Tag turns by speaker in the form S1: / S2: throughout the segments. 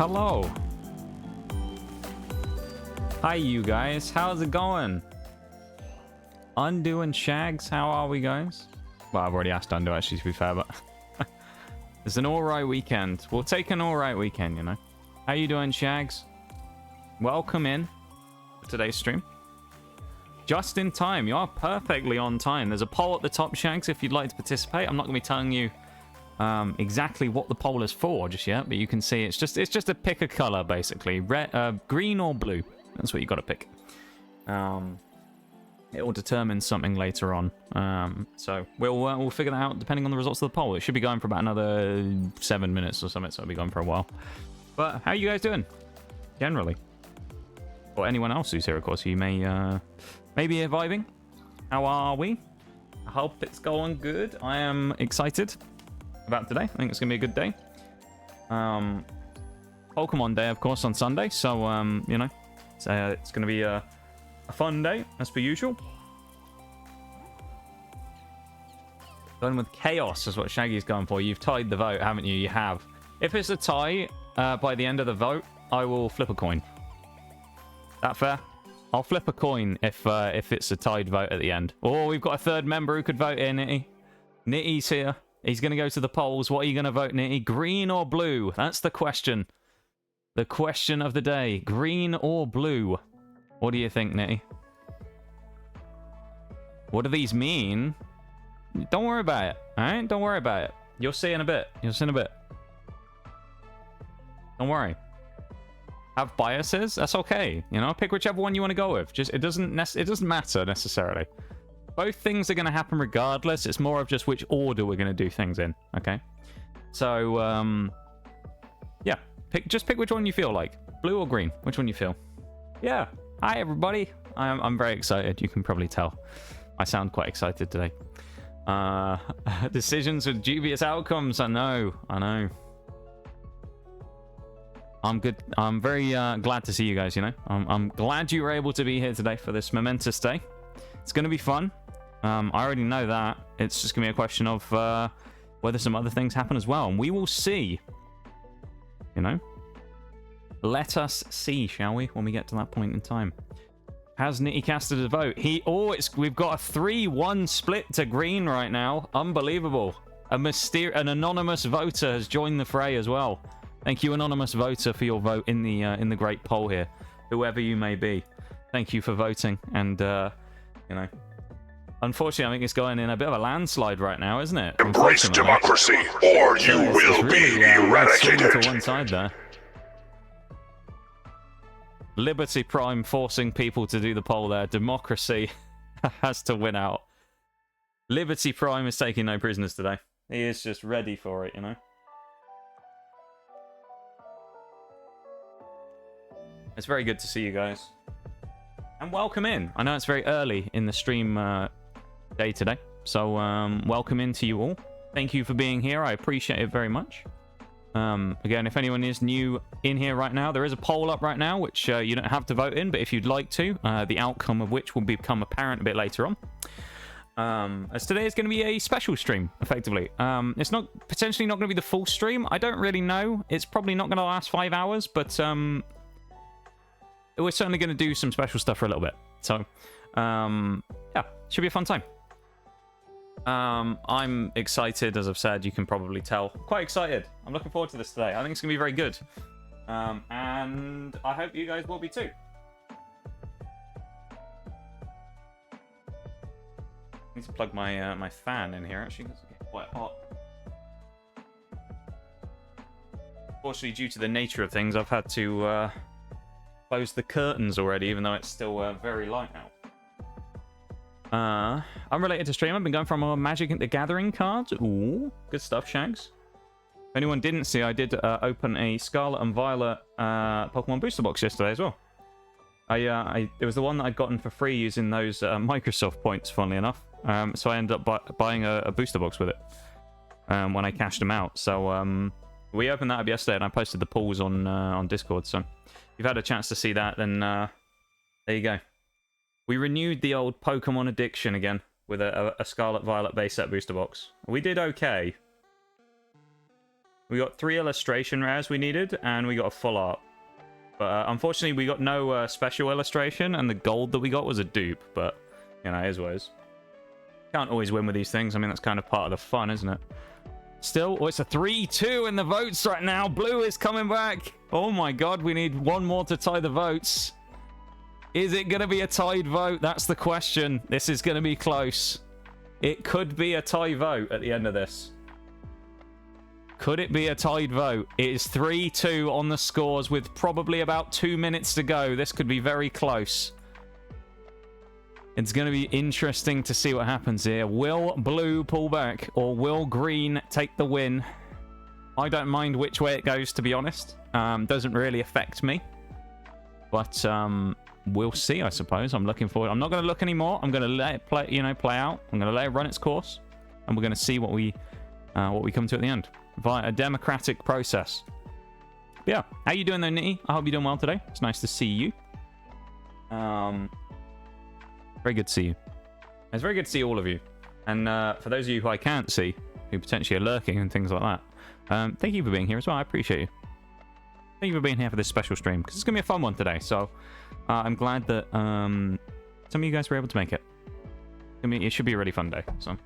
S1: hello. Hi, you guys. How's it going? Undo and Shags, how are we, guys? Well, I've already asked Undo, actually, to be fair, but... It's an alright weekend. We'll take an alright weekend, you know. How you doing, Shags? Welcome in to today's stream. Just in time. You are perfectly on time. There's a poll at the top, Shags, if you'd like to participate. I'm not going to be telling you exactly what the poll is for just yet, but you can see it's just a pick a color, basically. Green or blue. That's what you got to pick. It will determine something later on. So we'll figure that out depending on the results of the poll. It should be going for about another 7 minutes or something, so it'll be going for a while. But how are you guys doing? Generally. Or anyone else who's here, of course, you may be vibing. How are we? I hope it's going good. I am excited about today. I think it's going to be a good day. Pokemon Day, of course, on Sunday. So, you know, it's going to be a fun day, as per usual. Going with Chaos is what Shaggy's going for. You've tied the vote, haven't you? You have. If it's a tie by the end of the vote, I will flip a coin. That fair? I'll flip a coin if it's a tied vote at the end. Oh, we've got a third member who could vote here, Nitty. Nitty's here. He's going to go to the polls. What are you going to vote, Nitty? Green or blue? That's the question. The question of the day. Green or blue? What do you think, Nitty? What do these mean? Don't worry about it, alright? Don't worry about it. You'll see in a bit. You'll see in a bit. Don't worry. Have biases? That's okay. You know, pick whichever one you want to go with. Just it doesn't matter necessarily. Both things are going to happen regardless. It's more of just which order we're going to do things in, okay? So, yeah. Just pick which one you feel like. Blue or green? Which one you feel? Yeah. Hi, everybody. I'm very excited. You can probably tell. I sound quite excited today. Decisions with dubious outcomes. I know. I'm good. I'm very glad to see you guys, you know. I'm glad you were able to be here today for this momentous day. It's going to be fun. I already know that. It's just going to be a question of whether some other things happen as well. And we will see. You know? Let us see, shall we, when we get to that point in time. Has Nitty casted a vote? We've got a 3-1 split to green right now. Unbelievable. An anonymous voter has joined the fray as well. Thank you, anonymous voter, for your vote in the great poll here. Whoever you may be. Thank you for voting. And, you know, unfortunately, I think it's going in a bit of a landslide right now, isn't it?
S2: Embrace democracy, or you will be eradicated.
S1: To one side there. Liberty Prime forcing people to do the poll there. Democracy has to win out. Liberty Prime is taking no prisoners today. He is just ready for it, you know. It's very good to see you guys. And welcome in. I know it's very early in the stream day today. So welcome in to you all. Thank you for being here. I appreciate it very much. Again, if anyone is new in here right now, there is a poll up right now, which you don't have to vote in, but if you'd like to, the outcome of which will become apparent a bit later on. As today is going to be a special stream, effectively. It's potentially not going to be the full stream. I don't really know. It's probably not going to last 5 hours, but we're certainly going to do some special stuff for a little bit. So, yeah, should be a fun time. I'm excited, as I've said, you can probably tell. Quite excited. I'm looking forward to this today. I think it's going to be very good. And I hope you guys will be too. I need to plug my my fan in here, actually. It's getting quite hot. Unfortunately, due to the nature of things, I've had to close the curtains already, even though it's still very light now. I'm related to stream. I've been going from a Magic the Gathering cards. Ooh, good stuff, Shags. If anyone didn't see, I did open a Scarlet and Violet Pokemon booster box yesterday as well. It was the one that I'd gotten for free using those Microsoft points, funnily enough. So I ended up buying a booster box with it when I cashed them out. So we opened that up yesterday, and I posted the polls on Discord. So if you've had a chance to see that, then there you go. We renewed the old Pokemon addiction again with a Scarlet Violet base set booster box. We did okay. We got 3 illustration rares we needed, and we got a full art. But unfortunately, we got no special illustration, and the gold that we got was a dupe. But, you know, it is what it is. Can't always win with these things. I mean, that's kind of part of the fun, isn't it? Still, oh, it's a 3-2 in the votes right now. Blue is coming back. Oh my god, we need one more to tie the votes. Is it going to be a tied vote? That's the question. This is going to be close. It could be a tie vote at the end of this. Could it be a tied vote? It is 3-2 on the scores with probably about 2 minutes to go. This could be very close. It's going to be interesting to see what happens here. Will blue pull back or will green take the win? I don't mind which way it goes, to be honest. Doesn't really affect me. But we'll see, I suppose. I'm looking forward. I'm not going to look anymore. I'm going to let it play, play out. I'm going to let it run its course. And we're going to see what we come to at the end. Via a democratic process. But yeah, how you doing though, Nitty? I hope you're doing well today. It's nice to see you. Very good to see you. It's very good to see all of you. And for those of you who I can't see, who potentially are lurking and things like that, thank you for being here as well. I appreciate you. Thank you for being here for this special stream, because it's going to be a fun one today. So I'm glad that some of you guys were able to make it. It should be a really fun day. So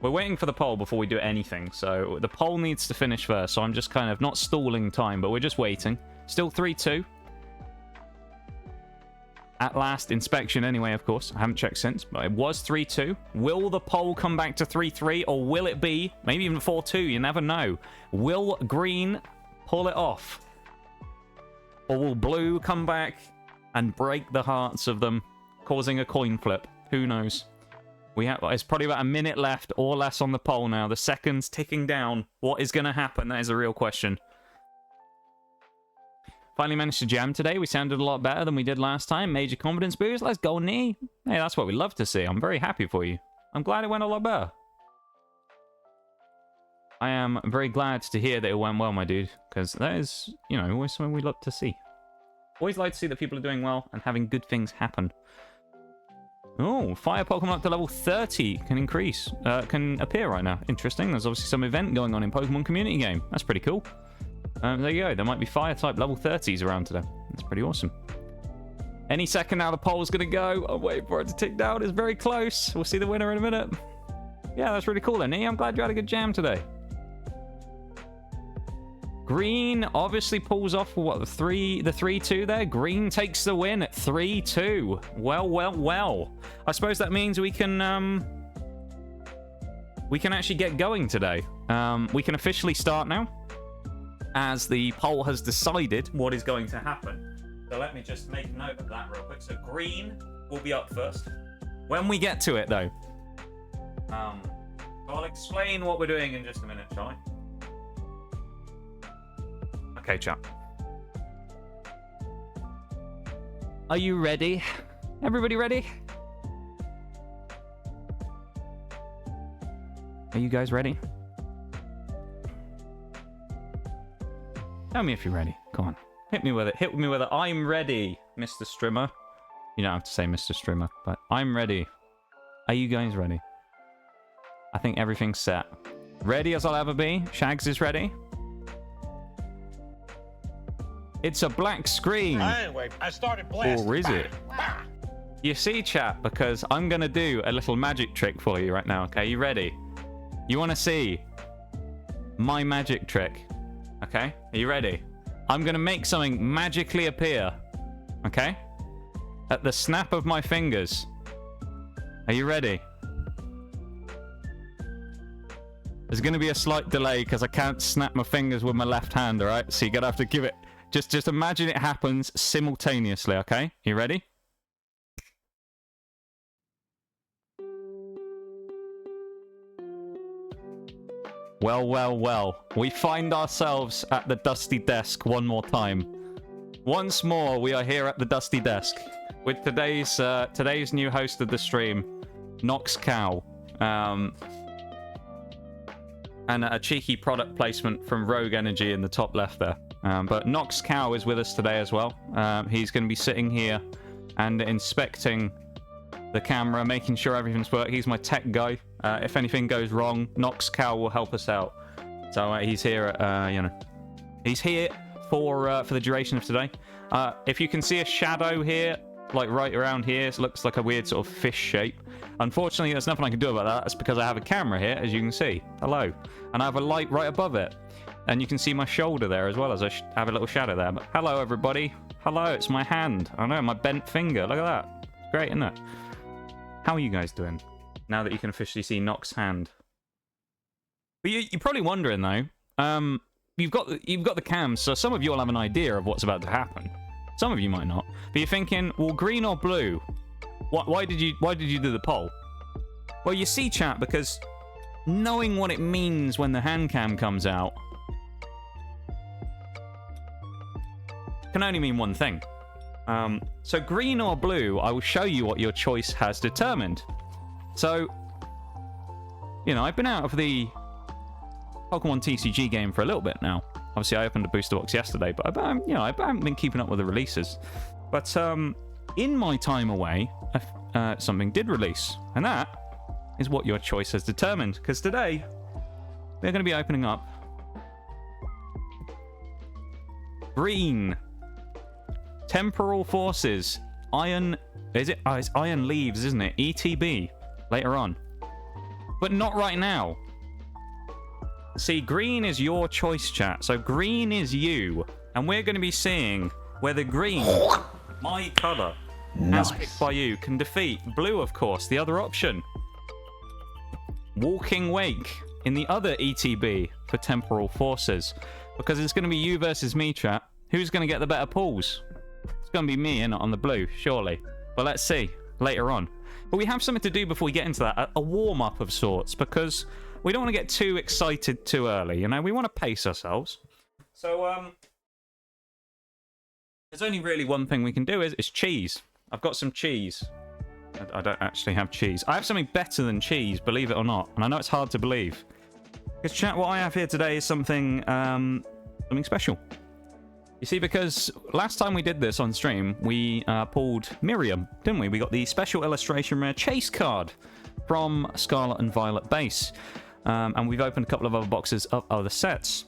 S1: we're waiting for the poll before we do anything. So the poll needs to finish first. So I'm just kind of not stalling time, but we're just waiting. Still 3-2. At last inspection anyway, of course. I haven't checked since, but it was 3-2. Will the poll come back to 3-3, or will it be maybe even 4-2? You never know. Will green pull it off? Or will blue come back and break the hearts of them, causing a coin flip? Who knows? It's probably about a minute left or less on the poll now. The seconds ticking down. What is going to happen? That is a real question. Finally managed to jam today. We sounded a lot better than we did last time. Major confidence boost. Let's go, knee. Hey, that's what we love to see. I'm very happy for you. I'm glad it went a lot better. I am very glad to hear that it went well, my dude. Because that is, always something we love to see. Always like to see that people are doing well and having good things happen. Oh, fire Pokemon up to level 30 can appear right now. Interesting. There's obviously some event going on in Pokemon Community Game. That's pretty cool. There you go. There might be fire type level 30s around today. That's pretty awesome. Any second now the poll's going to go. I'm waiting for it to tick down. It's very close. We'll see the winner in a minute. Yeah, that's really cool then, E. I'm glad you had a good jam today. Green obviously pulls off, what, the 3-2 there? Green takes the win at 3-2. Well. I suppose that means we can actually get going today. We can officially start now, as the poll has decided what is going to happen. So let me just make a note of that real quick. So green will be up first. When we get to it, though, I'll explain what we're doing in just a minute, shall I? Okay, chat. Are you ready? Everybody ready? Are you guys ready? Tell me if you're ready. Come on. Hit me with it. Hit me with it. I'm ready, Mr. Strimmer. You don't have to say Mr. Strimmer, but I'm ready. Are you guys ready? I think everything's set. Ready as I'll ever be. Shags is ready. It's a black screen.
S3: Anyway, I started blasting.
S1: Or is it? You see, chat, because I'm going to do a little magic trick for you right now, okay? You ready? You want to see my magic trick? Okay? Are you ready? I'm going to make something magically appear. Okay? At the snap of my fingers. Are you ready? There's going to be a slight delay because I can't snap my fingers with my left hand, alright? So you're going to have to give it... Just imagine it happens simultaneously, okay? You ready? Well. We find ourselves at the dusty desk one more time. Once more, we are here at the dusty desk with today's new host of the stream, Nox Cow. And a cheeky product placement from Rogue Energy in the top left there. But Nox Cow is with us today as well. He's going to be sitting here and inspecting the camera, making sure everything's working. He's my tech guy. If anything goes wrong, Nox Cow will help us out. So he's here, you know, he's here for the duration of today. If you can see a shadow here, like right around here, it looks like a weird sort of fish shape. Unfortunately, there's nothing I can do about that. That's because I have a camera here, as you can see. Hello. And I have a light right above it. And you can see my shoulder there as well, as I have a little shadow there. But hello, everybody. Hello, it's my hand. I know, my bent finger. Look at that. It's great, isn't it? How are you guys doing now that you can officially see Nox's hand? But you're probably wondering, though. You've got the cams, so some of you will have an idea of what's about to happen. Some of you might not. But you're thinking, well, green or blue? Why did you do the poll? Well, you see, chat, because knowing what it means when the hand cam comes out can only mean one thing. So green or blue, I will show you what your choice has determined. So, you know, I've been out of the Pokemon TCG game for a little bit now. Obviously, I opened a booster box yesterday, but you know, I haven't been keeping up with the releases. But in my time away, something did release, and that is what your choice has determined. Because today, we're going to be opening up green Temporal Forces Iron. Is it? Oh, it's Iron Leaves, isn't it? ETB later on, but not right now. See, green is your choice, chat. So green is you. And we're going to be seeing whether green, my colour, as picked by you, can defeat blue, of course, the other option. Walking Wake in the other ETB for Temporal Forces. Because it's going to be you versus me, chat. Who's going to get the better pulls? It's going to be me, innit, on the blue, surely. But let's see later on. But we have something to do before we get into that. A warm-up of sorts, because we don't want to get too excited too early, you know? We want to pace ourselves. So, there's only really one thing we can do is cheese. I've got some cheese. I don't actually have cheese. I have something better than cheese, believe it or not. And I know it's hard to believe. Because, chat, what I have here today is something special. You see, because last time we did this on stream, we pulled Miriam, didn't we? We got the special illustration rare chase card from Scarlet and Violet base. And we've opened a couple of other boxes of other sets.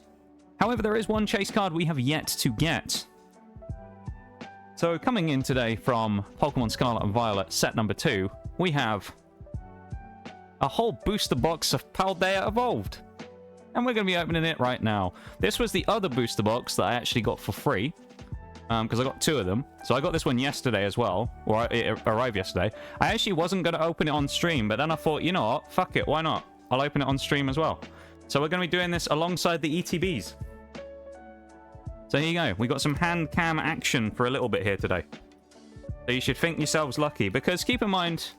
S1: However, there is one chase card we have yet to get. So coming in today from Pokemon Scarlet and Violet set number 2, we have a whole booster box of Paldea Evolved. And we're going to be opening it right now. This was the other booster box that I actually got for free. Because I got 2 of them. So I got this one yesterday as well. Or it arrived yesterday. I actually wasn't going to open it on stream. But then I thought, you know what? Fuck it. Why not? I'll open it on stream as well. So we're going to be doing this alongside the ETBs. So here you go. We got some hand cam action for a little bit here today. So you should think yourselves lucky. Because keep in mind,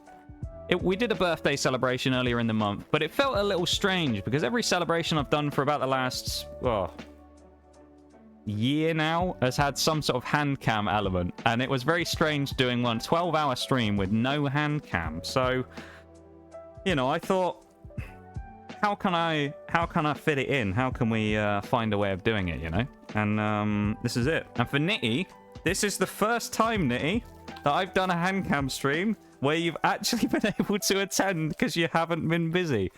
S1: we did a birthday celebration earlier in the month. But it felt a little strange. Because every celebration I've done for about the last year now has had some sort of hand cam element. And it was very strange doing one 12-hour stream with no hand cam. So, you know, I thought, how can I fit it in? How can we find a way of doing it, you know? And this is it. And for Nitty, this is the first time, Nitty, that I've done a hand cam stream where you've actually been able to attend because you haven't been busy.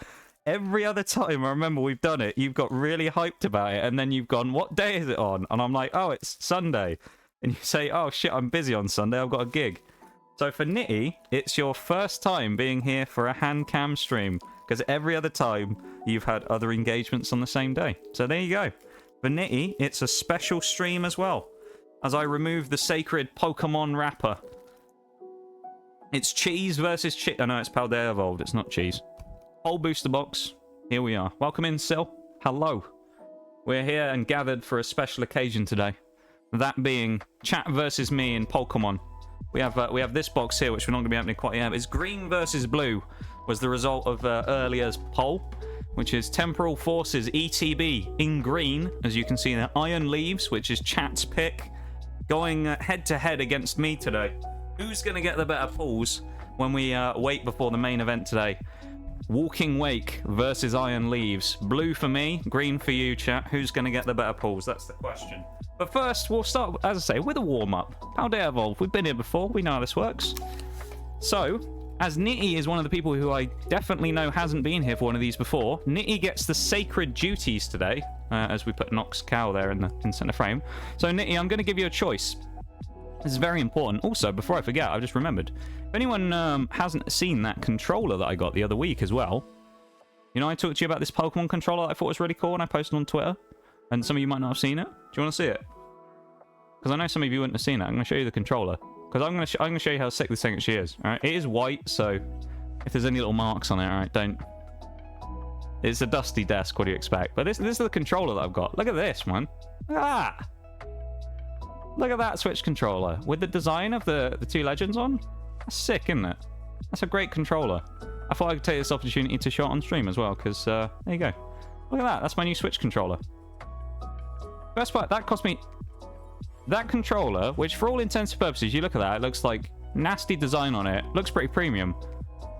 S1: Every other time I remember we've done it, you've got really hyped about it, and then you've gone, what day is it on? And I'm like, oh, it's Sunday. And you say, oh shit, I'm busy on Sunday, I've got a gig. So for Nitty, it's your first time being here for a hand cam stream. Because every other time, you've had other engagements on the same day. So there you go. For Nitty, it's a special stream as well. As I remove the sacred Pokemon wrapper. It's cheese versus cheese. Oh no, it's Paldea Evolved. It's not cheese. Whole booster box. Here we are. Welcome in, Sil. Hello. We're here and gathered for a special occasion today. That being chat versus me in Pokemon. We have this box here, which we're not going to be opening quite yet. It's green versus blue. Was the result of earlier's poll, which is Temporal Forces ETB in green, as you can see there. Iron Leaves, which is chat's pick, going head-to-head against me today. Who's going to get the better pulls when we wait before the main event today? Walking Wake versus Iron Leaves. Blue for me, green for you, chat. Who's going to get the better pulls? That's the question. But first, we'll start, as I say, with a warm-up. Paldea Evolved. We've been here before. We know how this works. So, as Nitty is one of the people who I definitely know hasn't been here for one of these before, Nitty gets the sacred duties today, as we put Nox Cow there in center frame. So Nitty, I'm going to give you a choice. This is very important. Also, before I forget, I've just remembered. If anyone hasn't seen that controller that I got the other week as well, you know, I talked to you about this Pokemon controller that I thought was really cool and I posted on Twitter, and some of you might not have seen it. Do you want to see it? Because I know some of you wouldn't have seen it. I'm going to show you the controller. Because I'm going to show you how sick this thing actually is. Alright, it is white, so if there's any little marks on it, alright, don't... It's a dusty desk, what do you expect? But this is the controller that I've got. Look at this, man. Look at that. Look at that Switch controller. With the design of the two legends on. That's sick, isn't it? That's a great controller. I thought I could take this opportunity to show it on stream as well, because there you go. Look at that. That's my new Switch controller. Best part, that cost me... That controller, which for all intents and purposes, you look at that, it looks like nasty design on it. Looks pretty premium.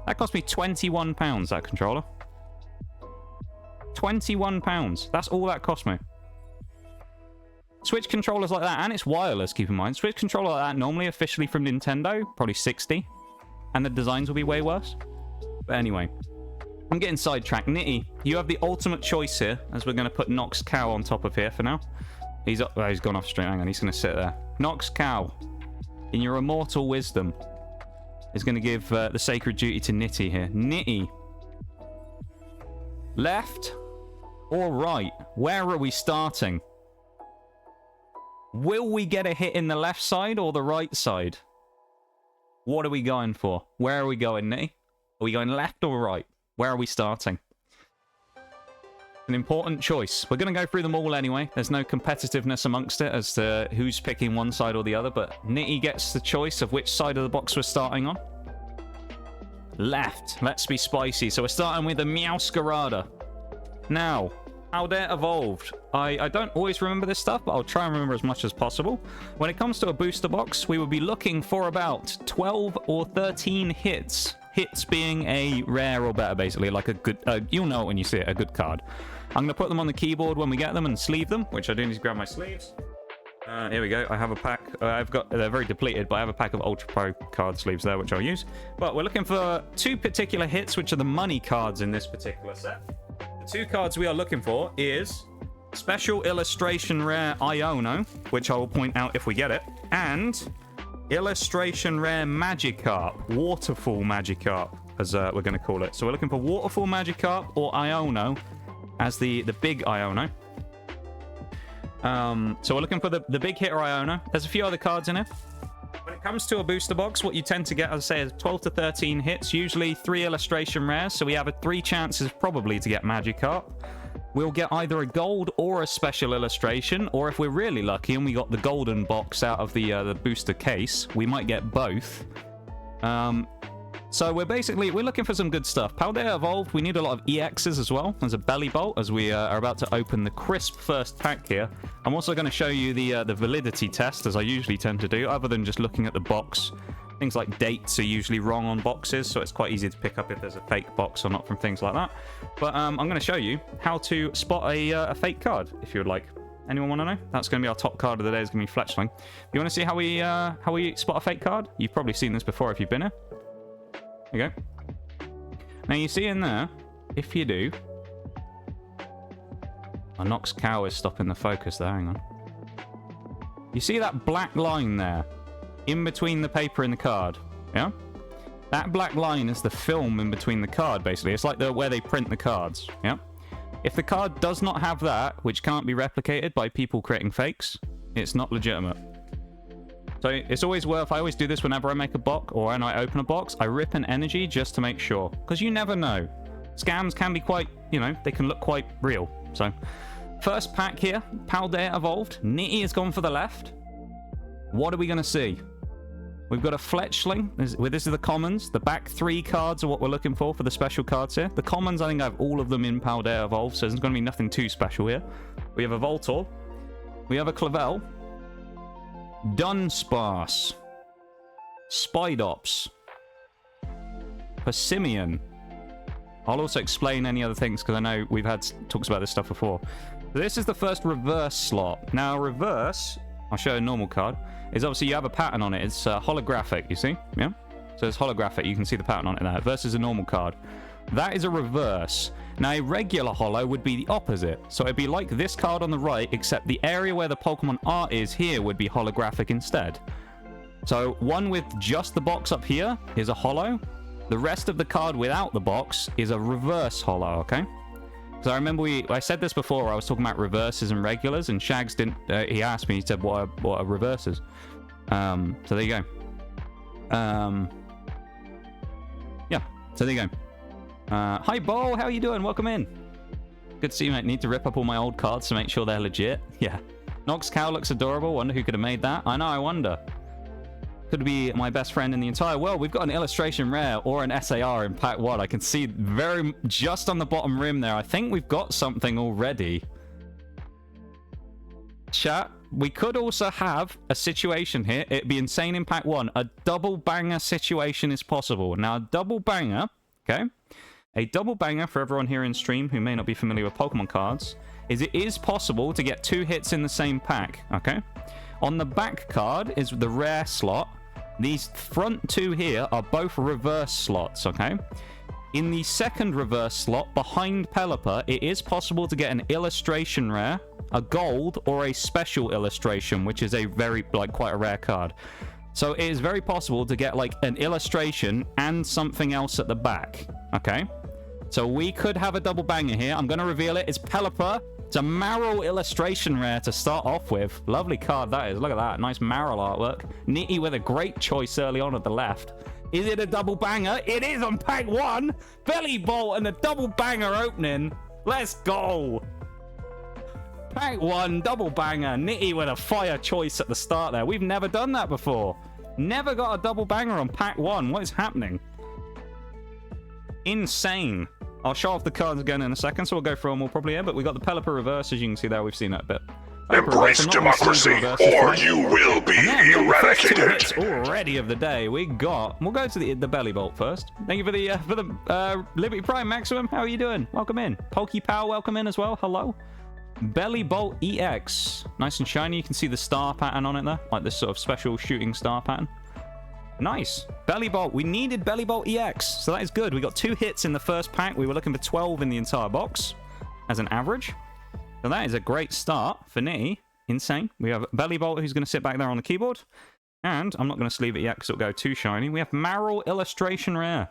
S1: That cost me £21, that controller. £21. That's all that cost me. Switch controllers like that, and it's wireless, keep in mind. Switch controller like that, normally officially from Nintendo, probably 60. And the designs will be way worse. But anyway, I'm getting sidetracked. Nitty, you have the ultimate choice here, as we're going to put Nox Cow on top of here for now. He's gone off stream. Hang on, he's going to sit there. Nox Cow, in your immortal wisdom, is going to give the sacred duty to Nitty here. Nitty, left or right? Where are we starting? Will we get a hit in the left side or the right side? What are we going for? Where are we going, Nitty? Are we going left or right? Where are we starting? An important choice. We're going to go through them all anyway. There's no competitiveness amongst it as to who's picking one side or the other, but Nitty gets the choice of which side of the box we're starting on. Left. Let's be spicy. So we're starting with the Masquerade. Now, Paldea Evolved. I don't always remember this stuff, but I'll try and remember as much as possible. When it comes to a booster box, we would be looking for about 12 or 13 hits. Hits being a rare or better, basically, like a good... you'll know it when you see it, a good card. I'm going to put them on the keyboard when we get them and sleeve them, which I do need to grab my sleeves. Here we go. I have a pack. They're very depleted, but I have a pack of Ultra Pro card sleeves there, which I'll use. But we're looking for two particular hits, which are the money cards in this particular set. The two cards we are looking for is Special Illustration Rare Iono, which I will point out if we get it, and Illustration Rare Magikarp, Waterfall Magikarp, as we're going to call it. So we're looking for Waterfall Magikarp or Iono as the big Iono. So we're looking for the big hitter Iono. There's a few other cards in here. When it comes to a booster box, what you tend to get, as I say, is 12 to 13 hits, usually 3 illustration rares, so we have 3 chances probably to get Magikarp. We'll get either a gold or a special illustration, or if we're really lucky and we got the golden box out of the booster case, we might get both. So we're looking for some good stuff. Paldea Evolved, we need a lot of EXs as well. There's a belly bolt as we are about to open the crisp first pack here. I'm also going to show you the validity test, as I usually tend to do, other than just looking at the box. Things like dates are usually wrong on boxes, so it's quite easy to pick up if there's a fake box or not from things like that. But I'm going to show you how to spot a fake card, if you would like. Anyone want to know? That's going to be our top card of the day. It's going to be Fletchling. You want to see how we spot a fake card? You've probably seen this before if you've been here. There you go. Now you see in there, if you do... Oh, Nox Cow is stopping the focus there, hang on. You see that black line there? In between the paper and the card, yeah? That black line is the film in between the card, basically. It's like where they print the cards, yeah? If the card does not have that, which can't be replicated by people creating fakes, it's not legitimate. So it's always worth... I always do this whenever I make a box or when I open a box. I rip an energy just to make sure. Because you never know. Scams can be quite, they can look quite real. So, first pack here. Paldea Evolved. Nitty has gone for the left. What are we going to see? We've got a Fletchling. This is the commons. The back 3 cards are what we're looking for the special cards here. The commons, I think I have all of them in Paldea Evolved, so there's going to be nothing too special here. We have a Voltorb. We have a Clavel. Dunsparce, Spidops, Persimmon. I'll also explain any other things because I know we've had talks about this stuff before. So this is the first reverse slot. Now reverse, I'll show a normal card, is obviously you have a pattern on it. It's holographic, you see? Yeah? So it's holographic. You can see the pattern on it there. Versus a normal card. That is a reverse. Now, a regular holo would be the opposite. So it'd be like this card on the right, except the area where the Pokemon art is here would be holographic instead. So one with just the box up here is a holo. The rest of the card without the box is a reverse holo, okay? So I remember I said this before, I was talking about reverses and regulars, and Shags didn't, he asked me, he said, what are reverses? So there you go. Yeah, so there you go. Hi, Bo, how are you doing? Welcome in. Good to see you, mate. Need to rip up all my old cards to make sure they're legit. Yeah. Nox Cow looks adorable. Wonder who could have made that. I know, I wonder. Could be my best friend in the entire world. We've got an illustration rare or an SAR in pack 1. I can see just on the bottom rim there. I think we've got something already. Chat, we could also have a situation here. It'd be insane in pack 1. A double banger situation is possible. Now, a double banger, okay? A double banger for everyone here in stream who may not be familiar with Pokemon cards is it is possible to get 2 hits in the same pack, okay? On the back card is the rare slot. These front 2 here are both reverse slots, okay? In the second reverse slot behind Pelipper, it is possible to get an illustration rare, a gold, or a special illustration, which is a very, quite a rare card. So it is very possible to get, an illustration and something else at the back, okay? So we could have a double banger here. I'm going to reveal it. It's Pelipper. It's a Marrow illustration rare to start off with. Lovely card that is. Look at that. Nice Marrow artwork. Nitty with a great choice early on at the left. Is it a double banger? It is on pack 1. Belly Bolt and a double banger opening. Let's go. Pack 1, double banger. Nitty with a fire choice at the start there. We've never done that before. Never got a double banger on pack 1. What is happening? Insane. I'll show off the cards again in a second, so we'll go through them all probably here, but we got the Pelipper reverse, as you can see there. We've seen that a bit.
S2: Embrace democracy, or you will be eradicated.
S1: Hits already of the day. We'll go to the Belly Bolt first. Thank you for the Liberty Prime Maximum. How are you doing? Welcome in. PokePow, welcome in as well. Hello. Belly Bolt EX. Nice and shiny. You can see the star pattern on it there, like this sort of special shooting star pattern. Nice. Belly Bolt. We needed Belly Bolt EX, so that is good. We got 2 hits in the first pack. We were looking for 12 in the entire box as an average. So that is a great start for Nitty. Insane. We have Belly Bolt, who's going to sit back there on the keyboard. And I'm not going to sleeve it yet because it'll go too shiny. We have Marrow illustration rare.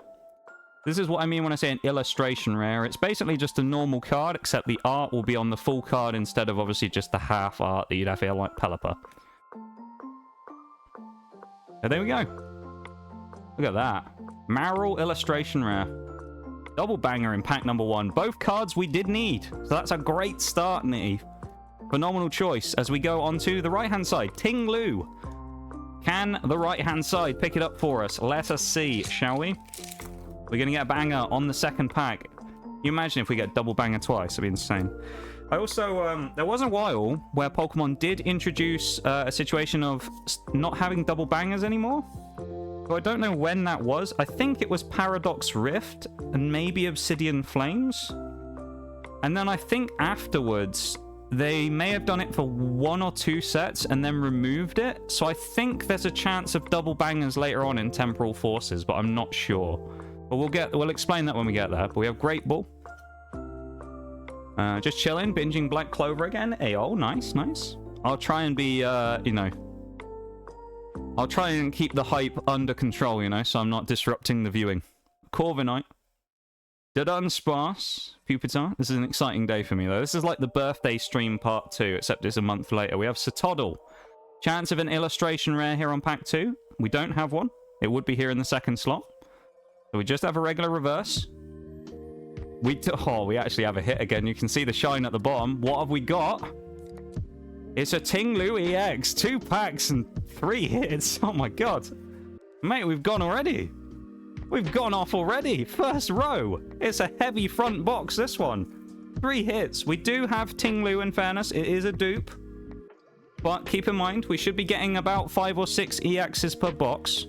S1: This is what I mean when I say an illustration rare. It's basically just a normal card, except the art will be on the full card instead of obviously just the half art that you'd have here like Pelipper. So there we go. Look at that. Marrow illustration rare. Double banger in pack number 1. Both cards we did need. So that's a great start, Nitty. Phenomenal choice. As we go on to the right-hand side. Ting Lu. Can the right-hand side pick it up for us? Let us see, shall we? We're going to get a banger on the second pack. Can you imagine if we get double banger twice? That'd be insane. I also, there was a while where Pokemon did introduce a situation of not having double bangers anymore. So I don't know when that was. I think it was Paradox Rift and maybe Obsidian Flames. And then I think afterwards, they may have done it for 1 or 2 sets and then removed it. So I think there's a chance of double bangers later on in Temporal Forces, but I'm not sure. But we'll explain that when we get there. But we have Great Ball. Just chilling, binging Black Clover again. Ayo, nice, nice. I'll try and be, I'll try and keep the hype under control, so I'm not disrupting the viewing. Corviknight. Dudunsparce. Pupitar. This is an exciting day for me, though. This is like the birthday stream part 2, except it's a month later. We have Satoddle. Chance of an illustration rare here on pack 2. We don't have one. It would be here in the second slot. So we just have a regular reverse. We actually have a hit again. You can see the shine at the bottom. What have we got? It's a Ting Lu EX. 2 packs and 3 hits. Oh my god. Mate, we've gone already. We've gone off already. First row. It's a heavy front box, this one. 3 hits. We do have Ting Lu, in fairness. It is a dupe. But keep in mind, we should be getting about 5 or 6 EXs per box.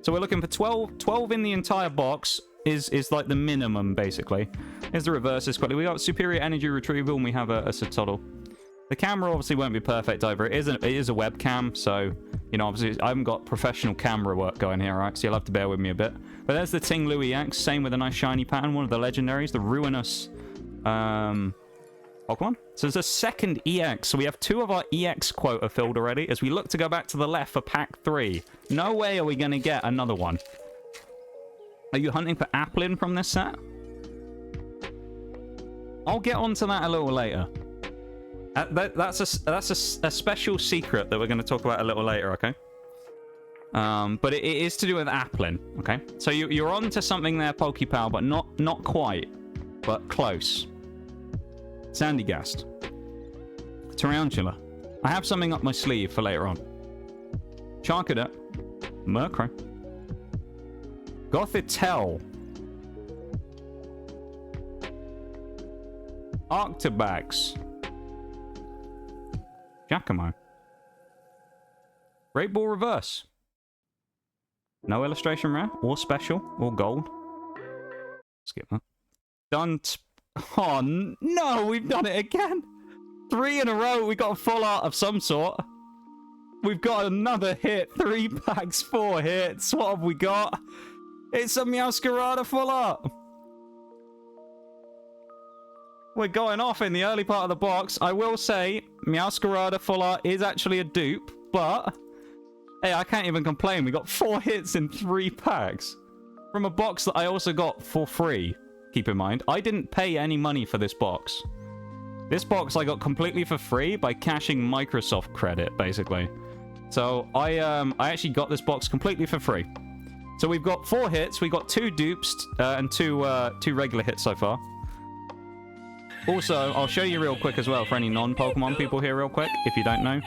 S1: So we're looking for 12 in the entire box. Is like the minimum, basically. Here's the reverses quickly. We got Superior Energy Retrieval, and we have a Satoddle. The camera obviously won't be perfect either. It is a webcam, so, you know, obviously I haven't got professional camera work going here, right? So you'll have to bear with me a bit. But there's the Tinglu EX, same with a nice shiny pattern, one of the legendaries, the Ruinous Pokemon. So there's a second EX. So we have 2 of our EX quota filled already as we look to go back to the left for pack 3. No way are we going to get another one. Are you hunting for Applin from this set? I'll get onto that a little later. That's a special secret that we're going to talk about a little later, okay? But it is to do with Applin, okay? So you're on to something there, Pokepal, but not quite, but close. Sandygast. Tarantula. I have something up my sleeve for later on. Charcadet. Murkrow. Gothitelle. Arctibax. Giacomo. Great Ball Reverse. No illustration rare, or special, or gold. Skip that. Oh no, we've done it again. 3 in a row, we got a full art of some sort. We've got another hit. 3 packs, 4 hits. What have we got? It's a Masquerade full art. We're going off in the early part of the box. I will say, Masquerade full art is actually a dupe, but hey, I can't even complain. We got 4 hits in 3 packs from a box that I also got for free. Keep in mind, I didn't pay any money for this box. This box I got completely for free by cashing Microsoft credit, basically. So I actually got this box completely for free. So we've got 4 hits. We got 2 dupes and two regular hits so far. Also, I'll show you real quick as well for any non-Pokemon people here real quick, if you don't know.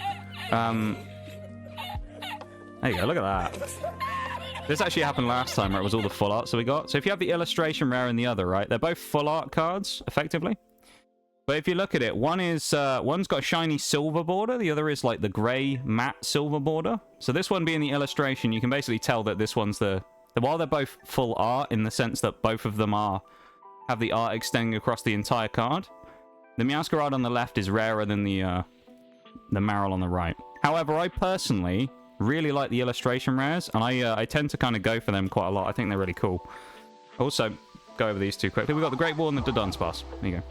S1: There you go, look at that. This actually happened last time where it was all the full art so we got. So if you have the illustration rare and the other, right? They're both full art cards, effectively. But if you look at it, one's got a shiny silver border. The other is like the grey matte silver border. So this one being the illustration, you can basically tell that this one's while they're both full art in the sense that both of them have the art extending across the entire card. The Masquerade on the left is rarer than the Marill on the right. However, I personally really like the illustration rares, and I tend to kind of go for them quite a lot. I think they're really cool. Also, go over these 2 quickly. We've got the Great Ball and the Dunsparce. There you go.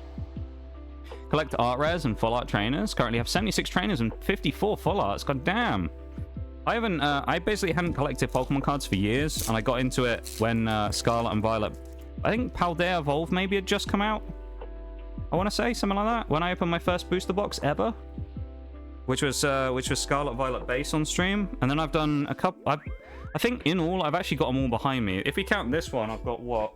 S1: Collect art rares and full art trainers. Currently have 76 trainers and 54 full arts. God damn. I basically hadn't collected Pokemon cards for years, and I got into it when Scarlet and Violet, I think Paldea Evolved maybe had just come out. I want to say something like that. When I opened my first booster box ever, which was Scarlet Violet base on stream, and then I've done a couple. I think in all I've actually got them all behind me. If we count this one, I've got what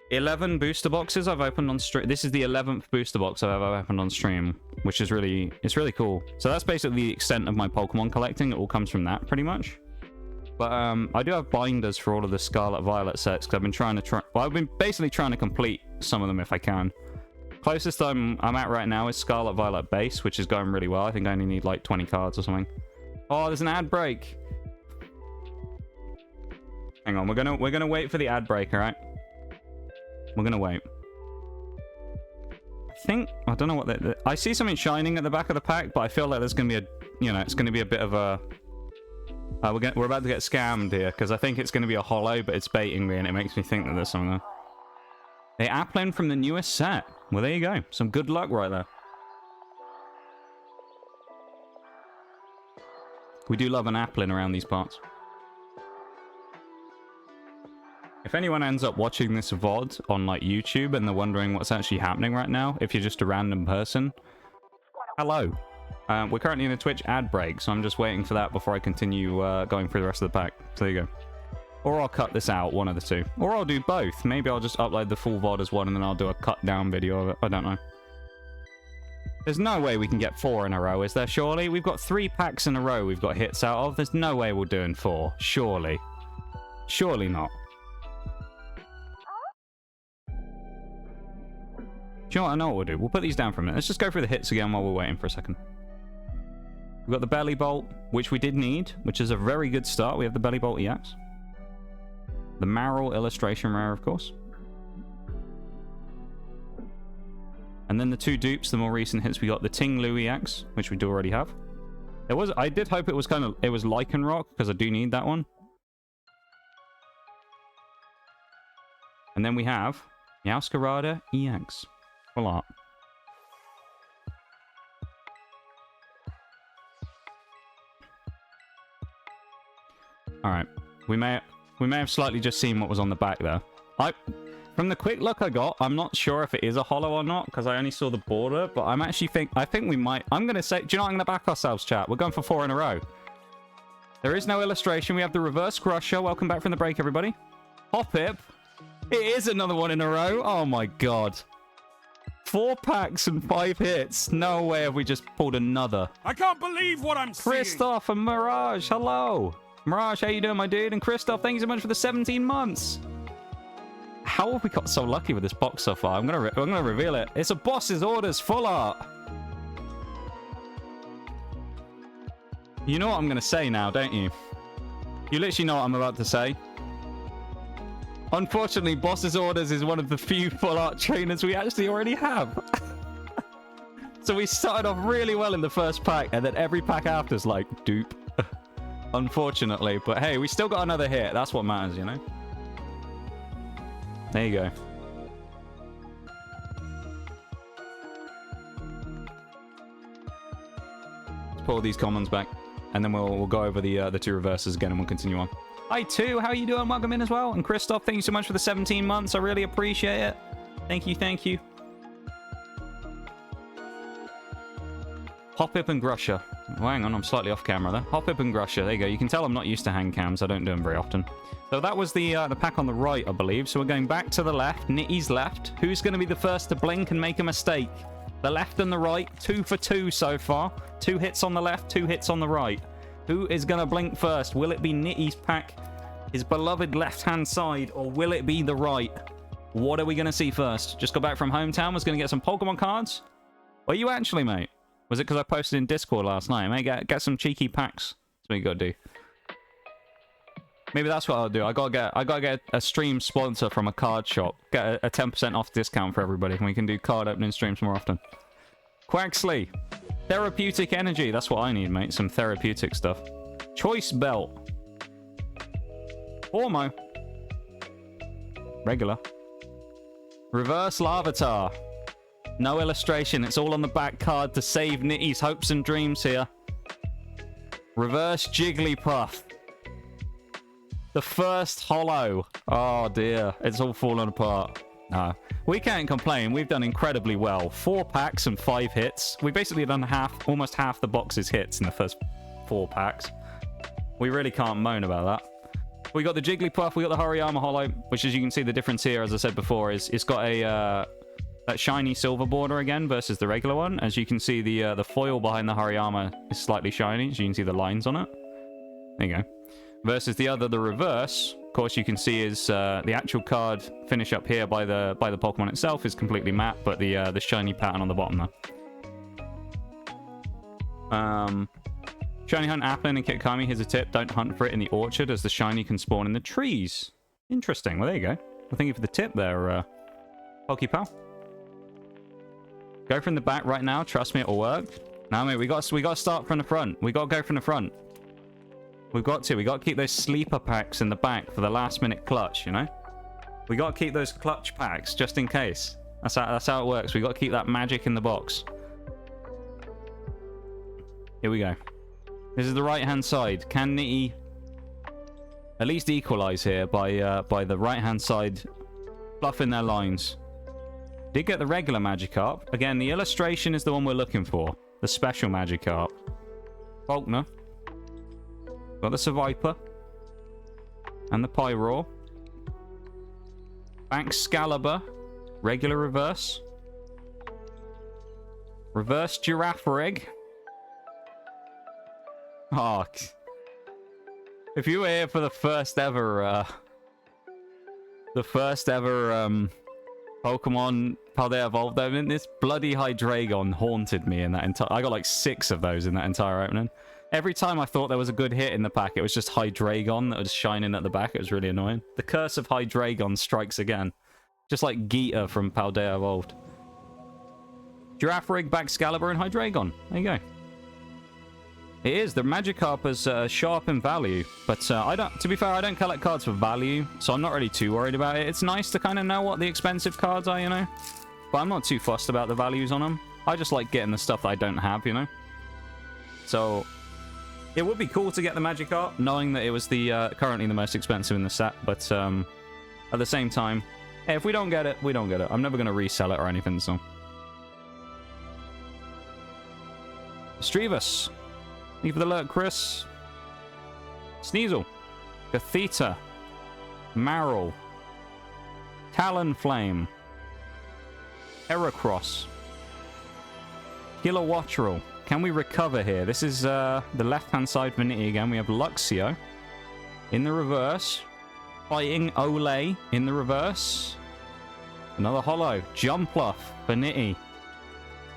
S1: 11 booster boxes I've opened on stream. This is the 11th booster box I've ever opened on stream, which is really cool. So that's basically the extent of my Pokemon collecting. It all comes from that pretty much. But I do have binders for all of the Scarlet Violet sets because I've been I've been basically trying to complete some of them if I can. Closest I'm at right now is Scarlet Violet base, which is going really well. I think I only need like 20 cards or something. Oh, there's an ad break. Hang on, we're gonna wait for the ad break, all right? We're gonna wait. I don't know what I see something shining at the back of the pack, but I feel like there's gonna be it's gonna be a bit of a. We're about to get scammed here because I think it's gonna be a holo, but it's baiting me, and it makes me think that there's something there. They Applin from the newest set. Well, there you go. Some good luck right there. We do love an Applin around these parts. If anyone ends up watching this VOD on like YouTube and they're wondering what's actually happening right now, if you're just a random person, hello. We're currently in a Twitch ad break, so I'm just waiting for that before I continue going through the rest of the pack. So there you go. Or I'll cut this out, one of the two. Or I'll do both. Maybe I'll just upload the full VOD as one and then I'll do a cut down video of it. I don't know. There's no way we can get 4 in a row, is there, surely? We've got 3 packs in a row we've got hits out of. There's no way we're doing 4. Surely. Surely not. Do you know what? I know what we'll do. We'll put these down for a minute. Let's just go through the hits again while we're waiting for a second. We've got the Belly Bolt, which we did need, which is a very good start. We have the Belly Bolt EX. The Marill illustration rare, of course. And then the 2 dupes, the more recent hits, we got the Ting Lu EX, which we do already have. I did hope it was Lycanroc, because I do need that one. And then we have Masquerade EX. Full art. Alright. We may have slightly just seen what was on the back there. From the quick look I got, I'm not sure if it is a holo or not, because I only saw the border, but I think we might... I'm going to say... Do you know what? I'm going to back ourselves, chat. We're going for 4 in a row. There is no illustration. We have the Reverse Crusher. Welcome back from the break, everybody. Hoppip. It is another one in a row. Oh, my God. 4 packs and 5 hits. No way have we just pulled another.
S3: I can't believe what I'm seeing.
S1: Christoph and Mirage, hello. Mirage, how you doing, my dude? And Christoph, thank you so much for the 17 months. How have we got so lucky with this box so far? I'm gonna reveal it. It's a boss's orders full art. You know what I'm gonna say now, don't you? You literally know what I'm about to say. Unfortunately, boss's orders is one of the few full art trainers we actually already have. So we started off really well in the first pack, and then every pack after is like dupe. Unfortunately, but hey, we still got another hit. That's what matters, you know? There you go. Let's pull these commons back, and then we'll go over the 2 reverses again, and we'll continue on. Hi, 2. How are you doing? Welcome in as well. And Christoph, thank you so much for the 17 months. I really appreciate it. Thank you, thank you. Hoppip and Grusher. Oh, hang on, I'm slightly off camera there. Hoppip and Grusher. There you go. You can tell I'm not used to hand cams. I don't do them very often. So that was the pack on the right, I believe. So we're going back to the left. Nitty's left. Who's going to be the first to blink and make a mistake? The left and the right. 2 for 2 so far. 2 hits on the left, 2 hits on the right. Who is going to blink first? Will it be Nitty's pack, his beloved left-hand side, or will it be the right? What are we going to see first? Just got back from hometown. Was going to get some Pokemon cards. Are you actually, mate? Was it because I posted in Discord last night? Mate, get some cheeky packs. That's what you got to do. Maybe that's what I'll do. I gotta get a stream sponsor from a card shop. Get a 10% off discount for everybody, and we can do card opening streams more often. Quaxley. Therapeutic energy. That's what I need, mate. Some therapeutic stuff. Choice belt. Ormo. Regular. Reverse Larvitar. No illustration. It's all on the back card to save Nitty's hopes and dreams here. Reverse Jigglypuff. The first holo. Oh, dear. It's all fallen apart. No. We can't complain. We've done incredibly well. 4 packs and 5 hits. We basically done almost half the box's hits in the first 4 packs. We really can't moan about that. We got the Jigglypuff. We got the Hariyama holo, which, as you can see, the difference here, as I said before, is it's got a that shiny silver border again versus the regular one. As you can see, the foil behind the Hariyama is slightly shiny, so you can see the lines on it. There you go. Versus the other, the reverse, of course, you can see is the actual card finish up here by the Pokemon itself is completely matte, but the shiny pattern on the bottom there. Shiny hunt Applin and Kitakami. Here's a tip: don't hunt for it in the orchard, as the shiny can spawn in the trees. Interesting. Well, there you go. Well, thank you for the tip there, Pokepal. Go from the back right now. Trust me, it'll work. Now, mate, we got to start from the front. We got to go from the front. We got to keep those sleeper packs in the back for the last minute clutch, you know? We got to keep those clutch packs just in case. That's how it works. We got to keep that magic in the box. Here we go. This is the right-hand side. Can Nitty at least equalize here by the right-hand side fluffing their lines? Did get the regular Magikarp. Again, the illustration is the one we're looking for. The special Magikarp. Faulkner. Got the Seviper. And the Pyroar. Excalibur. Regular reverse. Reverse Girafarig. Oh. If you were here for the first ever Pokemon Paldea Evolved opening, this bloody Hydreigon haunted me in that entire... I got like 6 of those in that entire opening. Every time I thought there was a good hit in the pack, it was just Hydreigon that was shining at the back. It was really annoying. The curse of Hydreigon strikes again. Just like Geeta from Paldea Evolved. Girafarig, Baxcalibur, and Hydreigon. There you go. It is. The Magikarp is sharp in value, but I don't. To be fair, I don't collect cards for value, so I'm not really too worried about it. It's nice to kind of know what the expensive cards are, you know. But I'm not too fussed about the values on them. I just like getting the stuff that I don't have, you know. So it would be cool to get the Magikarp, knowing that it was the currently the most expensive in the set. But at the same time, hey, if we don't get it, we don't get it. I'm never going to resell it or anything, so. Strebus. Thank you for the alert, Chris. Sneasel. Catheta. Maril. Talonflame. Heracross. Kilowattrel. Can we recover here? This is the left-hand side for Nitty again. We have Luxio in the reverse. Fighting Olay in the reverse. Another holo. Jumpluff for Nitty.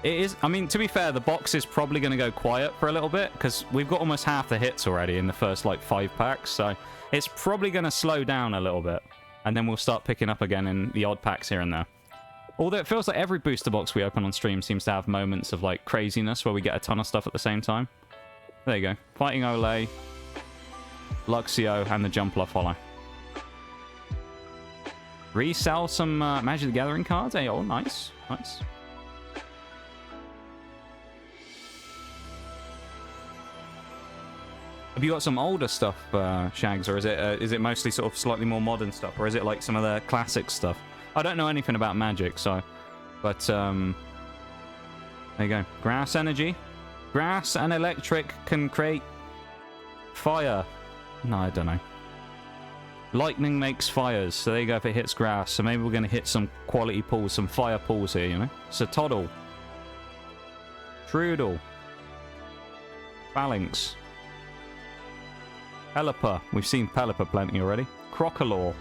S1: It is, I mean, to be fair, the box is probably going to go quiet for a little bit because we've got almost half the hits already in the first, like, 5 packs. So it's probably going to slow down a little bit. And then we'll start picking up again in the odd packs here and there. Although it feels like every booster box we open on stream seems to have moments of, like, craziness where we get a ton of stuff at the same time. There you go. Fighting Olay, Luxio, and the Jumpluff holo. Resell some Magic the Gathering cards. Hey, oh, nice. Nice. Have you got some older stuff, Shags, or is it mostly sort of slightly more modern stuff, or is it like some of the classic stuff? I don't know anything about Magic, so, but there you go. Grass energy, grass and electric can create fire. No, I don't know. Lightning makes fires, so there you go. If it hits grass, so maybe we're going to hit some quality pulls, some fire pulls here, you know. Satoddle, Trudel, Phalanx. Pelipper. We've seen Pelipper plenty already. Crocalor.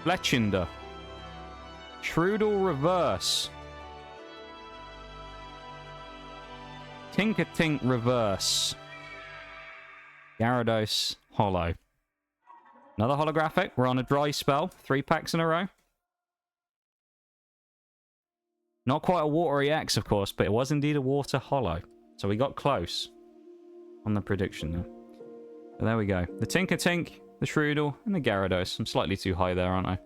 S1: Fletchinder. Trudel Reverse. Tinkertink Reverse. Gyarados Holo. Another holographic. We're on a dry spell. 3 packs in a row. Not quite a watery X, of course, but it was indeed a water holo. So we got close on the prediction there. But there we go. The Tinkertink, the Trudel, and the Gyarados. I'm slightly too high there, aren't I?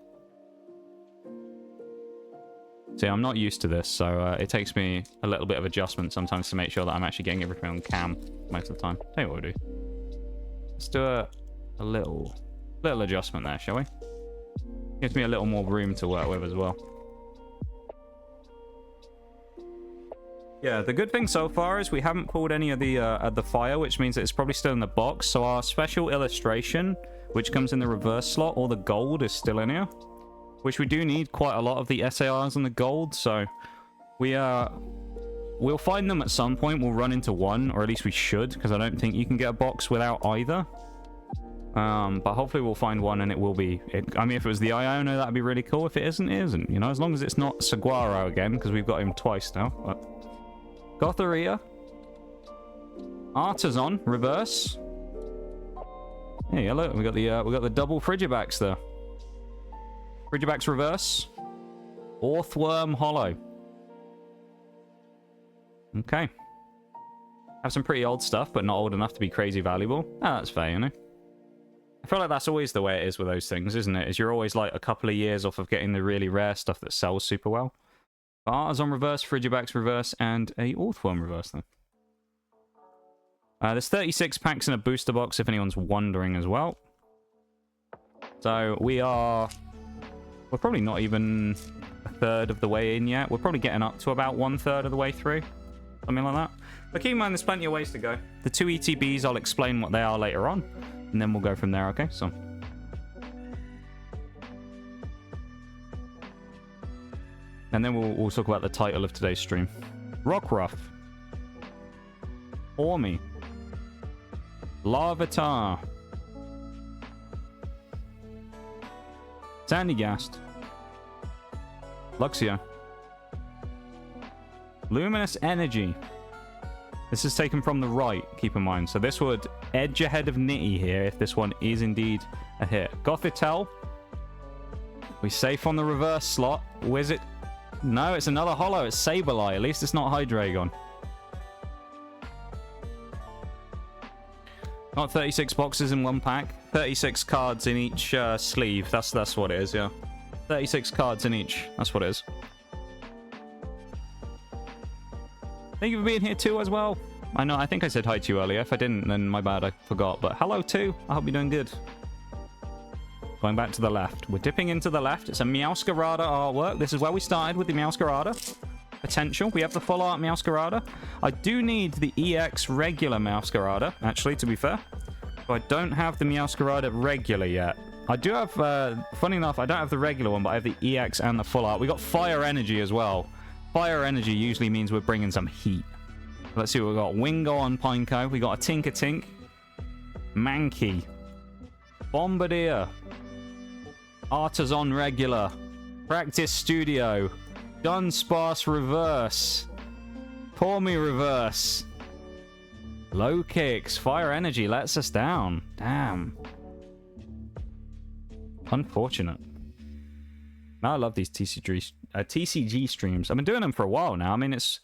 S1: See, I'm not used to this, so it takes me a little bit of adjustment sometimes to make sure that I'm actually getting everything on cam most of the time. Tell you what we'll do. Let's do a little adjustment there, shall we? Gives me a little more room to work with as well. Yeah, the good thing so far is we haven't pulled any of the fire, which means that it's probably still in the box. So our special illustration, which comes in the reverse slot, or the gold, is still in here. Which we do need quite a lot of the SARs and the gold, so we'll find them at some point. We'll run into one, or at least we should, because I don't think you can get a box without either. But hopefully we'll find one, and it will be... I mean, if it was the Iono, that'd be really cool. If it isn't, it isn't. You know, as long as it's not Saguaro again, because we've got him twice now. But... Gothorrhea. Artisan, reverse. Hey, look, we got the double Frigibax there. Frigibax reverse. Orthworm holo. Okay. Have some pretty old stuff, but not old enough to be crazy valuable. Ah, that's fair, you know. I feel like that's always the way it is with those things, isn't it? Is you're always like a couple of years off of getting the really rare stuff that sells super well. Artisan reverse, Frigibax reverse, and a Orthworm reverse, though. There's 36 packs in a booster box, if anyone's wondering as well. So we're probably not even a third of the way in yet. We're probably getting up to about 1/3 of the way through. Something like that. But keep in mind, there's plenty of ways to go. The 2 ETBs, I'll explain what they are later on. And then we'll go from there, okay? So... And then we'll talk about the title of today's stream. Rockruff. Orme. Larvitar. Sandygast. Luxio. Luminous Energy. This is taken from the right, keep in mind. So this would edge ahead of Nitty here if this one is indeed a hit. Gothitelle. We safe on the reverse slot. Wizard No, it's another holo. It's Sableye. At least it's not Hydreigon. Not 36 boxes in one pack. 36 cards in each sleeve. That's what it is, yeah. 36 cards in each. That's what it is. Thank you for being here too as well. I know, I think I said hi to you earlier. If I didn't, then my bad, I forgot. But hello too. I hope you're doing good. Going back to the left. We're dipping into the left. It's a Meowscarada artwork. This is where we started with the Meowscarada. Potential. We have the full art Meowscarada. I do need the EX regular Meowscarada, actually, to be fair. So I don't have the Meowscarada regular yet. I do have, funny enough, I don't have the regular one, but I have the EX and the full art. We got Fire Energy as well. Fire Energy usually means we're bringing some heat. Let's see what we got. Wingo on Pineco. We got a Tinkertink. Mankey. Bombardier. Artisan Regular. Practice Studio. Dunsparce Reverse. Pawmi Reverse. Low Kicks. Fire Energy lets us down. Damn. Unfortunate. I love these TCG streams. I've been doing them for a while now. I mean, it's...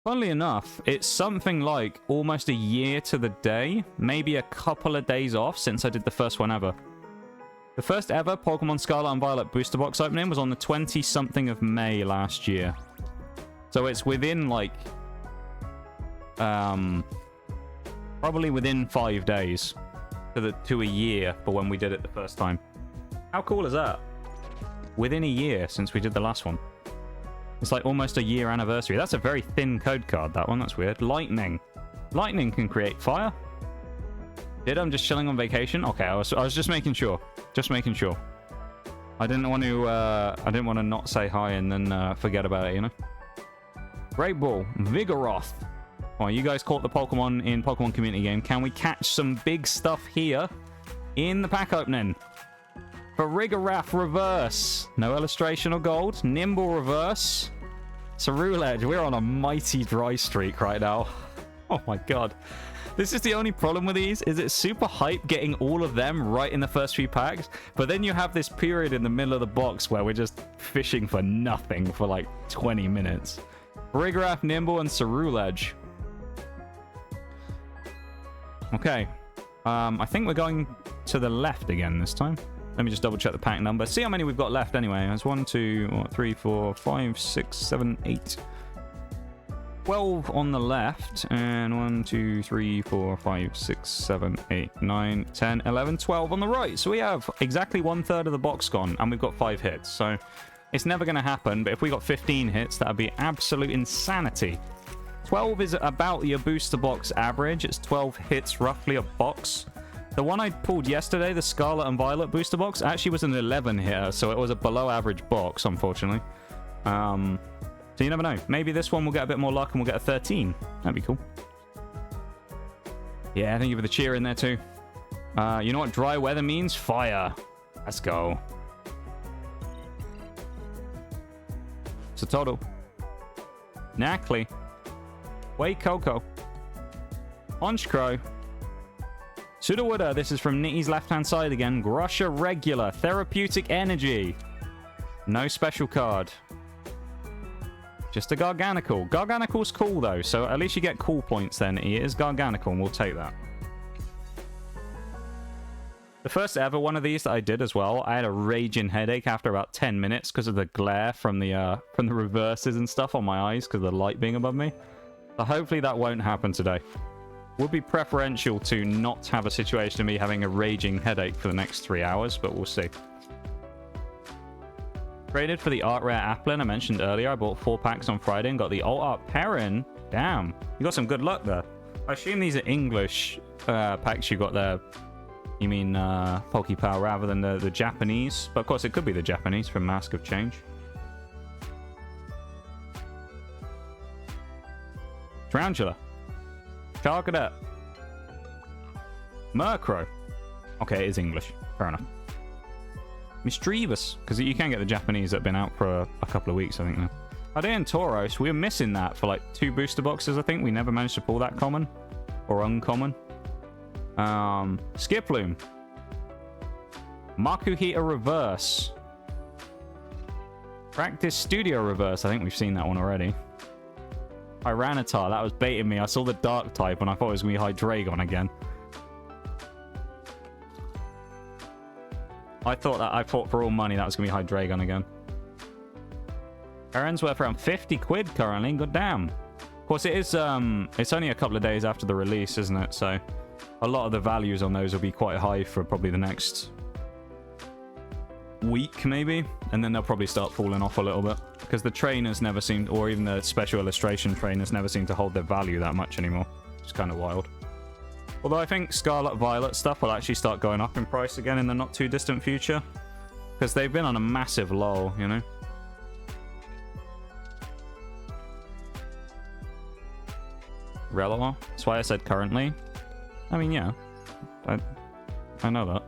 S1: Funnily enough, it's something like almost a year to the day. Maybe a couple of days off since I did the first one ever. The first ever Pokemon Scarlet and Violet booster box opening was on the 20-something of May last year. So it's within, like... probably within 5 days to a year for when we did it the first time. How cool is that? Within a year since we did the last one. It's like almost a year anniversary. That's a very thin code card, that one. That's weird. Lightning. Lightning can create fire. I'm just chilling on vacation. Okay, I was just making sure. Just making sure. I didn't want to not say hi and then forget about it, you know? Great Ball. Vigoroth. Well, you guys caught the Pokemon in Pokemon Community Game. Can we catch some big stuff here in the pack opening? Farigiraf Reverse. No illustration or gold. Nimble Reverse. Cerulege. We're on a mighty dry streak right now. Oh my god. This is the only problem with these, is it's super hype getting all of them right in the first few packs, but then you have this period in the middle of the box where we're just fishing for nothing for like 20 minutes. Farigiraf, Nimble, and Cerulege. Okay. I think we're going to the left again this time. Let me just double check the pack number. See how many we've got left anyway. There's 1, 2, 3, 4, 5, 6, 7, 8. 12 on the left. And 1, 2, 3, 4, 5, 6, 7, 8, 9, 10, 11, 12 on the right. So we have exactly 1/3 of the box gone. And we've got 5 hits. So it's never going to happen. But if we got 15 hits, that would be absolute insanity. 12 is about your booster box average. It's 12 hits roughly a box. The one I pulled yesterday, the Scarlet and Violet booster box, actually was an 11 hitter, so it was a below average box, unfortunately. So you never know. Maybe this one will get a bit more luck and we'll get a 13. That'd be cool. Yeah, thank you for the cheer in there too. You know what dry weather means? Fire. Let's go. Sotoro. Knackley. Wait Coco. Honchkrow. Sudowoodo, this is from Nitty's left-hand side again. Grusha Regular. Therapeutic Energy. No special card. Just a Garganical. Garganical's cool, though, so at least you get cool points then. It is Garganical, and we'll take that. The first ever one of these that I did as well, I had a raging headache after about 10 minutes because of the glare from the reverses and stuff on my eyes because of the light being above me. So hopefully that won't happen today. Would be preferential to not have a situation of me having a raging headache for the next 3 hours, but we'll see. Traded for the art rare Applin I mentioned earlier. I bought 4 packs on Friday and got the alt art Perrin. Damn, you got some good luck there. I assume these are English packs you got there. You mean Pokepower rather than the Japanese. But of course it could be the Japanese from Mask of Change. Tarantula. Charcadet. Murkrow. Okay, it is English. Fair enough. Mischievous, because you can get the Japanese that have been out for a couple of weeks, I think now. Ardean Tauros, we were missing that for like 2 booster boxes, I think. We never managed to pull that common. Or uncommon. Skiploom. Makuhita Reverse. Practice Studio Reverse. I think we've seen that one already. Tyranitar. That was baiting me. I saw the Dark type and I thought it was going to be Hydreigon again. I thought for all money that was going to be Hydreigon again. Karen's worth around 50 quid currently. God damn. Of course, it is. It's only a couple of days after the release, isn't it? So a lot of the values on those will be quite high for probably the next week, maybe. And then they'll probably start falling off a little bit. Because the trainers never seem, or even the special illustration trainers never seem to hold their value that much anymore. It's kind of wild. Although I think Scarlet Violet stuff will actually start going up in price again in the not too distant future. Because they've been on a massive lull, you know? Relevant. That's why I said currently. I mean, yeah. I know that.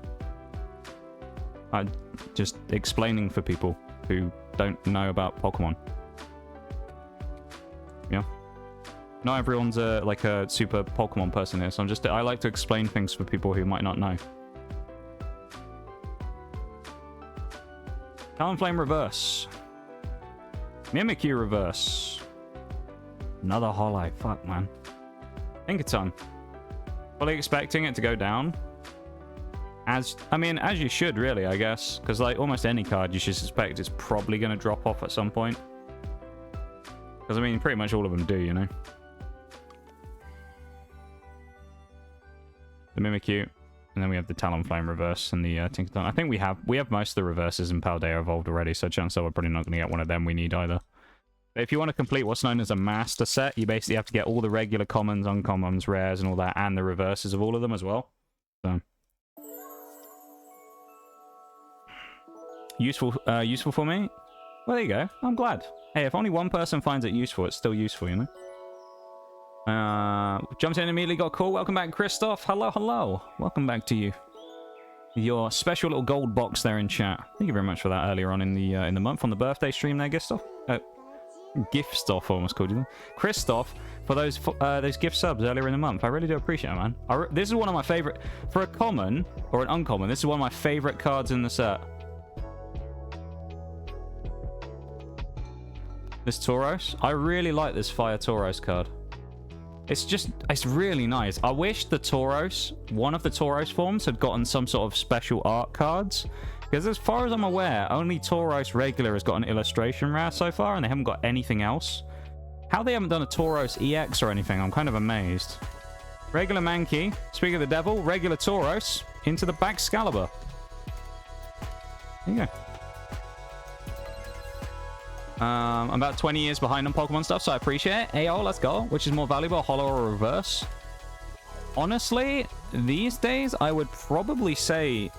S1: I'm just explaining for people who don't know about Pokemon. Yeah. Not everyone's like a super Pokemon person here, so I like to explain things for people who might not know. Talonflame Reverse. Mimikyu Reverse. Another Holo. Fuck, man. Pinkerton. Fully expecting it to go down. As you should, really, I guess. Because, like, almost any card you should suspect is probably going to drop off at some point. Because, I mean, pretty much all of them do, you know? The Mimikyu. And then we have the Talonflame Reverse and the Tinkaton. I think we have most of the reverses in Paldea Evolved already, so chances are we're probably not going to get one of them we need either. But if you want to complete what's known as a master set, you basically have to get all the regular commons, uncommons, rares, and all that, and the reverses of all of them as well. So... Useful for me? Well, there you go. I'm glad. Hey, if only one person finds it useful, it's still useful, you know? Jumped in and immediately got a call. Welcome back, Christoph. Hello, hello. Welcome back to you. Your special little gold box there in chat. Thank you very much for that earlier on in the month on the birthday stream there, Giftstoff. Giftstoff, almost called you. Christoph, for those gift subs earlier in the month. I really do appreciate it, man. This is one of my favorite... For a common, or an uncommon, this is one of my favorite cards in the set. This Tauros. I really like this Fire Tauros card. It's really nice. I wish the Tauros, one of the Tauros forms, had gotten some sort of special art cards. Because as far as I'm aware, only Tauros regular has got an illustration rare so far, and they haven't got anything else. How they haven't done a Tauros EX or anything, I'm kind of amazed. Regular Mankey, Speak of the Devil, regular Tauros, into the Baxcalibur. There you go. I'm about 20 years behind on Pokemon stuff, so I appreciate it. AO, let's go. Which is more valuable, holo or reverse? Honestly, these days, I would probably say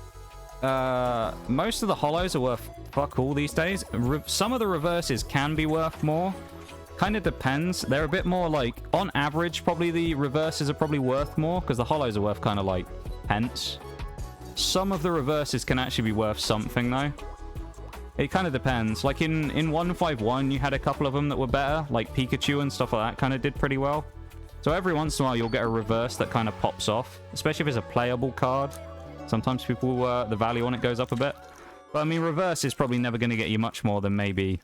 S1: most of the holos are worth fuck all these days. Some of the reverses can be worth more. Kind of depends. They're a bit more like, on average, probably the reverses are probably worth more, because the holos are worth kind of like pence. Some of the reverses can actually be worth something, though. It kind of depends. Like in 151, you had a couple of them that were better, like Pikachu and stuff like that kind of did pretty well. So every once in a while, you'll get a reverse that kind of pops off, especially if it's a playable card. Sometimes people, the value on it goes up a bit. But I mean, reverse is probably never going to get you much more than maybe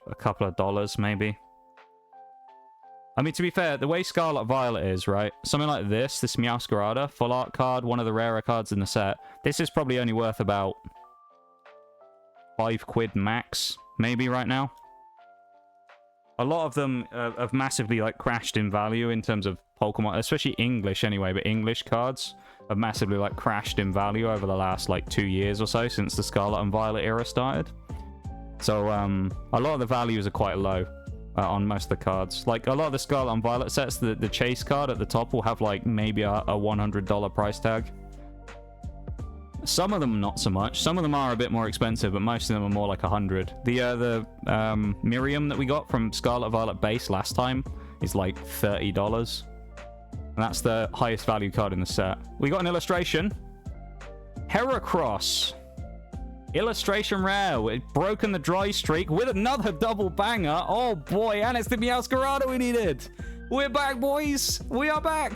S1: a couple of dollars, maybe. I mean, to be fair, the way Scarlet Violet is, right? Something like this Meowscarada, full art card, one of the rarer cards in the set. This is probably only worth about 5 quid max, maybe right now. A lot of them have massively, like, crashed in value in terms of Pokemon, especially English anyway, but English cards have massively, like, crashed in value over the last, like, 2 years or so since the Scarlet and Violet era started. So, a lot of the values are quite low. On most of the cards. Like, a lot of the Scarlet and Violet sets, the chase card at the top will have, like, maybe a $100 price tag. Some of them not so much. Some of them are a bit more expensive, but most of them are more like 100. The Miriam that we got from Scarlet Violet base last time is, like, $30. And that's the highest value card in the set. We got an illustration. Heracross. Illustration rare. We've broken the dry streak with another double banger. Oh boy, and it's the Meowscarada we needed. We're back, boys. We are back.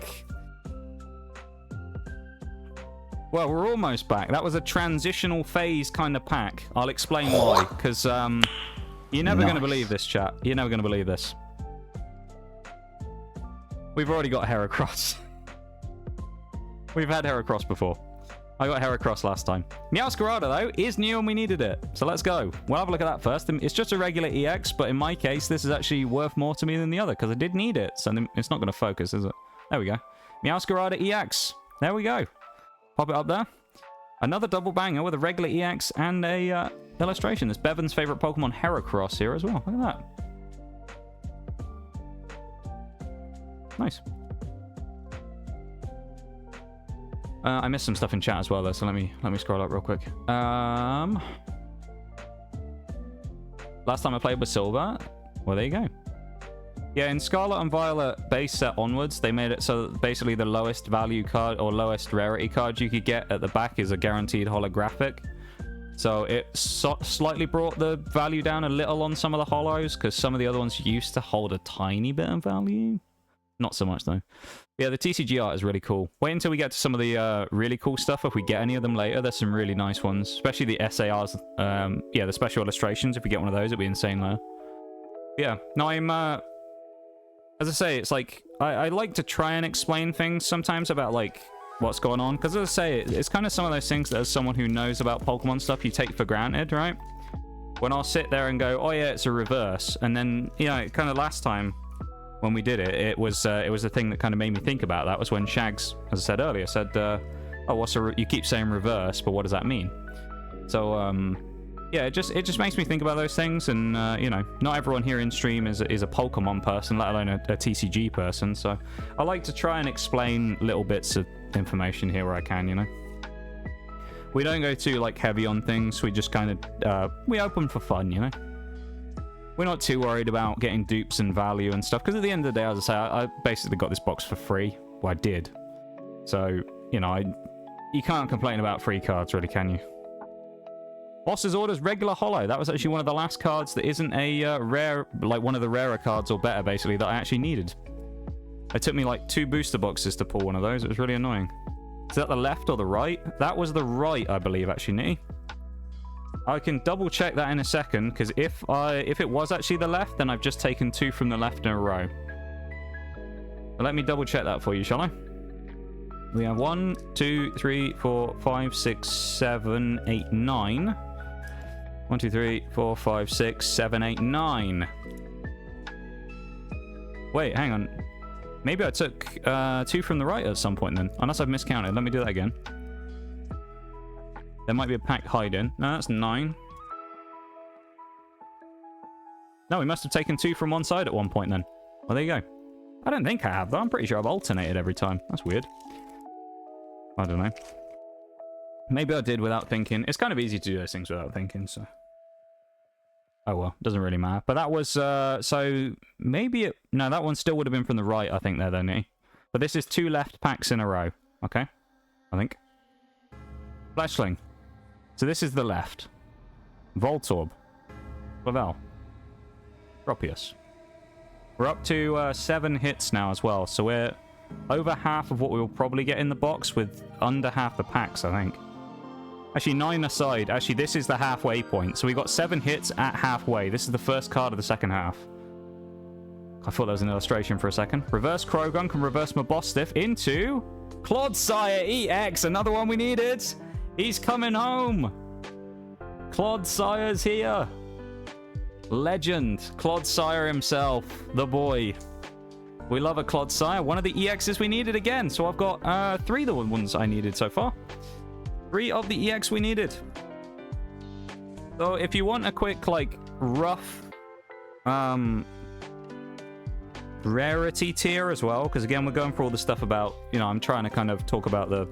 S1: Well, we're almost back. That was a transitional phase kind of pack. I'll explain why. Because you're never going to believe this, chat. You're never going to believe this. We've already got Heracross. We've had Heracross before. I got Heracross last time. Masquerade, though, is new and we needed it. So let's go. We'll have a look at that first. It's just a regular EX, but in my case, this is actually worth more to me than the other because I did need it. So it's not going to focus, is it? There we go. Masquerade EX. There we go. Pop it up there. Another double banger with a regular EX and a illustration. There's Bevan's favorite Pokemon Heracross here as well. Look at that. Nice. I missed some stuff in chat as well, though, so let me scroll up real quick. Last time I played with Silver. Well, there you go. Yeah, in Scarlet and Violet base set onwards, they made it so that basically the lowest value card or lowest rarity card you could get at the back is a guaranteed holographic. So it slightly brought the value down a little on some of the holos because some of the other ones used to hold a tiny bit of value. Not so much, though. Yeah, the TCG art is really cool. Wait until we get to some of the really cool stuff. If we get any of them later, there's some really nice ones. Especially the SARs. Yeah, the special illustrations. If we get one of those, it'd be insane, though. Yeah. No, I'm... as I say, it's like... I like to try and explain things sometimes about, like, what's going on. Because as I say, it's kind of some of those things that as someone who knows about Pokemon stuff, you take for granted, right? When I'll sit there and go, oh, yeah, it's a reverse. And then, you know, kind of last time... when we did it, it was the thing that kind of made me think about that. Was when Shags, as I said earlier, said, "Oh, what's you keep saying reverse, but what does that mean?" So, yeah, it just makes me think about those things. And you know, not everyone here in stream is a Pokemon person, let alone a TCG person. So, I like to try and explain little bits of information here where I can. You know, we don't go too like heavy on things. We just kind of we open for fun. You know. We're not too worried about getting dupes and value and stuff, because at the end of the day, as I say, I basically got this box for free. Well, I did. So, you know, you can't complain about free cards, really, can you? Boss's Orders regular holo. That was actually one of the last cards that isn't a rare, like one of the rarer cards or better, basically, that I actually needed. It took me like 2 booster boxes to pull one of those. It was really annoying. Is that the left or the right? That was the right, I believe, actually, Nitty. I can double check that in a second, because if it was actually the left, then I've just taken 2 from the left in a row. So let me double check that for you, shall I? We have 1, 2, 3, 4, 5, 6, 7, 8, 9. 1, 2, 3, 4, 5, 6, 7, 8, 9. Wait, hang on. Maybe I took 2 from the right at some point then. Unless I've miscounted. Let me do that again. There might be a pack hiding. No, that's 9. No, we must have taken 2 from one side at one point then. Well, there you go. I don't think I have, though. I'm pretty sure I've alternated every time. That's weird. I don't know. Maybe I did without thinking. It's kind of easy to do those things without thinking, so... Oh, well. Doesn't really matter. But that was, so... Maybe it... No, that one still would have been from the right, I think, there, though, Nitty. But this is 2 left packs in a row. Okay? I think. Fleshling. So this is the left. Voltorb. Clavel. Tropius. We're up to 7 hits now as well, so we're over half of what we'll probably get in the box with under half the packs, I think. Actually, 9 aside. Actually, this is the halfway point. So we got 7 hits at halfway. This is the first card of the second half. I thought that was an illustration for a second. Reverse Croagunk and reverse Mabostiff into Clodsire EX, another one we needed. He's coming home. Clodsire's here. Legend. Clodsire himself. The boy. We love a Clodsire. One of the EXs we needed again. So I've got 3 of the ones I needed so far. 3 of the EX we needed. So if you want a quick, like, rough rarity tier as well, because again, we're going for all the stuff about, you know, I'm trying to kind of talk about the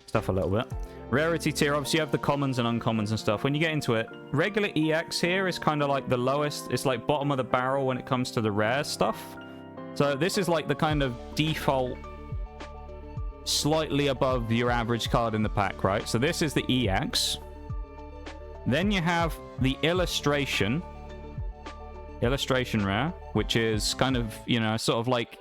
S1: stuff a little bit. Rarity tier, obviously you have the commons and uncommons and stuff. When you get into it, regular EX here is kind of like the lowest. It's like bottom of the barrel when it comes to the rare stuff. So this is like the kind of default, slightly above your average card in the pack, right? So this is the EX. Then you have the illustration rare, which is kind of, you know, sort of like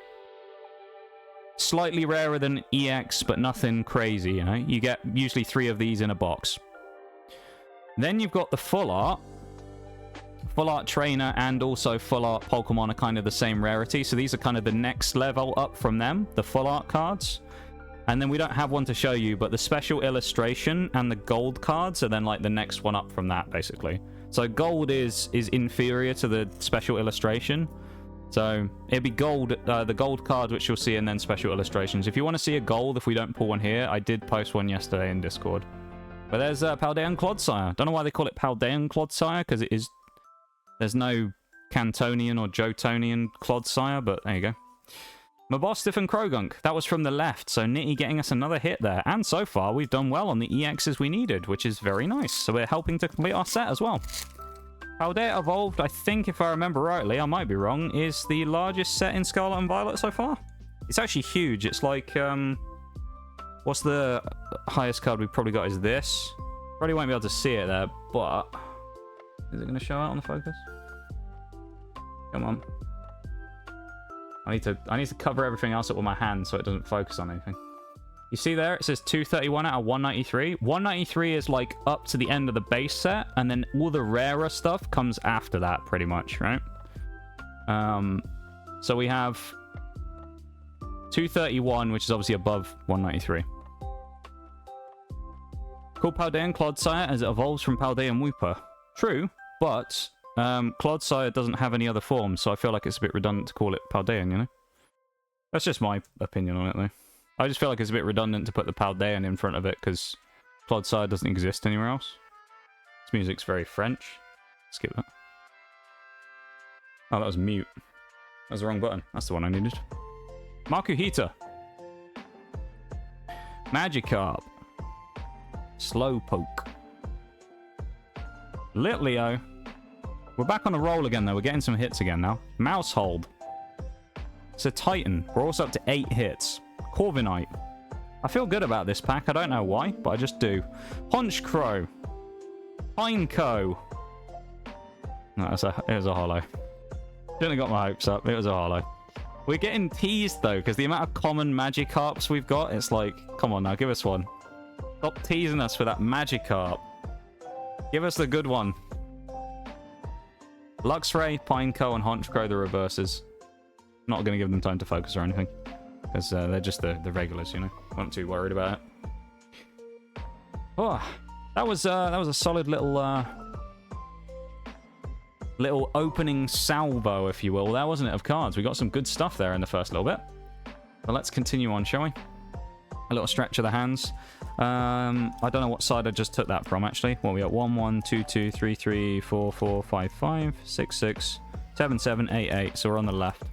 S1: slightly rarer than EX, but nothing crazy, you know? You get usually 3 of these in a box. Then you've got the full art. Full art trainer and also full art Pokemon are kind of the same rarity. So these are kind of the next level up from them, the full art cards. And then we don't have one to show you, but the special illustration and the gold cards are then like the next one up from that, basically. So gold is inferior to the special illustration. So it'd be gold, the gold card, which you'll see, and then special illustrations. If you want to see a gold, if we don't pull one here, I did post one yesterday in Discord. But there's Paldean Clodsire. Don't know why they call it Paldean Clodsire, because it is... There's no Cantonian or Jotonian Clodsire, but there you go. Mabostiff and Krogunk. That was from the left, so Nitty getting us another hit there. And so far, we've done well on the EXs we needed, which is very nice. So we're helping to complete our set as well. Paldea Evolved, I think, if I remember rightly, I might be wrong, is the largest set in Scarlet and Violet so far. It's actually huge. It's like, what's the highest card we've probably got is this. Probably won't be able to see it there, but... Is it going to show out on the focus? Come on. I need to cover everything else up with my hand so it doesn't focus on anything. You see there, it says 231 out of 193. 193 is like up to the end of the base set, and then all the rarer stuff comes after that, pretty much, right? So we have 231, which is obviously above 193. Called Paldean Clodsire as it evolves from Paldean Wooper. True, but Clodsire doesn't have any other forms, so I feel like it's a bit redundant to call it Paldean, you know? That's just my opinion on it, though. I just feel like it's a bit redundant to put the Paldean in front of it, because Clodsire doesn't exist anywhere else. This music's very French. Skip that. Oh, that was mute. That was the wrong button. That's the one I needed. Makuhita. Magikarp. Slowpoke. Litleo. We're back on a roll again, though. We're getting some hits again now. Mousehold. It's a Titan. We're also up to 8 hits. Corviknight. I feel good about this pack. I don't know why, but I just do. Honchkrow. Pineco. No, it was a holo. Shouldn't have got my hopes up. It was a holo. We're getting teased, though, because the amount of common Magikarps we've got, it's like, come on now, give us one. Stop teasing us for that Magikarp. Give us the good one. Luxray, Pineco, and Honchkrow, the reverses. Not going to give them time to focus or anything. Because they're just the regulars, you know. Not too worried about it. Oh, that was a solid little little opening salvo, if you will. There, wasn't it, of cards. We got some good stuff there in the first little bit. But let's continue on, shall we? A little stretch of the hands. I don't know what side I just took that from, actually. What we got? 1, 1, 2, 2, 3, 3, 4, 4, 5, 5, 6, 6, 7, 7, 8, 8. So we're on the left.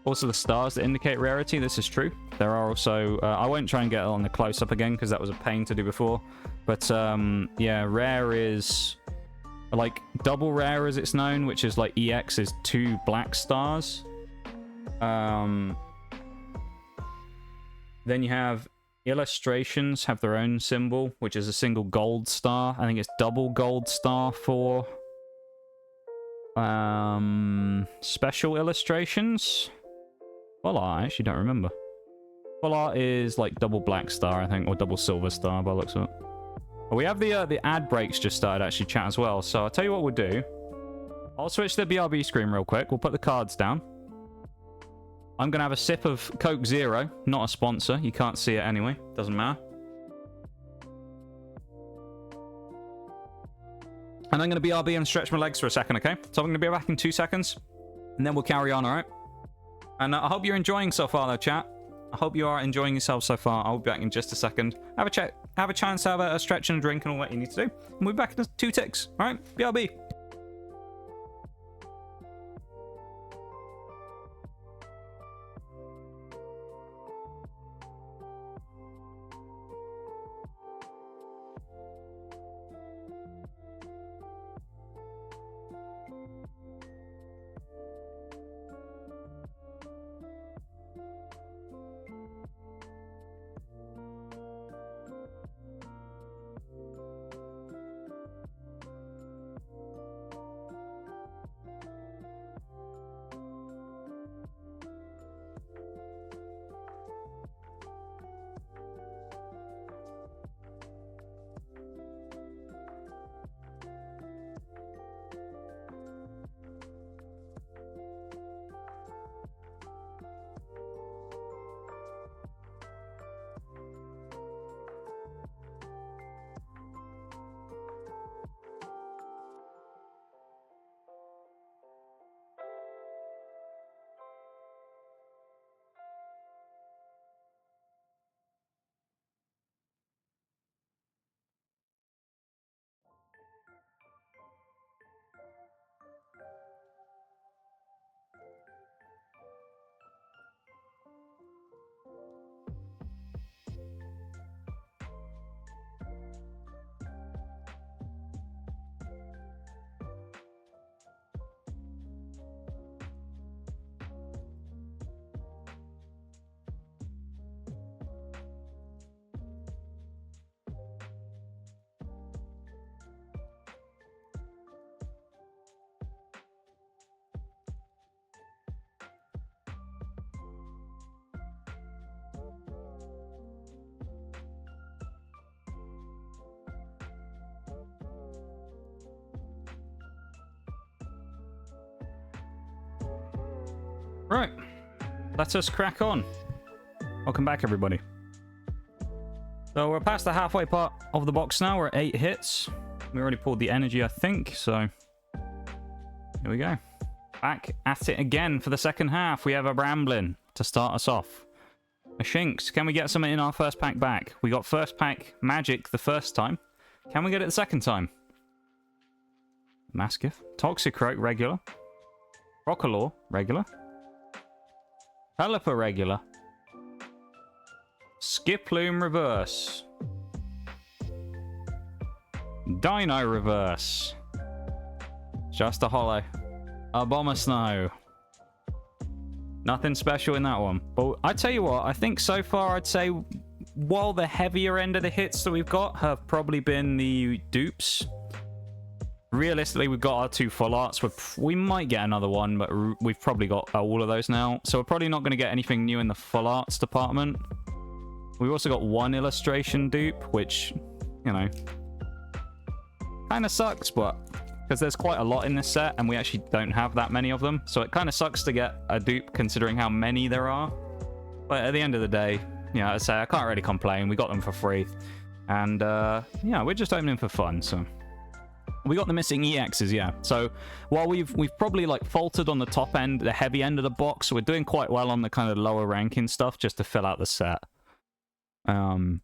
S1: Also, the stars that indicate rarity. This is true. There are also... I won't try and get on the close-up again, because that was a pain to do before. But, yeah, rare is... like, double rare as it's known, which is like EX is 2 black stars. Then you have illustrations have their own symbol, which is a single gold star. I think it's double gold star for special illustrations. Full art, I actually don't remember. Full art is like double black star, I think, or double silver star by the looks of it. But we have the ad breaks just started actually chat as well. So I'll tell you what we'll do. I'll switch to the BRB screen real quick. We'll put the cards down. I'm going to have a sip of Coke Zero. Not a sponsor. You can't see it anyway. Doesn't matter. And I'm going to BRB and stretch my legs for a second, okay? So I'm going to be back in 2 seconds. And then we'll carry on, alright? And I hope you're enjoying so far, though, chat. I hope you are enjoying yourself so far. I'll be back in just a second. Have a chance to have a stretch and a drink and all that you need to do. And we'll be back in 2 ticks. Alright? BRB. Right. Let us crack on. Welcome back, everybody. So we're past the halfway part of the box now. We're at 8 hits. We already pulled the energy, I think, so here we go. Back at it again for the second half. We have a Applin to start us off. A Shinx. Can we get something in our first pack back? We got first pack Magic the first time. Can we get it the second time? Mastiff. Toxicroak, regular. Rockalore, regular. Pelipper, regular. Skiploom, reverse. Dino, reverse. Just a holo. A Abomasnow. Nothing special in that one. But I tell you what, I think so far I'd say while the heavier end of the hits that we've got have probably been the dupes. Realistically, we've got our 2 full arts. We might get another one, but we've probably got all of those now. So we're probably not going to get anything new in the full arts department. We've also got 1 illustration dupe, which, you know, kind of sucks, but because there's quite a lot in this set, and we actually don't have that many of them. So it kind of sucks to get a dupe considering how many there are. But at the end of the day, you know, I'd say I can't really complain. We got them for free. And, yeah, we're just opening for fun, so... We got the missing EXs, yeah. So while we've probably like faltered on the top end, the heavy end of the box, we're doing quite well on the kind of lower ranking stuff just to fill out the set. I'm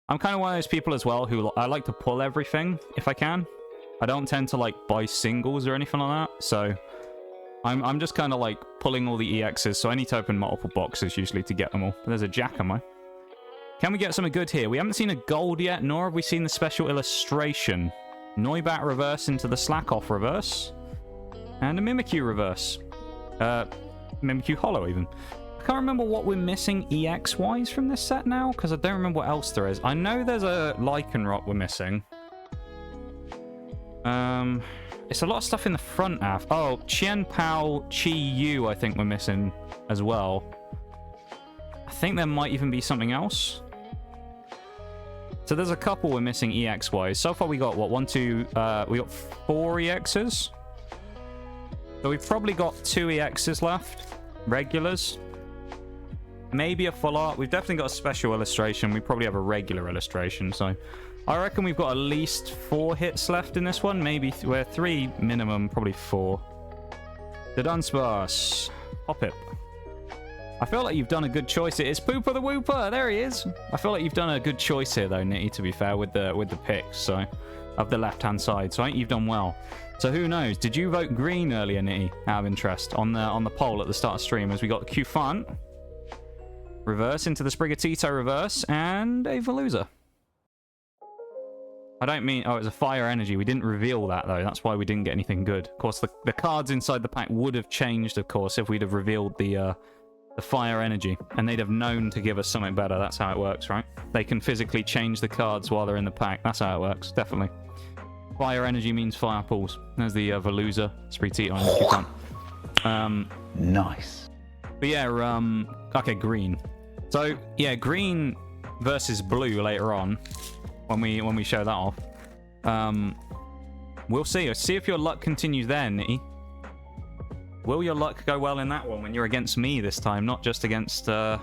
S1: kind of one of those people as well who I like to pull everything if I can. I don't tend to like buy singles or anything like that. So I'm just kind of like pulling all the EXs. So I need to open multiple boxes usually to get them all. But there's a Jacamo. Can we get something good here? We haven't seen a gold yet, nor have we seen the special illustration. Noibat reverse into the Slakoth reverse. And a Mimikyu reverse. Mimikyu holo even. I can't remember what we're missing EX-wise from this set now, because I don't remember what else there is. I know there's a Lycanroc we're missing. It's a lot of stuff in the front half. Oh, Qianpao Chi-Yu I think we're missing as well. I think there might even be something else. So there's a couple we're missing EX-wise. So far we got, what, 1, 2... we got 4 EXs. So we've probably got 2 EXs left. Regulars. Maybe a full art. We've definitely got a special illustration. We probably have a regular illustration. So I reckon we've got at least 4 hits left in this one. Maybe we're 3 minimum, probably 4. The Dunsparce. Hoppip. I feel like you've done a good choice here. It's Pooper the Wooper. There he is. I feel like you've done a good choice here, though, Nitty, to be fair, with the picks, so of the left-hand side. So I think you've done well. So who knows? Did you vote green earlier, Nitty, out of interest, on the poll at the start of stream? As we got Qfant, reverse into the Sprigatito reverse, and a Veluza. I don't mean... Oh, it was a Fire Energy. We didn't reveal that, though. That's why we didn't get anything good. Of course, the cards inside the pack would have changed, of course, if we'd have revealed the Fire Energy, and they'd have known to give us something better. That's how it works, right? They can physically change the cards while they're in the pack. That's how it works, definitely. Fire Energy means fire pools. There's the Veluza, Sprigatito, and Qfant.
S4: Nice.
S1: But yeah, okay, green. So yeah, green versus blue later on when we show that off. We'll see. Let's see if your luck continues there, Nitty. Will your luck go well in that one when you're against me this time, not just against the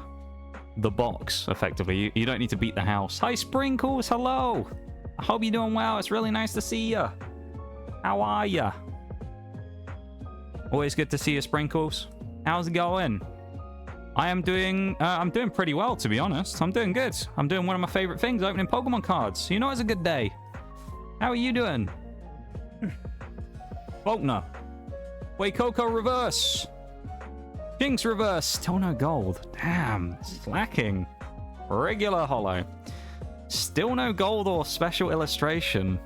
S1: box, effectively? You don't need to beat the house. Hi, Sprinkles. Hello. I hope you're doing well. It's really nice to see you. How are you? Always good to see you, Sprinkles. How's it going? I'm doing pretty well, to be honest. I'm doing good. I'm doing one of my favorite things, opening Pokemon cards. You know it's a good day. How are you doing? Faulkner. Waikoko reverse. Jinx reverse. Still no gold. Damn. Slacking. Regular holo. Still no gold or special illustration.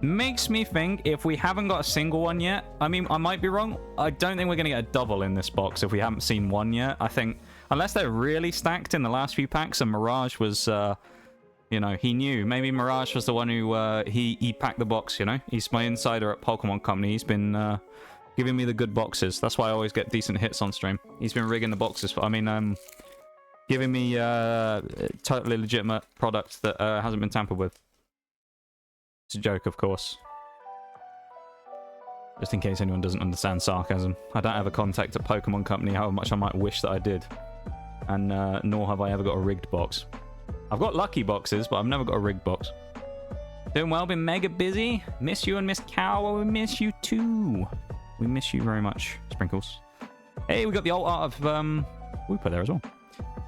S1: Makes me think if we haven't got a single one yet, I mean, I might be wrong. I don't think we're going to get a double in this box if we haven't seen one yet. I think, unless they're really stacked in the last few packs and Mirage was, you know, he knew. Maybe Mirage was the one who, he packed the box, you know? He's my insider at Pokemon Company. He's been, giving me the good boxes. That's why I always get decent hits on stream. He's been rigging the boxes for, giving me, totally legitimate product that, hasn't been tampered with. It's a joke, of course. Just in case anyone doesn't understand sarcasm. I don't have a contact at Pokemon Company, however much I might wish that I did. And nor have I ever got a rigged box. I've got lucky boxes, but I've never got a rigged box. Doing well, been mega busy. Miss you and Miss Cow, we miss you too. We miss you very much, Sprinkles. Hey, we got the alt art of Wooper there as well.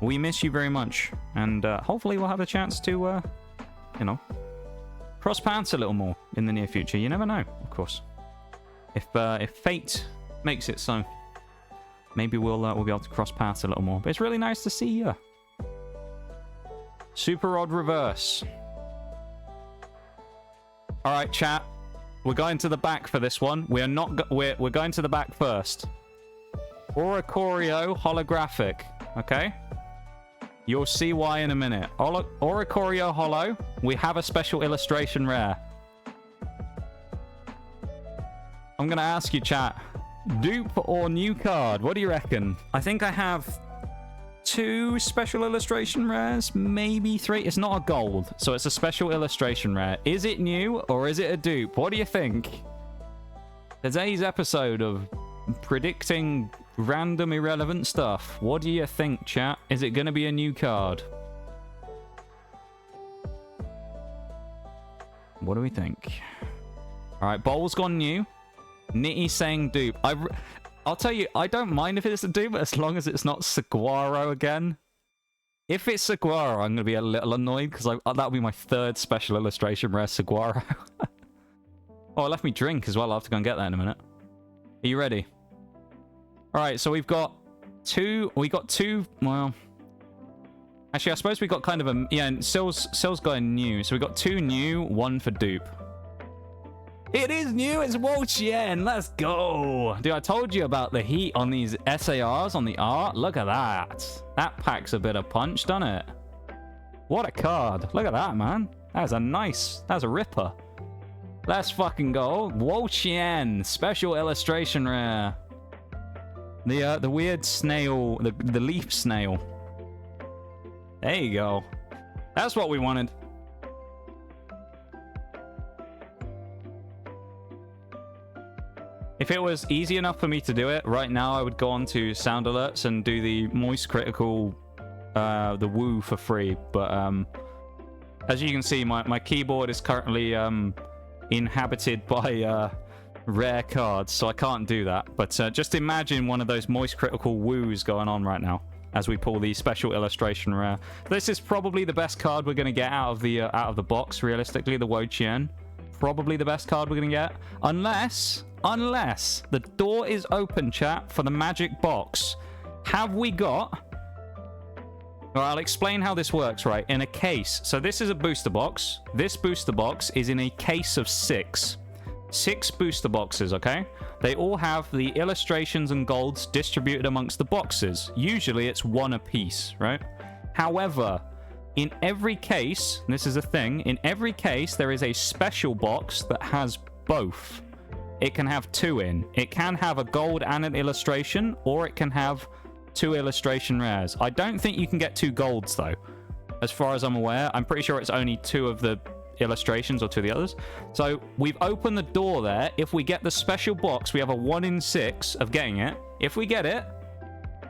S1: We miss you very much. And hopefully we'll have a chance to, you know, cross paths a little more in the near future. You never know, of course. If fate makes it so, maybe we'll be able to cross paths a little more. But it's really nice to see you. Super odd reverse. All right, chat. We're going to the back for this one. We're going to the back first. Oricorio holographic. Okay. You'll see why in a minute. Oricorio holo. We have a special illustration rare. I'm going to ask you, chat. Dupe or new card? What do you reckon? I think I have 2 special illustration rares. Maybe 3. It's not a gold, so it's a special illustration rare. Is it new or is it a dupe? What do you think? Today's episode of predicting random irrelevant stuff. What do you think, chat? Is it going to be a new card? What do we think? All right, Bowl's gone new. Nitty saying dupe. I'll tell you, I don't mind if it's a dupe, as long as it's not Saguaro again. If it's Saguaro, I'm going to be a little annoyed, because that'll be my 3rd special illustration rare Saguaro. Oh, it left me drink as well. I'll have to go and get that in a minute. Are you ready? All right, so we've got 2... We got 2... Well... Actually, I suppose we got kind of a... Yeah, and Sil's going new. So we got 2 new, 1 for dupe. It is new, it's Wo-Chien, let's go! Dude, I told you about the heat on these SARs, on the art. Look at that. That packs a bit of punch, doesn't it? What a card. Look at that, man. That was a ripper. Let's fucking go. Wo-Chien, special illustration rare. The weird snail, the leaf snail. There you go. That's what we wanted. If it was easy enough for me to do it, right now I would go on to sound alerts and do the moist critical, the woo for free. But as you can see, my keyboard is currently inhabited by rare cards, so I can't do that. But just imagine one of those moist critical woos going on right now as we pull the special illustration rare. This is probably the best card we're going to get out of the box. Realistically, the Wo-Chien, probably the best card we're going to get, unless the door is open, chat, for the magic box. Have we got... Well, I'll explain how this works, right? In a case. So this is a booster box. This booster box is in a case of 6. 6 booster boxes, okay? They all have the illustrations and golds distributed amongst the boxes. Usually it's 1 apiece, right? However, in every case, and this is a thing, in every case there is a special box that has both. It can have 2 in. It can have a gold and an illustration, or it can have 2 illustration rares. I don't think you can get 2 golds, though. As far as I'm aware, I'm pretty sure it's only 2 of the illustrations or 2 of the others. So we've opened the door there. If we get the special box, we have a 1 in 6 of getting it. If we get it,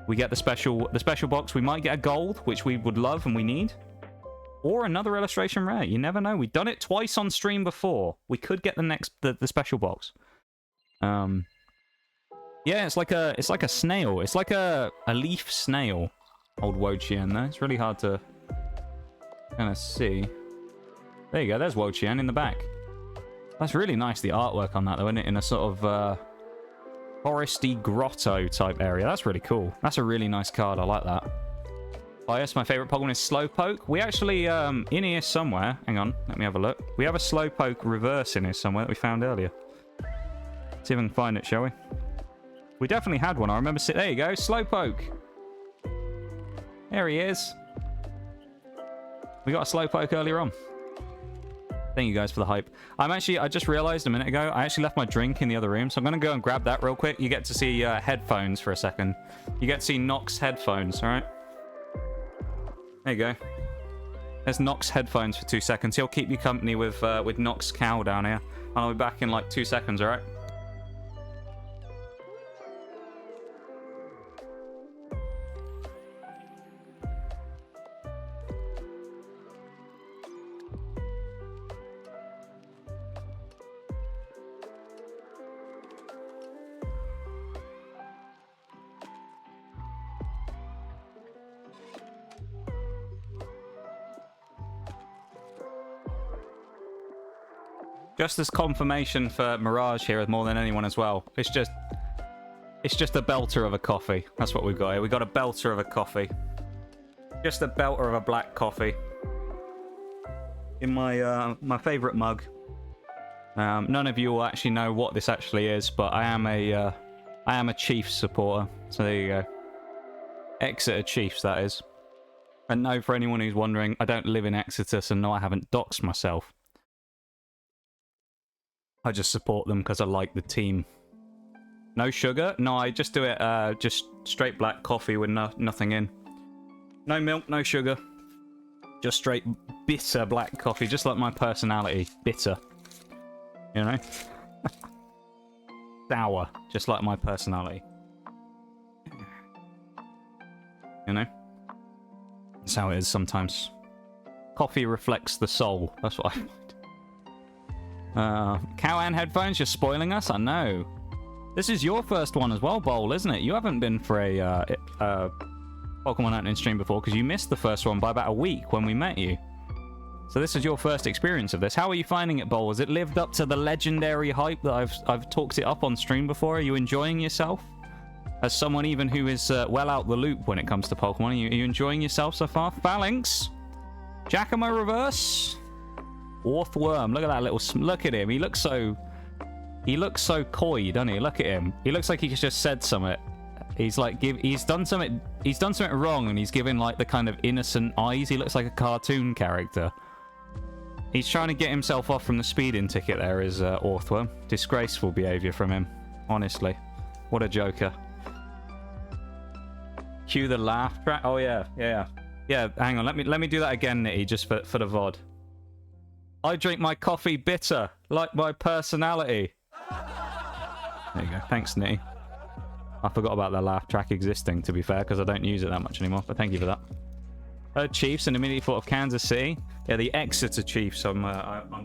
S1: we get the special box. We might get a gold, which we would love and we need. Or another illustration rare. You never know. We've done it twice on stream before. We could get the special box. Yeah, it's like a snail. It's like a leaf snail. Old Wo-Chien there. It's really hard to kind of see. There you go. There's Wo-Chien in the back. That's really nice, the artwork on that, though, isn't it? In a sort of foresty grotto type area. That's really cool. That's a really nice card. I like that. Bias, my favorite Pokemon is Slowpoke. We actually, in here somewhere, hang on, let me have a look. We have a Slowpoke reverse in here somewhere that we found earlier. See if I can find it, shall we? We definitely had one. I remember there you go, Slowpoke. There he is. We got a Slowpoke earlier on. Thank you guys for the hype. I just realized a minute ago, I actually left my drink in the other room, so I'm going to go and grab that real quick. You get to see headphones for a second. You get to see Nox headphones, all right? There you go. There's Nox headphones for 2 seconds. He'll keep you company with Nox Cow down here. I'll be back in like 2 seconds, all right? Just as confirmation for Mirage here more than anyone as well. It's just a belter of a coffee. That's what we've got here. We've got a belter of a coffee. Just a belter of a black coffee. In my my favourite mug. None of you will actually know what this actually is, but I am a Chiefs supporter. So there you go. Exeter Chiefs, that is. And no, for anyone who's wondering, I don't live in Exeter, so no, I haven't doxed myself. I just support them because I like the team. No sugar? No, I just do it just straight black coffee with nothing in. No milk, no sugar. Just straight bitter black coffee, just like my personality. Bitter. You know? Sour, just like my personality. You know? That's how it is sometimes. Coffee reflects the soul. That's what I find. Cowan headphones, you're spoiling us? I know. This is your first one as well, Bowl, isn't it? You haven't been for a Pokemon Opening stream before because you missed the first one by about a week when we met you. So this is your first experience of this. How are you finding it, Bowl? Has it lived up to the legendary hype that I've talked it up on stream before? Are you enjoying yourself? As someone even who is well out the loop when it comes to Pokemon, are you enjoying yourself so far? Phalanx, Giacomo Reverse, Orthworm. Look at that little. Look at him. He looks so coy, doesn't he? Look at him. He looks like he just said something. He's like he's done something wrong, and he's giving like the kind of innocent eyes. He looks like a cartoon character. He's trying to get himself off from the speeding ticket. There is Orthworm. Disgraceful behaviour from him. Honestly, what a joker. Cue the laugh track. Oh yeah. Hang on, let me do that again, Nitty, just for the VOD. I drink my coffee bitter, like my personality. There you go. Thanks, Nitty. I forgot about the laugh track existing, to be fair, because I don't use it that much anymore. But thank you for that. Heard Chiefs and immediately thought of Kansas City. Yeah, the Exeter Chiefs. I'm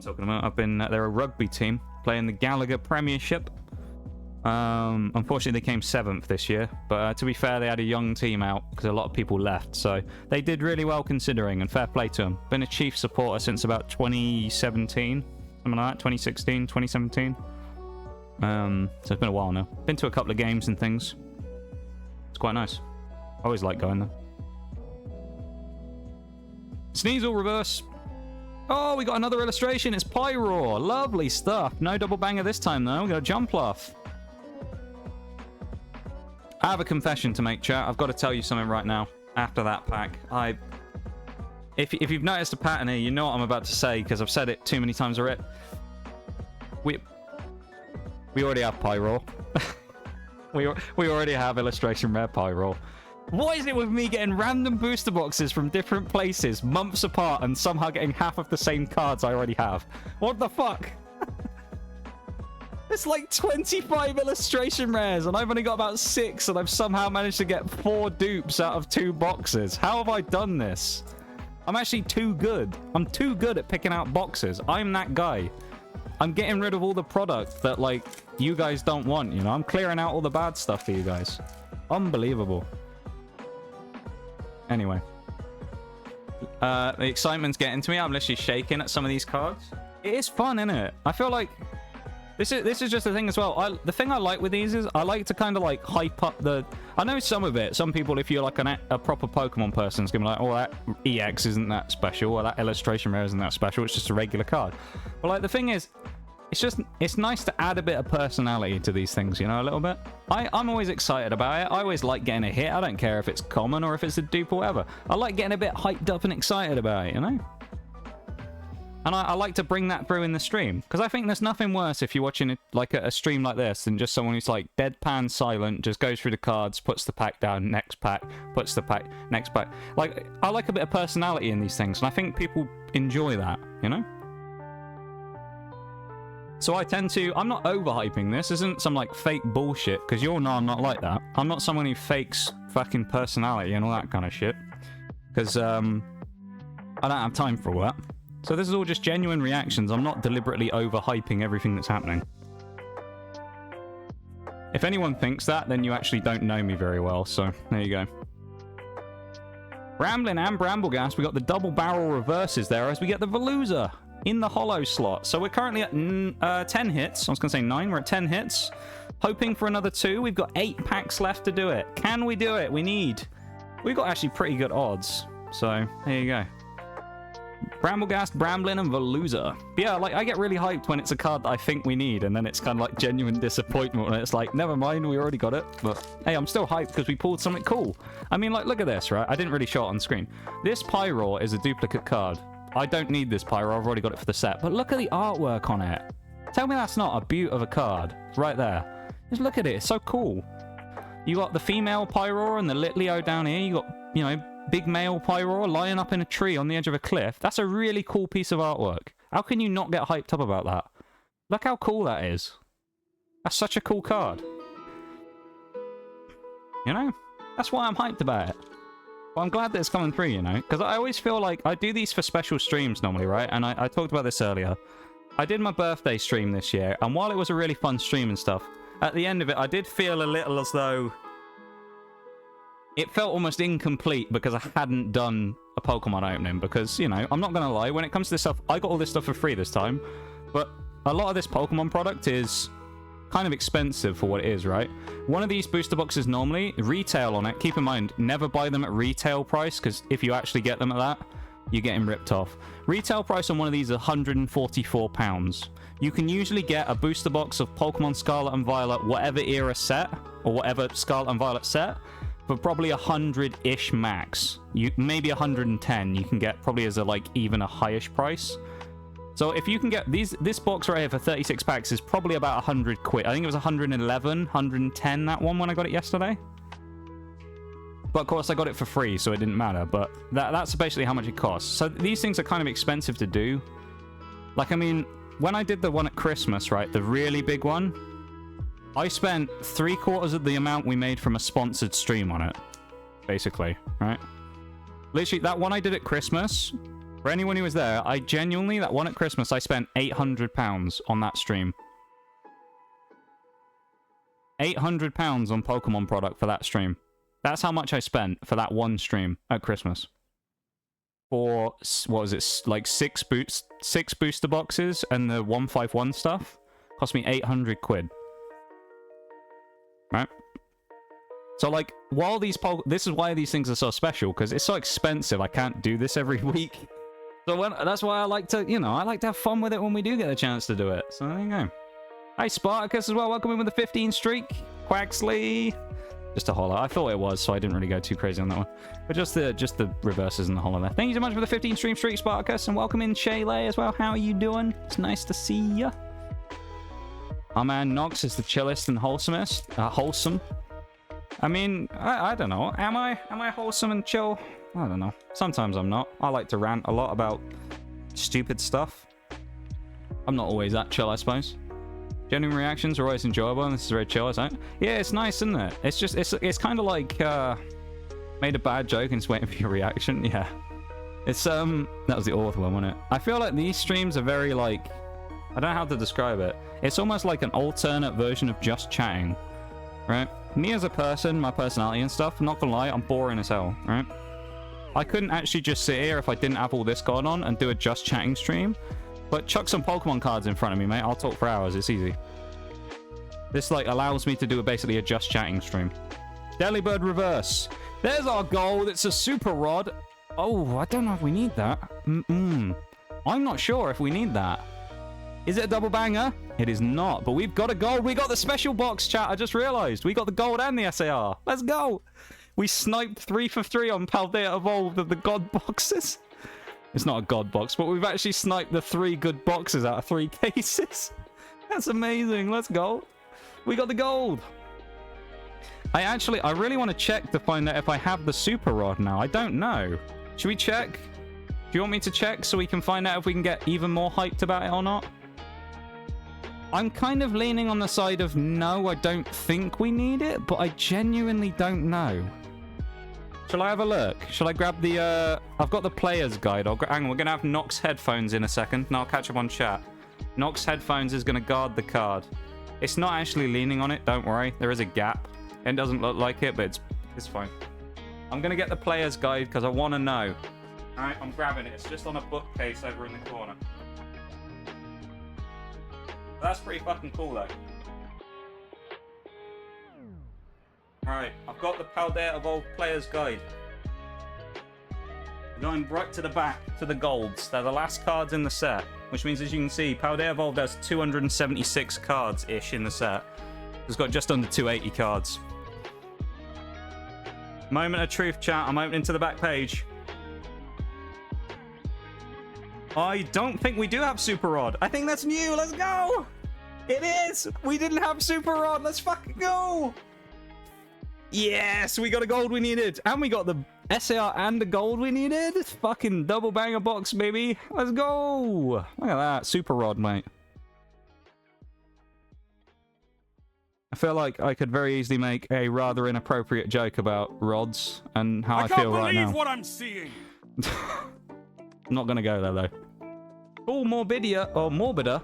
S1: talking about. They're a rugby team playing the Gallagher Premiership. Unfortunately, they came 7th this year, but to be fair, they had a young team out because a lot of people left, so they did really well considering, and fair play to them. Been a Chiefs supporter since about 2017, something like that, 2016, 2017. So it's been a while now. Been to a couple of games and things. It's quite nice. I always like going there. Sneasel Reverse. Oh, we got another illustration. It's Pyroar. Lovely stuff. No double banger this time, though. We got a Jumpluff. I have a confession to make, chat. I've got to tell you something right now. After that pack, if you've noticed a pattern here, you know what I'm about to say because I've said it too many times already. We already have Pyroar. we already have illustration rare Pyroar. What is it with me getting random booster boxes from different places months apart and somehow getting half of the same cards I already have? What the fuck? It's like 25 illustration rares, and I've only got about 6, and I've somehow managed to get 4 dupes out of 2 boxes. How have I done this? I'm actually too good. I'm too good at picking out boxes. I'm that guy. I'm getting rid of all the product that, like, you guys don't want, you know? I'm clearing out all the bad stuff for you guys. Unbelievable. Anyway. The excitement's getting to me. I'm literally shaking at some of these cards. It is fun, isn't it? I feel like... This is just the thing as well. The thing I like with these is I like to kind of like hype up the... I know some of it. Some people, if you're like a proper Pokemon person, is going to be like, oh, that EX isn't that special, or that illustration rare isn't that special. It's just a regular card. But like the thing is, it's nice to add a bit of personality to these things, you know, a little bit. I'm always excited about it. I always like getting a hit. I don't care if it's common or if it's a dupe or whatever. I like getting a bit hyped up and excited about it, you know? And I like to bring that through in the stream. Because I think there's nothing worse if you're watching like a stream like this than just someone who's like deadpan silent, just goes through the cards, puts the pack down, next pack, puts the pack, next pack. Like, I like a bit of personality in these things, and I think people enjoy that, you know? So I tend to... I'm not overhyping this. This isn't some like fake bullshit, because you all know I'm not like that. I'm not someone who fakes fucking personality and all that kind of shit. Because I don't have time for all that. So this is all just genuine reactions. I'm not deliberately overhyping everything that's happening. If anyone thinks that, then you actually don't know me very well. So there you go. Ramblin' and Bramblegas, we got the double barrel reverses there as we get the Veluza. in the holo slot. So we're currently at 10 hits. I was going to say 9. We're at 10 hits. Hoping for another 2. We've got 8 packs left to do it. Can we do it? We've got actually pretty good odds. So, there you go. Bramblegast, Bramblin, and Veluza. But yeah, like, I get really hyped when it's a card that I think we need, and then it's kind of like genuine disappointment when it's like, never mind, we already got it. But hey, I'm still hyped because we pulled something cool. I mean, like, look at this, right? I didn't really show it on screen. This Pyroar is a duplicate card. I don't need this Pyroar. I've already got it for the set. But look at the artwork on it. Tell me that's not a beaut of a card. Right there. Just look at it. It's so cool. You got the female Pyroar and the Litleo down here. You got, you know, big male Pyroar lying up in a tree on the edge of a cliff. That's a really cool piece of artwork. How can you not get hyped up about that? Look how cool that is. That's such a cool card. You know? That's why I'm hyped about it. Well, I'm glad that it's coming through, you know? Because I always feel like I do these for special streams normally, right? And I talked about this earlier. I did my birthday stream this year, and while it was a really fun stream and stuff, at the end of it, I did feel a little as though it felt almost incomplete because I hadn't done a Pokemon opening. Because, you know, I'm not going to lie, when it comes to this stuff, I got all this stuff for free this time. But a lot of this Pokemon product is kind of expensive for what it is, right? One of these booster boxes normally, retail on it, keep in mind, never buy them at retail price, because if you actually get them at that, you're getting ripped off. Retail price on one of these is £144. You can usually get a booster box of Pokemon Scarlet and Violet, whatever era set, or whatever Scarlet and Violet set, for probably 100-ish max. Maybe 110 you can get probably as a, like, even a highish price. So if you can get this box right here for 36 packs is probably about 100 quid. I think it was 111, 110 that one when I got it yesterday. But of course I got it for free, so it didn't matter. But that's basically how much it costs. So these things are kind of expensive to do. Like, I mean, when I did the one at Christmas, right, the really big one, I spent 3/4 of the amount we made from a sponsored stream on it, basically, right? Literally, that one I did at Christmas, for anyone who was there, I genuinely, that one at Christmas, I spent £800 on that stream. £800 on Pokemon product for that stream. That's how much I spent for that one stream at Christmas. For, what was it, like 6 booster boxes and the 151 stuff? Cost me 800 quid. Right? So, like, while these this is why these things are so special, because it's so expensive, I can't do this every week. So that's why I like to, you know, I like to have fun with it when we do get a chance to do it. So there you go. Hi, Spartacus as well. Welcome in with the 15 streak. Quaxley. Just a holo. I thought it was, so I didn't really go too crazy on that one. But just the reverses and the holo there. Thank you so much for the 15 stream streak, Spartacus, and welcome in Shaylay as well. How are you doing? It's nice to see ya. Our man Nox is the chillest and wholesomest. Wholesome. I mean, I don't know. Am I wholesome and chill? I don't know. Sometimes I'm not. I like to rant a lot about stupid stuff. I'm not always that chill, I suppose. Genuine reactions are always enjoyable, and this is very chill, isn't it? Yeah, it's nice, isn't it? It's just, it's kind of like, made a bad joke and just waiting for your reaction. Yeah. It's, that was the author one, wasn't it? I feel like these streams are very, like, I don't know how to describe it. It's almost like an alternate version of just chatting, right? Me as a person, my personality and stuff, I'm not gonna lie, I'm boring as hell, right? I couldn't actually just sit here if I didn't have all this going on and do a just chatting stream. But chuck some Pokemon cards in front of me, mate. I'll talk for hours. It's easy. This, like, allows me to do basically a just chatting stream. Delibird Reverse. There's our gold. It's a Super Rod. Oh, I don't know if we need that. I'm not sure if we need that. Is it a double banger? It is not, but we've got a gold. We got the special box, chat. I just realized. We got the gold and the SAR. Let's go. We sniped 3 for 3 on Paldea Evolved of the god boxes. It's not a god box, but we've actually sniped the 3 good boxes out of 3 cases. That's amazing. Let's go. We got the gold. I really want to check to find out if I have the Super Rod now. I don't know. Should we check? Do you want me to check so we can find out if we can get even more hyped about it or not? I'm kind of leaning on the side of no, I don't think we need it, but I genuinely don't know. Shall I have a look? Shall I grab the, I've got the player's guide. Hang on, we're going to have Nox headphones in a second, and I'll catch up on chat. Nox headphones is going to guard the card. It's not actually leaning on it, don't worry. There is a gap. It doesn't look like it, but it's fine. I'm going to get the player's guide because I want to know. Alright, I'm grabbing it. It's just on a bookcase over in the corner. That's pretty fucking cool, though. Alright, I've got the Paldea Evolved Player's Guide. Going right to the back, to the golds. They're the last cards in the set. Which means, as you can see, Paldea Evolved has 276 cards-ish in the set. It's got just under 280 cards. Moment of truth, chat. I'm opening to the back page. I don't think we do have Super Rod. I think that's new. Let's go! It is! We didn't have Super Rod. Let's fucking go! Yes! We got a gold we needed. And we got the SAR and the gold we needed. Fucking double banger box, baby. Let's go! Look at that. Super Rod, mate. I feel like I could very easily make a rather inappropriate joke about rods and how I feel right now.
S3: I can't believe what I'm seeing.
S1: I'm not going to go there, though. Full Morbidia, or Morbida.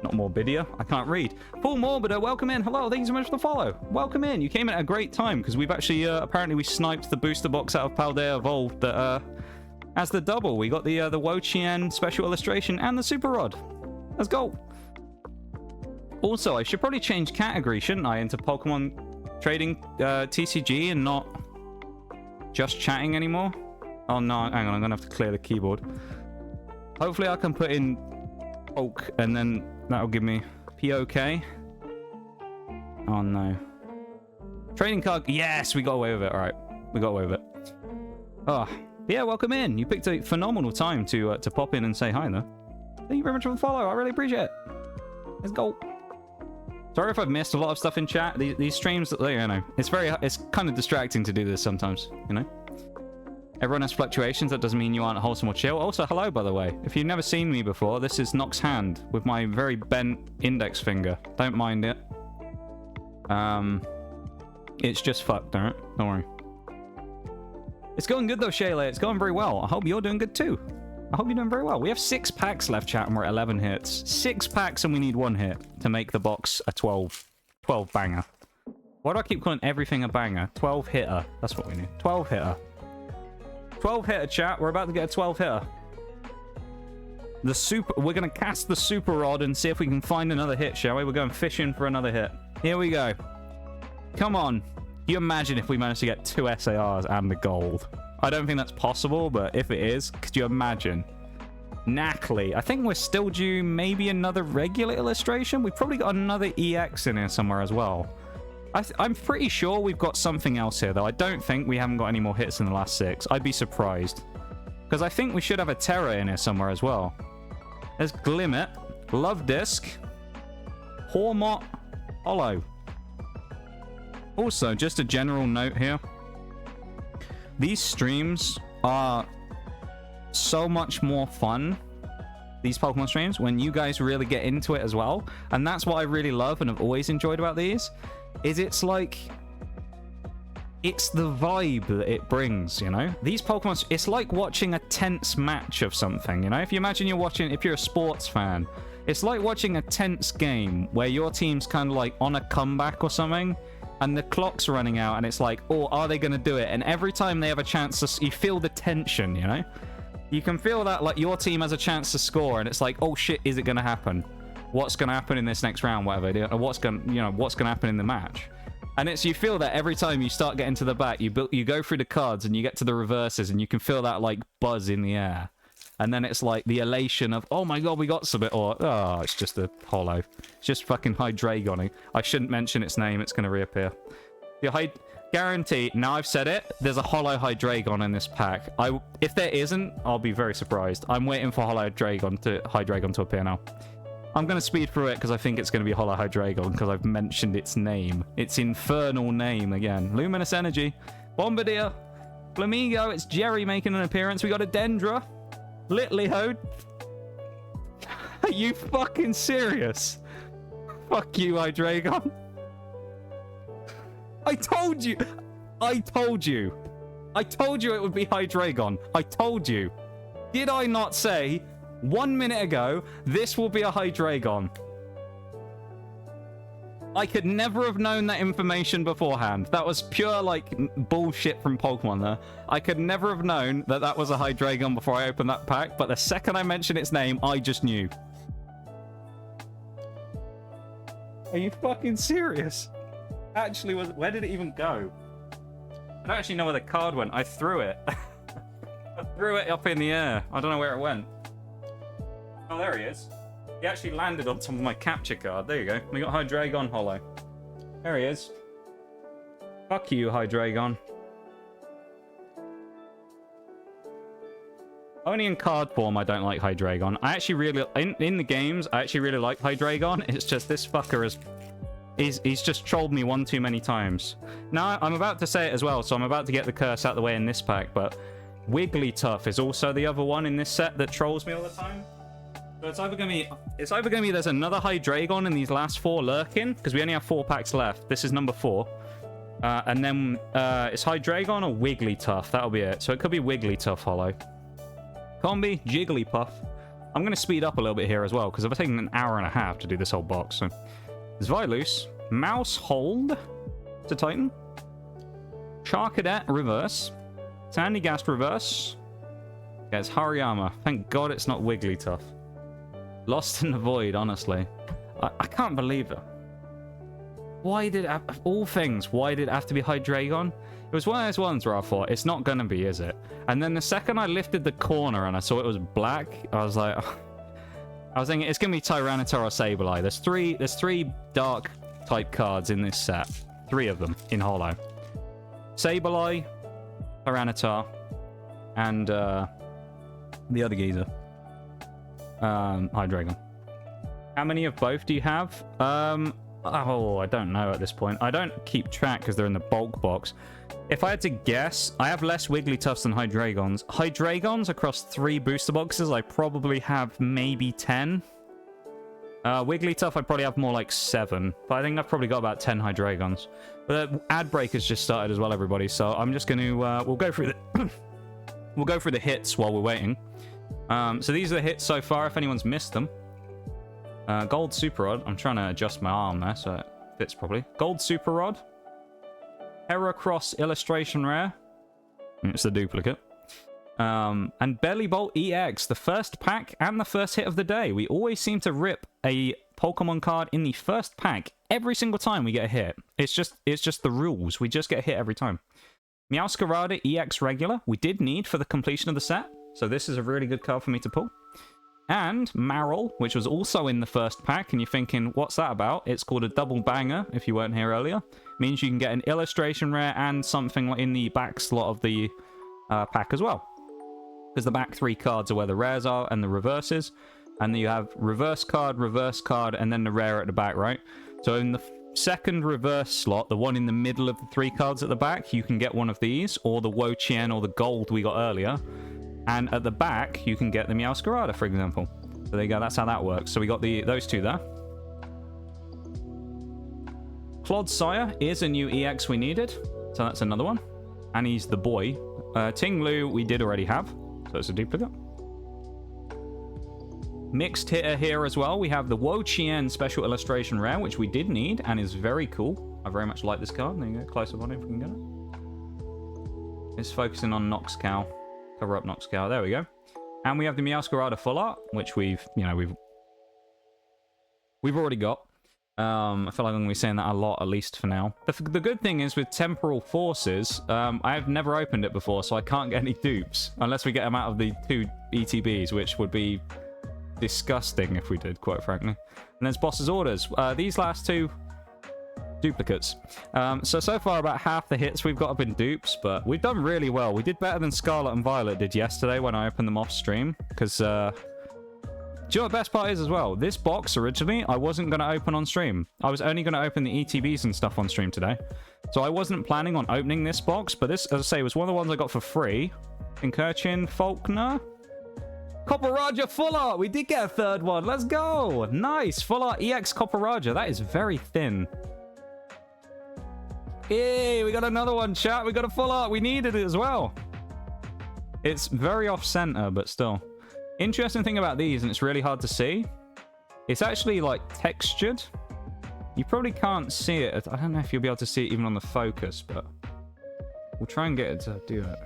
S1: Not Morbidia, I can't read. Full Morbida, welcome in. Hello, thank you so much for the follow. Welcome in. You came in at a great time, because we've actually, apparently we sniped the booster box out of Paldea Evolved that, as the double. We got the Wo-Chien special illustration and the Super Rod. Let's go. Also, I should probably change category, shouldn't I, into Pokemon trading TCG and not just chatting anymore? Oh, no, hang on, I'm going to have to clear the keyboard. Hopefully I can put in Poke, and then that'll give me POK. Oh, no. Trading card. Yes, we got away with it. All right, we got away with it. Oh, yeah, welcome in. You picked a phenomenal time to pop in and say hi, though. Thank you very much for the follow. I really appreciate it. Let's go. Sorry if I've missed a lot of stuff in chat. These streams, you know, it's kind of distracting to do this sometimes, you know? Everyone has fluctuations. That doesn't mean you aren't wholesome or chill. Also, hello, by the way. If you've never seen me before, this is Nox's hand with my very bent index finger. Don't mind it. It's just fucked, alright? Don't worry. It's going good, though, Shayla. It's going very well. I hope you're doing good, too. I hope you're doing very well. We have 6 packs left, chat, and we're at 11 hits. 6 packs, and we need 1 hit to make the box a 12 banger. Why do I keep calling everything a banger? 12 hitter. That's what we need. 12 hitter. 12 hitter, chat. We're about to get a 12 hitter. We're going to cast the Super Rod and see if we can find another hit, shall we? We're going fishing for another hit. Here we go. Come on. Can you imagine if we managed to get 2 SARs and the gold? I don't think that's possible, but if it is, could you imagine? Knackley. I think we're still due maybe another regular illustration. We've probably got another EX in here somewhere as well. I'm pretty sure we've got something else here, though. I don't think we haven't got any more hits in the last 6. I'd be surprised. Because I think we should have a Terra in here somewhere as well. There's Glimmet, Love Disc, Hormot, Hollow. Also, just a general note here. These streams are so much more fun, these Pokemon streams, when you guys really get into it as well. And that's what I really love and have always enjoyed about these. Is it's like, it's the vibe that it brings, you know? These Pokemon, it's like watching a tense match of something, you know? If you imagine if you're a sports fan, it's like watching a tense game where your team's kind of like on a comeback or something, and the clock's running out, and it's like, oh, are they going to do it? And every time they have a chance to, you feel the tension, you know? You can feel that, like, your team has a chance to score, and it's like, oh shit, is it going to happen? What's going to happen in this next round, whatever, or what's going to happen in the match? And you feel that every time you start getting to the back, you go through the cards and you get to the reverses, and you can feel that like buzz in the air. And then it's like the elation of, oh my god, we got some, or oh, it's just a hollow. It's just fucking Hydreigon. I shouldn't mention its name, it's going to reappear. Guarantee, now I've said it, there's a hollow Hydreigon in this pack. If there isn't, I'll be very surprised. I'm waiting for Hydreigon to appear now. I'm going to speed through it because I think it's going to be Hollow Hydreigon because I've mentioned its name. Its infernal name again. Luminous Energy. Bombardier. Flamigo. It's Jerry making an appearance. We got a Dendra. Litlihode. Are you fucking serious? Fuck you, Hydreigon. I told you. I told you it would be Hydreigon. I told you. Did I not say 1 minute ago, this will be a Hydreigon? I could never have known that information beforehand. That was pure, like, bullshit from Pokemon there. I could never have known that that was a Hydreigon before I opened that pack, but the second I mentioned its name, I just knew. Are you fucking serious? Actually, where did it even go? I don't actually know where the card went. I threw it. I threw it up in the air. I don't know where it went. Oh, there he is. He actually landed on top of my capture card. There you go. We got Hydreigon Holo. There he is. Fuck you, Hydreigon. Only in card form I don't like Hydreigon. I actually really... In the games, I actually really like Hydreigon. It's just this fucker he's just trolled me one too many times. Now, I'm about to say it as well, so I'm about to get the curse out of the way in this pack, but Wigglytuff is also the other one in this set that trolls me all the time. So it's either gonna be there's another Hydreigon in these last 4 lurking, because we only have 4 packs left. This is number 4. And then it's Hydreigon or Wigglytuff. That'll be it. So it could be Wigglytuff Holo. Can't be Jigglypuff. I'm going to speed up a little bit here as well, because I've taken an hour and a half to do this whole box. So Zvyloose, Mousehold to Titan, Charcadet Reverse, Sandygast Reverse. Yeah, it's Hariyama. Thank God it's not Wigglytuff. Lost in the Void, honestly. I can't believe it. Why did it, of all things, why did it have to be Hydreigon? It was one of those ones where I thought, it's not gonna be, is it? And then the second I lifted the corner and I saw it was black, I was like... I was thinking, it's gonna be Tyranitar or Sableye. There's three dark type cards in this set. 3 of them in Holo. Sableye, Tyranitar, and the other geezer. Hydreigon. How many of both do you have? Oh, I don't know at this point. I don't keep track because they're in the bulk box. If I had to guess, I have less Wigglytuffs than Hydreigons. Hydreigons across 3 booster boxes, I probably have maybe 10. Wigglytuff, I probably have more like 7. But I think I've probably got about 10 Hydreigons. But ad break has just started as well, everybody. So I'm just going to... we'll go through the... we'll go through the hits while we're waiting. So these are the hits so far, if anyone's missed them. Gold Super Rod. I'm trying to adjust my arm there so it fits properly. Gold Super Rod. Heracross Illustration Rare. It's the duplicate. And Belly Bolt EX, the first pack and the first hit of the day. We always seem to rip a Pokemon card in the first pack every single time we get a hit. It's just the rules. We just get a hit every time. Meowscarada EX Regular. We did need for the completion of the set. So this is a really good card for me to pull. And Marill, which was also in the first pack, and you're thinking, what's that about? It's called a double banger, if you weren't here earlier. Means you can get an illustration rare and something in the back slot of the pack as well. Because the back 3 cards are where the rares are and the reverses. And then you have reverse card, and then the rare at the back, right? So in the second reverse slot, the one in the middle of the 3 cards at the back, you can get one of these, or the Wo-Chien or the gold we got earlier. And at the back, you can get the Meowscarada, for example. So there you go, that's how that works. So we got those 2 there. Clodsire is a new EX we needed. So that's another one. And he's the boy. Tinglu we did already have. So it's a duplicate. Mixed hitter here as well. We have the Wo-Chien Special Illustration Rare, which we did need and is very cool. I very much like this card. There you go, close up on it if we can get it. It's focusing on Noxcow. Cover up Noxcow. There we go. And we have the Meowscarada Full Art, which we've already got. I feel like I'm going to be saying that a lot, at least for now. The good thing is with Temporal Forces, I've never opened it before, so I can't get any dupes. Unless we get them out of the 2 ETBs, which would be disgusting if we did, quite frankly. And there's Boss's Orders. These last 2... duplicates. So far about half the hits we've got have been dupes, but we've done really well. We did better than Scarlet and Violet did yesterday when I opened them off stream, because do you know what the best part is as well? This box originally I wasn't going to open on stream. I was only going to open the ETBs and stuff on stream today, so I wasn't planning on opening this box, but this, as I say, was one of the ones I got for free. Incurchin, Faulkner, Copper Roger Full Art. We did get a 3rd one. Let's go. Nice. Full Art EX Copper Roger. That is very thin. Hey, we got another one, chat. We got a Full Art. We needed it as well. It's very off-center, but still. Interesting thing about these, and it's really hard to see, it's actually, like, textured. You probably can't see it. I don't know if you'll be able to see it even on the focus, but we'll try and get it to do it.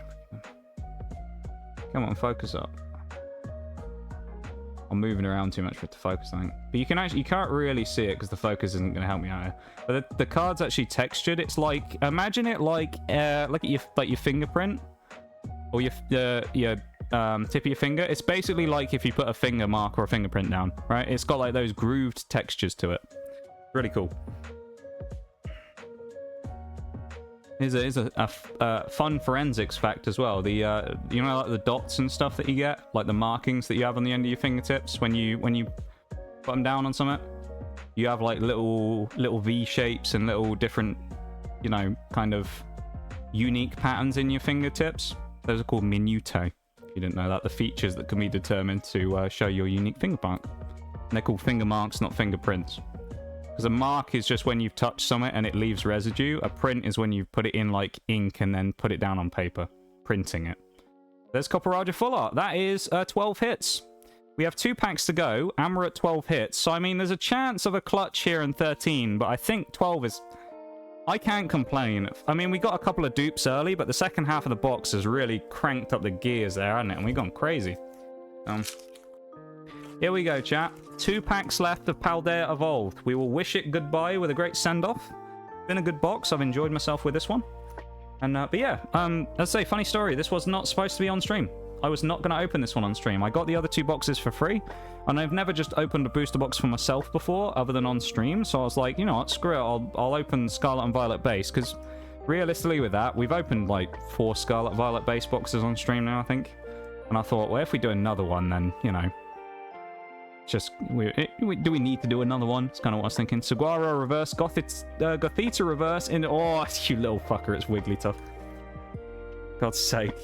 S1: Come on, focus up. I'm moving around too much for it to focus, I think. But you can't really see it because the focus isn't going to help me out here. But the card's actually textured. It's like, imagine it like your fingerprint or your tip of your finger. It's basically like if you put a finger mark or a fingerprint down, right? It's got like those grooved textures to it. Really cool. Here's a fun forensics fact as well. The you know, like the dots and stuff that you get, like the markings that you have on the end of your fingertips when you put them down on something. You have like little V shapes and little different, you know, kind of unique patterns in your fingertips. Those are called minutae. If you didn't know that, the features that can be determined to show your unique finger mark. And they're called finger marks, not fingerprints. Because a mark is just when you've touched something and it leaves residue. A print is when you put it in like ink and then put it down on paper, printing it. There's Copperajah Full Art. That is 12 hits. We have 2 packs to go, and we're at 12 hits. So, I mean, there's a chance of a clutch here in 13, but I think 12 is... I can't complain. I mean, we got a couple of dupes early, but the second half of the box has really cranked up the gears there, hasn't it? And we've gone crazy. Here we go, chat. 2 packs left of Paldea Evolved. We will wish it goodbye with a great send-off. Been a good box. I've enjoyed myself with this one. And, but yeah, let's say, funny story. This was not supposed to be on stream. I was not going to open this one on stream. I got the other 2 boxes for free, and I've never just opened a booster box for myself before, other than on stream. So I was like, you know what, screw it. I'll open Scarlet and Violet base, because realistically with that, we've opened like 4 Scarlet Violet base boxes on stream now, I think. And I thought, well, if we do another one, then, you know, just, do we need to do another one? It's kind of what I was thinking. Saguaro reverse, Gothita reverse, in, oh, you little fucker, it's Wigglytuff. God's sake.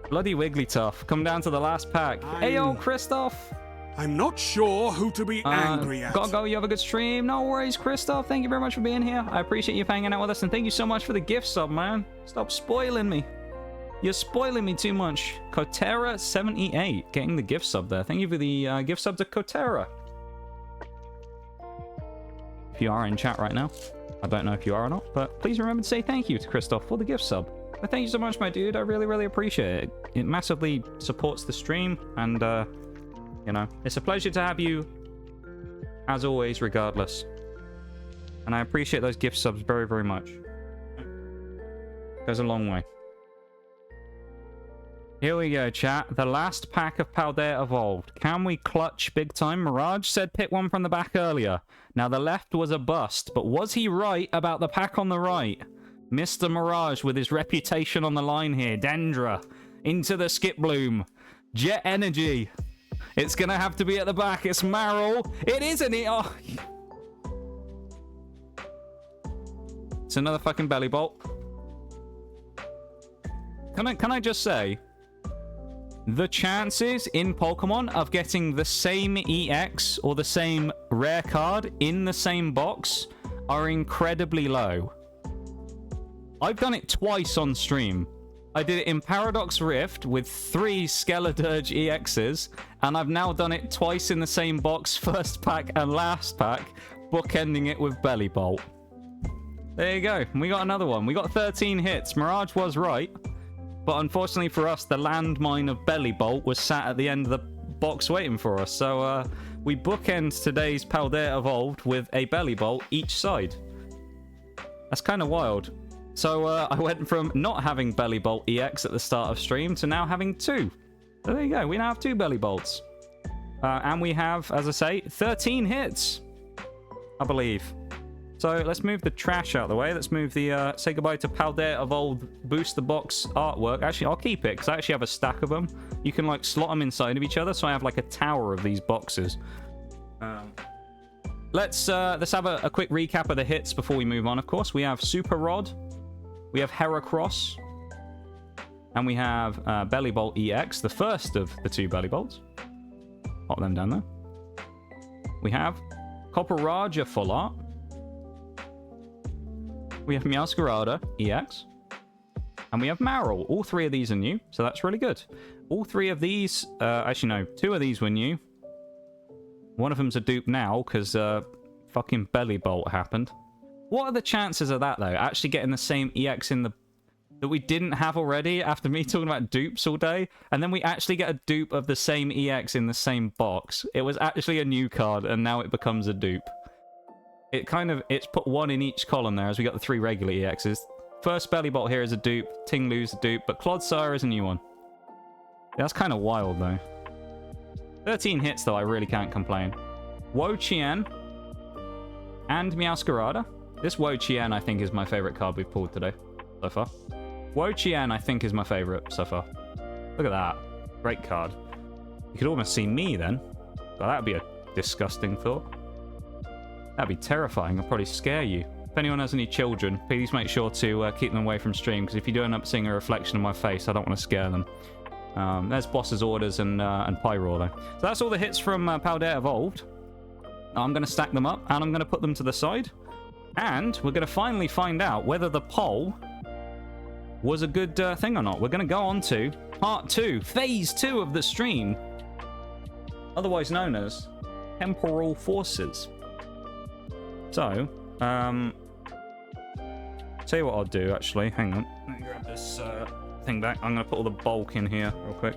S1: Bloody Wigglytuff. Come down to the last pack. Hey, yo, Christoph.
S3: I'm not sure who to be angry at.
S1: Gotta go. You have a good stream. No worries, Christoph. Thank you very much for being here. I appreciate you hanging out with us, and thank you so much for the gift sub, man. Stop spoiling me. You're spoiling me too much. Kotera78 getting the gift sub there. Thank you for the gift sub to Kotera. If you are in chat right now, I don't know if you are or not, but please remember to say thank you to Christoph for the gift sub. But thank you so much, my dude. I really, really appreciate it. It massively supports the stream, and, you know, it's a pleasure to have you, as always, regardless. And I appreciate those gift subs very, very much. Goes a long way. Here we go, chat. The last pack of Paldea Evolved. Can we clutch big time? Mirage said pick one from the back earlier. Now, the left was a bust, but was he right about the pack on the right? Mr. Mirage with his reputation on the line here. Dendra. Into the Skip Bloom. Jet Energy. It's going to have to be at the back. It's Marill. It isn't it? Oh. It's another fucking belly bolt. Can I just say, the chances in Pokemon of getting the same EX or the same rare card in the same box are incredibly low. I've done it twice on stream. I did it in Paradox Rift with 3 Skeledirge EXs, and I've now done it twice in the same box, first pack and last pack, bookending it with Belly Bolt. There you go. We got another one. We got 13 hits. Mirage was right, but unfortunately for us, the landmine of Belly Bolt was sat at the end of the box waiting for us. So we bookend today's Paldea Evolved with a Belly Bolt each side. That's kind of wild. So I went from not having Belly Bolt EX at the start of stream to now having 2. So there you go. We now have 2 Belly Bolts. And we have, as I say, 13 hits, I believe. So let's move the trash out of the way. Let's move the say goodbye to Paldea Evolved booster box artwork. Actually, I'll keep it because I actually have a stack of them. You can like slot them inside of each other. So I have like a tower of these boxes. Let's have a quick recap of the hits before we move on. Of course, we have Super Rod. We have Heracross, and we have Belly Bolt EX, the first of the 2 Belly Bolts. Pop them down there. We have Copperajah Full Art. We have Masquerade EX, and we have Marill. All 3 of these are new, so that's really good. All 3 of these, actually no, 2 of these were new. One of them's a dupe now because fucking Belly Bolt happened. What are the chances of that, though? Actually getting the same EX in the that we didn't have already after me talking about dupes all day. And then we actually get a dupe of the same EX in the same box. It was actually a new card, and now it becomes a dupe. It's put one in each column there, as we got the 3 regular EXs. First Bellybot here is a dupe, Tinglu's a dupe, but Clodsire is a new one. Yeah, that's kind of wild, though. 13 hits, though, I really can't complain. Wo-Chien and Meowscarada. This Wo-Chien, I think, is my favorite card we've pulled today so far. Wo-Chien, I think, is my favorite so far. Look at that. Great card. You could almost see me, then. Well, that would be a disgusting thought. That'd be terrifying. I'd probably scare you. If anyone has any children, please make sure to keep them away from stream, because if you do end up seeing a reflection of my face, I don't want to scare them. There's Boss's Orders and Pyroar, though. So that's all the hits from Paldea Evolved. I'm going to stack them up, and I'm going to put them to the side. And we're going to finally find out whether the poll was a good thing or not. We're going to go on to Part 2, Phase 2 of the stream. Otherwise known as Temporal Forces. So, tell you what I'll do, actually. Hang on. Let me grab this thing back. I'm going to put all the bulk in here real quick.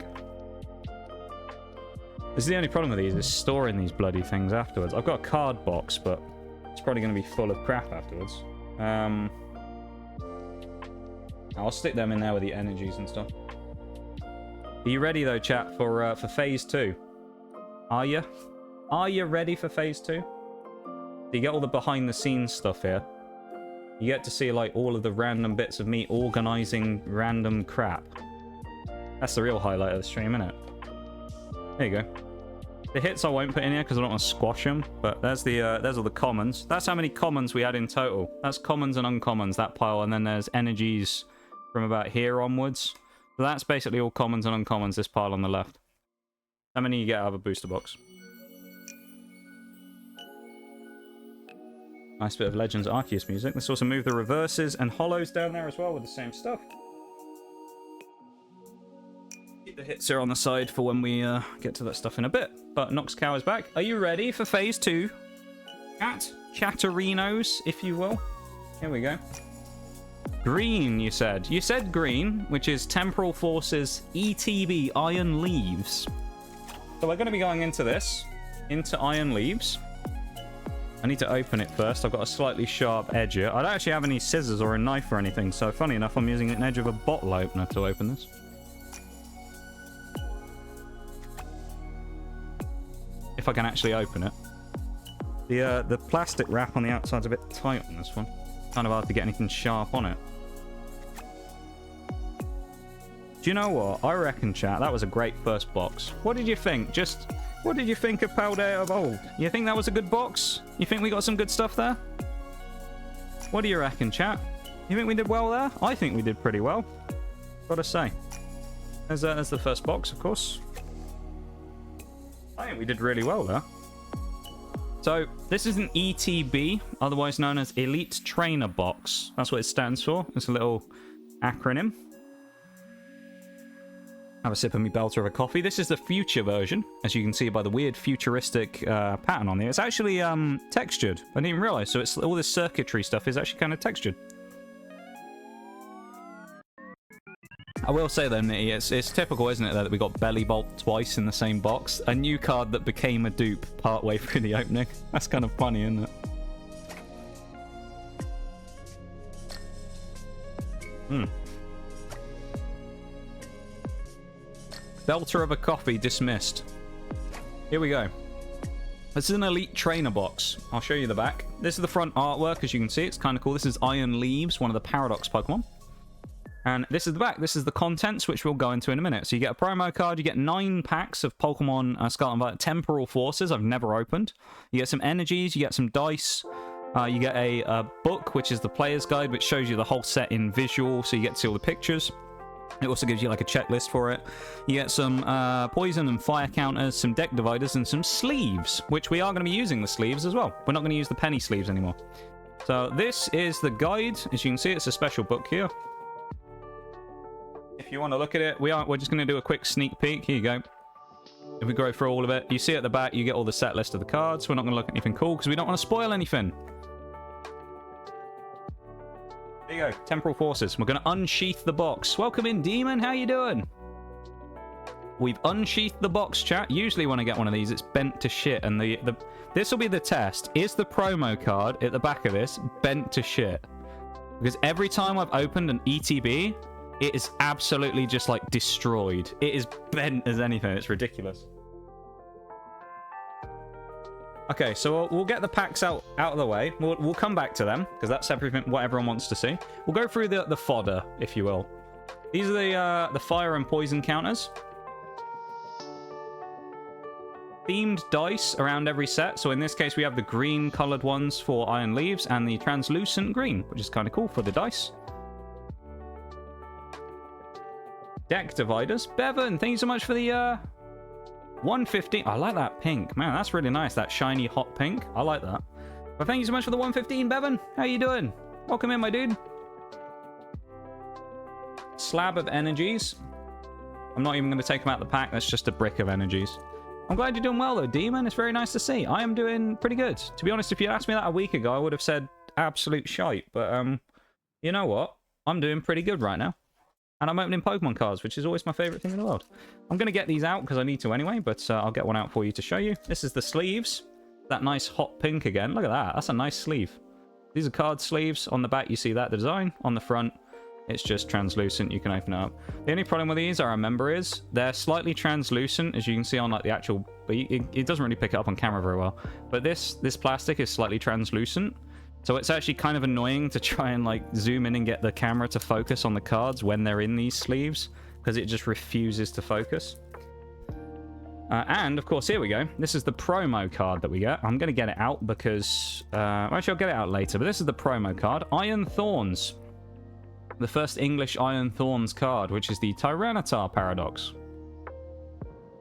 S1: This is the only problem with these, is storing these bloody things afterwards. I've got a card box, but it's probably going to be full of crap afterwards. I'll stick them in there with the energies and stuff. Are you ready, though, chat, for Phase 2? Are you? Are you ready for Phase 2? You get all the behind-the-scenes stuff here. You get to see, like, all of the random bits of me organising random crap. That's the real highlight of the stream, isn't it? There you go. The hits I won't put in here because I don't want to squash them. But there's all the commons. That's how many commons we had in total. That's commons and uncommons, that pile. And then there's energies from about here onwards. So that's basically all commons and uncommons, this pile on the left. How many you get out of a booster box? Nice bit of Legends Arceus music. Let's also move the reverses and hollows down there as well with the same stuff. Keep the hits here on the side for when we get to that stuff in a bit. But Noxcow is back. Are you ready for Phase 2? Chatterinos, if you will. Here we go. Green, you said. You said green, which is Temporal Forces ETB Iron Leaves. So we're going to be going into this, into Iron Leaves. I need to open it first. I've got a slightly sharp edge here. I don't actually have any scissors or a knife or anything, so funny enough, I'm using an edge of a bottle opener to open this. If I can actually open it. The plastic wrap on the outside's a bit tight on this one. Kind of hard to get anything sharp on it. Do you know what? I reckon, chat, that was a great first box. What did you think? What did you think of Paldea Evolved? You think that was a good box? You think we got some good stuff there? What do you reckon, chat? You think we did well there? I think we did pretty well. Gotta say. There's the first box, of course. I think we did really well there. So, this is an ETB, otherwise known as Elite Trainer Box. That's what it stands for. It's a little acronym. Have a sip of me belter of a coffee. This is the future version, as you can see by the weird futuristic pattern on there. It's actually textured. I didn't even realize. So it's all this circuitry stuff is actually kind of textured. I will say then, it's typical, isn't it, that we got Bellybolt twice in the same box. A new card that became a dupe partway through the opening. That's kind of funny, isn't it? Belter of a coffee dismissed. Here we go. This is an Elite Trainer box. I'll show you the back. This is the front artwork, as you can see. It's kind of cool. This is Iron Leaves, one of the Paradox Pokemon. And this is the back. This is the contents, which we'll go into in a minute. So you get a promo card. You get 9 packs of Pokemon Scarlet and Violet Temporal Forces. I've never opened. You get some energies. You get some dice. You get a book, which is the player's guide, which shows you the whole set in visual. So you get to see all the pictures. It also gives you like a checklist for it. You get some poison and fire counters, some deck dividers, and some sleeves, which we are going to be using the sleeves as well. We're not going to use the penny sleeves anymore. So this is the guide. As you can see, it's a special book here. If you want to look at it, we're just going to do a quick sneak peek. Here you go. If we go through all of it, you see at the back, you get all the set list of the cards. We're not going to look at anything cool because we don't want to spoil anything. There you go. Temporal Forces. We're going to unsheath the box. Welcome in, Demon. How you doing? We've unsheathed the box, chat. Usually when I get one of these, it's bent to shit. And this will be the test. Is the promo card at the back of this bent to shit? Because every time I've opened an ETB, it is absolutely just like destroyed. It is bent as anything. It's ridiculous. Okay, so we'll get the packs out of the way. We'll come back to them, because that's everything what everyone wants to see. We'll go through the fodder, if you will. These are the fire and poison counters. Themed dice around every set. So in this case, we have the green coloured ones for Iron Leaves and the translucent green, which is kind of cool for the dice. Deck dividers. Bevan, thank you so much for the 115. I like that pink. Man, that's really nice. That shiny hot pink. I like that. But thank you so much for the 115, Bevan. How you doing? Welcome in, my dude. Slab of energies. I'm not even going to take them out of the pack. That's just a brick of energies. I'm glad you're doing well, though, Demon. It's very nice to see. I am doing pretty good. To be honest, if you asked me that a week ago, I would have said absolute shite. But, you know what? I'm doing pretty good right now. And I'm opening Pokemon cards, which is always my favourite thing in the world. I'm going to get these out because I need to anyway, but I'll get one out for you to show you. This is the sleeves. That nice hot pink again. Look at that. That's a nice sleeve. These are card sleeves. On the back, you see that design. On the front, it's just translucent. You can open it up. The only problem with these, I remember, is they're slightly translucent, as you can see on like the actual... It doesn't really pick it up on camera very well. But this plastic is slightly translucent. So it's actually kind of annoying to try and like zoom in and get the camera to focus on the cards when they're in these sleeves, because it just refuses to focus. And of course, here we go. This is the promo card that we get. I'm going to get it out because... actually, I'll get it out later, but this is the promo card. Iron Thorns. The first English Iron Thorns card, which is the Tyranitar Paradox.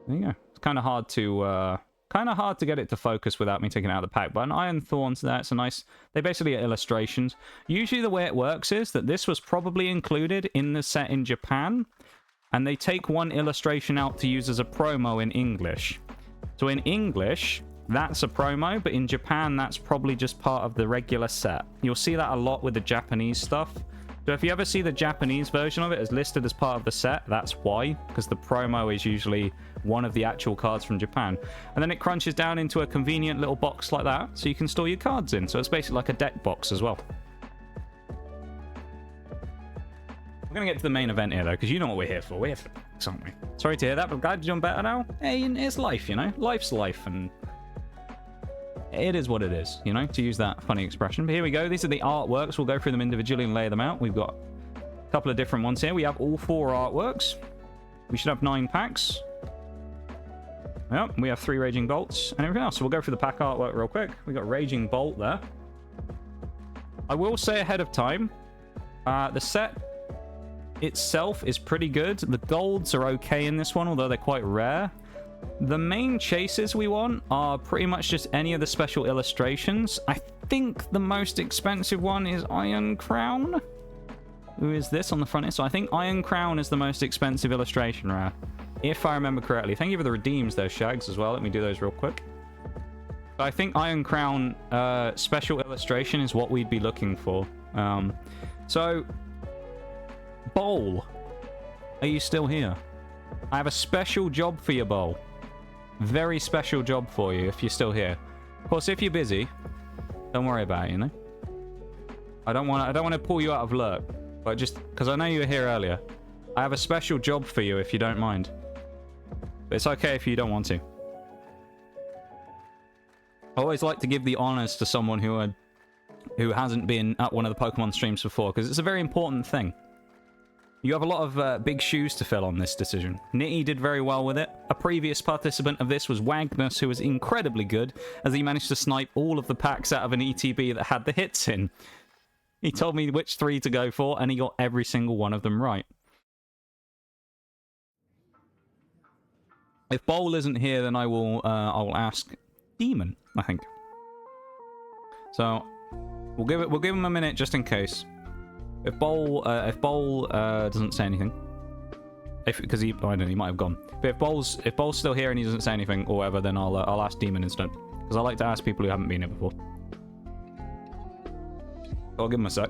S1: There you go. It's kind of hard to get it to focus without me taking it out of the pack, but an Iron Thorns there, it's a nice... They basically are illustrations. Usually the way it works is that this was probably included in the set in Japan, and they take one illustration out to use as a promo in English. So in English, that's a promo, but in Japan, that's probably just part of the regular set. You'll see that a lot with the Japanese stuff. So if you ever see the Japanese version of it as listed as part of the set, that's why, because the promo is usually one of the actual cards from Japan. And then it crunches down into a convenient little box like that, so you can store your cards in. So it's basically like a deck box as well. We're going to get to the main event here, though, because you know what we're here for. We're here for the packs, aren't we? Sorry to hear that, but glad you're doing better now. Hey, it's life, you know? Life's life, and it is what it is, you know, to use that funny expression. But here we go. These are the artworks. We'll go through them individually and lay them out. We've got a couple of different ones here. We have all 4 artworks. We should have 9 packs. Yep, we have 3 Raging Bolts and everything else. So we'll go through the pack artwork real quick. We got Raging Bolt there. I will say ahead of time, the set itself is pretty good. The golds are okay in this one, although they're quite rare. The main chases we want are pretty much just any of the special illustrations. I think the most expensive one is Iron Crown. Who is this on the front? So I think Iron Crown is the most expensive illustration rare, if I remember correctly. Thank you for the redeems, though, Shags, as well. Let me do those real quick. But I think Iron Crown special illustration is what we'd be looking for. So, Bowl, are you still here? I have a special job for you, Bowl. Very special job for you if you're still here. Of course, if you're busy, don't worry about it, you know? I don't want to pull you out of lurk, but just because I know you were here earlier, I have a special job for you if you don't mind. But it's okay if you don't want to. I always like to give the honors to someone who hasn't been at one of the Pokemon streams before, because it's a very important thing. You have a lot of big shoes to fill on this decision. Nitty did very well with it. A previous participant of this was Wagnus, who was incredibly good, as he managed to snipe all of the packs out of an ETB that had the hits in. He told me which 3 to go for, and he got every single one of them right. If Bowl isn't here, then I'll ask Demon, I think. So we'll give him a minute just in case. If Bowl doesn't say anything, because I don't know, he might have gone. But if Bowl's still here and he doesn't say anything or whatever, then I'll ask Demon instead, because I like to ask people who haven't been here before. I'll give him a sec.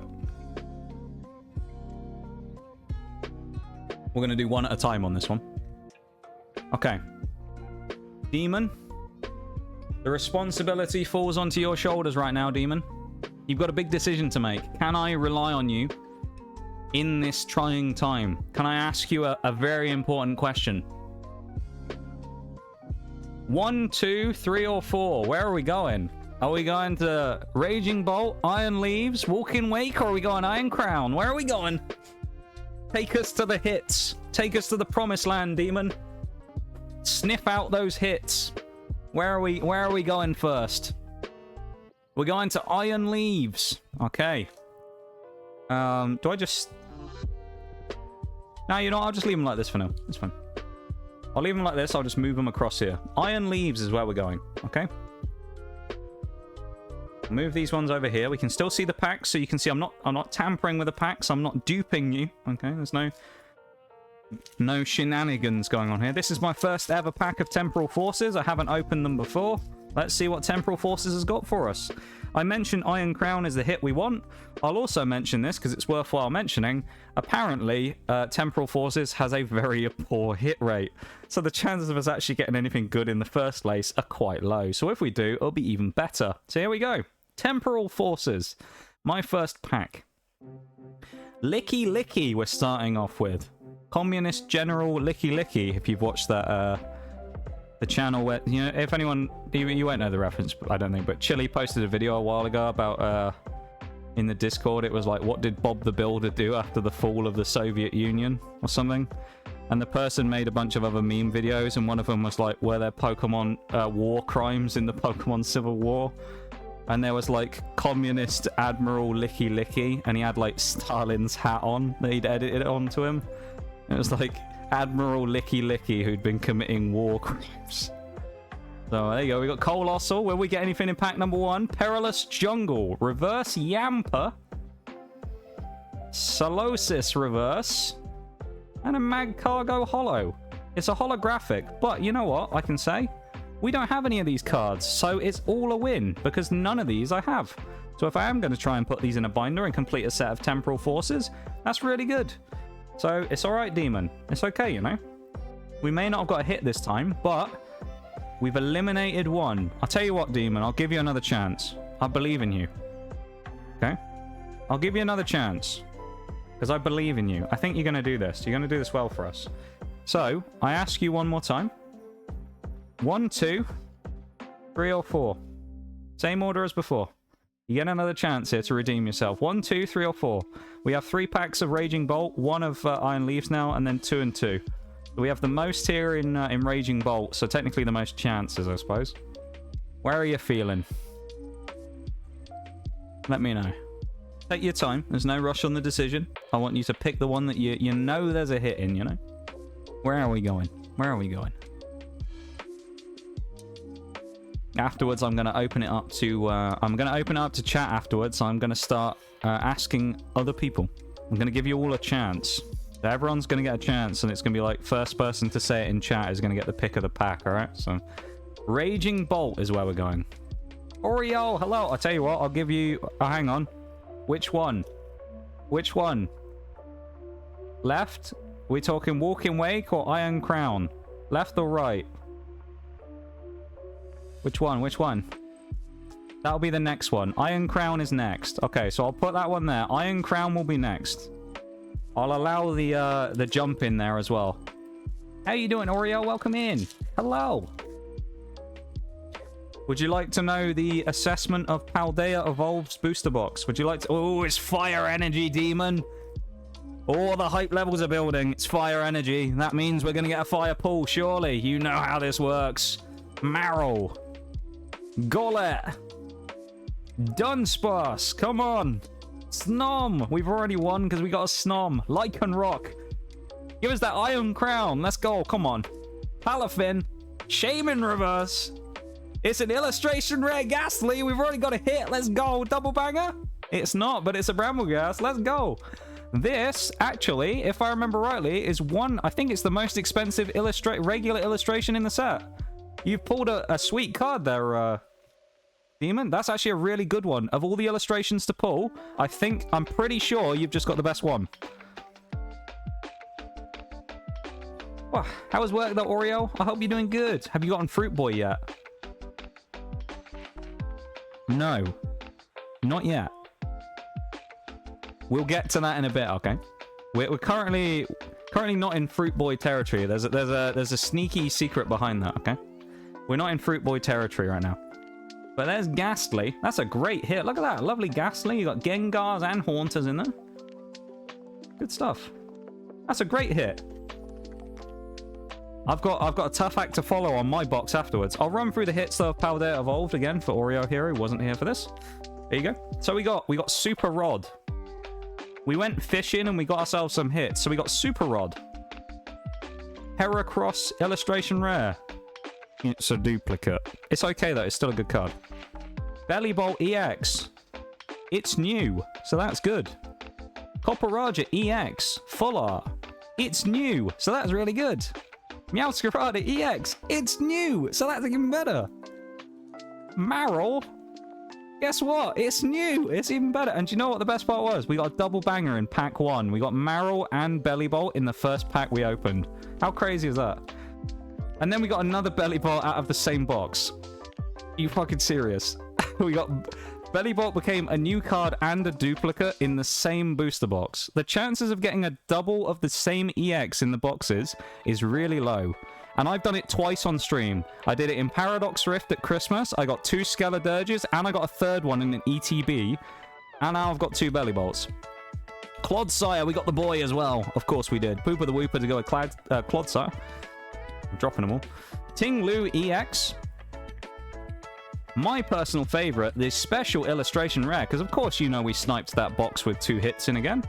S1: We're going to do one at a time on this one. Okay. Demon. The responsibility falls onto your shoulders right now, Demon. You've got a big decision to make. Can I rely on you in this trying time? Can I ask you a very important question? 1, 2, 3, or 4? Where are we going? Are we going to Raging Bolt, Iron Leaves, Walking Wake, or are we going Iron Crown? Where are we going? Take us to the hits. Take us to the promised land, Demon. Sniff out those hits. Where are we going first? We're going to Iron Leaves. Okay. Do I just... No, you know what? I'll just leave them like this for now. It's fine. I'll leave them like this. I'll just move them across here. Iron Leaves is where we're going. Okay. Move these ones over here. We can still see the packs, so you can see I'm not tampering with the packs. I'm not duping you. Okay, there's no shenanigans going on here. This is my first ever pack of Temporal Forces. I haven't opened them before. Let's see what Temporal Forces has got for us. I mentioned Iron Crown is the hit we want. I'll also mention this because it's worthwhile mentioning. Apparently, Temporal Forces has a very poor hit rate. So the chances of us actually getting anything good in the first place are quite low. So if we do, it'll be even better. So here we go. Temporal Forces. My first pack. Licky Licky we're starting off with. Communist General Licky Licky, if you've watched that, the channel where, you know, if anyone, you won't know the reference, I don't think, but Chili posted a video a while ago about, in the Discord, it was like, what did Bob the Builder do after the fall of the Soviet Union, or something? And the person made a bunch of other meme videos, and one of them was like, were there Pokemon war crimes in the Pokemon Civil War? And there was like Communist Admiral Licky Licky, and he had like Stalin's hat on that he'd edited onto him. It was like Admiral Licky Licky who'd been committing war crimes. So there you go. We got Colossal. Will we get anything in pack number 1? Perilous Jungle. Reverse Yamper. Solosis Reverse. And a Mag Cargo Holo. It's a holographic, but you know what I can say? We don't have any of these cards, so it's all a win, because none of these I have. So if I am going to try and put these in a binder and complete a set of Temporal Forces, that's really good. So it's alright, Demon. It's okay, you know? We may not have got a hit this time, but we've eliminated one. I'll tell you what, Demon, I'll give you another chance. I believe in you. Okay? I'll give you another chance. Because I believe in you. I think you're going to do this. You're going to do this well for us. So, I ask you one more time. 1, 2, 3, or 4. Same order as before. You get another chance here to redeem yourself. 1, 2, 3, or 4. We have 3 packs of Raging Bolt, 1 of Iron Leaves now, and then 2 and 2. So we have the most here in Raging Bolt, so technically the most chances, I suppose. Where are you feeling? Let me know. Take your time. There's no rush on the decision. I want you to pick the one that you know there's a hit in, you know? Where are we going? Where are we going? Afterwards, I'm going to open it up to chat afterwards. So I'm going to start asking other people. I'm going to give you all a chance. So everyone's going to get a chance, and it's going to be like first person to say it in chat is going to get the pick of the pack, all right? So Raging Bolt is where we're going. Oreo, hello. I'll tell you what, I'll give you... Oh, hang on. Which one? Which one? Left? We talking Walking Wake or Iron Crown? Left or right? Which one? Which one? That'll be the next one. Iron Crown is next. Okay, so I'll put that one there. Iron Crown will be next. I'll allow the jump in there as well. How you doing, Oreo? Welcome in. Hello. Would you like to know the assessment of Paldea Evolved's booster box? Would you like to... Oh, it's fire energy, Demon. Oh, the hype levels are building. It's fire energy. That means we're going to get a fire pull, surely. You know how this works. Marrow. Gollet. Dunsparce. Come on. Snom. We've already won because we got a Snom. Lycanroc. Give us that Iron Crown. Let's go. Come on. Palafin. Shaman Reverse. It's an illustration rare Ghastly. We've already got a hit. Let's go. Double banger. It's not, but it's a Brambleghast. Let's go. This, actually, if I remember rightly, is one... I think it's the most expensive regular illustration in the set. You've pulled a sweet card there, Demon. That's actually a really good one. Of all the illustrations to pull, I'm pretty sure you've just got the best one. Well, how was work though, Oreo? I hope you're doing good. Have you gotten Fruit Boy yet? No. Not yet. We'll get to that in a bit, okay? We're currently not in Fruit Boy territory. There's a sneaky secret behind that, okay? We're not in Fruit Boy territory right now. But there's Ghastly. That's a great hit. Look at that. Lovely Ghastly. You got Gengars and Haunters in there. Good stuff. That's a great hit. I've got a tough act to follow on my box afterwards. I'll run through the hits though of Paldea Evolved again for Oreo here, who wasn't here for this. There you go. So we got Super Rod. We went fishing and we got ourselves some hits. So we got Super Rod. Heracross Illustration Rare. It's a duplicate. It's okay though, it's still a good card. Bellybolt EX. It's new, so that's good. Copperaja EX. Full art. It's new, so that's really good. Masquerade EX. It's new, so that's even better. Marl. Guess what? It's new. It's even better. And do you know what the best part was? We got a double banger in pack 1. We got Marl and Bellybolt in the first pack we opened. How crazy is that? And then we got another Bellybolt out of the same box. Are you fucking serious? We got... Bellybolt became a new card and a duplicate in the same booster box. The chances of getting a double of the same EX in the boxes is really low. And I've done it twice on stream. I did it in Paradox Rift at Christmas. I got 2 Skeledirges and I got a third one in an ETB. And now I've got 2 Bellybolts. Clodsire, we got the boy as well. Of course we did. Pooper the Wooper to go with Clodsire. I'm dropping them all. Tinglu EX. My personal favorite, this special illustration rare, because of course you know we sniped that box with 2 hits in again.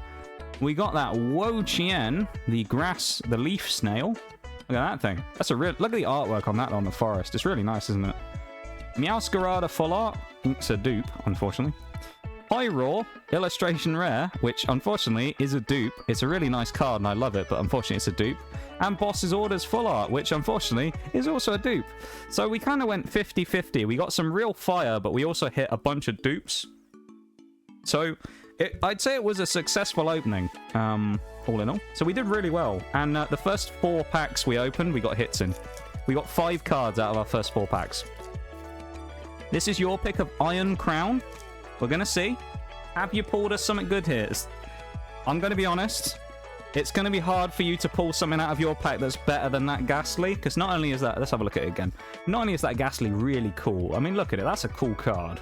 S1: We got that Wo-Chien, the leaf snail. Look at that thing. That's a real... Look at the artwork on that on the forest. It's really nice, isn't it? Meowscarada full art. It's a dupe, unfortunately. Pyroar, illustration rare, which unfortunately is a dupe. It's a really nice card and I love it, but unfortunately it's a dupe. And Boss's Orders full art, which unfortunately is also a dupe. So we kind of went 50-50. We got some real fire, but we also hit a bunch of dupes. So I'd say it was a successful opening, all in all. So we did really well. And the first 4 packs we opened, we got hits in. We got 5 cards out of our first 4 packs. This is your pick of Iron Crown. We're going to see. Have you pulled us something good here? I'm going to be honest. It's going to be hard for you to pull something out of your pack that's better than that Ghastly. Because not only is that... Let's have a look at it again. Not only is that Ghastly really cool. I mean, look at it. That's a cool card.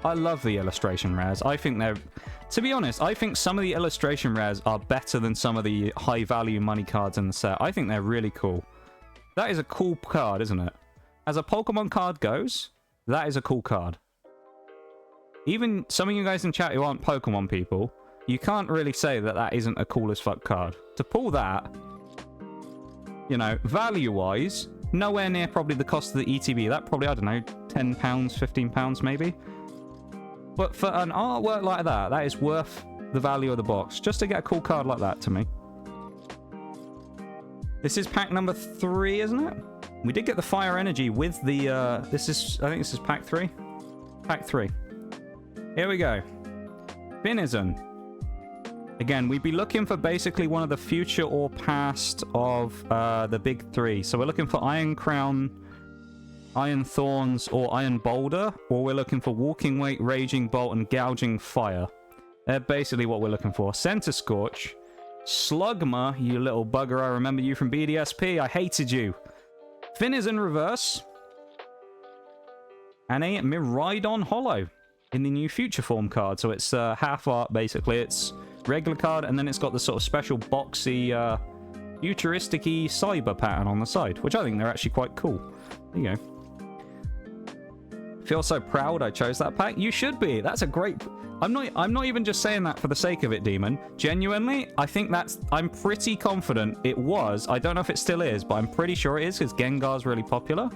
S1: I love the illustration rares. I think they're... To be honest, I think some of the illustration rares are better than some of the high-value money cards in the set. I think they're really cool. That is a cool card, isn't it? As a Pokemon card goes, that is a cool card. Even some of you guys in chat who aren't Pokemon people, you can't really say that that isn't a cool as fuck card. To pull that, you know, value-wise, nowhere near probably the cost of the ETB. That probably, I don't know, £10, £15 maybe. But for an artwork like that, that is worth the value of the box. Just to get a cool card like that to me. This is pack number 3, isn't it? We did get the Fire Energy with the, I think this is pack 3. Pack 3. Here we go. Finizen. Again, we'd be looking for basically one of the future or past of the big 3. So we're looking for Iron Crown, Iron Thorns, or Iron Boulder. Or we're looking for Walking Weight, Raging Bolt, and Gouging Fire. They're basically what we're looking for. Center Scorch. Slugma, you little bugger. I remember you from BDSP. I hated you. Finizen Reverse. And a Miraidon Hollow in the new Future Form card. So it's half art, basically. It's regular card, and then it's got the sort of special boxy, futuristic-y cyber pattern on the side, which I think they're actually quite cool. There you go. Feel so proud I chose that pack. You should be. That's a great... I'm not even just saying that for the sake of it, Demon. Genuinely, I think that's... I'm pretty confident it was. I don't know if it still is, but I'm pretty sure it is, because Gengar's really popular.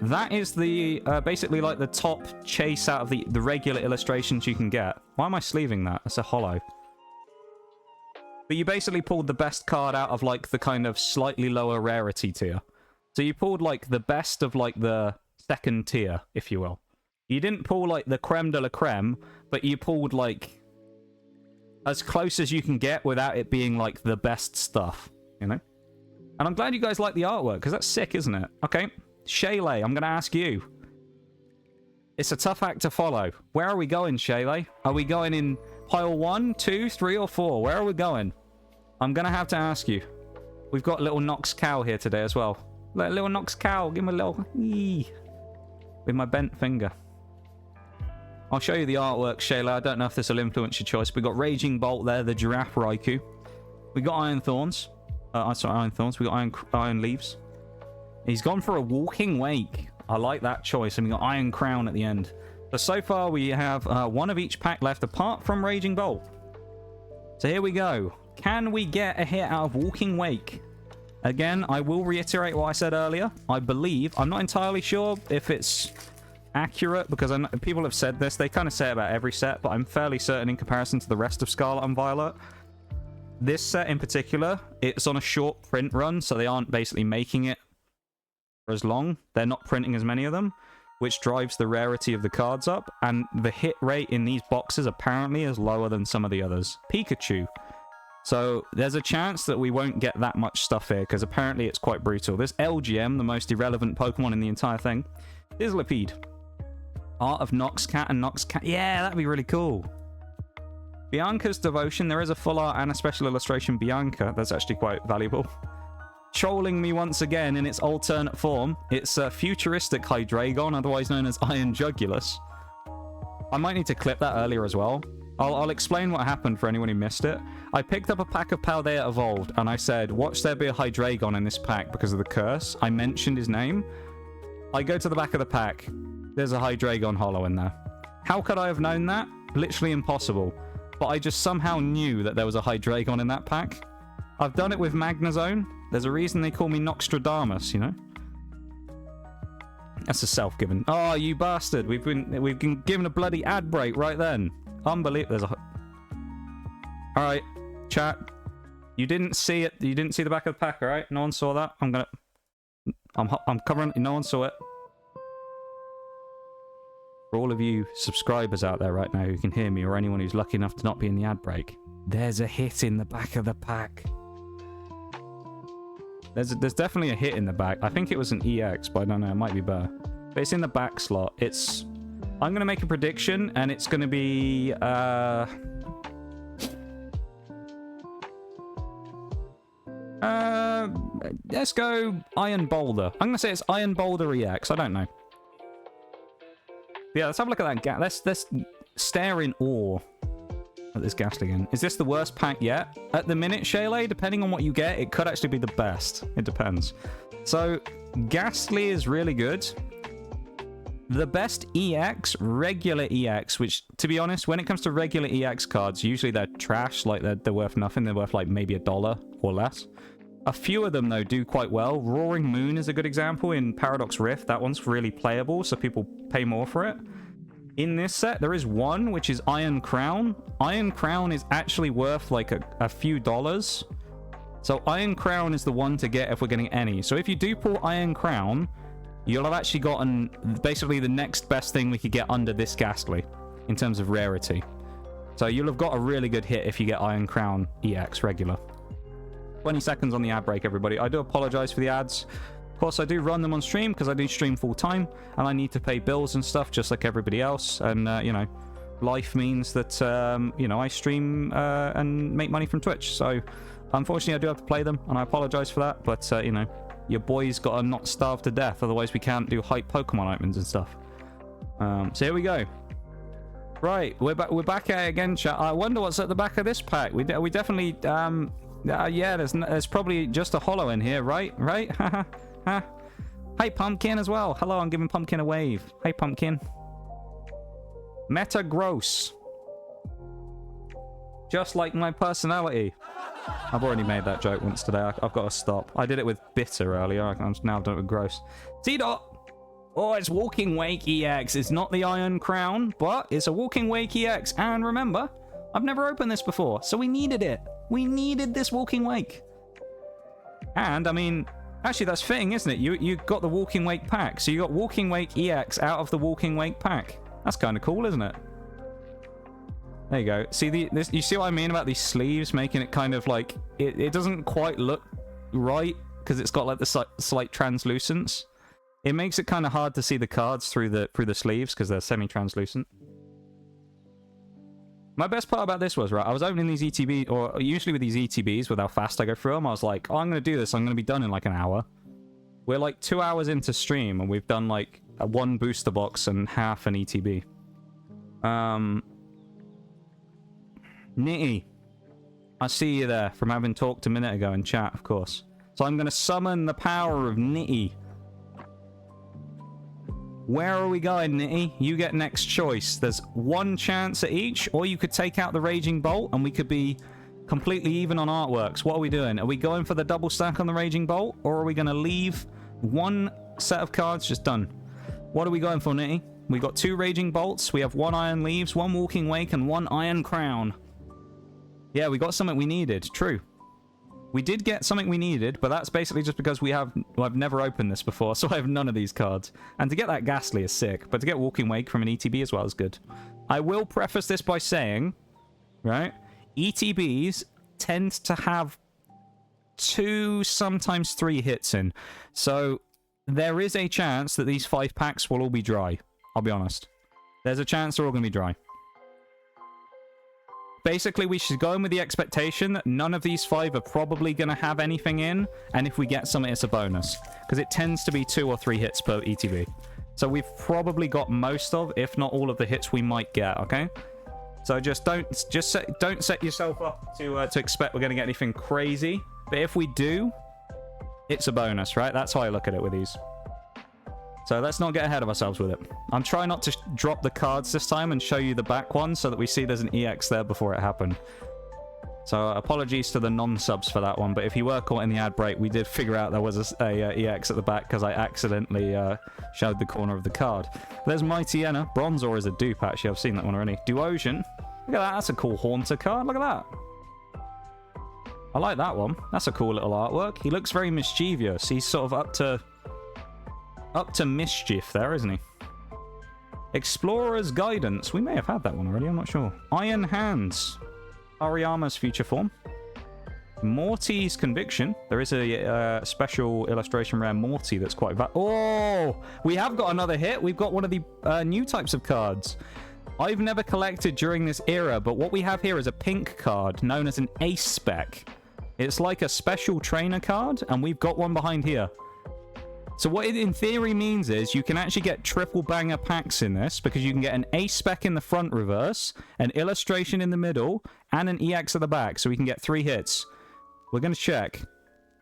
S1: That is the, basically like the top chase out of the regular illustrations you can get. Why am I sleeving that? That's a hollow. But you basically pulled the best card out of like the kind of slightly lower rarity tier. So you pulled like the best of like the second tier, if you will. You didn't pull like the creme de la creme, but you pulled like as close as you can get without it being like the best stuff, you know? And I'm glad you guys like the artwork, because that's sick, isn't it? Okay, Shaylee, I'm going to ask you. It's a tough act to follow. Where are we going, Shaylee? Are we going in pile 1, 2, 3, or 4? Where are we going? I'm going to have to ask you. We've got little Nox Cow here today as well. Little Nox Cow, give him a little... Eee, with my bent finger. I'll show you the artwork, Shayla. I don't know if this will influence your choice. We got Raging Bolt there, the Giraffe Raikou. We got Iron Thorns. Sorry, Iron Thorns. We got Iron Leaves. He's gone for a Walking Wake. I like that choice. And we got Iron Crown at the end. So far, we have one of each pack left, apart from Raging Bolt. So here we go. Can we get a hit out of Walking Wake? Again, I will reiterate what I said earlier. I believe, I'm not entirely sure if it's accurate, because I know people have said this. They kind of say it about every set, but I'm fairly certain in comparison to the rest of Scarlet and Violet. This set in particular, it's on a short print run, so they aren't basically making it for as long. They're not printing as many of them, which drives the rarity of the cards up, and the hit rate in these boxes apparently is lower than some of the others. Pikachu. So there's a chance that we won't get that much stuff here, because apparently it's quite brutal. This LGM, the most irrelevant Pokemon in the entire thing, is Lipede. Art of Noxcat and Noxcat. Yeah, that'd be really cool. Bianca's Devotion. There is a full art and a special illustration Bianca. That's actually quite valuable. Trolling me once again in its alternate form. It's a futuristic Hydreigon, otherwise known as Iron Jugulus. I might need to clip that earlier as well. I'll explain what happened for anyone who missed it. I picked up a pack of Paldea Evolved, and I said, watch there be a Hydreigon in this pack because of the curse. I mentioned his name. I go to the back of the pack. There's a Hydreigon holo in there. How could I have known that? Literally impossible. But I just somehow knew that there was a Hydreigon in that pack. I've done it with Magnezone. There's a reason they call me Noxtradamus, you know? That's a self-given. Oh, you bastard. We've been given a bloody ad break right then. Unbelievable. There's a... Alright, chat. You didn't see it. You didn't see the back of the pack, alright? No one saw that. I'm covering... No one saw it. For all of you subscribers out there right now who can hear me, or anyone who's lucky enough to not be in the ad break, there's a hit in the back of the pack. There's definitely a hit in the back. I think it was an EX, but I don't know. It might be better. But it's in the back slot. It's... I'm going to make a prediction, and it's going to be... let's go Iron Boulder. I'm going to say it's Iron Boulder EX. I don't know. Yeah, let's have a look at that. Let's stare in awe at this Ghastly again. Is this the worst pack yet? At the minute, Shaylee, depending on what you get, it could actually be the best. It depends. So, Ghastly is really good. The best EX, regular EX, which, to be honest, when it comes to regular EX cards, usually they're trash, like they're worth nothing. They're worth like maybe $1 or less. A few of them, though, do quite well. Roaring Moon is a good example in Paradox Rift. That one's really playable, so people pay more for it. In this set, there is one, which is Iron Crown. Iron Crown is actually worth like a few dollars. So Iron Crown is the one to get if we're getting any. So if you do pull Iron Crown, you'll have actually gotten basically the next best thing we could get under this Ghastly in terms of rarity. So you'll have got a really good hit if you get Iron Crown EX regular. 20 seconds on the ad break, everybody. I do apologize for the ads. Of course, I do run them on stream because I do stream full time and I need to pay bills and stuff just like everybody else. And, you know, life means that, you know, I stream and make money from Twitch. So, unfortunately, I do have to play them and I apologize for that. But, you know, your boy's got to not starve to death. Otherwise, we can't do hype Pokemon openings and stuff. So, here we go. Right, we're back at it again, chat. I wonder what's at the back of this pack. We definitely... yeah, there's probably just a holo in here, right? Right? Hi, Pumpkin as well. Hello, I'm giving Pumpkin a wave. Hey, Pumpkin. Metagross. Just like my personality. I've already made that joke once today. I've got to stop. I did it with Bitter earlier. I'm now done it with Gross. T-Dot. Oh, it's Walking Wake EX. It's not the Iron Crown, but it's a Walking Wake EX. And remember, I've never opened this before, so we needed it. We needed this Walking Wake. And, I mean, actually, that's fitting, isn't it? You got the Walking Wake pack. So you got Walking Wake EX out of the Walking Wake pack. That's kind of cool, isn't it? There you go. See, you see what I mean about these sleeves making it kind of like... It doesn't quite look right because it's got like the slight translucence. It makes it kind of hard to see the cards through the sleeves because they're semi-translucent. My best part about this was, right, I was opening these ETBs, or usually with these ETBs, with how fast I go through them, I was like, oh, I'm going to do this, I'm going to be done in like an hour. We're like 2 hours into stream, and we've done like one booster box and half an ETB. Nitty, I see you there from having talked a minute ago in chat, of course. So I'm going to summon the power of Nitty. Where are we going, Nitty? You get next choice. There's one chance at each, or you could take out the Raging Bolt, and we could be completely even on artworks. What are we doing? Are we going for the double stack on the Raging Bolt, or are we going to leave one set of cards just done? What are we going for, Nitty? We got 2 Raging Bolts, we have 1 Iron Leaves, 1 Walking Wake, and 1 Iron Crown. Yeah, we got something we needed. True. We did get something we needed, but that's basically just because I've never opened this before, so I have none of these cards. And to get that Ghastly is sick, but to get Walking Wake from an ETB as well is good. I will preface this by saying, right, ETBs tend to have 2, sometimes 3 hits in. So there is a chance that these 5 packs will all be dry. I'll be honest. There's a chance they're all going to be dry. Basically, we should go in with the expectation that none of these 5 are probably going to have anything in, and if we get something, it's a bonus. Because it tends to be 2 or 3 hits per ETB. So we've probably got most of, if not all of the hits we might get, okay? So don't set yourself up to expect we're going to get anything crazy. But if we do, it's a bonus, right? That's how I look at it with these. So let's not get ahead of ourselves with it. I'm trying not to drop the cards this time and show you the back one so that we see there's an EX there before it happened. So apologies to the non-subs for that one, but if you were caught in the ad break, we did figure out there was a EX at the back because I accidentally showed the corner of the card. There's Mightyena. Bronzor is a dupe, actually. I've seen that one already. Duosion. Look at that. That's a cool Haunter card. Look at that. I like that one. That's a cool little artwork. He looks very mischievous. He's sort of up to mischief there, isn't he? Explorer's Guidance. We may have had that one already, I'm not sure. Iron Hands. Ariyama's future form. Morty's Conviction. There is a special illustration rare Morty that's quite oh! We have got another hit. We've got one of the new types of cards. I've never collected during this era, but what we have here is a pink card known as an Ace Spec. It's like a special trainer card, and we've got one behind here. So what it in theory means is you can actually get triple banger packs in this because you can get an Ace Spec in the front reverse, an illustration in the middle, and an EX at the back. So we can get 3 hits. We're going to check.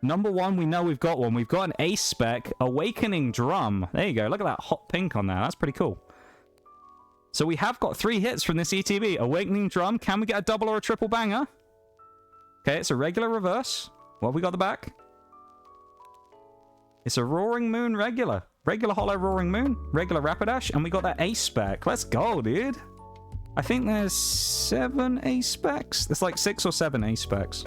S1: Number 1, we know we've got one. We've got an Ace Spec, Awakening Drum. There you go. Look at that hot pink on there. That's pretty cool. So we have got 3 hits from this ETB. Awakening Drum. Can we get a double or a triple banger? Okay, it's a regular reverse. What have we got at the back? It's a Roaring Moon regular. Regular Hollow Roaring Moon. Regular Rapidash. And we got that Ace Spec. Let's go, dude. I think there's 7 Ace Specs. There's like 6 or 7 Ace Specs.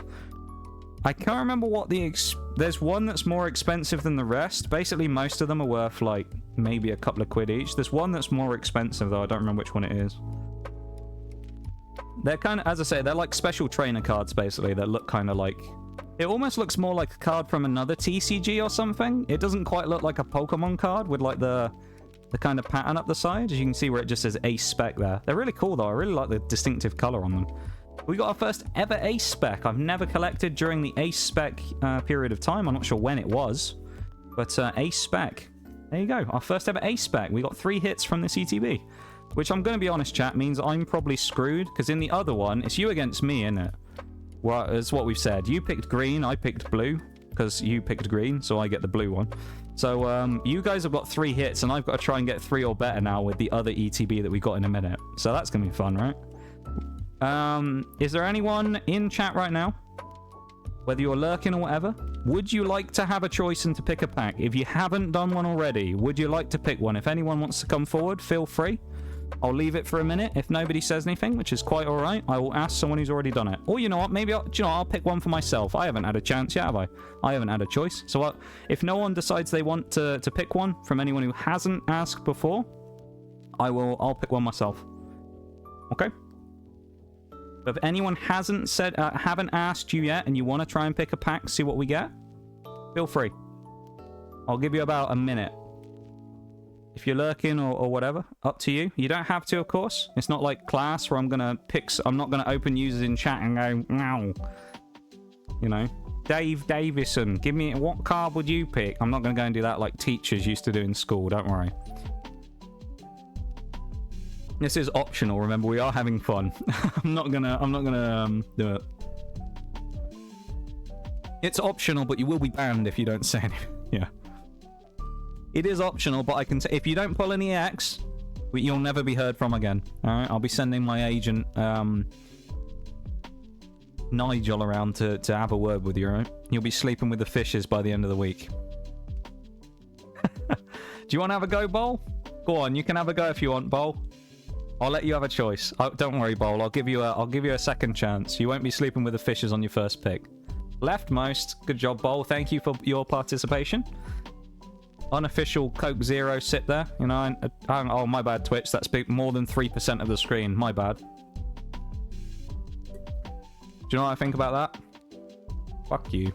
S1: I can't remember what the... There's one that's more expensive than the rest. Basically, most of them are worth like maybe a couple of quid each. There's one that's more expensive, though. I don't remember which one it is. They're kind of... As I say, they're like special trainer cards, basically. That look kind of like... It almost looks more like a card from another TCG or something. It doesn't quite look like a Pokemon card with like the kind of pattern up the side. As you can see where it just says Ace Spec there. They're really cool though. I really like the distinctive color on them. We got our first ever Ace Spec. I've never collected during the Ace Spec period of time. I'm not sure when it was. But Ace Spec. There you go. Our first ever Ace Spec. We got 3 hits from this ETB. Which I'm going to be honest, chat, means I'm probably screwed. Because in the other one, it's you against me, isn't it? Well, it's what we've said. You picked green, I picked blue, because you picked green, so I get the blue one. So, you guys have got 3 hits, and I've got to try and get 3 or better now with the other ETB that we got in a minute. So that's going to be fun, right? Is there anyone in chat right now? Whether you're lurking or whatever, would you like to have a choice and to pick a pack? If you haven't done one already, would you like to pick one? If anyone wants to come forward, feel free. I'll leave it for a minute. If nobody says anything, which is quite all right, I will ask someone who's already done it. Or you know what? Maybe I'll pick one for myself. I haven't had a chance yet, have I? I haven't had a choice. So if no one decides they want to pick one from anyone who hasn't asked before, I'll pick one myself. Okay? But if anyone haven't asked you yet, and you want to try and pick a pack, see what we get,
S4: Feel free. I'll give you about a minute. If you're lurking or whatever, up to you. You don't have to, of course. It's not like class where I'm not gonna open users in chat and go, no. You know, Dave Davison, give me, what card would you pick? I'm not gonna go and do that like teachers used to do in school, don't worry. This is optional, remember, we are having fun. I'm not gonna do it. It's optional, but you will be banned if you don't say anything. Yeah. It is optional, but I can say if you don't pull any X, you'll never be heard from again. Alright, I'll be sending my agent, Nigel around to have a word with you, alright? You'll be sleeping with the fishes by the end of the week. Do you want to have a go, Bowl? Go on, you can have a go if you want, Bowl. I'll let you have a choice. Oh, don't worry, Bowl. I'll give you a second chance. You won't be sleeping with the fishes on your first pick. Leftmost. Good job, Bowl. Thank you for your participation. Unofficial Coke Zero sip there. You know, oh, my bad, Twitch. That's more than 3% of the screen. My bad. Do you know what I think about that? Fuck you.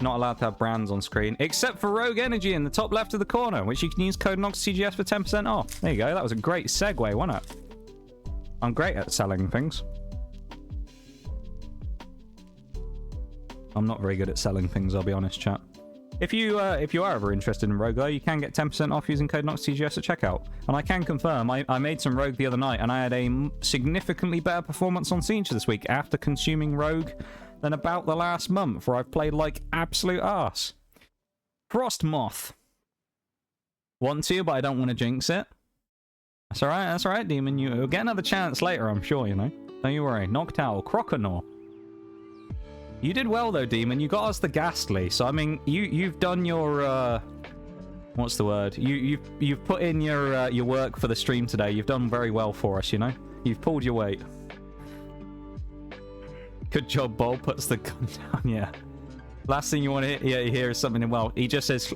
S4: Not allowed to have brands on screen, except for Rogue Energy in the top left of the corner, which you can use code NOXTGS for 10% off. There you go. That was a great segue, wasn't it? I'm great at selling things. I'm not very good at selling things, I'll be honest, chat. If you are ever interested in Rogue, though, you can get 10% off using code NOXTGS at checkout. And I can confirm, I made some Rogue the other night, and I had a significantly better performance on Siege this week after consuming Rogue than about the last month, where I've played like absolute arse. Frost Moth. Want to, but I don't want to jinx it. That's alright, Demon. You'll get another chance later, I'm sure, you know. Don't you worry. Noctowl. Croconaw. You did well, though, Demon. You got us the Ghastly. So, I mean, you've done your, what's the word? You've put in your work for the stream today. You've done very well for us, you know? You've pulled your weight. Good job, Bowl. Puts the gun down, yeah. Last thing you want to hear is something, well, he just says,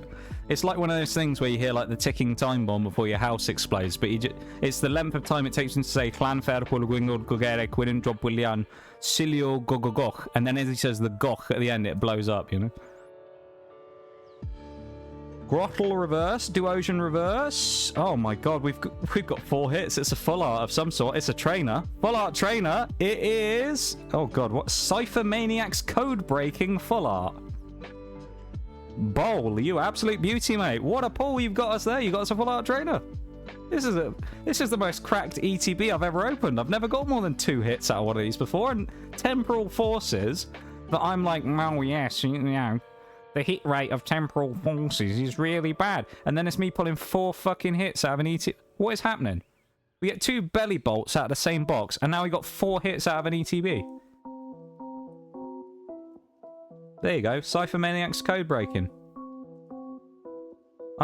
S4: it's like one of those things where you hear, like, the ticking time bomb before your house explodes, but it's the length of time it takes him to say, Clan Fair, Pulgwingod, Gogere, Quidin, Drop Willian, Silio, Gogogoch, and then as he says the Goch at the end, it blows up, you know? Grottle reverse, Duosian reverse. Oh my god, we've got 4 hits. It's a full art of some sort. It's a trainer. Full art trainer. It is... Oh god, what? Cypher Maniac's code breaking full art. Bowl, you absolute beauty, mate. What a pull you've got us there. You got us a full art trainer. This is the most cracked ETB I've ever opened. I've never got more than 2 hits out of one of these before. And Temporal Forces, that I'm like, oh yes, you know, the hit rate of Temporal Forces is really bad. And then it's me pulling 4 fucking hits out of an ETB. What is happening? We get 2 belly bolts out of the same box, and now we got 4 hits out of an ETB. There you go, Cypher Maniac's code breaking.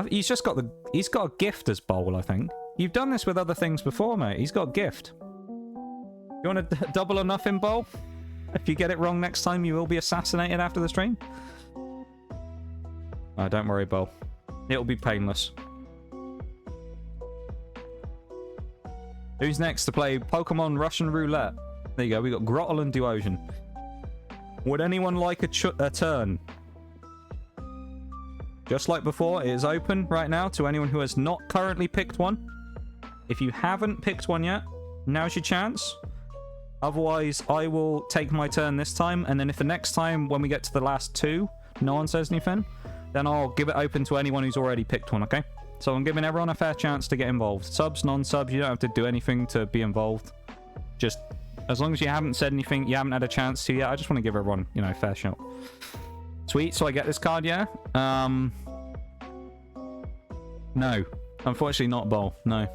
S4: He's got a gift as Bowl, I think. You've done this with other things before, mate. He's got a gift. You want to double or nothing, Bowl? If you get it wrong next time, you will be assassinated after the stream. Oh, don't worry, Bowl. It'll be painless. Who's next to play Pokemon Russian Roulette? There you go, we got Grottle and Duosian. Would anyone like a turn? Just like before, it is open right now to anyone who has not currently picked one. If you haven't picked one yet, now's your chance. Otherwise, I will take my turn this time, and then if the next time, when we get to the last 2, no one says anything, then I'll give it open to anyone who's already picked one, okay? So I'm giving everyone a fair chance to get involved. Subs, non-subs, you don't have to do anything to be involved. Just, as long as you haven't said anything, you haven't had a chance to yet, I just want to give everyone, you know, a fair shot. Sweet, so I get this card, yeah? No. Unfortunately not, Bowl. No.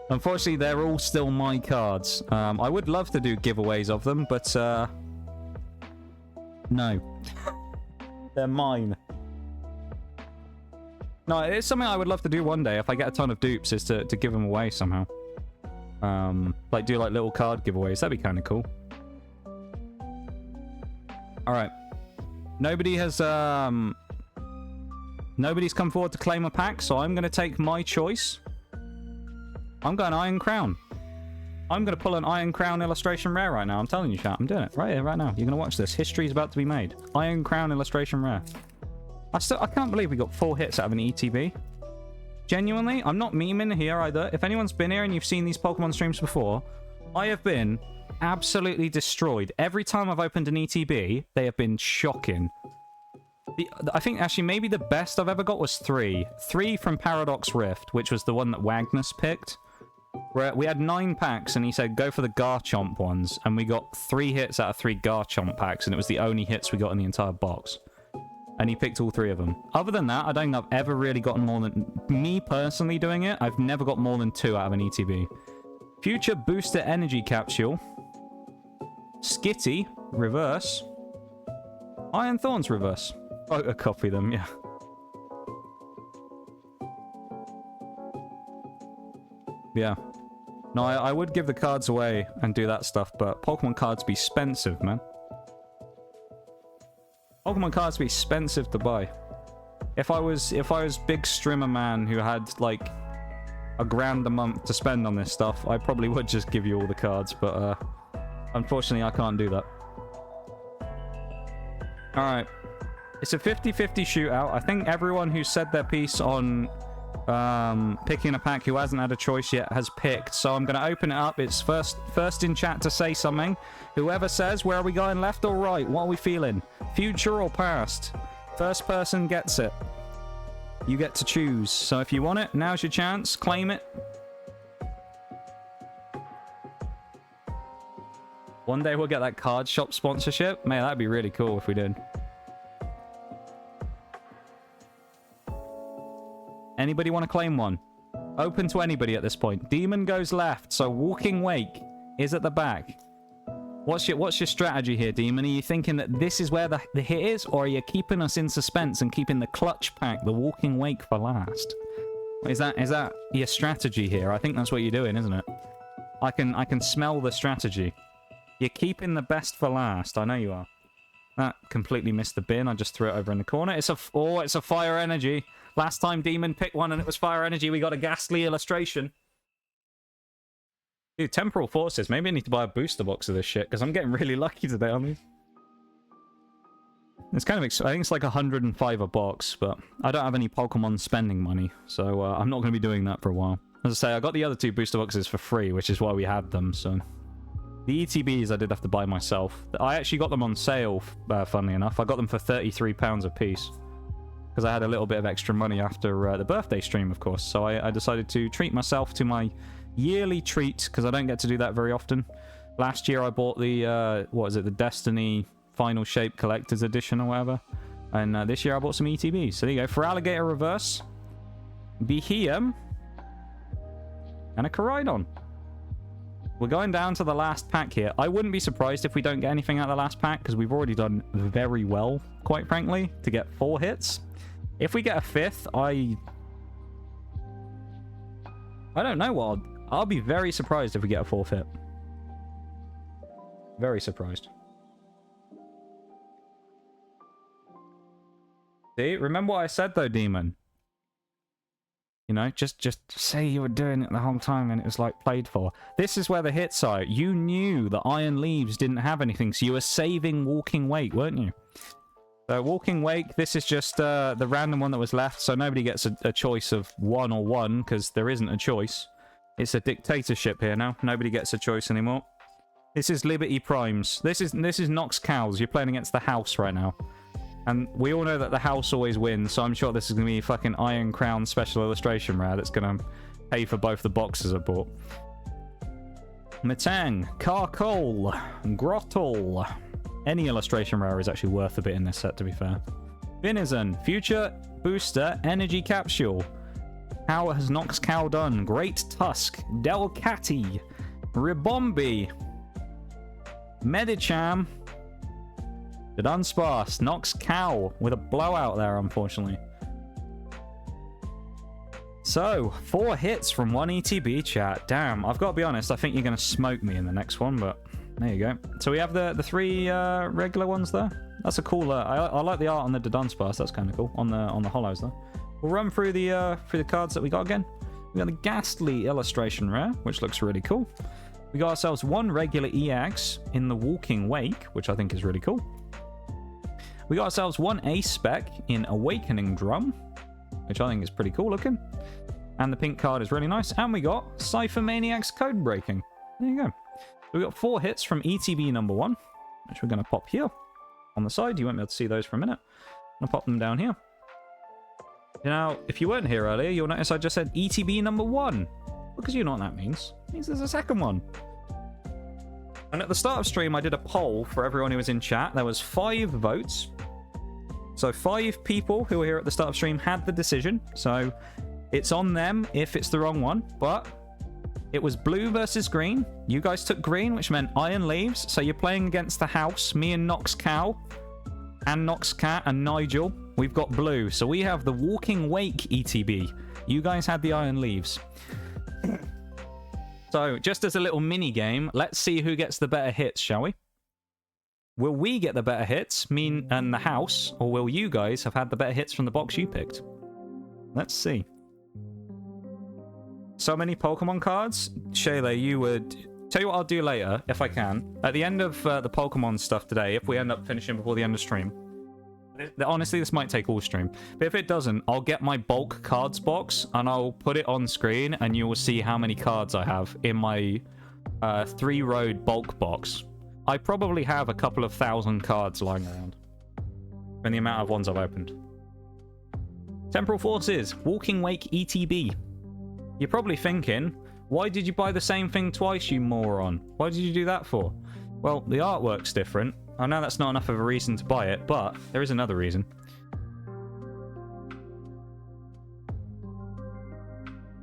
S4: Unfortunately, they're all still my cards. I would love to do giveaways of them, but, no. They're mine. No, it's something I would love to do one day if I get a ton of dupes, is to give them away somehow. Like, do, like, little card giveaways. That'd be kind of cool. Alright. Nobody has, nobody's come forward to claim a pack, so I'm going to take my choice. I'm going Iron Crown. I'm going to pull an Iron Crown illustration rare right now. I'm telling you, chat. I'm doing it right here, right now. You're going to watch this. History's about to be made. Iron Crown illustration rare. I can't believe we got 4 hits out of an ETB. Genuinely, I'm not memeing here either. If anyone's been here and you've seen these Pokemon streams before, I have been absolutely destroyed. Every time I've opened an ETB, they have been shocking. I think actually maybe the best I've ever got was 3. 3 from Paradox Rift, which was the one that Wagnus picked. Where we had 9 packs and he said go for the Garchomp ones, and we got 3 hits out of 3 Garchomp packs, and it was the only hits we got in the entire box. And he picked all 3 of them. Other than that, I don't think I've ever really gotten more than... Me personally doing it, I've never got more than 2 out of an ETB. Future Booster Energy Capsule. Skitty, reverse. Iron Thorns, reverse. Oh, copy them, yeah. Yeah. No, I would give the cards away and do that stuff, but Pokemon cards be expensive, man. Pokemon cards be expensive to buy. If I was big streamer man who had like $1,000 a month to spend on this stuff, I probably would just give you all the cards, but unfortunately I can't do that. Alright. It's a 50-50 shootout. I think everyone who said their piece on picking a pack who hasn't had a choice yet has picked, so I'm going to open it up. It's first in chat to say something. Whoever says, where are we going, left or right? What are we feeling? Future or past? First person gets it. You get to choose. So if you want it, now's your chance. Claim it. One day we'll get that card shop sponsorship. Man, that'd be really cool if we did. Anybody want to claim one? Open to anybody at this point. Demon goes left, so Walking Wake is at the back. What's your strategy here, Demon? Are you thinking that this is where the hit is, or are you keeping us in suspense and keeping the clutch pack, the Walking Wake, for last? Is that your strategy here? I think that's what you're doing, isn't it? I can smell the strategy. You're keeping the best for last. I know you are. That completely missed the bin. I just threw it over in the corner. It's a Fire Energy. Last time Demon picked one and it was Fire Energy, we got a ghastly illustration. Dude, Temporal Forces. Maybe I need to buy a booster box of this shit, because I'm getting really lucky today on these. It's kind of... I think it's like 105 a box, but I don't have any Pokemon spending money, so I'm not going to be doing that for a while. As I say, I got the other 2 booster boxes for free, which is why we had them, so... The ETBs I did have to buy myself. I actually got them on sale, funnily enough. I got them for £33 a piece. Because I had a little bit of extra money after the birthday stream, of course. So I decided to treat myself to my yearly treat, because I don't get to do that very often. Last year I bought the, what is it, the Destiny Final Shape Collector's Edition or whatever. And this year I bought some ETBs. So there you go. For Alligator Reverse, Beheeyem, and a Koraidon. We're going down to the last pack here. I wouldn't be surprised if we don't get anything out of the last pack, because we've already done very well, quite frankly, to get 4 hits. If we get a 5th, I don't know what I'll be very surprised if we get a 4th hit. Very surprised. See, remember what I said though, Demon? You know, just say you were doing it the whole time and it was like played for. This is where the hits are. You knew that Iron Leaves didn't have anything, so you were saving Walking Wake, weren't you? So Walking Wake, this is just the random one that was left, so nobody gets a choice of 1 or 1, because there isn't a choice. It's a dictatorship here now. Nobody gets a choice anymore. This is Liberty Primes. This is Nox Cows. You're playing against the house right now. And we all know that the house always wins, so I'm sure this is going to be a fucking Iron Crown special illustration rare that's going to pay for both the boxes I bought. Metang, Carcole, Grottle. Any illustration rare is actually worth a bit in this set, to be fair. Binizen, Future Booster Energy Capsule. How has Nox Cow done? Great Tusk, Delcatty, Ribombi, Medicham, the Dunsparce, Nox Cow with a blowout there, unfortunately. So, 4 hits from 1 ETB, chat. Damn, I've got to be honest, I think you're going to smoke me in the next one, but there you go. So we have the 3 regular ones there. That's a cool... I like the art on the Dunsparce, that's kind of cool, on the hollows there. We'll run through the cards that we got again. We got the Ghastly illustration rare, which looks really cool. We got ourselves one regular EX in the Walking Wake, which I think is really cool. We got ourselves one Ace Spec in Awakening Drum, which I think is pretty cool looking. And the pink card is really nice. And we got Cypher Maniac's Code Breaking. There you go. So we got 4 hits from ETB number 1, which we're going to pop here on the side. You won't be able to see those for a minute. I'm going to pop them down here. Now, if you weren't here earlier, you'll notice I just said ETB number 1. Because you know what that means. It means there's a second one. And at the start of stream, I did a poll for everyone who was in chat. There was 5 votes. So 5 people who were here at the start of stream had the decision. So it's on them if it's the wrong one. But it was blue versus green. You guys took green, which meant Iron Leaves. So you're playing against the house. Me and Nox Cow. And Nox Cat and Nigel. We've got blue. So we have the Walking Wake ETB. You guys had the Iron Leaves. So, just as a little mini game, let's see who gets the better hits, shall we? Will we get the better hits, me and the house, or will you guys have had the better hits from the box you picked? Let's see. So many Pokemon cards. Shayla, you would... Tell you what I'll do later, if I can. At the end of the Pokemon stuff today, if we end up finishing before the end of stream, honestly, this might take all stream. But if it doesn't, I'll get my bulk cards box and I'll put it on screen and you will see how many cards I have in my 3-road bulk box. I probably have a couple of 1,000 cards lying around. And the amount of ones I've opened. Temporal Forces, Walking Wake ETB. You're probably thinking, why did you buy the same thing twice, you moron? Why did you do that for? Well, the artwork's different. I know that's not enough of a reason to buy it, but there is another reason.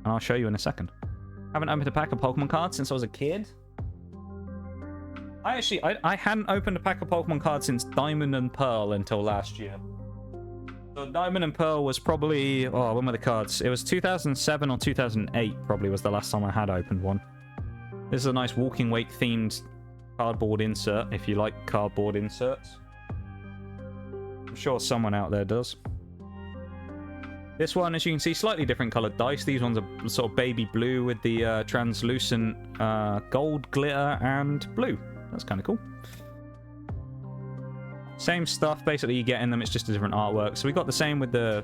S4: And I'll show you in a second. Haven't opened a pack of Pokemon cards since I was a kid. I hadn't opened a pack of Pokemon cards since Diamond and Pearl until last year. So Diamond and Pearl was probably... Oh, when were the cards? It was 2007 or 2008 probably was the last time I had opened one. This is a nice Walking Wake themed cardboard insert, if you like cardboard inserts. I'm sure someone out there does. This one, as you can see, slightly different coloured dice. These ones are sort of baby blue with the translucent gold glitter and blue. That's kind of cool. Same stuff, basically, you get in them. It's just a different artwork. So we got the same with the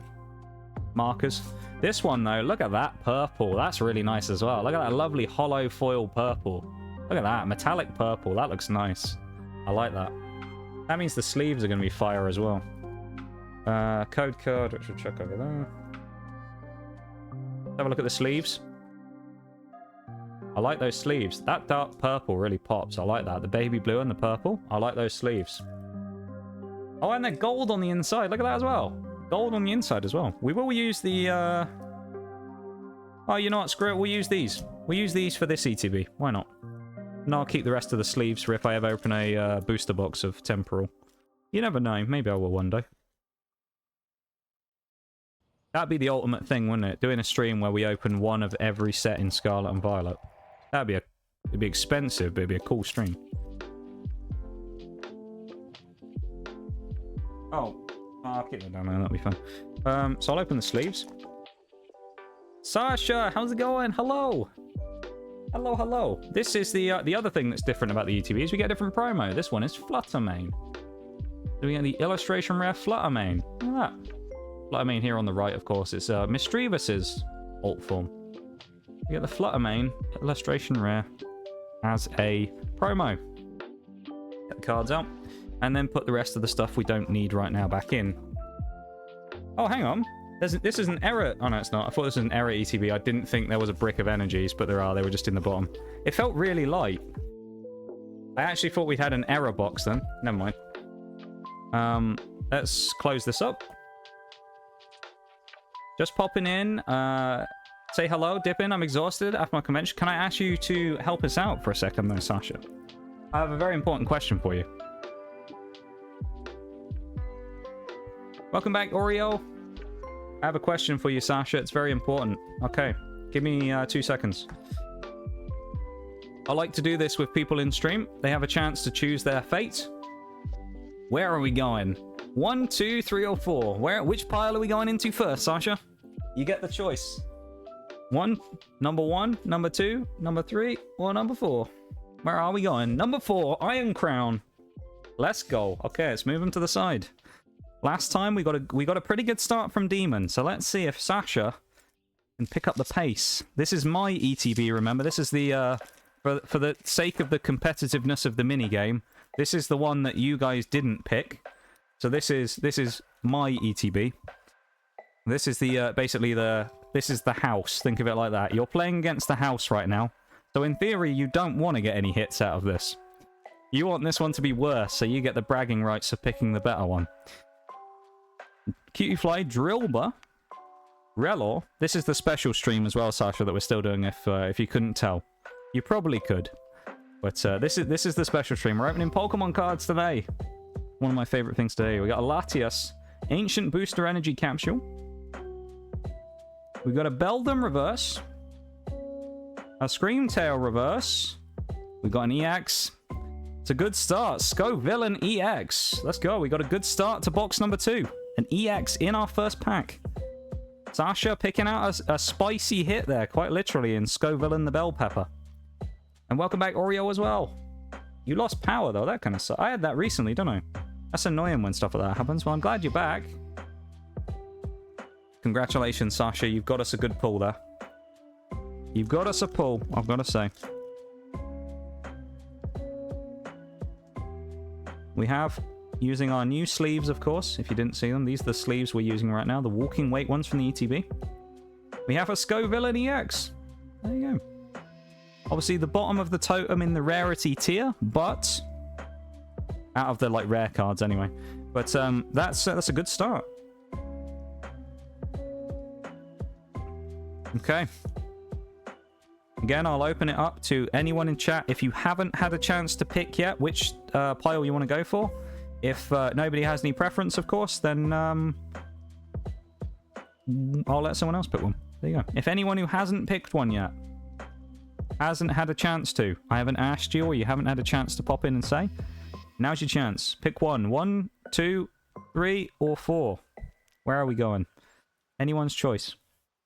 S4: markers. This one, though, look at that purple. That's really nice as well. Look at that lovely hollow foil purple. Look at that, metallic purple. That looks nice. I like that. That means the sleeves are going to be fire as well. Code card, which we'll check over there. Let's have a look at the sleeves. I like those sleeves. That dark purple really pops. I like that. The baby blue and the purple. I like those sleeves. Oh, and they're gold on the inside. Look at that as well. Gold on the inside as well. We will use the... Oh, you know what? Screw it. We'll use these. We'll use these for this ETB. Why not? And I'll keep the rest of the sleeves for if I ever open a booster box of Temporal. You never know. Maybe I will one day. That'd be the ultimate thing, wouldn't it? Doing a stream where we open one of every set in Scarlet and Violet. That'd be it'd be expensive, but it'd be a cool stream. Oh, I'll keep that down there. That'll be fun. So I'll open the sleeves. Sasha, how's it going? Hello. Hello, hello. This is the other thing that's different about the ETB is we get a different promo. This one is Fluttermane. So we get the illustration rare Fluttermane. Look at that. Fluttermane here on the right, of course. It's Misdreavus's alt form. We get the Fluttermane illustration rare as a promo. Get the cards out. And then put the rest of the stuff we don't need right now back in. Oh, hang on. This is an error. Oh, no, it's not. I thought this was an error ETB. I didn't think there was a brick of energies, but there are. They were just in the bottom. It felt really light. I actually thought we'd had an error box then. Never mind. Let's close this up. Just popping in. Say hello, dip in. I'm exhausted after my convention. Can I ask you to help us out for a second though, Sasha? I have a very important question for you. Welcome back, Oreo. I have a question for you, Sasha. It's very important. Okay, give me 2 seconds. I like to do this with people in stream. They have a chance to choose their fate. Where are we going? 1, 2, 3, or 4? Which pile are we going into first, Sasha? You get the choice. Number 1, number 2, number 3, or number 4? Where are we going? Number 4, Iron Crown. Let's go. Okay, let's move him to the side. Last time we got a pretty good start from Demon, so let's see if Sasha can pick up the pace. This is my ETB, remember? This is the for the sake of the competitiveness of the mini game. This is the one that you guys didn't pick. So this is my ETB. This is the basically this is the house. Think of it like that. You're playing against the house right now. So in theory, you don't want to get any hits out of this. You want this one to be worse, so you get the bragging rights of picking the better one. Cutiefly, Drillbur, Relor. This is the special stream as well, Sasha, that we're still doing. If you couldn't tell, you probably could. But this is the special stream. We're opening Pokemon cards today. One of my favorite things today. We got a Latias, Ancient Booster Energy Capsule. We got a Beldum Reverse, a Screamtail Reverse. We got an EX. It's a good start. Scovillain EX. Let's go. We got a good start to box number 2. An EX in our first pack. Sasha picking out a spicy hit there, quite literally, in Scovillain the Bell Pepper. And welcome back, Oreo, as well. You lost power, though. That kind of sucks. I had that recently, don't I? That's annoying when stuff like that happens. Well, I'm glad you're back. Congratulations, Sasha. You've got us a good pull there. You've got us a pull, I've got to say. We have, using our new sleeves, of course, if you didn't see them, these are the sleeves we're using right now, the walking weight ones from the ETB. We have a Scovillain EX. There you go. Obviously, the bottom of the totem in the rarity tier, but out of the like rare cards anyway. But that's a good start. Okay. Again, I'll open it up to anyone in chat. If you haven't had a chance to pick yet which pile you want to go for, if nobody has any preference, of course, then I'll let someone else pick one. There you go. If anyone who hasn't picked one yet hasn't had a chance to, I haven't asked you or you haven't had a chance to pop in and say, now's your chance. Pick one. 1, 2, 3, or 4. Where are we going? Anyone's choice.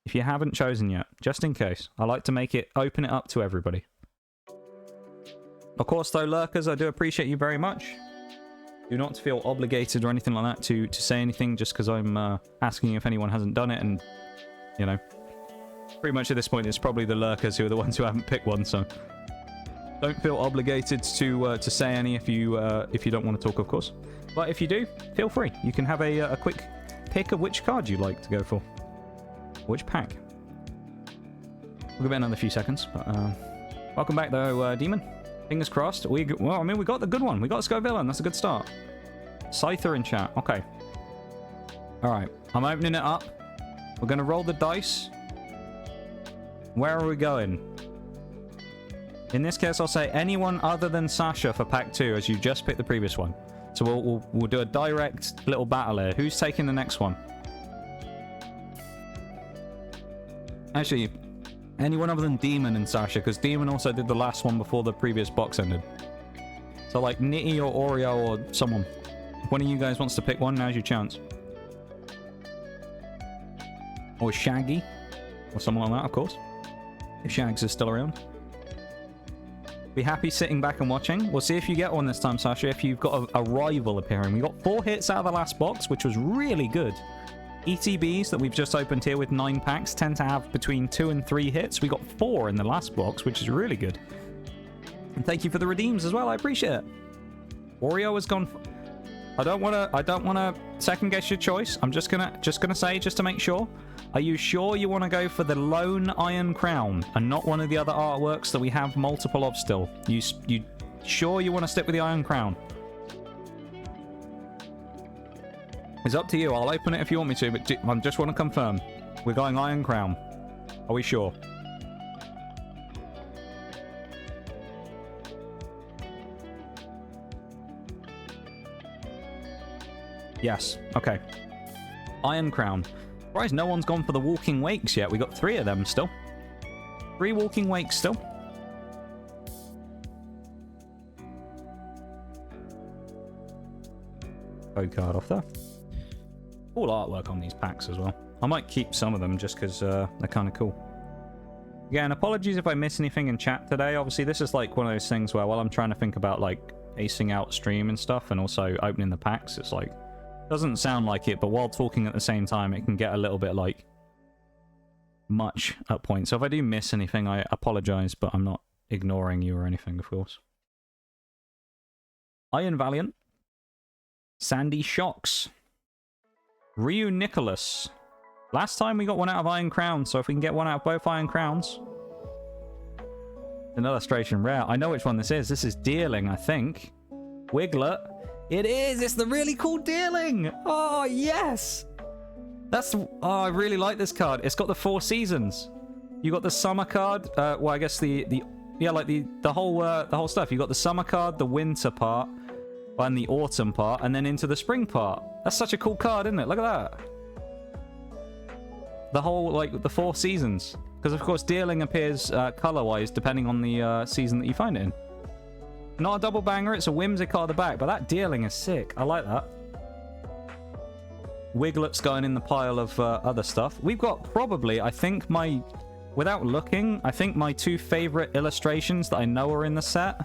S4: If you haven't chosen yet, just in case, I like to open it up to everybody. Of course, though, lurkers, I do appreciate you very much. Do not feel obligated or anything like that to say anything just because I'm asking if anyone hasn't done it, and, you know, pretty much at this point it's probably the lurkers who are the ones who haven't picked one, so don't feel obligated to say any if you don't want to talk, of course. But if you do, feel free. You can have a quick pick of which card you'd like to go for. Which pack? We'll give it another few seconds. But welcome back, though, Demon. Fingers crossed. Well, I mean, we got the good one. We got Scovillain. That's a good start. Scyther in chat. Okay. All right. I'm opening it up. We're going to roll the dice. Where are we going? In this case, I'll say anyone other than Sasha for pack 2, as you just picked the previous one. So we'll do a direct little battle here. Who's taking the next one? Actually, anyone other than Demon and Sasha, because Demon also did the last one before the previous box ended. So, like, Nitty or Oreo or someone. If one of you guys wants to pick one, now's your chance. Or Shaggy. Or someone like that, of course. If Shags is still around. Be happy sitting back and watching. We'll see if you get one this time, Sasha, if you've got a rival appearing. We got 4 hits out of the last box, which was really good. ETBs that we've just opened here with 9 packs tend to have between 2 and 3 hits. We got 4 in the last box, which is really good. And thank you for the redeems as well. I appreciate it. Oreo has gone. I don't want to second guess your choice. I'm just gonna say, just to make sure. Are you sure you want to go for the lone Iron Crown and not one of the other artworks that we have multiple of still? You sure you want to stick with the Iron Crown? It's up to you. I'll open it if you want me to, but I just want to confirm. We're going Iron Crown. Are we sure? Yes. Okay. Iron Crown. Surprised no one's gone for the Walking Wakes yet. We got 3 of them still. 3 Walking Wakes still. Code card off there. Cool artwork on these packs as well. I might keep some of them just because they're kind of cool. Again, apologies if I miss anything in chat today. Obviously, this is like one of those things where while I'm trying to think about like acing out stream and stuff and also opening the packs, it's like, doesn't sound like it, but while talking at the same time, it can get a little bit like much at points. So if I do miss anything, I apologize, but I'm not ignoring you or anything, of course. Iron Valiant. Sandy Shocks. Ryu Nicholas. Last time we got one out of Iron Crown, so if we can get one out of both Iron Crowns. An illustration rare. I know which one this is. This is Deerling, I think. Wiglet. It is! It's the really cool Deerling! Oh, yes! That's... Oh, I really like this card. It's got the 4 seasons. You got the summer card. Well, I guess yeah, like the whole stuff. You got the summer card, the winter part, and the autumn part, and then into the spring part. That's such a cool card, isn't it? Look at that. The whole, like, the 4 seasons. Because, of course, Deerling appears color-wise depending on the season that you find it in. Not a double banger, it's a whimsicott at the back, but that Deerling is sick. I like that. Wiglet's going in the pile of other stuff. We've got probably, I think without looking, I think my 2 favorite illustrations that I know are in the set.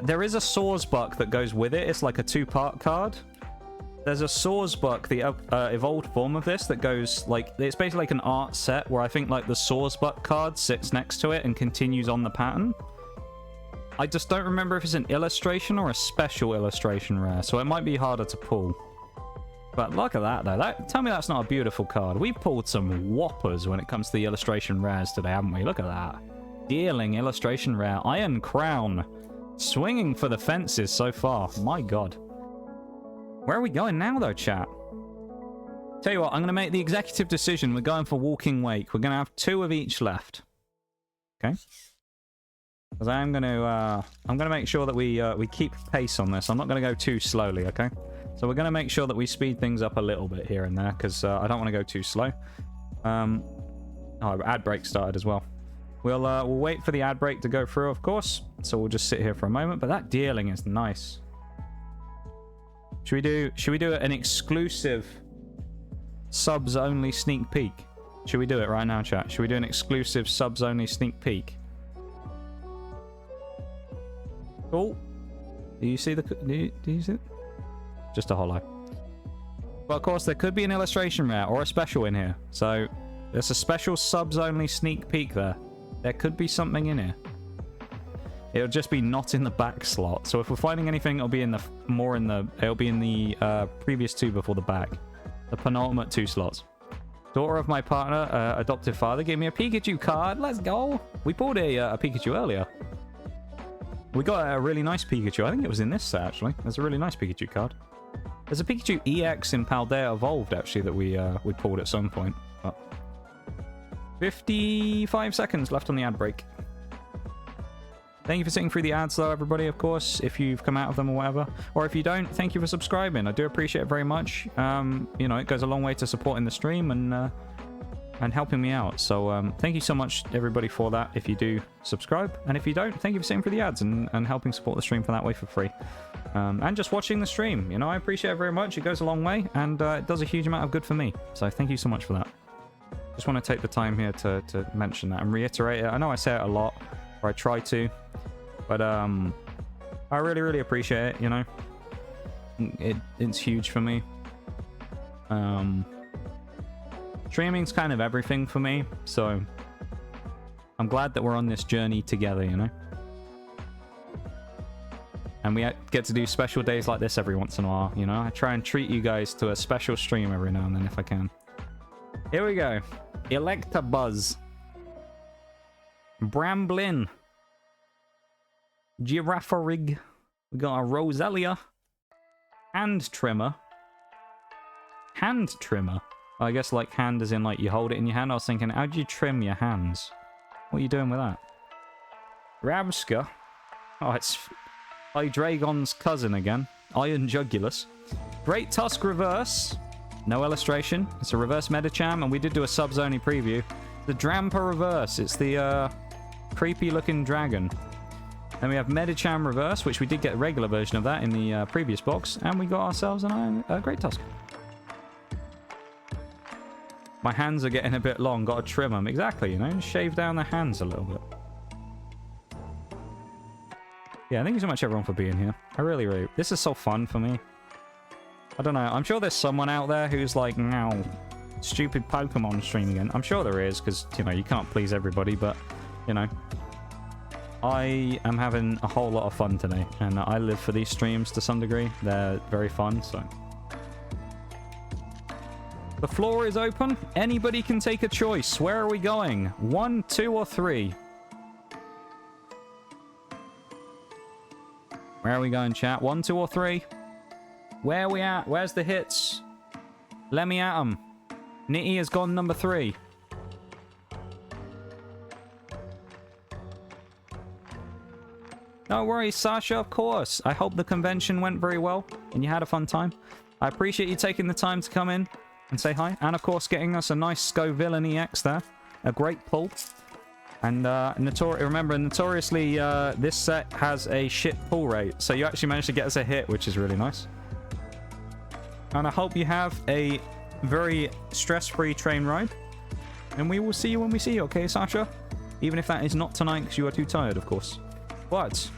S4: There is a Sawsbuck that goes with it. It's like a 2-part card. There's a Sawsbuck, the evolved form of this, that goes, like, it's basically like an art set where I think, like, the Sawsbuck card sits next to it and continues on the pattern. I just don't remember if it's an illustration or a special illustration rare, so it might be harder to pull. But look at that, though. Tell me that's not a beautiful card. We've pulled some whoppers when it comes to the illustration rares today, haven't we? Look at that. Deerling illustration rare. Iron Crown. Swinging for the fences so far. My God. Where are we going now, though, chat? Tell you what, I'm going to make the executive decision. We're going for Walking Wake. We're going to have 2 of each left. Okay? Because I'm going to make sure that we keep pace on this. I'm not going to go too slowly, okay? So we're going to make sure that we speed things up a little bit here and there, because I don't want to go too slow. Oh, ad break started as well. We'll wait for the ad break to go through, of course. So we'll just sit here for a moment. But that Deerling is nice. Should we do an exclusive subs only sneak peek? Should we do it right now, chat? Should we do an exclusive subs only sneak peek? Cool. Do you see do you see it? Just a holo. But of course, there could be an illustration rare or a special in here. So there's a special subs only sneak peek there. There could be something in here. It'll just be not in the back slot. So if we're finding anything, it'll be in the previous 2 before the back. The penultimate 2 slots. Daughter of my partner, adoptive father, gave me a Pikachu card. Let's go. We pulled a Pikachu earlier. We got a really nice Pikachu. I think it was in this set, actually. There's a really nice Pikachu card. There's a Pikachu EX in Paldea Evolved, actually, that we pulled at some point. But 55 seconds left on the ad break. Thank you for sitting through the ads, though, everybody, of course, if you've come out of them or whatever. Or if you don't, thank you for subscribing. I do appreciate it very much. You know, it goes a long way to supporting the stream and helping me out. So thank you so much, everybody, for that, if you do subscribe. And if you don't, thank you for sitting through the ads and helping support the stream for that way for free. And just watching the stream. You know, I appreciate it very much. It goes a long way, and it does a huge amount of good for me. So thank you so much for that. Just want to take the time here to mention that and reiterate it. I know I say it a lot, or I try to, but I really, really appreciate it, you know. It's huge for me. Streaming's kind of everything for me, so I'm glad that we're on this journey together, you know. And we get to do special days like this every once in a while, you know. I try and treat you guys to a special stream every now and then if I can. Here we go. Electabuzz. Bramblin. Girafarig. We got a Roselia. Hand Trimmer. Hand Trimmer. I guess like hand as in like you hold it in your hand. I was thinking, how do you trim your hands? What are you doing with that? Rabska. Oh, it's Hydreigon's cousin again. Iron Jugulus. Great Tusk Reverse. No illustration. It's a reverse Medicham, and we did do a subs only preview. The Drampa Reverse. It's the creepy looking dragon. Then we have Medicham Reverse, which we did get a regular version of that in the previous box, and we got ourselves a Great Tusk. My hands are getting a bit long. Got to trim them. Exactly, you know? Shave down the hands a little bit. Yeah, thank you so much, everyone, for being here. I really... This is so fun for me. I don't know. I'm sure there's someone out there who's like, now, stupid Pokemon stream again. I'm sure there is, because, you know, you can't please everybody, but, you know, I am having a whole lot of fun today, and I live for these streams to some degree. They're very fun, so... The floor is open. Anybody can take a choice. Where are we going? 1, 2, or 3? Where are we going, chat? 1, 2, or 3? Where are we at? Where's the hits? Let me at them. Nitty has gone number 3. No worries, Sasha, of course. I hope the convention went very well and you had a fun time. I appreciate you taking the time to come in and say hi. And, of course, getting us a nice Scoville EX there. A great pull. And remember, notoriously, this set has a shit pull rate. So you actually managed to get us a hit, which is really nice. And I hope you have a very stress-free train ride. And we will see you when we see you, okay, Sasha? Even if that is not tonight, because you are too tired, of course. But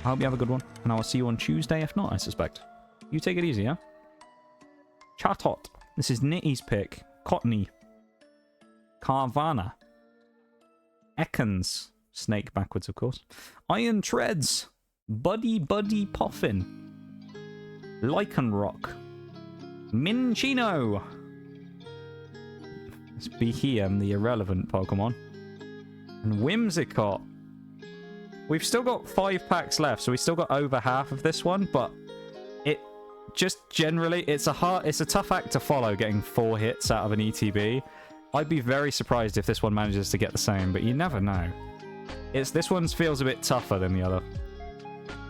S4: I hope you have a good one. And I will see you on Tuesday, if not, I suspect. You take it easy, yeah? Chatot. This is Nitty's pick. Cottony. Carvana. Ekans. Snake backwards, of course. Iron Treads. Buddy Puffin. Lycanroc. Minchino. It's Behem, the irrelevant Pokemon. And Whimsicott. We've still got 5 packs left, so we still got over half of this one, but it just generally, it's a tough act to follow, getting 4 hits out of an ETB. I'd be very surprised if this one manages to get the same, but you never know. This one feels a bit tougher than the other.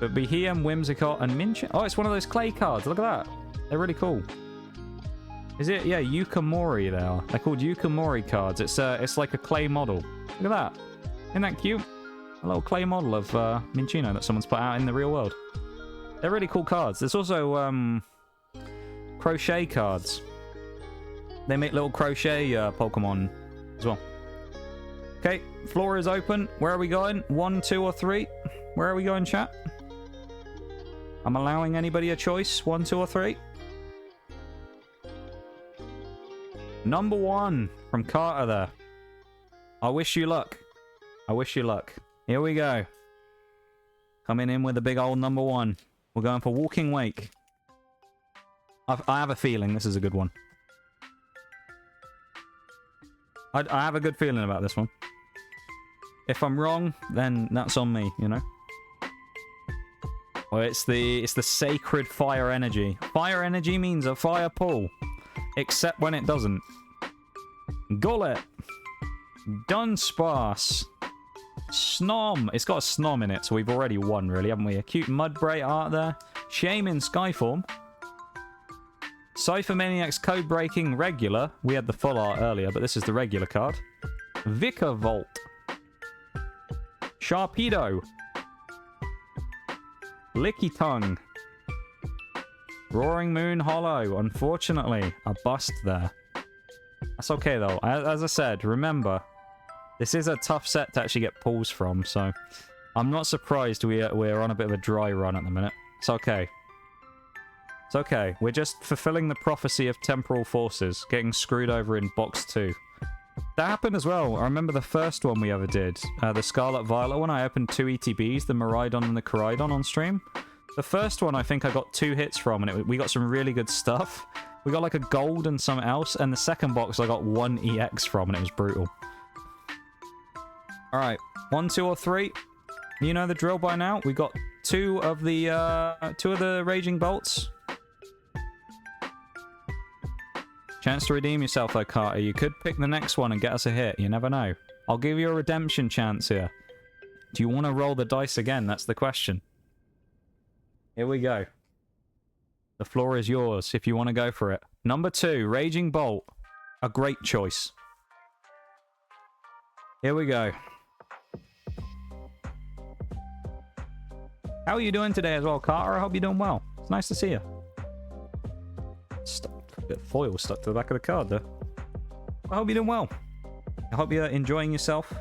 S4: But Behem, Whimsicott, and Minchin. Oh, it's one of those clay cards. Look at that. They're really cool. Is it? Yeah, Yukamori they are. They're called Yukamori cards. It's like a clay model. Look at that. Isn't that cute? A little clay model of Minchino that someone's put out in the real world. They're really cool cards. There's also crochet cards. They make little crochet Pokemon as well. Okay, floor is open. Where are we going? 1, 2, or 3? Where are we going, chat? I'm allowing anybody a choice. 1, 2, or 3? Number 1 from Carter there. I wish you luck. I wish you luck. Here we go. Coming in with a big old number 1. We're going for Walking Wake. I have a feeling this is a good one. I have a good feeling about this one. If I'm wrong, then that's on me, you know? Well, it's the sacred fire energy. Fire energy means a fire pull. Except when it doesn't. Gullet. Dunsparce. Snom. It's got a Snom in it, so we've already won, really, haven't we? A cute Mudbray art there. Shaman Skyform. Cypher-Maniac's Code-Breaking Regular. We had the full art earlier, but this is the regular card. Vikavolt. Sharpedo. Licky Tongue. Roaring Moon Hollow. Unfortunately, a bust there. That's okay, though. As I said, remember, this is a tough set to actually get pulls from, so I'm not surprised we're on a bit of a dry run at the minute. It's okay. It's okay. We're just fulfilling the prophecy of Temporal Forces, getting screwed over in box 2. That happened as well. I remember the first one we ever did, the Scarlet Violet one. I opened 2 ETBs, the Miraidon and the Koraidon on stream. The first one I think I got 2 hits from, and we got some really good stuff. We got like a gold and something else, and the second box I got 1 EX from, and it was brutal. Alright, 1, 2, or 3. You know the drill by now. We got 2 of the Raging Bolts. Chance to redeem yourself though, Carter. You could pick the next one and get us a hit. You never know. I'll give you a redemption chance here. Do you want to roll the dice again? That's the question. Here we go. The floor is yours if you want to go for it. Number 2, Raging Bolt. A great choice. Here we go. How are you doing today as well, Carter? I hope you're doing well. It's nice to see you. Bit of foil stuck to the back of the card there. I hope you're doing well. I hope you're enjoying yourself.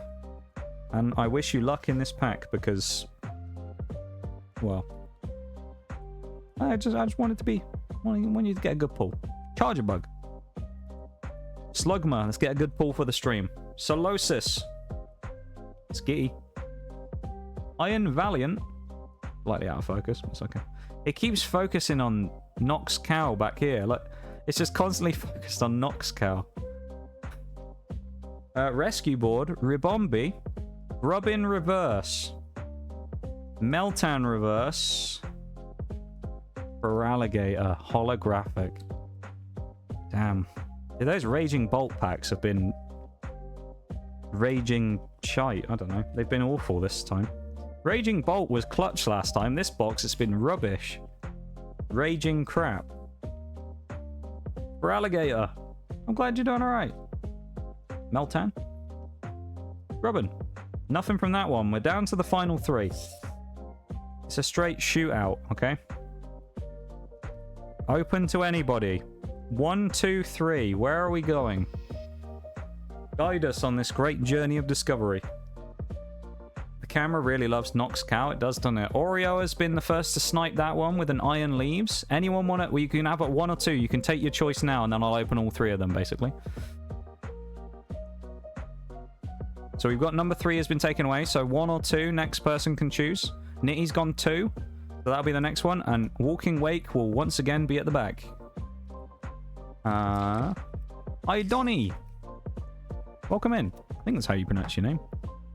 S4: And I wish you luck in this pack because, well, I just wanted to be, want you to get a good pull. Charger Bug. Slugma, let's get a good pull for the stream. Solosis. Skitty. Iron Valiant. Slightly out of focus, it's okay. It keeps focusing on Nox Cow back here. Like, it's just constantly focused on Nox Cow. Rescue Board, Ribombi, Rubin Reverse, Meltan Reverse, Alligator, Holographic. Damn. Yeah, those Raging Bolt packs have been raging shite. I don't know. They've been awful this time. Raging Bolt was clutch last time. This box has been rubbish. Raging crap. Alligator. I'm glad you're doing alright. Meltan. Robin. Nothing from that one. We're down to the final three. It's a straight shootout, okay? Open to anybody. 1, 2, 3. Where are we going? Guide us on this great journey of discovery. The camera really loves Nox Cow. It does, doesn't it? Oreo has been the first to snipe that one with an Iron Leaves. Anyone want it? Well, you can have it 1 or 2. You can take your choice now, and then I'll open all 3 of them, basically. So we've got number 3 has been taken away. So 1 or 2, next person can choose. Nitty's gone 2. So that'll be the next one. And Walking Wake will once again be at the back. Hi, Donnie. Welcome in. I think that's how you pronounce your name.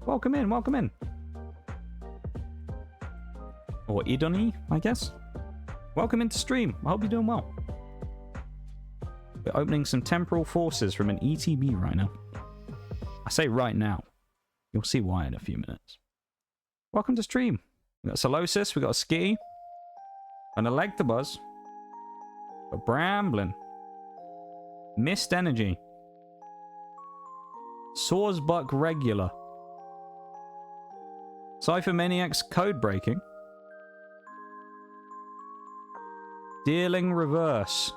S4: Welcome in, welcome in. Or Idoni, I guess. Welcome into stream. I hope you're doing well. We're opening some Temporal Forces from an ETB right now. I say right now. You'll see why in a few minutes. Welcome to stream. We got Solosis, we got a Skitty, an Electabuzz, a Bramblin, Mist Energy, Sawsbuck Regular, Cypher Maniac's Code Breaking, Deerling Reverse.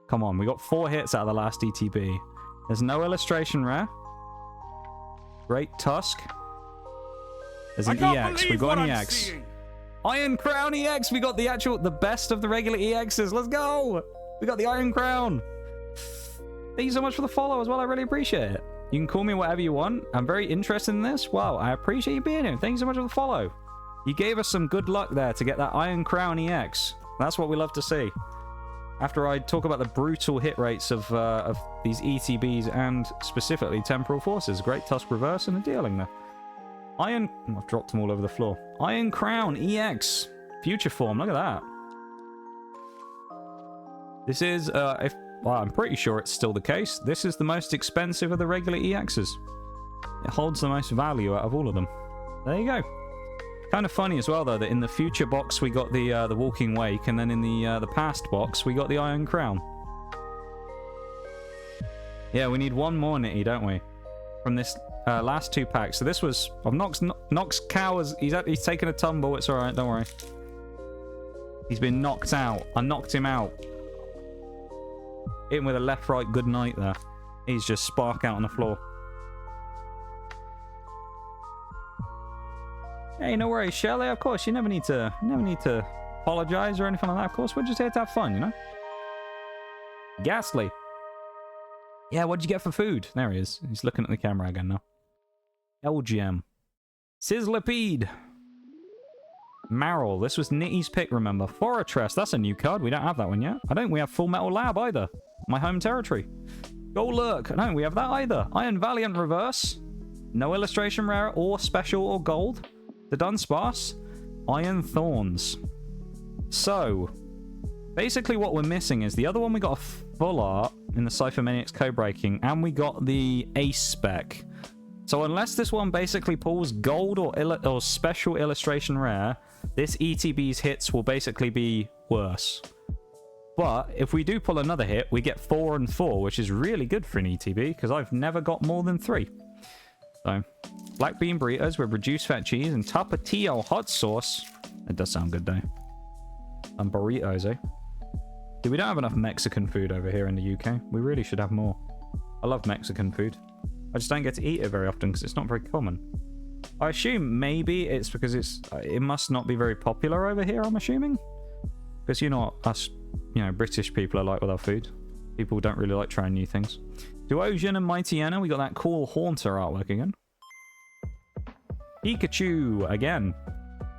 S4: Come on, we got 4 hits out of the last ETB. There's no illustration rare. Great Tusk. There's an EX. We got an EX. Iron Crown EX. We got the best of the regular EXs. Let's go. We got the Iron Crown. Thank you so much for the follow as well. I really appreciate it. You can call me whatever you want. I'm very interested in this. Wow, I appreciate you being here. Thank you so much for the follow. You gave us some good luck there to get that Iron Crown EX. That's what we love to see. After I talk about the brutal hit rates of these ETBs and specifically Temporal Forces. Great Tusk Reverse and a Dealing there. I've dropped them all over the floor. Iron Crown EX. Future form, look at that. This is, well, I'm pretty sure it's still the case. This is the most expensive of the regular EXs. It holds the most value out of all of them. There you go. Kind of funny as well, though, that in the future box we got the Walking Wake, and then in the past box we got the Iron Crown. Yeah, we need one more Nitty, don't we? From this last 2 packs. So this was of Nox Cow. He's taken a tumble. It's all right. Don't worry. He's been knocked out. I knocked him out. Hit him with a left-right good night there. He's just spark out on the floor. Hey, no worries, Shelley. Of course, you never need to apologize or anything like that. Of course, we're just here to have fun, you know. Ghastly. Yeah, what'd you get for food? There he is. He's looking at the camera again now. LGM. Sizzlipede. Marrel. This was Nitty's pick, remember. Foratress. That's a new card. We don't have that one yet. We have Full Metal Lab either. My home territory. Golurk. No, we have that either. Iron Valiant Reverse. No illustration rare or special or gold. The Dunsparce. Iron Thorns. So, basically what we're missing is the other one we got a full art in the Cypher Maniac's Code Breaking, and we got the Ace spec. So unless this one basically pulls gold or special illustration rare, this ETB's hits will basically be worse. But if we do pull another hit, we get 4 and 4, which is really good for an ETB, because I've never got more than 3. So, black bean burritos with reduced fat cheese and tapatio hot sauce. That does sound good, though. And burritos, eh? Dude, we don't have enough Mexican food over here in the UK. We really should have more. I love Mexican food. I just don't get to eat it very often because it's not very common. I assume maybe it's because it must not be very popular over here, I'm assuming. Because you know what us, British people are like with our food. People don't really like trying new things. Duosion and Mightyena, we got that cool Haunter artwork again. Pikachu again.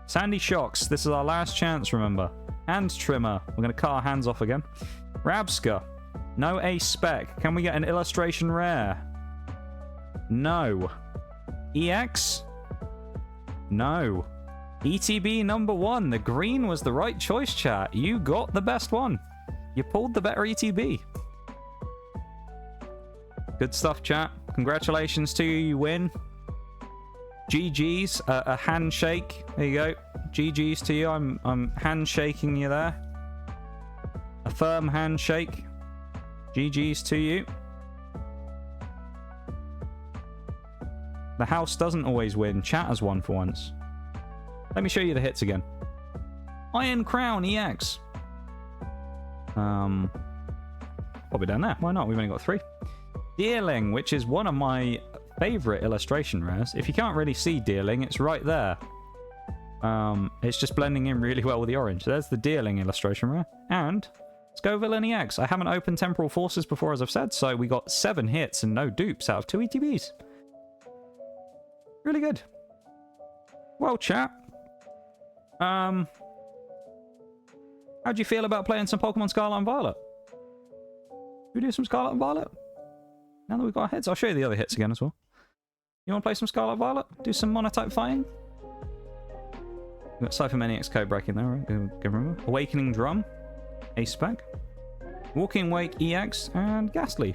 S4: Sandy Shocks, this is our last chance, remember. Hand Trimmer, we're going to cut our hands off again. Rabska, no Ace Spec. Can we get an illustration rare? No. EX? No. ETB number 1, the green was the right choice, chat. You got the best one. You pulled the better ETB. Good stuff, chat. Congratulations to you, you win. GG's, a handshake. There you go. GG's to you. I'm handshaking you there. A firm handshake. GG's to you. The house doesn't always win. Chat has won for once. Let me show you the hits again. Iron Crown EX. Probably down there. Why not? We've only got 3. Deerling, which is one of my favorite illustration rares. If you can't really see Deerling, it's right there. It's just blending in really well with the orange. So there's the Deerling illustration rare. And Scoville EX. I haven't opened Temporal Forces before, as I've said, so we got 7 hits and no dupes out of 2 ETBs. Really good. Well, chat. How do you feel about playing some Pokemon Scarlet and Violet? Should we do some Scarlet and Violet? Now that we've got our hits, I'll show you the other hits again as well. You want to play some Scarlet and Violet? Do some Monotype fighting? We've got Cypher code breaking there, right? Good remember. Awakening Drum. Ace Spec. Walking Wake EX. And Ghastly.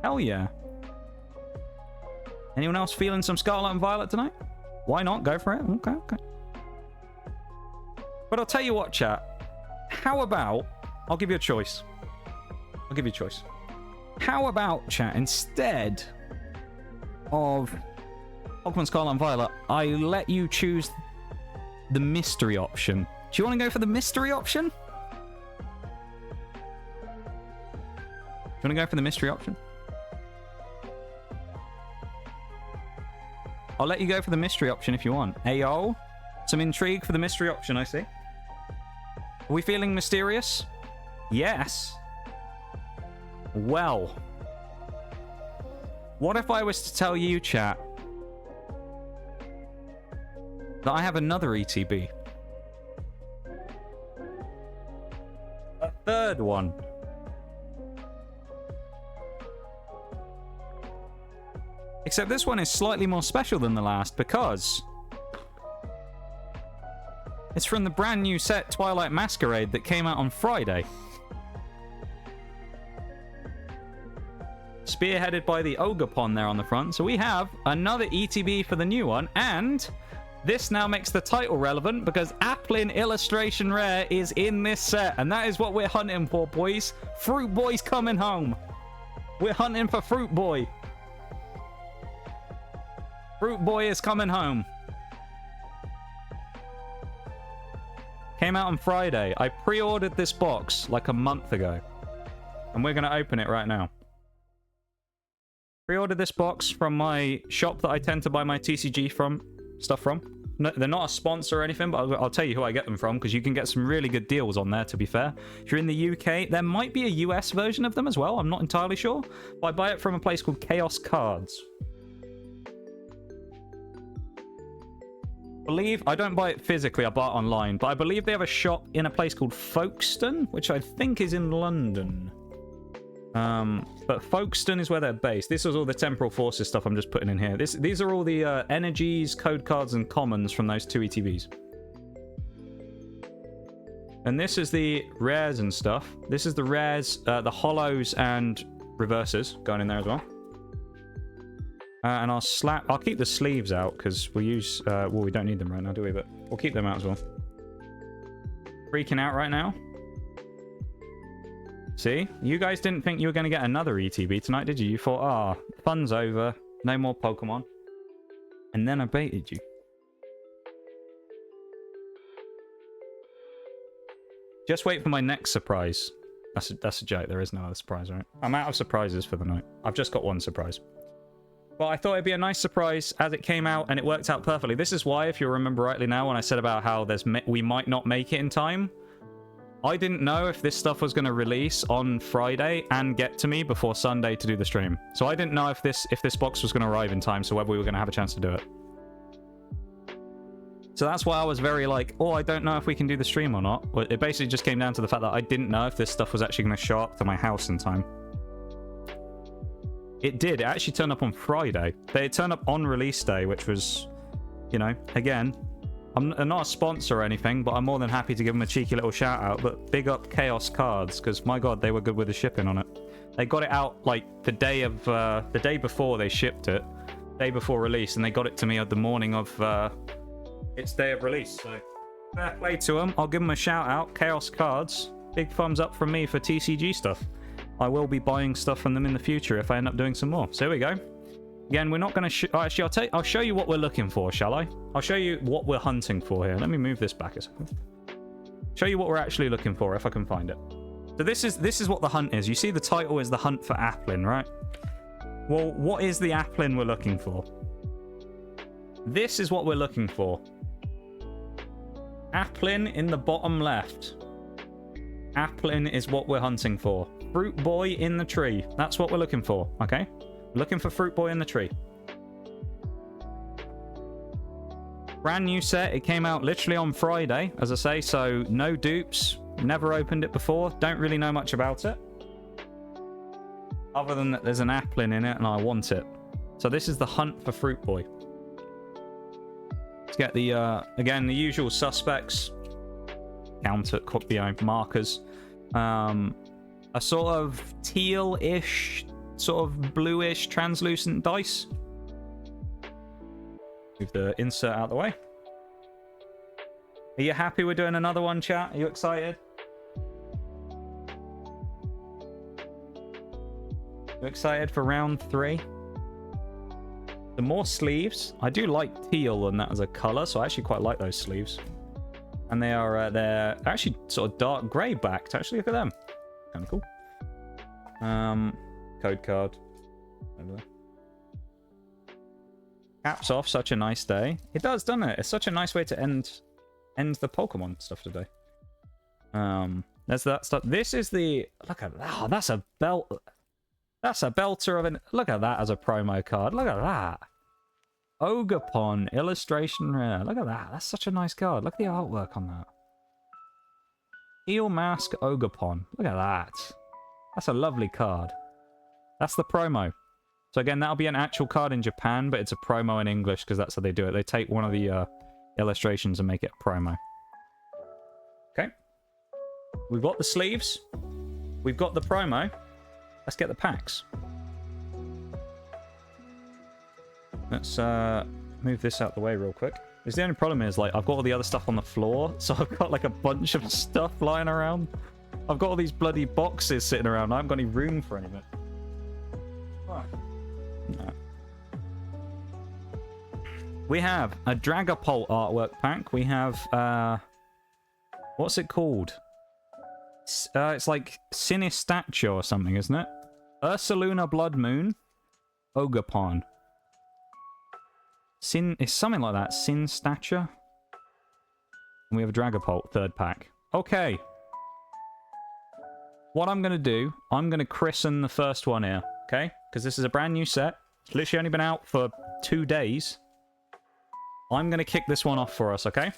S4: Hell yeah. Anyone else feeling some Scarlet and Violet tonight? Why not? Go for it. Okay. But I'll tell you what, chat. How about... I'll give you a choice. How about, chat, instead of Pokemon Scarlet and Violet, I let you choose the mystery option. Do you want to go for the mystery option? I'll let you go for the mystery option if you want. Ayo, some intrigue for the mystery option, I see. Are we feeling mysterious? Yes. Well, what if I was to tell you, chat, that I have another ETB? A third one. Except this one is slightly more special than the last because it's from the brand new set Twilight Masquerade that came out on Friday. Spearheaded by the Ogerpon there on the front. So we have another ETB for the new one, and this now makes the title relevant because Applin Illustration Rare is in this set, and that is what we're hunting for, boys. Fruit Boy's coming home. We're hunting for Fruit Boy. Fruit Boy is coming home. Came out on Friday. I pre-ordered this box like a month ago, and we're going to open it right now. Pre-ordered this box from my shop that I tend to buy my TCG stuff from. No, they're not a sponsor or anything, but I'll tell you who I get them from because you can get some really good deals on there, to be fair. If you're in the UK, there might be a US version of them as well. I'm not entirely sure. But I buy it from a place called Chaos Cards. I don't buy it physically, I buy it online, but I believe they have a shop in a place called Folkestone, which I think is in London. But Folkestone is where they're based. This is all the Temporal Forces stuff I'm just putting in here. These are all the energies, code cards, and commons from those 2 ETBs. And this is the rares and stuff. This is the rares, the hollows and reverses going in there as well. And I'll keep the sleeves out because we use, well, we don't need them right now, do we? But we'll keep them out as well. Freaking out right now. See? You guys didn't think you were going to get another ETB tonight, did you? You thought, fun's over. No more Pokemon. And then I baited you. Just wait for my next surprise. That's a joke. There is no other surprise, right? I'm out of surprises for the night. I've just got one surprise. But I thought it'd be a nice surprise as it came out, and it worked out perfectly. This is why, if you remember rightly now, when I said about how we might not make it in time, I didn't know if this stuff was going to release on Friday and get to me before Sunday to do the stream. So I didn't know if this box was going to arrive in time, so whether we were going to have a chance to do it. So that's why I was very like, oh, I don't know if we can do the stream or not. Well, it basically just came down to the fact that I didn't know if this stuff was actually going to show up to my house in time. It did. It actually turned up on Friday. It turned up on release day, which was, you know, again, I'm not a sponsor or anything, but I'm more than happy to give them a cheeky little shout out. But big up Chaos Cards, because my god, they were good with the shipping on it. They got it out like the day before they shipped it, day before release, and they got it to me at the morning of its day of release. So fair play to them. I'll give them a shout out. Chaos Cards, big thumbs up from me for TCG stuff. I will be buying stuff from them in the future if I end up doing some more. So here we go. Again, we're not going to... actually, I'll show you what we're looking for, shall I? I'll show you what we're hunting for here. Let me move this back a second. Show you what we're actually looking for, if I can find it. So this is what the hunt is. You see the title is The Hunt for Applin, right? Well, what is the Applin we're looking for? This is what we're looking for. Applin in the bottom left. Applin is what we're hunting for. Fruit Boy in the tree. That's what we're looking for, okay? Looking for Fruit Boy in the tree. Brand new set. It came out literally on Friday, as I say, so no dupes. Never opened it before. Don't really know much about it. Other than that there's an Applin in it and I want it. So this is the hunt for Fruit Boy. Let's get the, again, the usual suspects. Counter, markers. A sort of teal-ish, sort of bluish, translucent dice. Move the insert out of the way. Are you happy we're doing another one, chat? Are you excited? You excited for round 3? The more sleeves. I do like teal and that as a color, so I actually quite like those sleeves. And they are they're actually sort of dark grey backed. Actually, look at them. Kind of cool. Code card. Over there. Caps off. Such a nice day. It does, doesn't it? It's such a nice way to end the Pokemon stuff today. There's that stuff. This is the look at that. Oh, that's a belt. That's a belter of an. Look at that as a promo card. Look at that. Ogapon illustration rare. Look at that. That's such a nice card. Look at the artwork on that. Eel Mask Ogapon. Look at that. That's a lovely card. That's the promo. So again, that'll be an actual card in Japan, but it's a promo in English because that's how they do it. They take one of the illustrations and make it a promo. Okay. We've got the sleeves. We've got the promo. Let's get the packs. Let's move this out the way real quick. Because the only problem is, like, I've got all the other stuff on the floor, so I've got, like, a bunch of stuff lying around. I've got all these bloody boxes sitting around. I haven't got any room for any of it. Oh. No. We have a Dragapult artwork pack. We have, what's it called? It's like Sinistature or something, isn't it? Ursaluna Blood Moon. Ogapon. It's something like that. Sin Stature. And we have a Dragapult, third pack. Okay. What I'm going to do, I'm going to christen the first one here, okay? Because this is a brand new set. It's literally only been out for 2 days. I'm going to kick this one off for us, okay?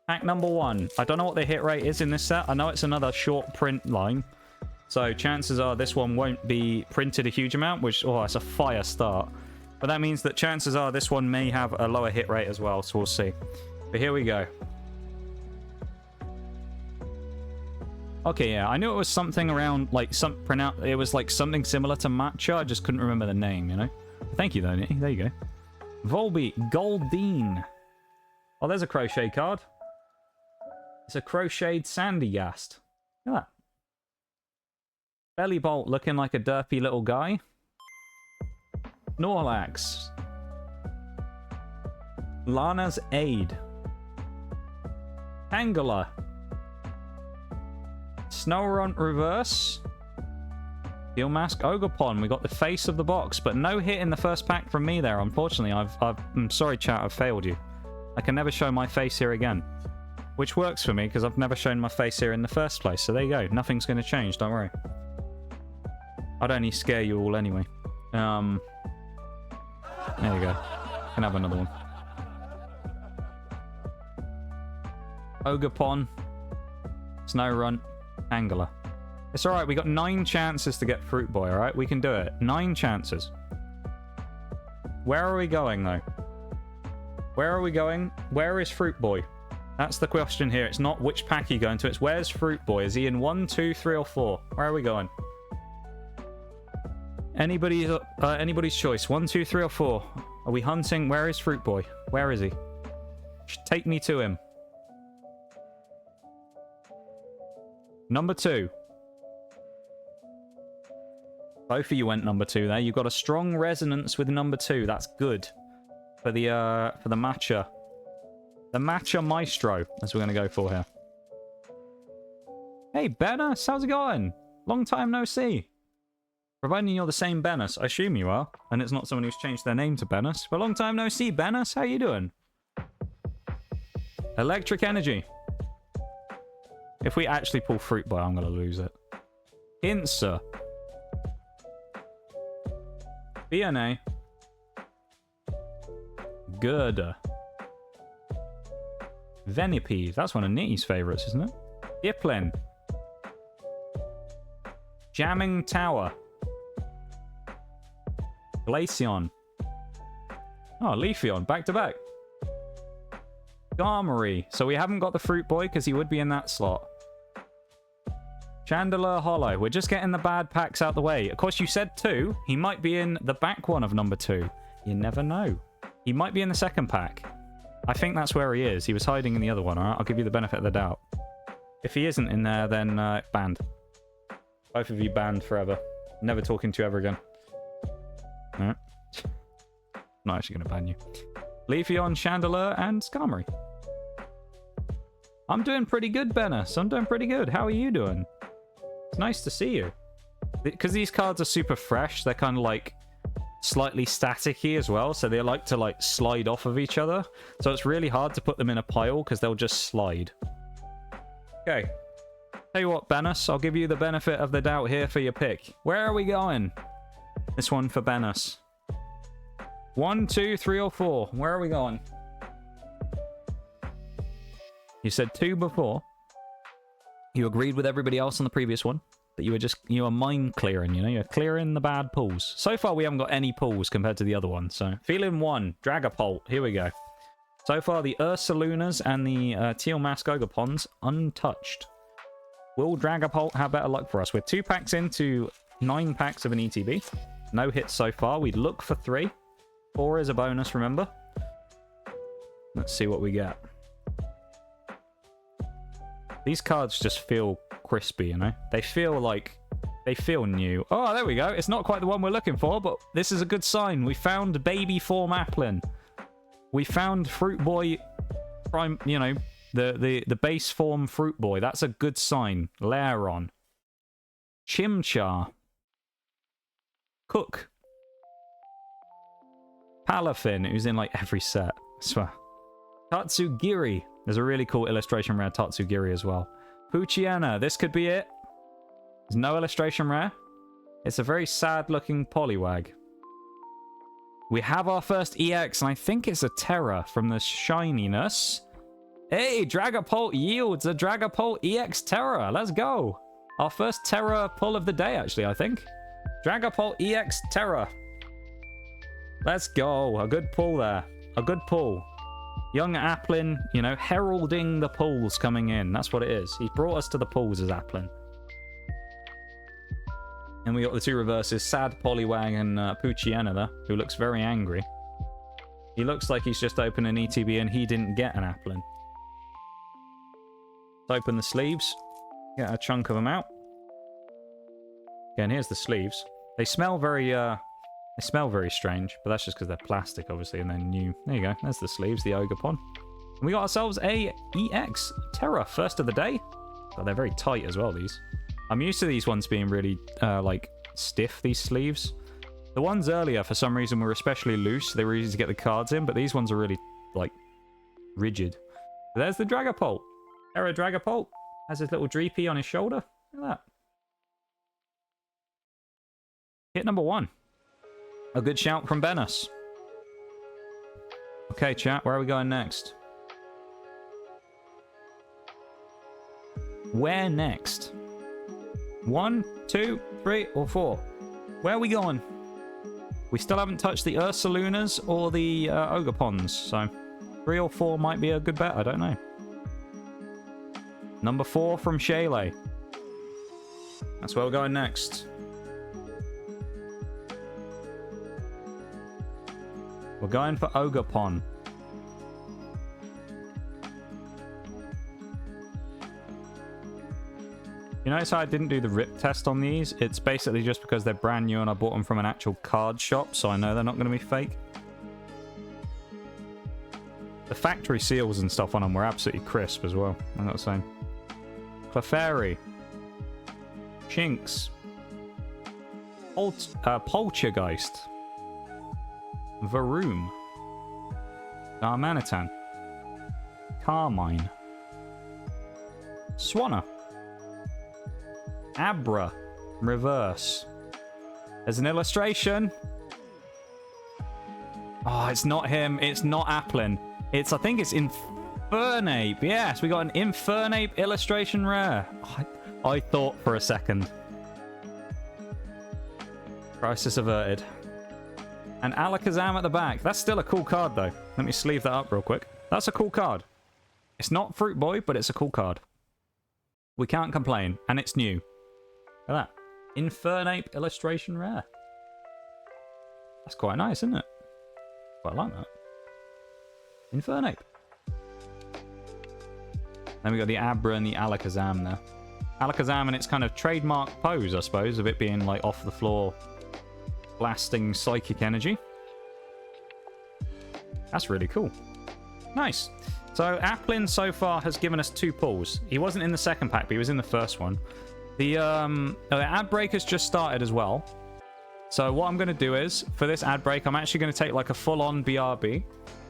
S4: Pack number 1. I don't know what the hit rate is in this set. I know it's another short print line. So chances are this one won't be printed a huge amount, which, oh, it's a fire start. But that means that chances are this one may have a lower hit rate as well, so we'll see. But here we go. Okay, yeah, I knew it was something around, like, it was like something similar to matcha, I just couldn't remember the name, you know? Thank you, though, Nicky. There you go. Volby, Goldeen. Oh, there's a crochet card. It's a crocheted Sandygast. Look at that. Bellybolt looking like a derpy little guy. Snorlax. Lana's Aid. Tangela. Snorunt reverse. Steel Mask Ogerpon. We got the face of the box, but no hit in the first pack from me there. Unfortunately, I'm sorry, chat. I've failed you. I can never show my face here again, which works for me because I've never shown my face here in the first place. So there you go. Nothing's going to change. Don't worry. I'd only scare you all anyway. There you go. Can have another one. Ogerpon, Snorunt, Angler. It's alright, we got 9 chances to get Fruit Boy, alright? We can do it. 9 chances. Where are we going, though? Where are we going? Where is Fruit Boy? That's the question here. It's not which pack are you going to, it's where's Fruit Boy? Is he in 1, 2, 3, or 4? Where are we going? Anybody's choice. 1, 2, 3, or 4. Are we hunting? Where is Fruit Boy? Where is he? Take me to him. Number 2. Both of you went number 2 there. You've got a strong resonance with number 2. That's good for the matcha. The matcha maestro, as we're going to go for here. Hey, Bennis, how's it going? Long time no see. Providing you're the same Bennis, I assume you are, and it's not someone who's changed their name to Bennis. But long time no see, Bennis. How you doing? Electric energy. If we actually pull Fruit Boy, I'm going to lose it. Insa. BNA. Gerda. Venipede. That's one of Nitty's favourites, isn't it? Applin. Jamming Tower. Glaceon. Oh, Leafeon. Back to back. Garmery. So we haven't got the Fruit Boy because he would be in that slot. Chandelier Hollow. We're just getting the bad packs out the way. Of course, you said 2. He might be in the back one of number 2. You never know. He might be in the second pack. I think that's where he is. He was hiding in the other one, alright? I'll give you the benefit of the doubt. If he isn't in there, then banned. Both of you banned forever. Never talking to you ever again. Alright. Not actually going to ban you. Leafeon, Chandelier, and Skarmory. I'm doing pretty good, Bennis. I'm doing pretty good. How are you doing? It's nice to see you. Because these cards are super fresh, they're kind of like slightly staticky as well, so they like to like slide off of each other. So it's really hard to put them in a pile because they'll just slide. Okay. Tell you what, Bennis, I'll give you the benefit of the doubt here for your pick. Where are we going? This one for Bennis. 1, 2, 3, or 4. Where are we going? You said 2 before. You agreed with everybody else on the previous one. That you were mind clearing, you know? You're clearing the bad pulls. So far, we haven't got any pulls compared to the other one. So, feeling 1. Dragapult. Here we go. So far, the Ursalunas and the Teal Mask Ogerpons untouched. Will Dragapult have better luck for us? We're 2 packs into 9 packs of an ETB. No hits so far. We'd look for 3. 4 is a bonus, remember? Let's see what we get. These cards just feel crispy, you know? They feel new. Oh, there we go. It's not quite the one we're looking for, but this is a good sign. We found baby form Applin. We found Fruit Boy prime, you know, the base form Fruit Boy. That's a good sign. Lairon. Chimchar. Cook. Palafin, who's in like every set. I swear. Tatsugiri. There's a really cool illustration rare Tatsugiri as well. Poochyena. This could be it. There's no illustration rare. It's a very sad looking Poliwag. We have our first EX, and I think it's a Terra from the shininess. Hey, Dragapult yields a Dragapult EX Terra. Let's go. Our first Terra pull of the day, actually, I think. Dragapult EX Terra. Let's go. A good pull there. A good pull. Young Applin, you know, heralding the pulls coming in. That's what it is. He brought us to the pulls as Applin. And we got the 2 reverses, Sad Poliwag and Poochyena there, who looks very angry. He looks like he's just opened an ETB and he didn't get an Applin. Let's open the sleeves. Get a chunk of them out. Again, here's the sleeves. They smell very strange, but that's just because they're plastic, obviously, and they're new. There you go. There's the sleeves, the Ogerpon. And we got ourselves a EX Terra, first of the day. God, they're very tight as well, these. I'm used to these ones being really, like, stiff, these sleeves. The ones earlier, for some reason, were especially loose. They were easy to get the cards in, but these ones are really, like, rigid. There's the Dragapult. Terra Dragapult has his little Dreepy on his shoulder. Look at that. Hit number 1. A good shout from Benus. Okay, chat, where are we going next? Where next? 1, 2, 3, or 4? Where are we going? We still haven't touched the Ursalunas or the Ogreponds, so 3 or 4 might be a good bet, I don't know. Number 4 from Shaylee. That's where we're going next. We're going for Ogerpon. You notice how I didn't do the rip test on these? It's basically just because they're brand new and I bought them from an actual card shop, so I know they're not going to be fake. The factory seals and stuff on them were absolutely crisp as well, I'm not saying. Clefairy. Chinks. Poltergeist. Varoom. Darmanitan. Carmine. Swanna. Abra. Reverse. There's an illustration. Oh, it's not him. It's not Applin. I think it's Infernape. Yes, we got an Infernape illustration rare. Oh, I thought for a second. Crisis averted. And Alakazam at the back. That's still a cool card, though. Let me sleeve that up real quick. That's a cool card. It's not Fruit Boy, but it's a cool card. We can't complain. And it's new. Look at that. Infernape illustration rare. That's quite nice, isn't it? Quite like that. Infernape. Then we got the Abra and the Alakazam there. Alakazam and its kind of trademark pose, I suppose, of it being like off the floor, blasting psychic energy. That's really cool. Nice. So Applin so far has given us 2 pulls. He wasn't in the second pack, but he was in the first one. The ad break has just started as well. So what I'm going to do is, for this ad break, I'm actually going to take like a full-on BRB.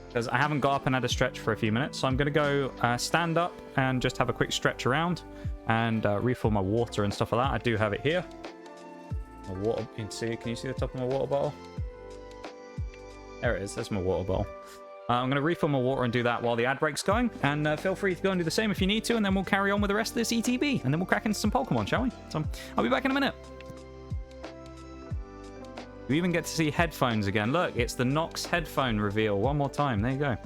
S4: Because I haven't got up and had a stretch for a few minutes. So I'm going to go stand up and just have a quick stretch around. And refill my water and stuff like that. I do have it here. My water, can you see the top of my water bottle? There it is. That's my water bottle. I'm going to refill my water and do that while the ad break's going. And feel free to go and do the same if you need to. And then we'll carry on with the rest of this ETB. And then we'll crack into some Pokemon, shall we? So I'll be back in a minute. You even get to see headphones again. Look, it's the Nox headphone reveal one more time. There you go.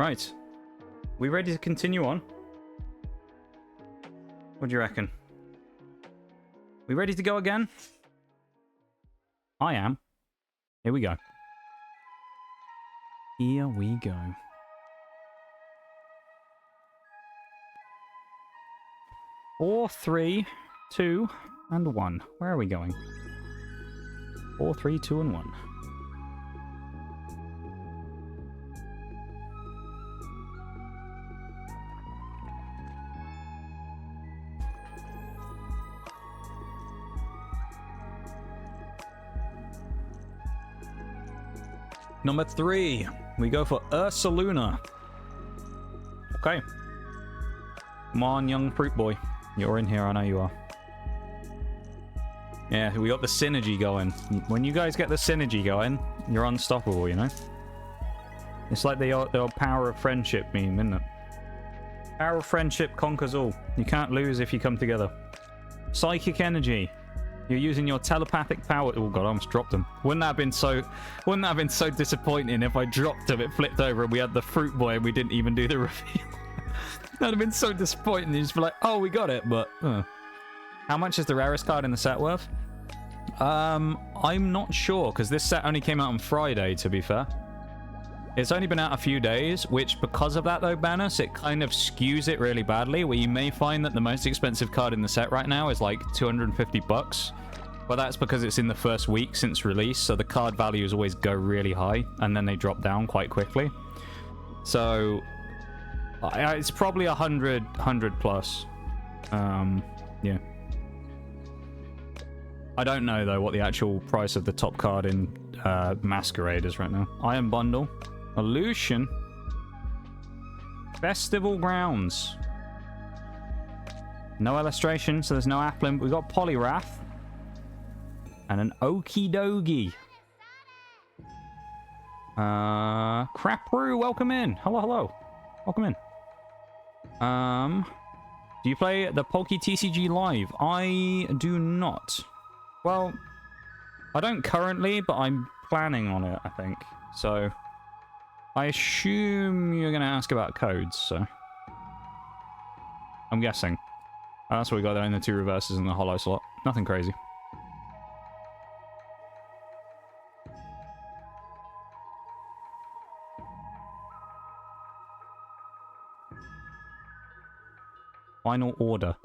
S4: Right. We ready to continue on? What do you reckon? We ready to go again? I am. Here we go. Here we go. 4, 3, 2, and 1. Where are we going? 4, 3, 2, and 1. Number 3, we go for Ursaluna. Okay. Come on, young fruit boy. You're in here, I know you are. Yeah, we got the synergy going. When you guys get the synergy going, you're unstoppable, you know? It's like the old power of friendship meme, isn't it? Power of friendship conquers all. You can't lose if you come together. Psychic energy. You're using your telepathic power. Oh god, I almost dropped them. Wouldn't that have been so disappointing if I dropped them, it flipped over, and we had the fruit boy and we didn't even do the reveal? That'd have been so disappointing. You just be like, oh, we got it, but how much is the rarest card in the set worth? I'm not sure, because this set only came out on Friday, to be fair. It's only been out a few days, which, because of that though, Banus, it kind of skews it really badly, where you may find that the most expensive card in the set right now is like 250 bucks. But that's because it's in the first week since release, so the card values always go really high, and then they drop down quite quickly. So it's probably 100 plus. Yeah. I don't know though what the actual price of the top card in Masquerade is right now. Iron Bundle, Illusion, Festival Grounds. No illustration, so there's no Applin. We've got Poliwrath and an Okie Dokie. Crapru, welcome in. Hello. Welcome in. Do you play the Poke TCG live? I do not. Well, I don't currently, but I'm planning on it, I think. So, I assume you're going to ask about codes, so. I'm guessing. That's what we got there in the 2 reverses and the hollow slot. Nothing crazy. Final order.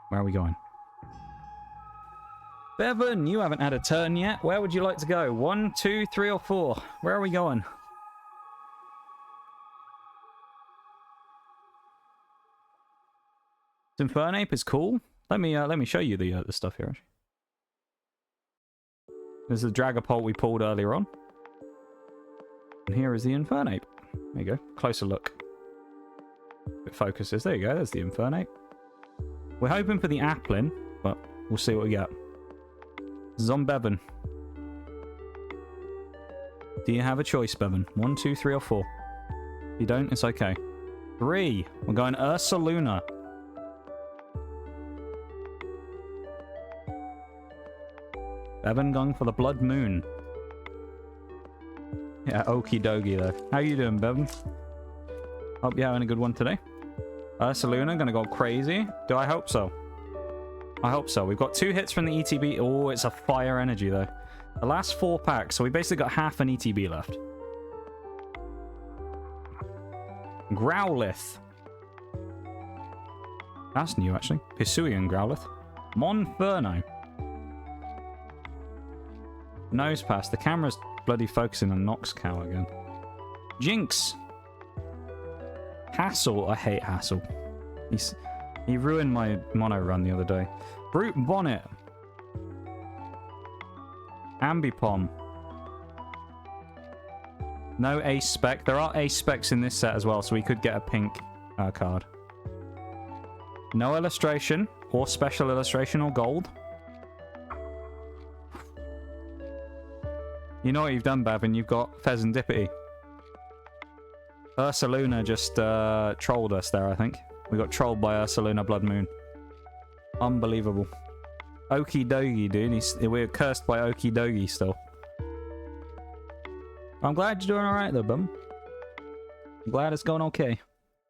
S4: Where are we going? Bevan, you haven't had a turn yet. Where would you like to go? 1, 2, 3, or 4? Where are we going? Infernape is cool. Let me show you the stuff here. There's the Dragapult we pulled earlier on. And here is the Infernape. There you go. Closer look. It focuses. There you go. There's the Infernape. We're hoping for the Applin, but we'll see what we get. Zombevan. Do you have a choice, Bevan? 1, 2, 3, or 4? If you don't, it's okay. 3. We're going Ursaluna. Bevan going for the Blood Moon. Yeah, okie dokie though. How you doing, Bevan? Hope you're having a good one today. Ursaluna gonna go crazy. Do I hope so? I hope so. We've got 2 hits from the ETB. Oh, it's a fire energy though. The last 4 packs, so we basically got half an ETB left. Growlithe. That's new actually. Hisuian Growlithe. Monferno. Nose pass. The camera's bloody focusing on Nox Cow again. Jinx. Hassel. I hate Hassel. He ruined my mono run the other day. Brute Bonnet. Ambipom. No ace spec. There are ace specs in this set as well, so we could get a pink card. No illustration, or special illustration, or gold. You know what you've done, Bavin? You've got Pheasantipity. Ursaluna just trolled us there, I think. We got trolled by Ursaluna Blood Moon. Unbelievable. Okie dokie, dude. We're cursed by Okie dokie still. I'm glad you're doing alright though, bum. I'm glad it's going okay.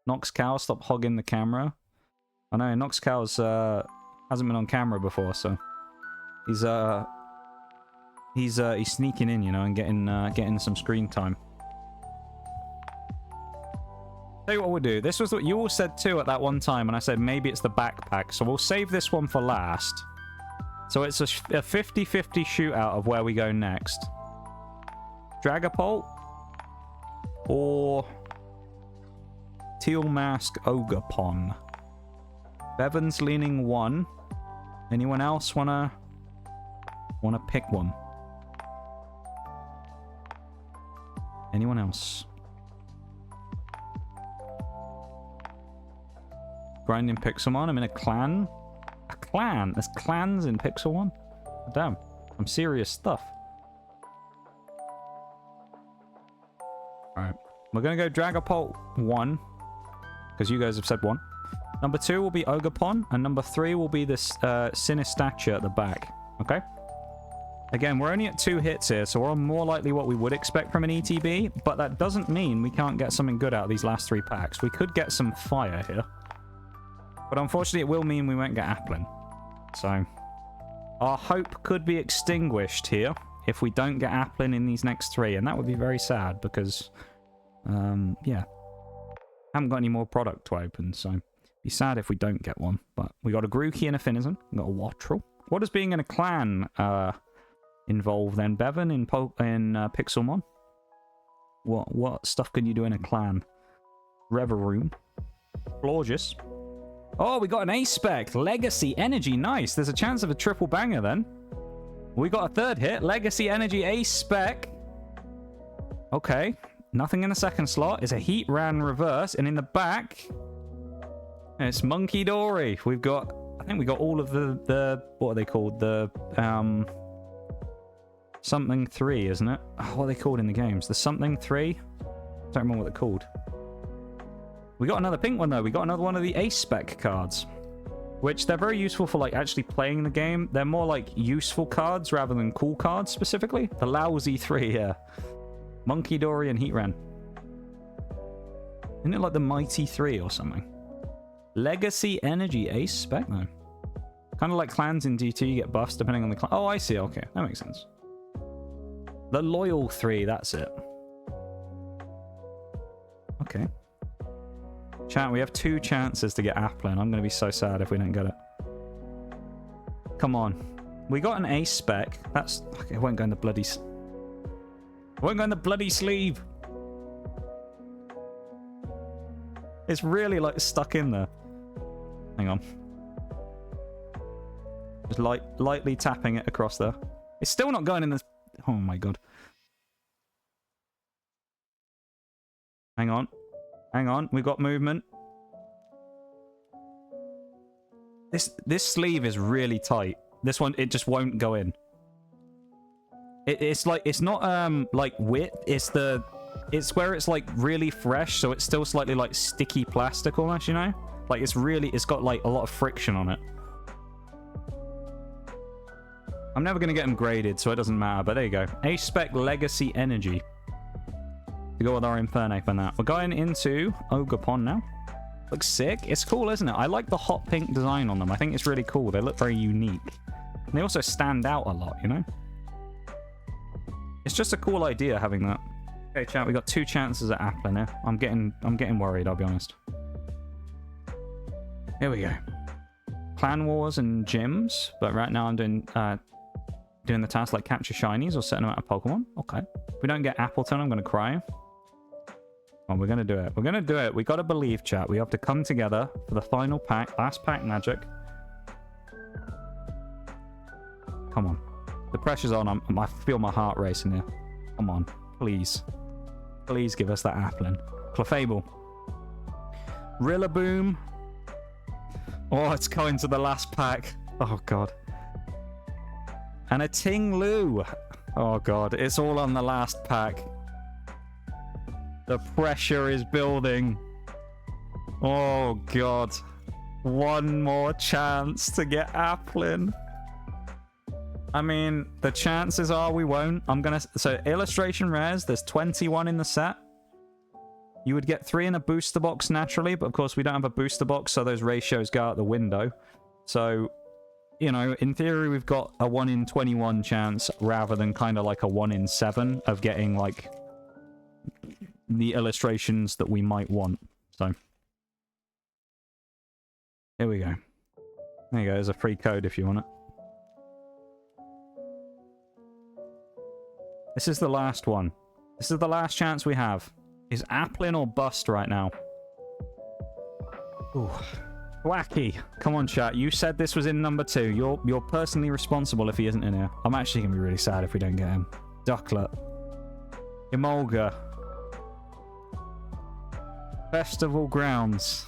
S4: Nox Cow, stop hogging the camera. I know, Nox Cow's hasn't been on camera before, so he's sneaking in, you know, and getting some screen time. Tell you what we'll do. This was what you all said too at that one time, and I said maybe it's the backpack, so we'll save this one for last. So it's a 50-50 shootout of where we go next. Dragapult or Teal Mask Ogapon. Bevan's leaning 1. Anyone else wanna pick one? Anyone else? Grinding Pixelmon. I'm in a clan. A clan? There's clans in Pixel 1? Damn. Some serious stuff. Alright. We're going to go Dragapult 1. Because you guys have said 1. Number 2 will be Ogapon. And number 3 will be this Sinistature at the back. Okay? Again, we're only at 2 hits here, so we're more likely what we would expect from an ETB. But that doesn't mean we can't get something good out of these last 3 packs. We could get some fire here. But unfortunately, it will mean we won't get Applin. So, our hope could be extinguished here if we don't get Applin in these next 3. And that would be very sad because, yeah. Haven't got any more product to open, so it'd be sad if we don't get one. But we got a Grookey and a Finizen. We got a Wattrel. What does being in a clan involve then, Bevan, in Pixelmon? What stuff can you do in a clan? Reveroom. Florges. Oh, we got an A-Spec. Legacy Energy. Nice. There's a chance of a triple banger then. We got a 3rd hit. Legacy Energy A-Spec. Okay. Nothing in the 2nd slot. It's a Heatran reverse. And in the back, it's Monkey Dory. We've got, I think we got all of the what are they called? The, something 3, isn't it? Oh, what are they called in the games? The something 3? Don't remember what they're called. We got another pink one, though. We got another one of the A-Spec cards, which they're very useful for, like, actually playing the game. They're more, like, useful cards rather than cool cards, specifically. The lousy 3, yeah. Monkey Dory and Heatran. Isn't it like the Mighty 3 or something? Legacy Energy A-Spec, though. Kind of like clans in DT, you get buffs depending on the clan. Oh, I see. Okay, that makes sense. The Loyal 3, that's it. Okay. Chat, we have 2 chances to get Applin. I'm going to be so sad if we don't get it. Come on. We got an A-Spec. That's... Okay, it won't go in the bloody... It won't go in the bloody sleeve. It's really, like, stuck in there. Hang on. Just lightly tapping it across there. It's still not going in the... Oh, my God. Hang on. Hang on, we got movement. This sleeve is really tight. This one, it just won't go in. It's like, it's not like width. It's where it's like really fresh, so it's still slightly like sticky plastic almost, you know? Like it's got like a lot of friction on it. I'm never gonna get them graded, so it doesn't matter. But there you go. A-Spec Legacy Energy. To go with our Infernape and that. We're going into Ogapon now. Looks sick. It's cool, isn't it? I like the hot pink design on them. I think it's really cool. They look very unique. And they also stand out a lot, you know? It's just a cool idea having that. Okay, chat, we got 2 chances at Applin here. I'm getting worried, I'll be honest. Here we go. Clan Wars and gyms, but right now I'm doing the task like capture shinies or setting them out of Pokemon. Okay. If we don't get Appleton, I'm gonna cry. Oh, we're gonna do it. We're gonna do it. We gotta believe, chat. We have to come together for the final pack. Last pack magic. Come on. The pressure's on. I feel my heart racing here. Come on. Please. Please give us that Applin. Clefable. Rillaboom. Oh, it's going to the last pack. Oh, God. And a Ting-Lu. Oh, God. It's all on the last pack. The pressure is building. Oh, God. One more chance to get Applin. I mean, the chances are we won't. So, illustration rares, there's 21 in the set. You would get 3 in a booster box naturally, but of course we don't have a booster box, so those ratios go out the window. So, you know, in theory, we've got a 1 in 21 chance rather than kind of like a 1 in 7 of getting, like, the illustrations that we might want. So, here we go. There you go, there's a free code if you want it. This is the last one. This is the last chance we have. Is Applin or bust right now? Ooh. Wacky. Come on, chat. You said this was in number 2. You're personally responsible if he isn't in here. I'm actually going to be really sad if we don't get him. Ducklet. Emolga. Festival Grounds.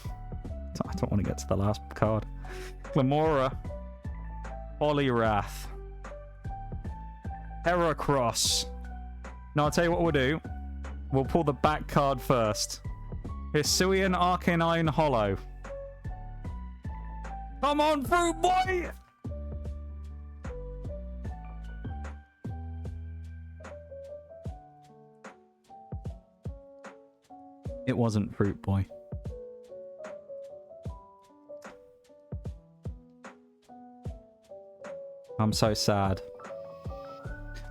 S4: I don't want to get to the last card. Glamora. Poliwrath. Heracross. No, I'll tell you what we'll do. We'll pull the back card first. Hisuian Arcanine Hollow. Come on, Fruit Boy! It wasn't Fruit Boy. I'm so sad.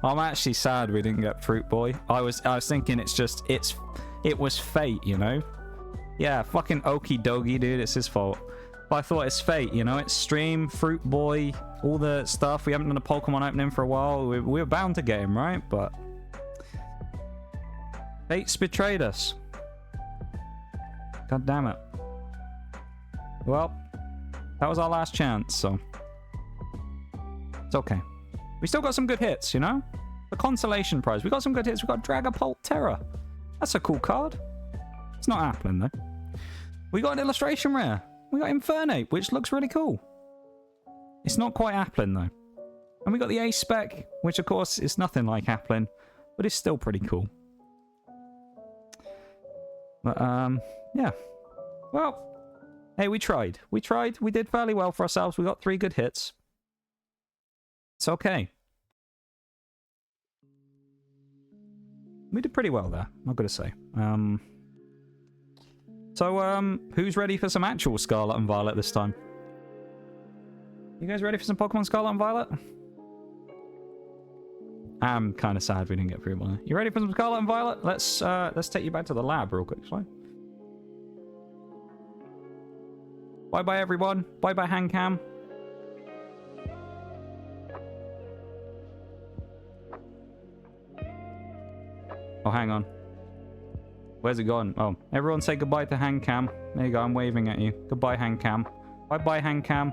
S4: I'm actually sad we didn't get Fruit Boy. I was thinking it was fate, you know? Yeah, fucking okie dokie, dude. It's his fault. But I thought it's fate, you know? It's stream, Fruit Boy, all the stuff. We haven't done a Pokemon opening for a while. We were bound to get him, right? But fate's betrayed us. God damn it. Well, that was our last chance, so it's okay. We still got some good hits, you know? The consolation prize. We got some good hits. We got Dragapult Terra. That's a cool card. It's not Applin, though. We got an illustration rare. We got Infernape, which looks really cool. It's not quite Applin, though. And we got the A-Spec, which, of course, is nothing like Applin, but it's still pretty cool. But, yeah. Well, hey, we tried. We tried. We did fairly well for ourselves. We got 3 good hits. It's okay. We did pretty well there, I've got to say. So, who's ready for some actual Scarlet and Violet this time? You guys ready for some Pokemon Scarlet and Violet? I'm kind of sad we didn't get through one. You ready for some Scarlet and Violet? Let's take you back to the lab real quick, shall I? Bye-bye, everyone. Bye-bye, Handcam. Oh, hang on. Where's it gone? Oh, everyone say goodbye to Handcam. There you go, I'm waving at you. Goodbye, Handcam. Bye-bye, Handcam.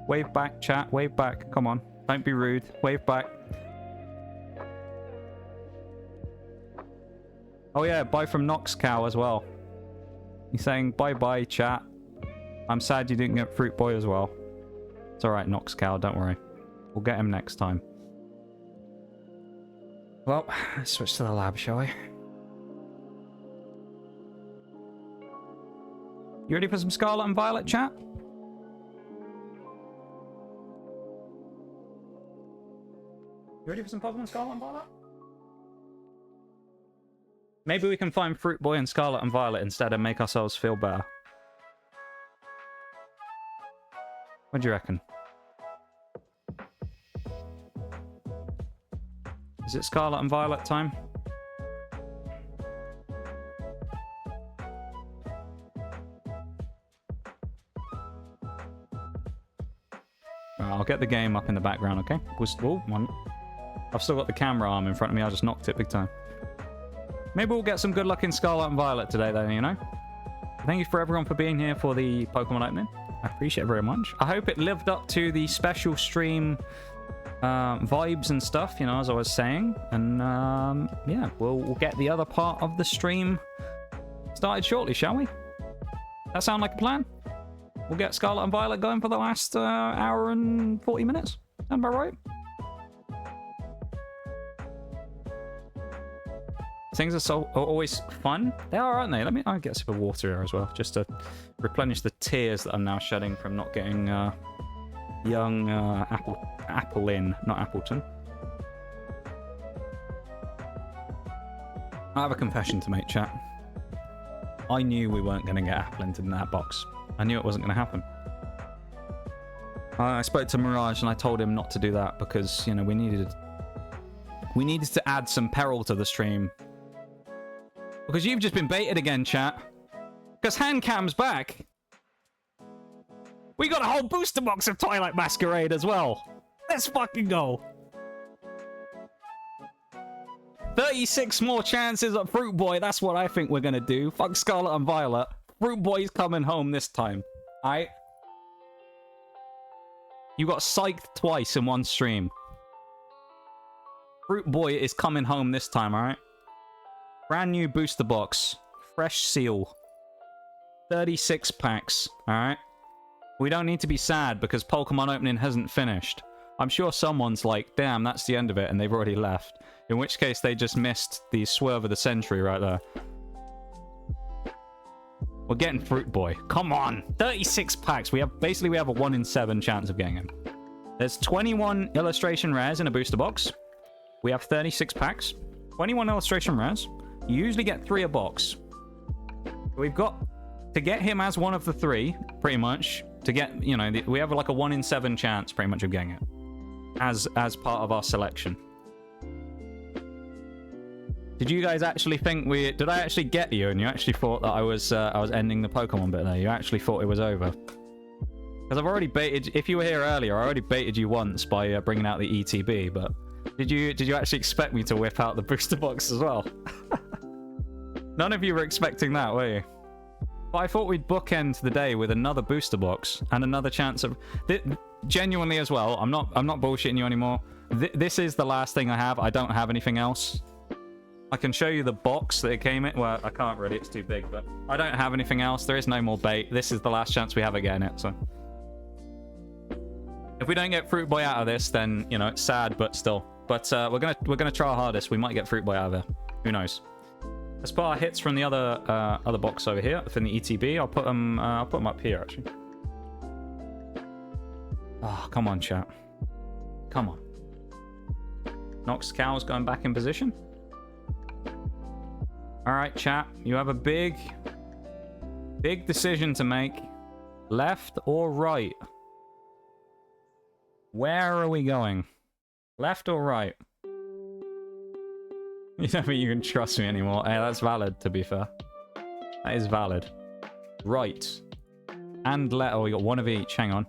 S4: Wave back, chat. Wave back. Come on. Don't be rude. Wave back. Oh, yeah, bye from Noxcow as well. He's saying bye-bye, chat. I'm sad you didn't get Fruit Boy as well. It's alright, Noxcow, don't worry. We'll get him next time. Well, let's switch to the lab, shall we? You ready for some Scarlet and Violet, chat? You ready for some Pokemon Scarlet and Violet? Maybe we can find Fruit Boy and Scarlet and Violet instead and make ourselves feel better. What do you reckon? Is it Scarlet and Violet time? I'll get the game up in the background, okay? I've still got the camera arm in front of me. I just knocked it big time. Maybe we'll get some good luck in Scarlet and Violet today, though, you know? Thank you for everyone for being here for the Pokemon opening. I appreciate it very much. I hope it lived up to the special stream vibes and stuff, you know, as I was saying. And yeah, we'll get the other part of the stream started shortly, shall we? That sound like a plan? We'll get Scarlet and Violet going for the last hour and 40 minutes. Sound about right? Things are always fun. They are, aren't they? I'll get a sip of water here as well, just to replenish the tears that I'm now shedding from not getting young Applin, not Appleton. I have a confession to make, chat. I knew we weren't going to get Applin in that box. I knew it wasn't going to happen. I spoke to Mirage and I told him not to do that because, you know, we needed to add some peril to the stream. Because you've just been baited again, chat. Because Handcam's back. We got a whole booster box of Twilight Masquerade as well. Let's fucking go. 36 more chances at Fruit Boy. That's what I think we're going to do. Fuck Scarlet and Violet. Fruit Boy's coming home this time. Alright? You got psyched twice in one stream. Fruit Boy is coming home this time, alright? Brand new booster box. Fresh seal. 36 packs, alright? We don't need to be sad because Pokemon opening hasn't finished. I'm sure someone's like, damn, that's the end of it, and they've already left. In which case, they just missed the swerve of the century right there. We're getting Fruit Boy. Come on! 36 packs. We have a 1 in 7 chance of getting him. There's 21 illustration rares in a booster box. We have 36 packs. 21 illustration rares. You usually get 3 a box. We've got to get him as one of the 3, pretty much. To get, you know, we have like a 1 in 7 chance, pretty much, of getting it. As part of our selection. Did you guys actually think did I actually get you and you actually thought that I was ending the Pokemon bit there? You actually thought it was over? Because I've already baited, if you were here earlier, I already baited you once by bringing out the ETB, but did you actually expect me to whip out the booster box as well? None of you were expecting that, were you? But I thought we'd bookend the day with another booster box and another chance of... Genuinely as well, I'm not bullshitting you anymore. This is the last thing I have. I don't have anything else. I can show you the box that it came in. Well, I can't really, it's too big, but I don't have anything else. There is no more bait. This is the last chance we have of getting it, so... If we don't get Fruit Boy out of this, then, you know, it's sad, but still. But we're gonna try our hardest. We might get Fruit Boy out of there. Who knows? Let's put our hits from the other box over here, from the ETB. I'll put them up here, actually. Oh, come on, chat. Come on. Nox Cow's going back in position. Alright, chat. You have a big decision to make. Left or right? Where are we going? Left or right? You don't think you can trust me anymore. Hey, that's valid, to be fair. That is valid. Right. And left. Oh, we got one of each. Hang on.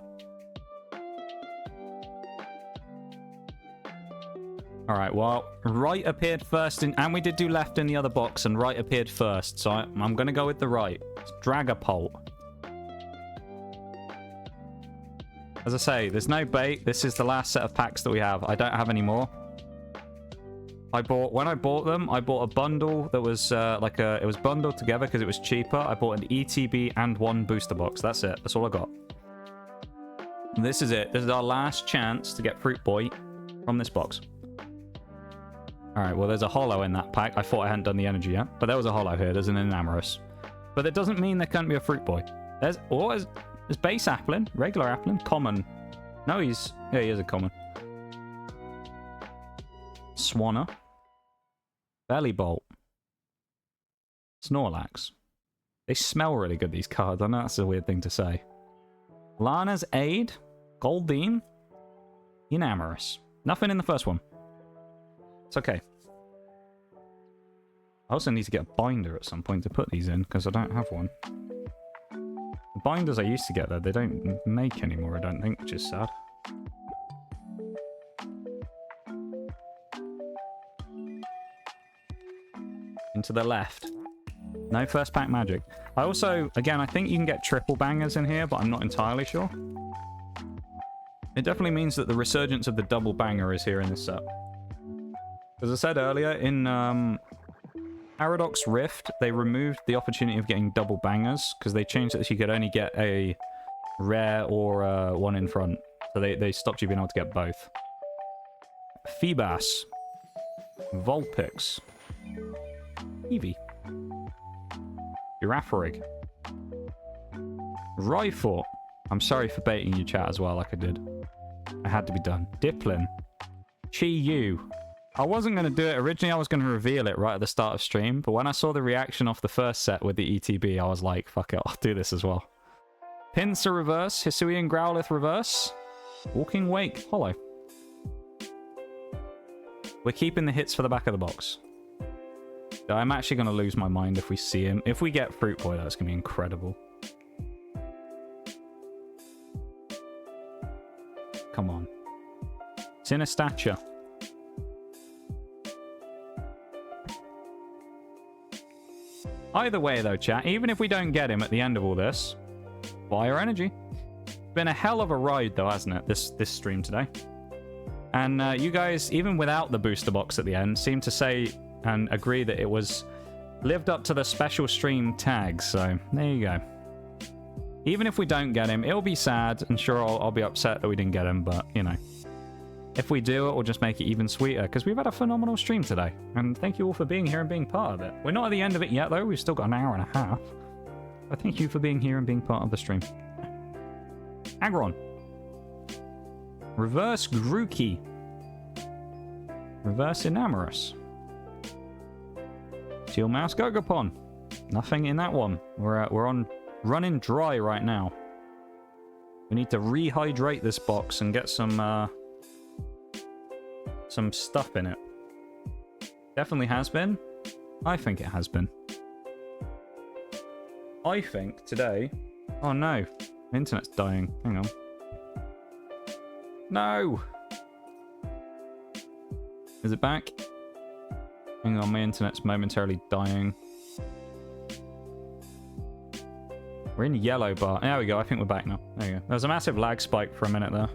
S4: Alright, well, right appeared first, and we did do left in the other box, and right appeared first, so I'm going to go with the right. It's Dragapult. As I say, there's no bait. This is the last set of packs that we have. I don't have any more. When I bought them, I bought a bundle that was it was bundled together because it was cheaper. I bought an ETB and 1 booster box. That's it. That's all I got. And this is it. This is our last chance to get Fruit Boy from this box. Alright, well, there's a holo in that pack. I thought I hadn't done the energy yet, but there was a holo here. There's an Enamorous. But that doesn't mean there can't be a Fruit Boy. There's base Applin, regular Applin, common. No, he is a common. Swanna. Bellybolt. Snorlax. They smell really good, these cards. I know that's a weird thing to say. Lana's Aid. Goldeen. Enamorous. Nothing in the first one. It's okay. I also need to get a binder at some point to put these in, because I don't have one. The binders I used to get there, they don't make anymore, I don't think, which is sad. Into the left. No first pack magic. I also, again, I think you can get triple bangers in here, but I'm not entirely sure. It definitely means that the resurgence of the double banger is here in this set. As I said earlier, in Paradox Rift, they removed the opportunity of getting double bangers, because they changed it so you could only get a rare or one in front. So they stopped you being able to get both. Feebas. Vulpix. Eevee. Girafarig. Rhythor. I'm sorry for baiting you, chat, as well, like I did. I had to be done. Diplin. Chi-Yu. I wasn't going to do it. Originally, I was going to reveal it right at the start of stream, but when I saw the reaction off the first set with the ETB, I was like, fuck it, I'll do this as well. Pinsir reverse, Hisuian Growlithe reverse, Walking Wake, holo. We're keeping the hits for the back of the box. I'm actually going to lose my mind if we see him. If we get Fruit Boy, that's going to be incredible. Come on. Sinistature. Either way, though, chat, even if we don't get him at the end of all this, Fire Energy. Been a hell of a ride, though, hasn't it, this stream today? And you guys, even without the booster box at the end, seem to say and agree that it was lived up to the special stream tag. So there you go. Even if we don't get him, it'll be sad, and sure, I'll be upset that we didn't get him, but, you know. If we do, it will just make it even sweeter, because we've had a phenomenal stream today. And thank you all for being here and being part of it. We're not at the end of it yet, though. We've still got an hour and a half. But thank you for being here and being part of the stream. Aggron. Reverse Grookey. Reverse Enamorous. Steel Mouse Gogapon. Nothing in that one. We're on running dry right now. We need to rehydrate this box and get some stuff in it. Definitely has been. I think it has been. I think today... Oh no. The internet's dying. Hang on. No! Is it back? Hang on, my internet's momentarily dying. We're in yellow bar. There we go, I think we're back now. There you go. There was a massive lag spike for a minute there.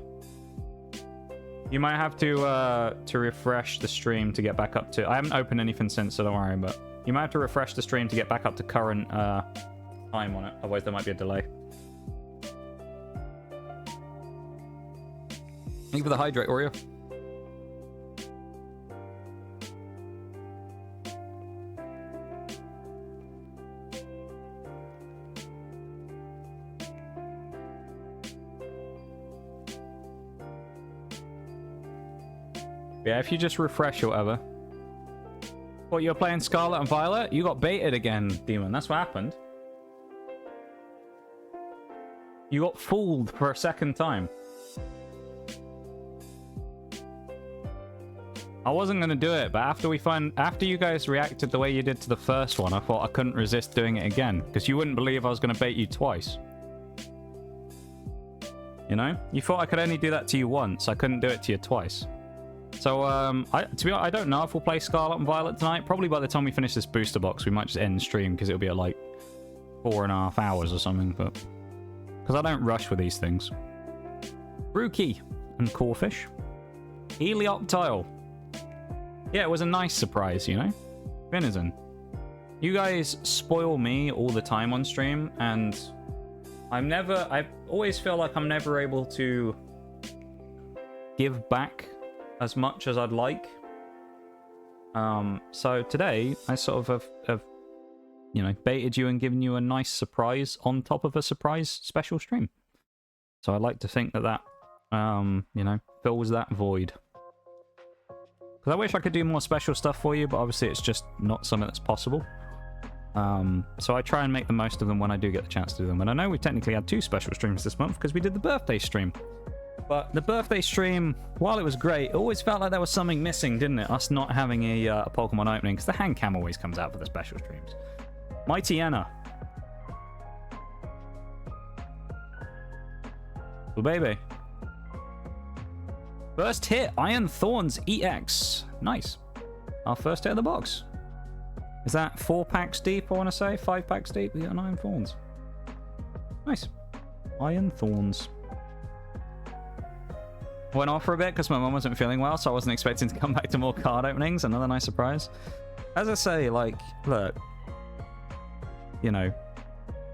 S4: You might have to refresh the stream to get back up to... I haven't opened anything since, so don't worry, but... You might have to refresh the stream to get back up to current time on it. Otherwise, there might be a delay. Thank you for the hydrate, Oreo. Yeah, if you just refresh or whatever. What, you're playing Scarlet and Violet? You got baited again, Demon. That's what happened. You got fooled for a second time. I wasn't going to do it, but after you guys reacted the way you did to the first one, I thought I couldn't resist doing it again, because you wouldn't believe I was going to bait you twice. You know? You thought I could only do that to you once. I couldn't do it to you twice. So, to be honest, I don't know if we'll play Scarlet and Violet tonight. Probably by the time we finish this booster box, we might just end the stream, because it'll be at like 4.5 hours or something, but... Because I don't rush with these things. Rookie and Corfish. Helioptile. Yeah, it was a nice surprise, you know? Venison. You guys spoil me all the time on stream, and I always feel like I'm never able to give back as much as I'd like. So today, I sort of have you know, baited you and given you a nice surprise on top of a surprise special stream. So I like to think that you know, fills that void. Because I wish I could do more special stuff for you, but obviously it's just not something that's possible. So I try and make the most of them when I do get the chance to do them. And I know we technically had 2 special streams this month because we did the birthday stream. But the birthday stream, while it was great, it always felt like there was something missing, didn't it? Us not having a Pokemon opening, because the hand cam always comes out for the special streams. Mighty Anna. Well, baby. First hit, Iron Thorns EX. Nice. Our first hit of the box. Is that 4 packs deep, I want to say? 5 packs deep? We got an Iron Thorns. Nice. Iron Thorns. Went off for a bit because my mum wasn't feeling well, so I wasn't expecting to come back to more card openings. Another nice surprise. As I say, like, look, you know,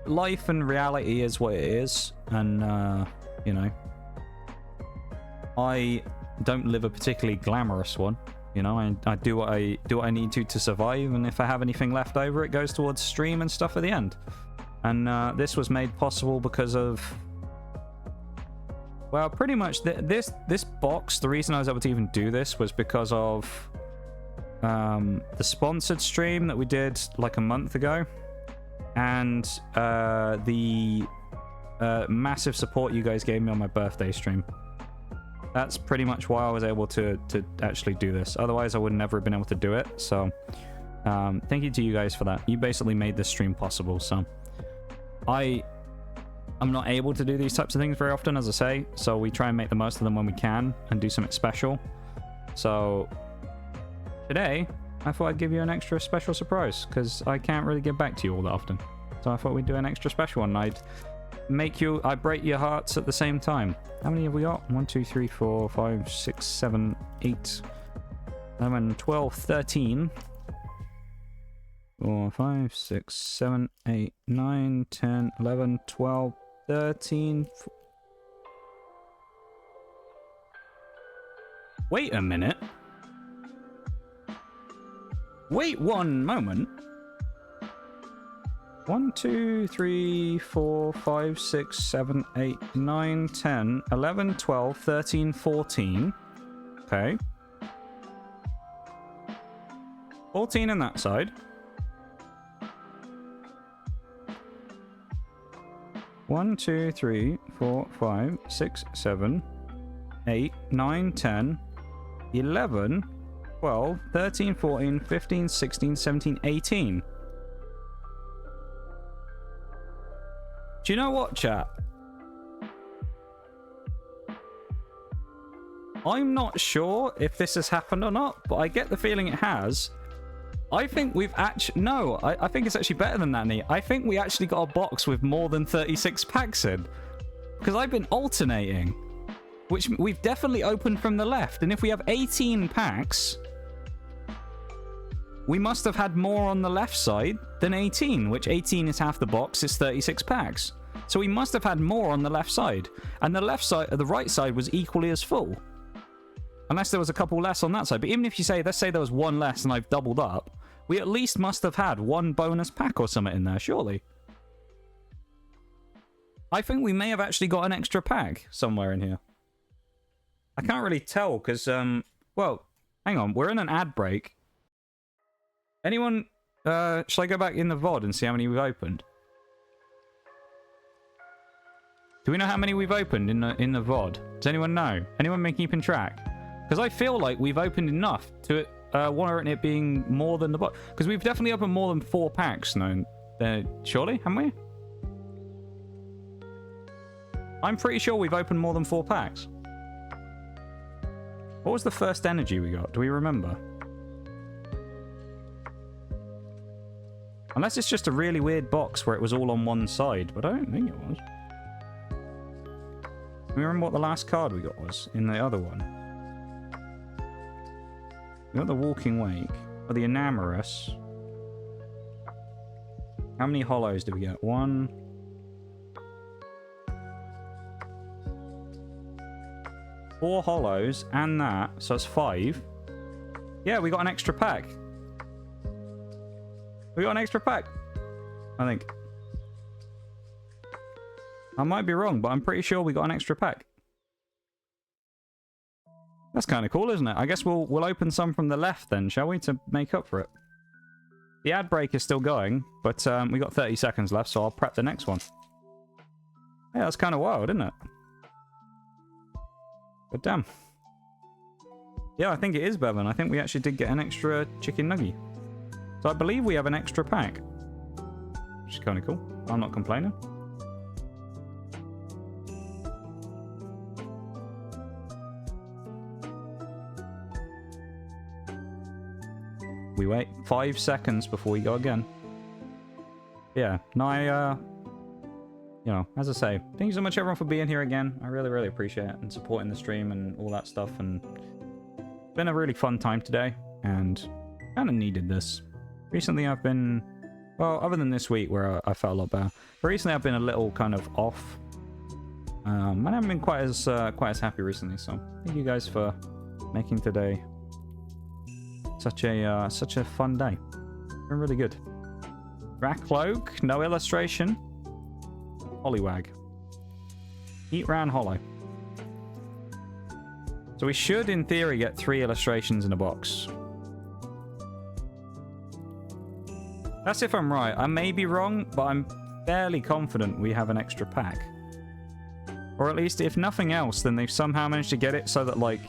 S4: life and reality is what it is, and you know, I don't live a particularly glamorous one. You know, I do what I need to survive, and if I have anything left over, it goes towards stream and stuff at the end. And this was made possible because of, well, pretty much this box. The reason I was able to even do this was because of the sponsored stream that we did like a month ago, and the massive support you guys gave me on my birthday stream. That's pretty much why I was able to actually do this. Otherwise, I would never have been able to do it. So thank you to you guys for that. You basically made this stream possible. So I'm not able to do these types of things very often, as I say. So we try and make the most of them when we can and do something special. So today, I thought I'd give you an extra special surprise because I can't really get back to you all that often. So I thought we'd do an extra special one. I'd break your hearts at the same time. How many have we got? 1, 2, 3, 4, 5, 6, 7, 8, 11, 12, 13. 4, 5, 6, 7, 8, 9, 10, 11, 12, 13. Wait a minute. Wait one moment. 1, 2, 3, 4, 5, 6, 7, 8, 9, 10, 11, 12, 13, 14. Okay. 14 on that side. 1, 2, 3, 4, 5, 6, 7, 8, 9, 10, 11, 12, 13, 14, 15, 16, 17, 18. Do you know what, chat? I'm not sure if this has happened or not, but I get the feeling it has. I think we've actually... No, I think it's actually better than that, Nee. I think we actually got a box with more than 36 packs in. Because I've been alternating. Which we've definitely opened from the left. And if we have 18 packs... we must have had more on the left side than 18, which 18 is half the box, is 36 packs. So we must have had more on the left side. And the left side, the right side was equally as full. Unless there was a couple less on that side. But even if you say, let's say there was one less and I've doubled up, we at least must have had one bonus pack or something in there, surely. I think we may have actually got an extra pack somewhere in here. I can't really tell because, well, hang on, we're in an ad break. Anyone, shall I go back in the VOD and see how many we've opened? Do we know how many we've opened in the VOD? Does anyone know? Anyone been keeping track? Because I feel like we've opened enough to warrant it being more than the box. Because we've definitely opened more than 4 packs, no? Surely, haven't we? I'm pretty sure we've opened more than 4 packs. What was the first energy we got? Do we remember? Unless it's just a really weird box where it was all on one side, but I don't think it was. Do we remember what the last card we got was in the other one? We got the Walking Wake, or the Enamorous. How many hollows did we get? 1. 4 hollows, and that, so it's 5. Yeah, we got an extra pack. We got an extra pack, I think. I might be wrong, but I'm pretty sure we got an extra pack. That's kind of cool, isn't it? I guess we'll open some from the left then, shall we, to make up for it? The ad break is still going, but we got 30 seconds left, so I'll prep the next one. Yeah, that's kind of wild, isn't it? But damn. Yeah, I think it is Bevan. I think we actually did get an extra chicken nugget. So I believe we have an extra pack. Which is kind of cool. I'm not complaining. We wait 5 seconds before we go again. Yeah, no, you know, as I say, thank you so much everyone for being here again. I really, really appreciate it and supporting the stream and all that stuff. And it's been a really fun time today and kind of needed this. Recently I've been, well, other than this week where I felt a lot better, but recently I've been a little kind of off. And I haven't been quite as happy recently. So thank you guys for making today such a fun day. Been really good. Rackloak, no illustration. Hollywag. Eat Ran Hollow. So we should, in theory, get 3 illustrations in a box. That's if I'm right. I may be wrong, but I'm fairly confident we have an extra pack. Or at least, if nothing else, then they've somehow managed to get it so that, like,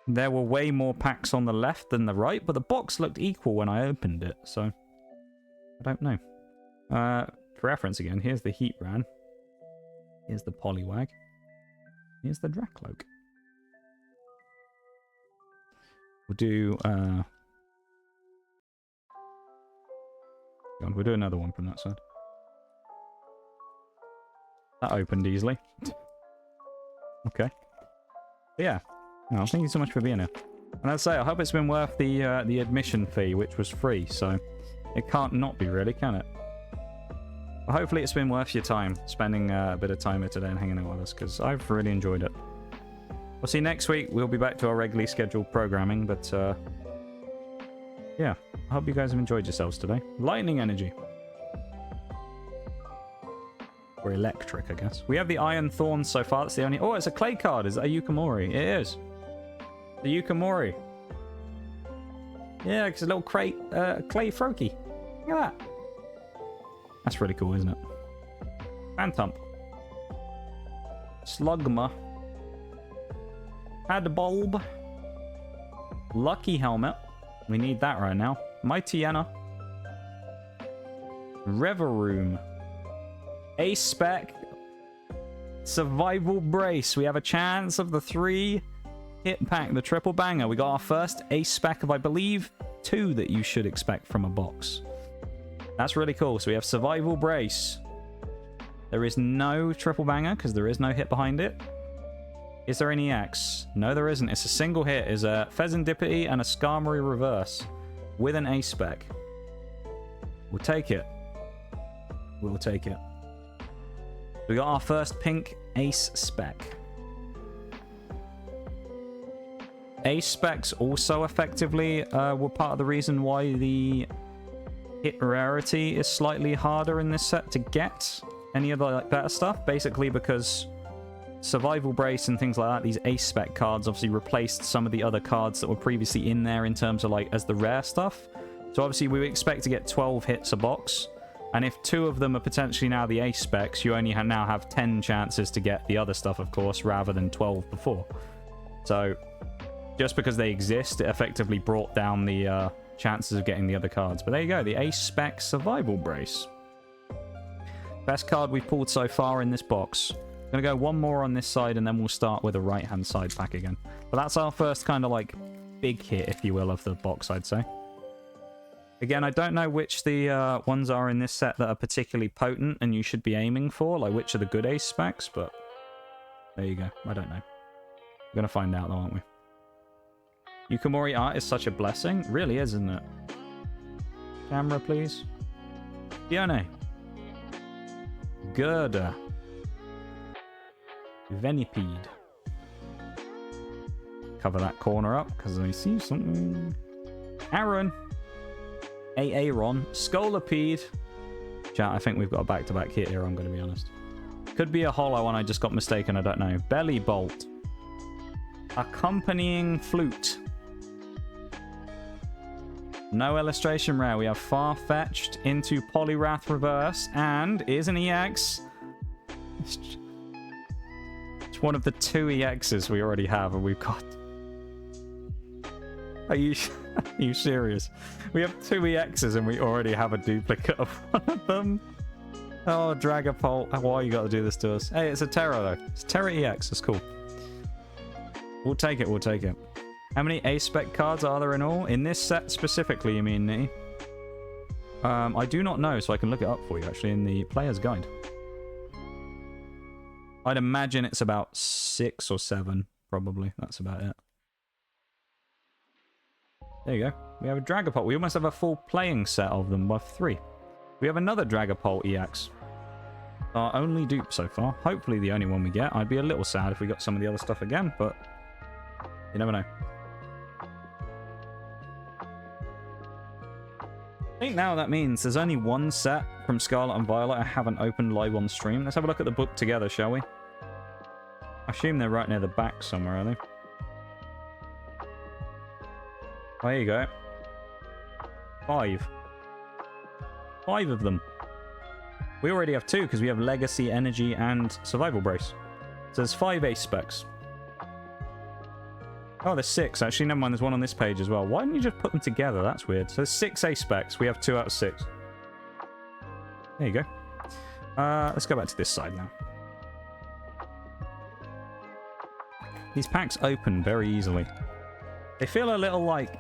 S4: there were way more packs on the left than the right, but the box looked equal when I opened it, so I don't know. For reference again, here's the Heatran. Here's the Poliwag. Here's the Dracloak. We'll do, we'll do another one from that side. That opened easily. Okay. But yeah. No, thank you so much for being here. And I'd say, I hope it's been worth the admission fee, which was free, so it can't not be, really, can it? But hopefully it's been worth your time, spending a bit of time here today and hanging out with us, because I've really enjoyed it. We'll see next week. We'll be back to our regularly scheduled programming, but yeah, I hope you guys have enjoyed yourselves today. Lightning energy. Or electric, I guess. We have the Iron Thorns so far. That's the only... Oh, it's a clay card. Is that a Yukimori? It is. The Yukimori. Yeah, it's a little clay Froakie. Look at that. That's really cool, isn't it? Phantump. Slugma. Hadbulb. Lucky Helmet. We need that right now. Mightyena. Reveroom. Ace Spec. Survival Brace. We have a chance of the 3-hit pack, the triple banger. We got our first Ace Spec of, I believe, 2 that you should expect from a box. That's really cool. So we have Survival Brace. There is no triple banger because there is no hit behind it. Is there any EX? No, there isn't. It's a single hit. It's a Fezandipity and a Skarmory Reverse with an Ace Spec. We'll take it. We'll take it. We got our first pink Ace Spec. Ace Specs also effectively were part of the reason why the hit rarity is slightly harder in this set to get any of the like better stuff. Basically because Survival Brace and things like that, these Ace Spec cards obviously replaced some of the other cards that were previously in there in terms of like as the rare stuff. So obviously we would expect to get 12 hits a box. And if 2 of them are potentially now the Ace Specs, you only now have 10 chances to get the other stuff, of course, rather than 12 before. So, just because they exist, it effectively brought down the chances of getting the other cards. But there you go, the Ace Spec Survival Brace. Best card we've pulled so far in this box. Gonna go one more on this side, and then we'll start with a right-hand side pack again. But that's our first kind of like big hit, if you will, of the box, I'd say. Again, I don't know which the ones are in this set that are particularly potent and you should be aiming for, like which are the good Ace Specs, but there you go. I don't know. We're going to find out though, aren't we? Yukimori art is such a blessing. It really is, isn't it? Camera, please. Fiona. Gerda. Venipede. Cover that corner up because I see something. Aaron. Aaron, Scolipede. Chat, I think we've got a back-to-back hit here, I'm going to be honest. Could be a hollow one, I just got mistaken, I don't know. Belly Bolt. Accompanying Flute. No illustration rare. We have Farfetch'd into Poliwrath Reverse, and is an EX. It's one of the 2 EXs we already have, and we've got... Are you serious? We have 2 EXs and we already have a duplicate of one of them. Oh, Dragapult. Why you got to do this to us? Hey, it's a Terra though. It's Terra EX. It's cool. We'll take it. We'll take it. How many Ace Spec cards are there in all? In this set specifically, you mean, Nitty? I do not know, so I can look it up for you actually in the player's guide. I'd imagine it's about 6 or 7, probably. That's about it. There you go. We have a Dragapult. We almost have a full playing set of them with 3. We have another Dragapult EX. Our only dupe so far. Hopefully the only one we get. I'd be a little sad if we got some of the other stuff again, but you never know. I think now that means there's only one set from Scarlet and Violet I haven't opened live on stream. Let's have a look at the book together, shall we? I assume they're right near the back somewhere, are they? Oh, there you go. 5. 5 of them. We already have 2 because we have Legacy, Energy, and Survival Brace. So there's 5 ace specs. Oh, there's 6. Actually, never mind. There's one on this page as well. Why didn't you just put them together? That's weird. So there's 6 ace specs. We have 2 out of 6. There you go. Let's go back to this side now. These packs open very easily. They feel a little like...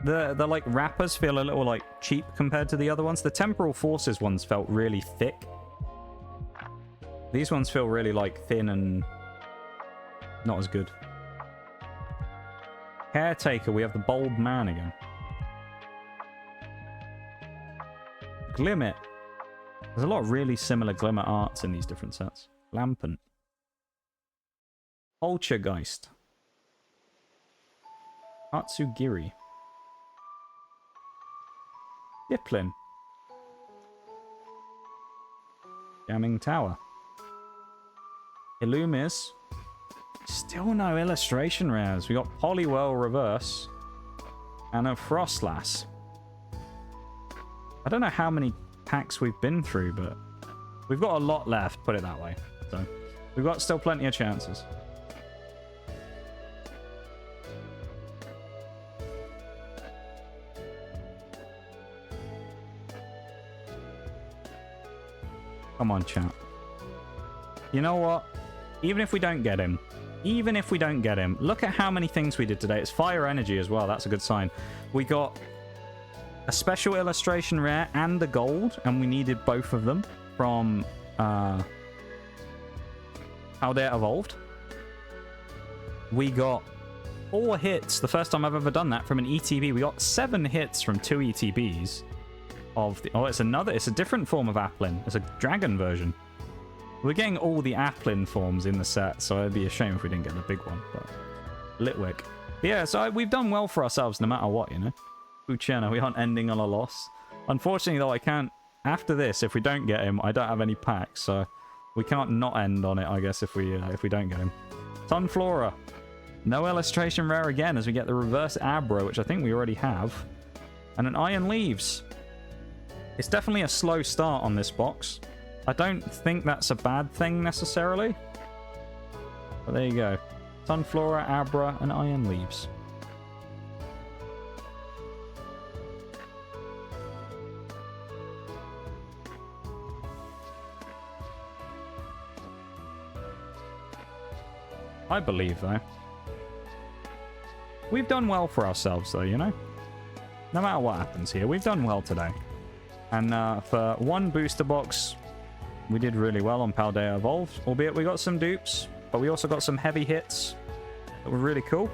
S4: The like wrappers feel a little like cheap compared to the other ones. The Temporal Forces ones felt really thick. These ones feel really like thin and not as good. Caretaker, we have the Bold Man again. Glimmet. There's a lot of really similar Glimmet arts in these different sets. Lampant. Poltergeist. Atsugiri. Applin. Jamming Tower. Illumis. Still no illustration rares. We got Poliwhirl Reverse. And a Frostlass. I don't know how many packs we've been through, but we've got a lot left, put it that way. So we've got still plenty of chances. Come on, chat. You know what? Even if we don't get him, look at how many things we did today. It's Fire Energy as well. That's a good sign. We got a special illustration rare and the gold, and we needed both of them from Paldea Evolved. We got 4 hits. The first time I've ever done that from an ETB. We got 7 hits from 2 ETBs. Of the, it's a different form of Applin. It's a dragon version. We're getting all the Applin forms in the set, so it'd be a shame if we didn't get the big one. But Litwick. But yeah, so we've done well for ourselves no matter what, you know. Uchena, we aren't ending on a loss. Unfortunately, though, I can't... After this, if we don't get him, I don't have any packs, so we can't not end on it, I guess, if we don't get him. Sunflora. No illustration rare again, as we get the reverse Abra, which I think we already have. And an Iron Leaves. It's definitely a slow start on this box. I don't think that's a bad thing necessarily. But there you go. Sunflora, Abra, and Iron Leaves. I believe, though. We've done well for ourselves, though, you know? No matter what happens here, we've done well today. And for one booster box, we did really well on Paldea Evolved. Albeit we got some dupes, but we also got some heavy hits that were really cool.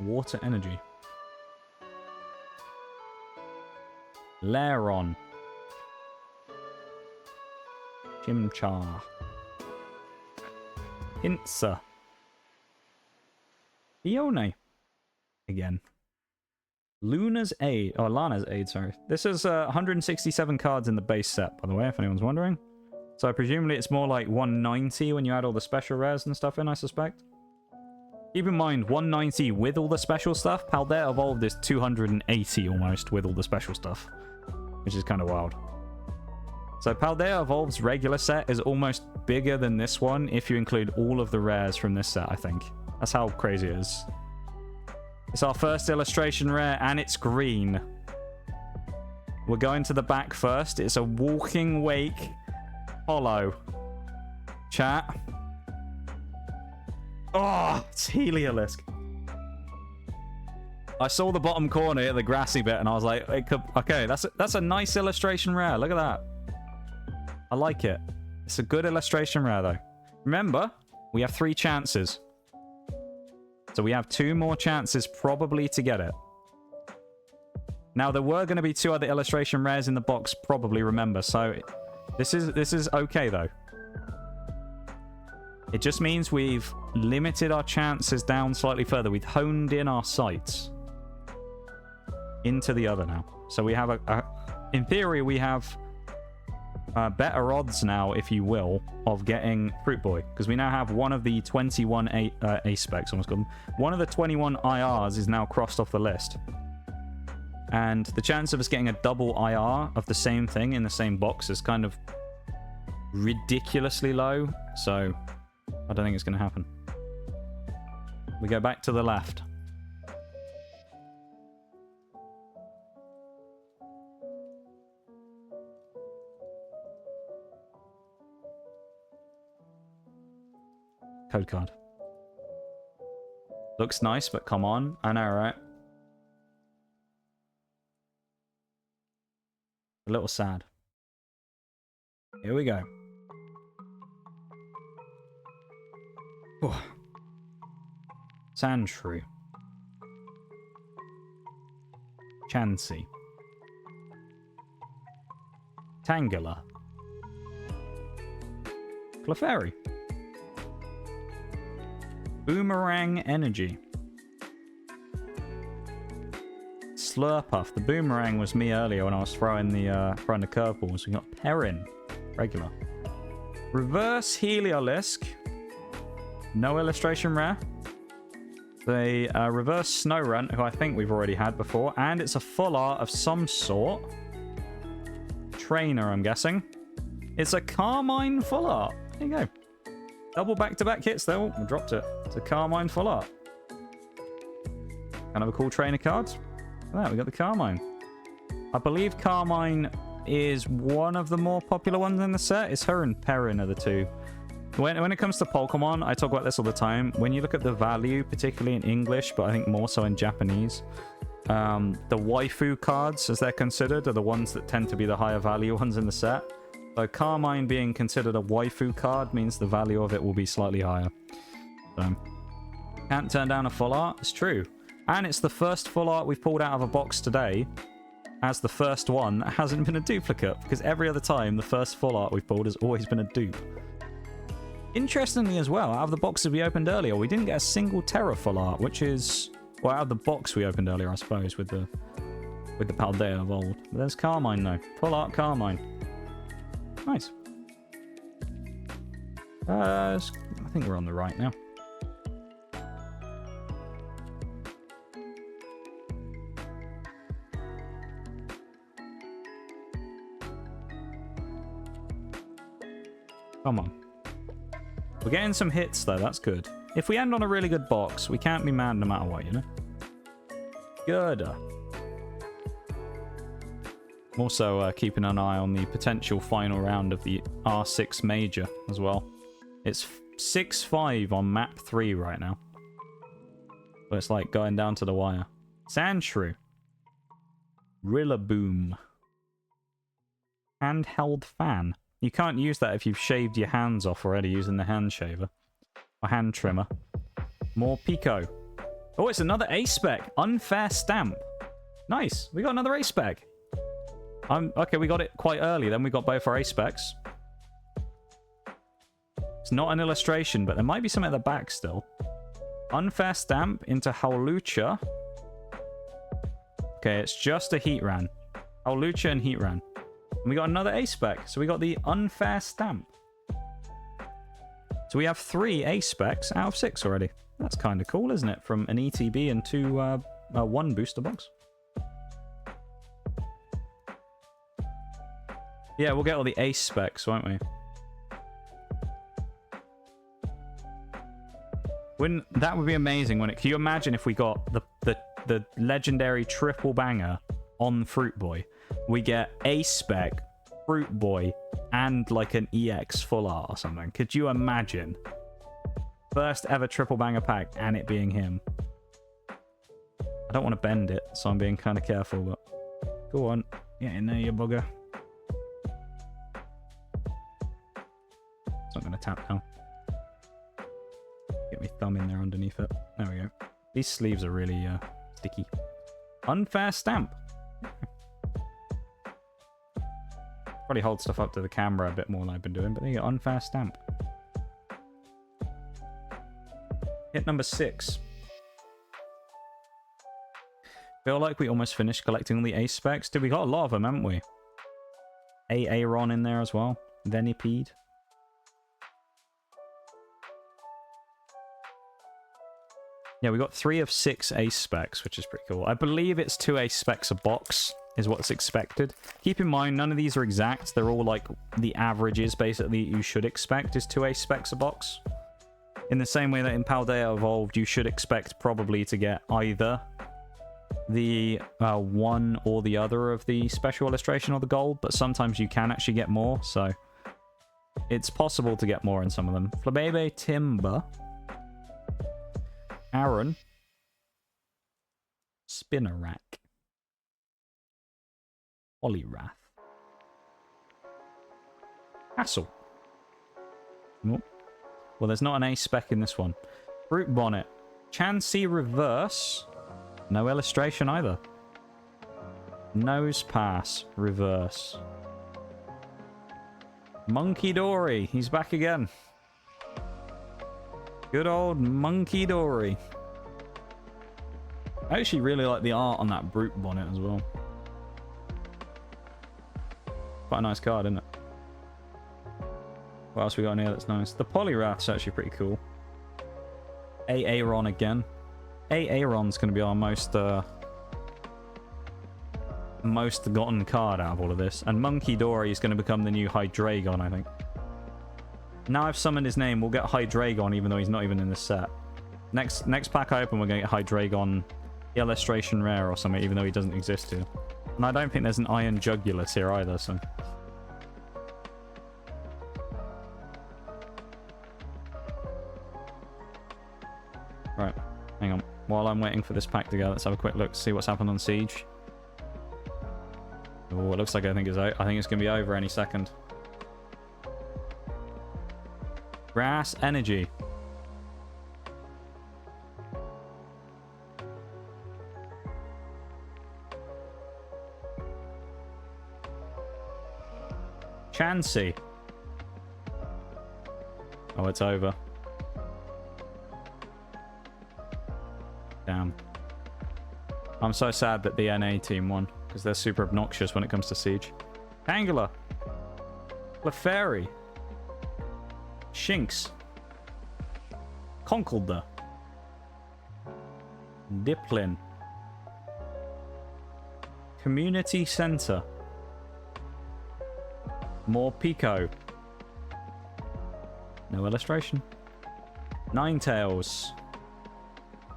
S4: Water Energy. Lairon. Chimchar. Pinsir. Ione. Again. Luna's Aid. Oh, Lana's Aid, sorry. This is 167 cards in the base set, by the way, if anyone's wondering. So presumably it's more like 190 when you add all the special rares and stuff in, I suspect. Keep in mind, 190 with all the special stuff. Paldea Evolved is 280 almost with all the special stuff, which is kind of wild. So Paldea Evolved's regular set is almost bigger than this one if you include all of the rares from this set, I think. That's how crazy it is. It's our first illustration rare, and it's green. We're going to the back first. It's a Walking Wake Hollow. Chat. Oh, it's Heliolisk. I saw the bottom corner, the grassy bit, and I was like, it could... Okay, that's a nice illustration rare. Look at that. I like it. It's a good illustration rare, though. Remember, we have 3 chances. So we have 2 more chances probably to get it. Now, there were going to be 2 other illustration rares in the box, probably, remember. So this is okay, though. It just means we've limited our chances down slightly further. We've honed in our sights into the other now. So we have in theory, we have better odds now, if you will, of getting Fruit Boy, because we now have one of the 21 A specs, almost called them. One of the 21 IRs is now crossed off the list. And the chance of us getting a double IR of the same thing in the same box is kind of ridiculously low, so I don't think it's going to happen. We go back to the left. Code card. Looks nice, but come on. I know, right? A little sad. Here we go. Oh. Sandshrew. Chansey. Tangela. Clefairy. Boomerang Energy. Slurpuff. The boomerang was me earlier when I was throwing the curveballs. We got Perrin. Regular. Reverse Heliolisk. No illustration rare. The reverse Snowrunt, who I think we've already had before. And it's a full art of some sort. Trainer, I'm guessing. It's a Carmine full art. There you go. Double back-to-back hits there. Oh, we dropped it. It's a Carmine full art. Kind of a cool trainer card. Look at that, we got the Carmine. I believe Carmine is one of the more popular ones in the set. It's her and Perrin are the two. When it comes to Pokemon, I talk about this all the time. When you look at the value, particularly in English, but I think more so in Japanese, the waifu cards, as they're considered, are the ones that tend to be the higher value ones in the set. So Carmine being considered a waifu card means the value of it will be slightly higher. So, can't turn down a full art. It's true. And it's the first full art we've pulled out of a box today as the first one that hasn't been a duplicate, because every other time the first full art we've pulled has always been a dupe. Interestingly as well, out of the boxes we opened earlier, we didn't get a single Terra full art, which is... Well, out of the box we opened earlier, I suppose, with the Paldea Evolved. But there's Carmine, though. Full art Carmine. Nice. I think we're on the right now. Come on. We're getting some hits, though. That's good. If we end on a really good box, we can't be mad no matter what, you know? Good. Also, keeping an eye on the potential final round of the R6 Major as well. It's 6-5 on map 3 right now. So it's like going down to the wire. Sandshrew. Rillaboom. Handheld fan. You can't use that if you've shaved your hands off already using the hand shaver. Or hand trimmer. More Pico. Oh, it's another A-Spec. Unfair Stamp. Nice. We got another A-Spec. Okay, we got it quite early. Then we got both our A-Specs. It's not an illustration, but there might be something at the back still. Unfair Stamp into Howlucha. Okay, it's just a Heatran. Howlucha and Heatran. And we got another A-Spec. So we got the Unfair Stamp. So we have 3 A-Specs out of 6 already. That's kind of cool, isn't it? From an ETB and one booster box. Yeah, we'll get all the ace specs, won't we? That would be amazing, wouldn't it? Can you imagine if we got the legendary triple banger on Fruit Boy? We get ace spec, Fruit Boy, and like an EX full art or something. Could you imagine? First ever triple banger pack and it being him. I don't want to bend it, so I'm being kind of careful, but go on. Get in there, you bugger. It's not going to tap now. Get my thumb in there underneath it. There we go. These sleeves are really sticky. Unfair Stamp. Probably hold stuff up to the camera a bit more than I've been doing, but there you go. Unfair Stamp. Hit number 6. Feel like we almost finished collecting all the ace specs. Dude, we got a lot of them, haven't we? Aaron in there as well. Venipede. Yeah, we got 3 of 6 ace specs, which is pretty cool. I believe it's 2 ace specs a box is what's expected. Keep in mind, none of these are exact. They're all like the averages, basically, you should expect is 2 ace specs a box. In the same way that in Paldea Evolved, you should expect probably to get either the one or the other of the special illustration or the gold, but sometimes you can actually get more, so it's possible to get more in some of them. Flabebe Timber. Aaron. Spinnerack. Poliwrath. Castle. Oh. Well, there's not an ace spec in this one. Fruit Bonnet. Chansey Reverse. No illustration either. Nose Pass. Reverse. Monkey Dory. He's back again. Good old Monkey Dory. I actually really like the art on that Brute Bonnet as well. Quite a nice card, isn't it? What else we got in here that's nice? The Poliwrath's actually pretty cool. Aaron again. Aaron's going to be our most gotten card out of all of this. And Monkey Dory is going to become the new Hydreigon, I think. Now I've summoned his name, we'll get Hydreigon even though he's not even in this set. Next pack I open, we're going to get Hydreigon illustration rare or something, even though he doesn't exist here. And I don't think there's an Iron Jugulus here either, so... Right, hang on. While I'm waiting for this pack to go, let's have a quick look, see what's happened on Siege. Oh, it looks like I think it's going to be over any second. Grass Energy. Chansey. Oh, it's over. Damn. I'm so sad that the NA team won, because they're super obnoxious when it comes to Siege. Tangela. Clefairy. Shinx. Conkeldurr. Applin. Community Center. More Pico. No illustration. Ninetales.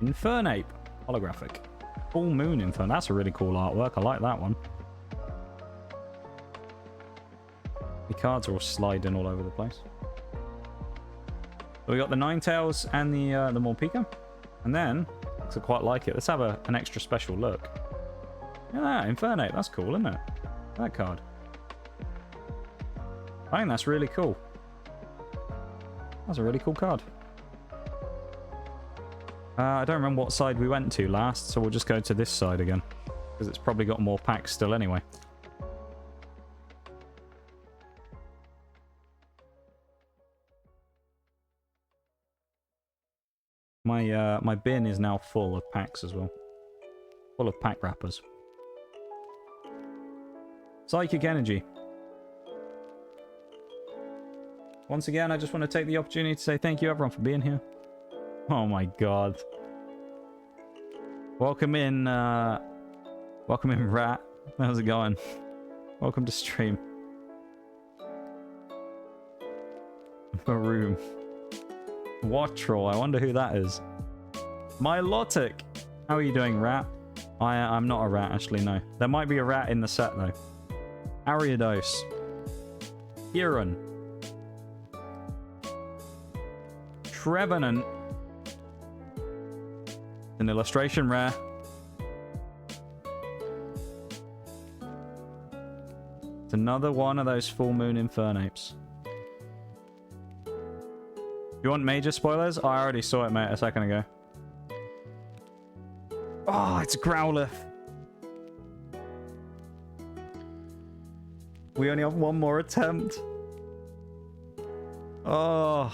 S4: Infernape. Holographic. Full Moon Infernape. That's a really cool artwork. I like that one. The cards are all sliding all over the place. So we got the Ninetales and the Morpeko. And then, I quite like it. Let's have an extra special look. Look at that, Infernape. That's cool, isn't it? That card. I think that's really cool. That's a really cool card. I don't remember what side we went to last, so we'll just go to this side again. Because it's probably got more packs still anyway. My bin is now full of packs as well. Full of pack wrappers. Psychic Energy. Once again, I just want to take the opportunity to say thank you everyone for being here. Oh my god. Welcome in, Rat. How's it going? Welcome to stream. Maroon. Wattrel, I wonder who that is. Milotic. How are you doing, Rat? I'm not a rat, actually, no. There might be a rat in the set, though. Ariados. Huron. Trevenant. An illustration rare. It's another one of those Full Moon Infernapes. You want major spoilers? Oh, I already saw it, mate, a second ago. Oh, it's Growlithe. We only have one more attempt. Oh.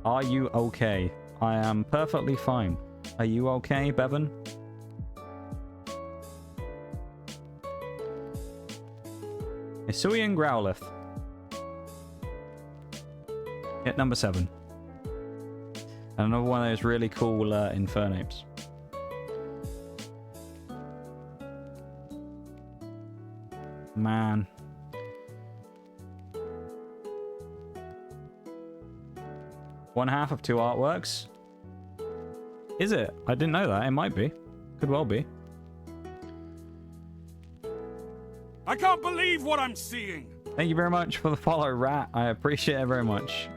S4: Are you okay? I am perfectly fine. Are you okay, Bevan? Hisuian Growlithe. Hit number 7. And another one of those really cool Infernapes. Man. One half of 2 artworks. Is it? I didn't know that. It might be. Could well be.
S3: I can't believe what I'm seeing.
S4: Thank you very much for the follow, Rat. I appreciate it very much.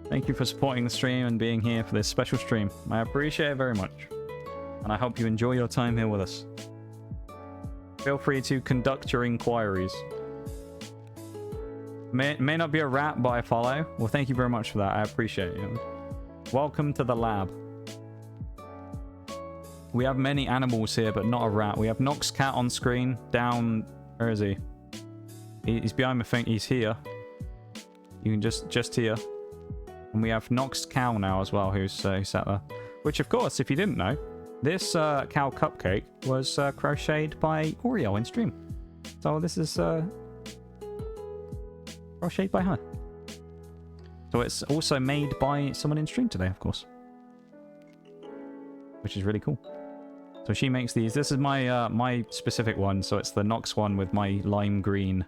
S4: Thank you for supporting the stream and being here for this special stream. I appreciate it very much. And I hope you enjoy your time here with us. Feel free to conduct your inquiries. May not be a rat, but I follow. Well, thank you very much for that. I appreciate it. Welcome to the lab. We have many animals here, but not a rat. We have Nox Cat on screen. Down... Where is he? He's behind my thing. He's here. You can just here. And we have Nox Cow now as well, who's sat there. Which, of course, if you didn't know, this cow cupcake was crocheted by Oreo in stream. So this is crocheted by her. So it's also made by someone in stream today, of course. Which is really cool. So she makes these. This is my my specific one. So it's the Nox one with my lime green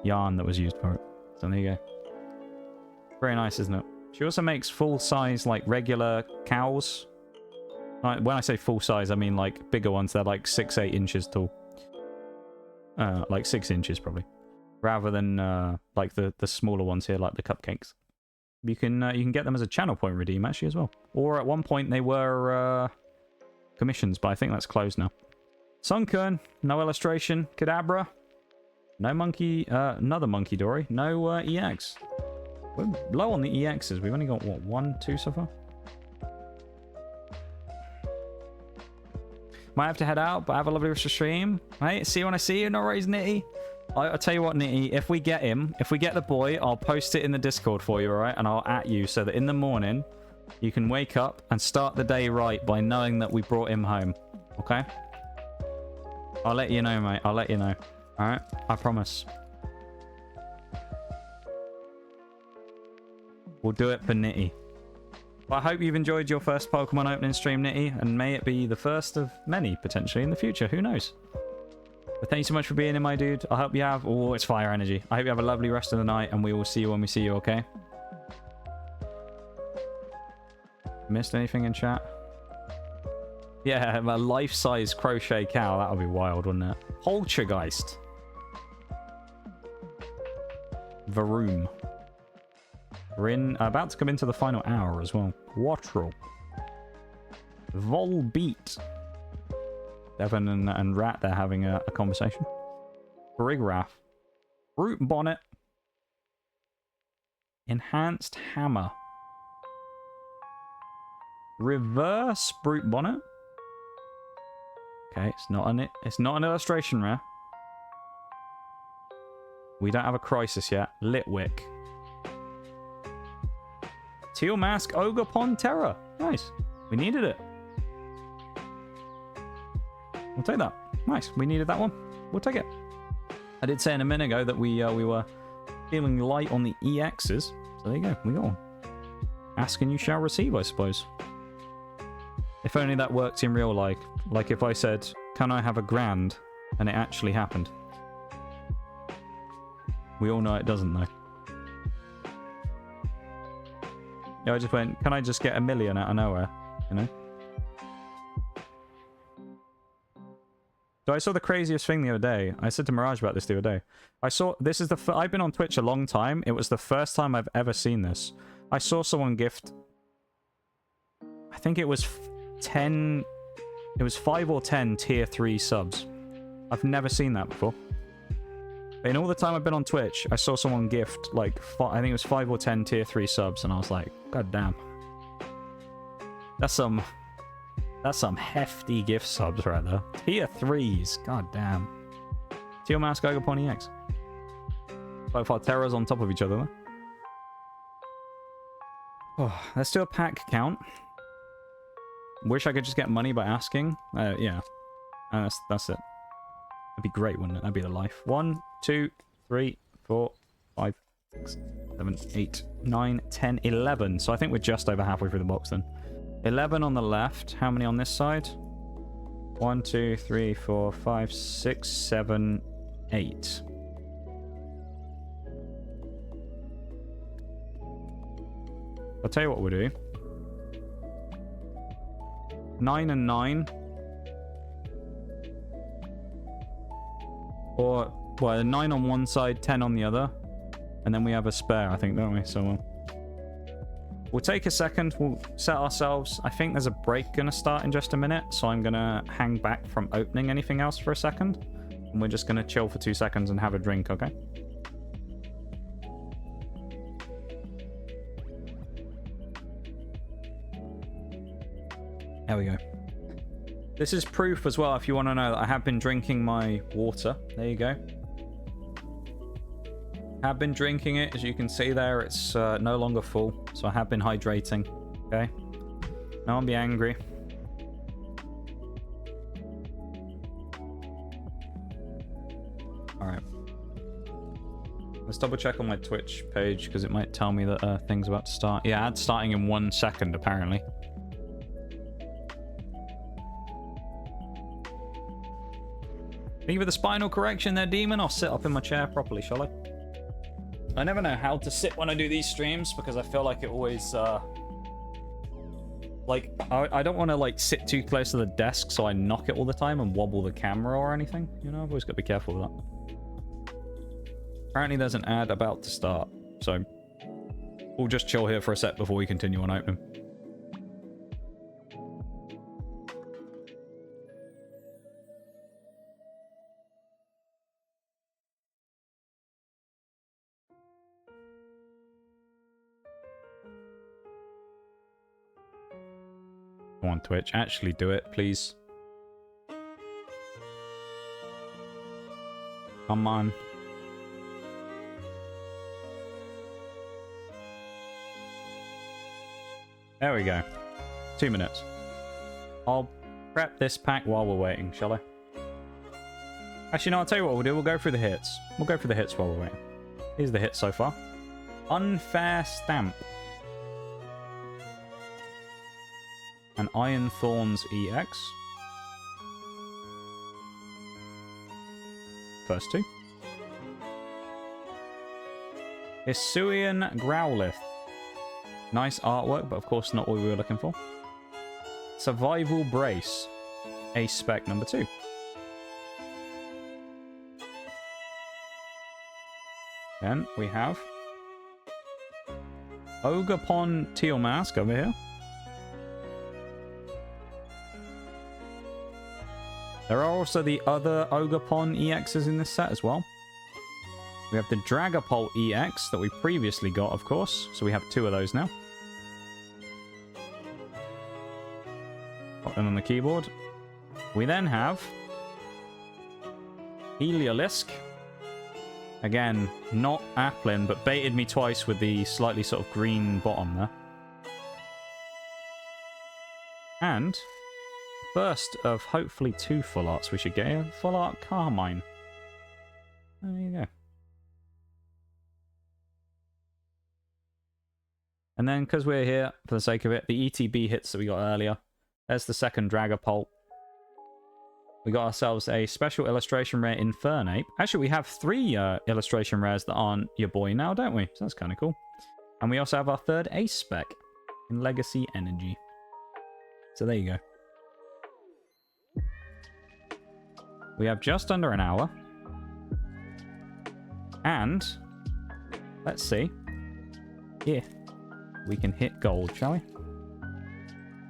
S4: yarn that was used for it. So there you go. Very nice, isn't it? She also makes full-size, like, regular cows. When I say full-size, I mean, like, bigger ones. They're, like, 6-8 inches tall. Like, 6 inches, probably. Rather than, like, the smaller ones here, like the cupcakes. You can get them as a channel point redeem, actually, as well. Or at one point, they were commissions, but I think that's closed now. Sunkern, no illustration. Kadabra, no monkey, another monkey Dory. No EX. We're low on the EXs. We've only got, what, 1, 2 so far? Might have to head out, but have a lovely rest of the stream. Hey, see you when I see you, no worries, Nitty. I'll tell you what, Nitty, if we get him, if we get the boy, I'll post it in the Discord for you, alright? And I'll at you so that in the morning, you can wake up and start the day right by knowing that we brought him home. Okay? I'll let you know, mate. I'll let you know. Alright? I promise. We'll do it for Nitty. Well, I hope you've enjoyed your first Pokemon opening stream, Nitty, and may it be the first of many, potentially, in the future. Who knows? But thank you so much for being here, my dude. I hope you have... Oh, it's fire energy. I hope you have a lovely rest of the night, and we will see you when we see you, okay? Missed anything in chat? Yeah, a life-size crochet cow. That would be wild, wouldn't it? Poltergeist. Varoom. We're about to come into the final hour as well. Quattro. Volbeat. Devon and Rat, they're having a conversation. Brigrath. Root Bonnet. Enhanced Hammer. Reverse Brute Bonnet. Okay, it's not an illustration rare. We don't have a crisis yet. Litwick. Teal Mask Ogre Terra. Nice. We needed it. We'll take that. Nice. We needed that one. We'll take it. I did say in a minute ago that we were feeling light on the EXs. So there you go. We got one. Ask and you shall receive, I suppose. If only that worked in real life. Like if I said, can I have a grand? And it actually happened. We all know it doesn't, though. Yeah, I just went, can I just get $1 million out of nowhere? You know? So I saw the craziest thing the other day. I said to Mirage about this the other day. I saw, this is the, I've been on Twitch a long time. It was the first time I've ever seen this. I saw someone gift, I think it was 10, it was 5 or 10 tier 3 subs. I've never seen that before. In all the time I've been on Twitch, I saw someone gift, like, I think it was 5 or 10 tier 3 subs, and I was like, god damn. That's some hefty gift subs right there. Tier 3s, god damn. Teal Mask Ogre Pony X. Both our terrors on top of each other, though. Oh, let's do a pack count. Wish I could just get money by asking. Yeah. That's it. That'd be great, wouldn't it? That'd be the life. 1, 2, 3, 4, 5, 6, 7, 8, 9, 10, 11. So I think we're just over halfway through the box then. 11 on the left. How many on this side? 1, 2, 3, 4, 5, 6, 7, 8. I'll tell you what we'll do. 9 and 9. Or, well, 9 on one side, 10 on the other. And then we have a spare, I think, don't we? So we'll take a second. We'll set ourselves. I think there's a break going to start in just a minute. So I'm going to hang back from opening anything else for a second. And we're just going to chill for 2 seconds and have a drink, okay? There we go. This is proof as well, if you want to know, that I have been drinking my water. There you go. Have been drinking it. As you can see there, it's no longer full. So I have been hydrating. Okay. No one be angry. Alright. Let's double check on my Twitch page, because it might tell me that things are about to start. Yeah, ad's starting in 1 second, apparently. Thank you for the spinal correction there, Demon. I'll sit up in my chair properly, shall I? I never know how to sit when I do these streams, because I feel like it always, like, I don't want to, like, sit too close to the desk so I knock it all the time and wobble the camera or anything. You know, I've always got to be careful with that. Apparently there's an ad about to start, so we'll just chill here for a sec before we continue on opening. Come on, Twitch. Actually do it, please. Come on. There we go. 2 minutes. I'll prep this pack while we're waiting, shall I? Actually, no, I'll tell you what we'll do. We'll go through the hits. We'll go through the hits while we're waiting. Here's the hits so far. Unfair Stamp. An Iron Thorns EX. First 2. Hisuian Growlithe. Nice artwork, but of course not what we were looking for. Survival Brace. Ace Spec number 2. Then we have Ogapon Teal Mask over here. There are also the other Ogapon EXs in this set as well. We have the Dragapult EX that we previously got, of course. So we have 2 of those now. Put them on the keyboard. We then have Heliolisk. Again, not Applin, but baited me twice with the slightly sort of green bottom there. And first of hopefully 2 full arts we should get here. Full art Carmine. There you go. And then, because we're here, for the sake of it, the ETB hits that we got earlier. There's the second Dragapult. We got ourselves a special illustration rare Infernape. Actually, we have 3 illustration rares that aren't your boy now, don't we? So that's kind of cool. And we also have our 3rd Ace Spec in Legacy Energy. So there you go. We have just under an hour. And let's see if we can hit gold, shall we?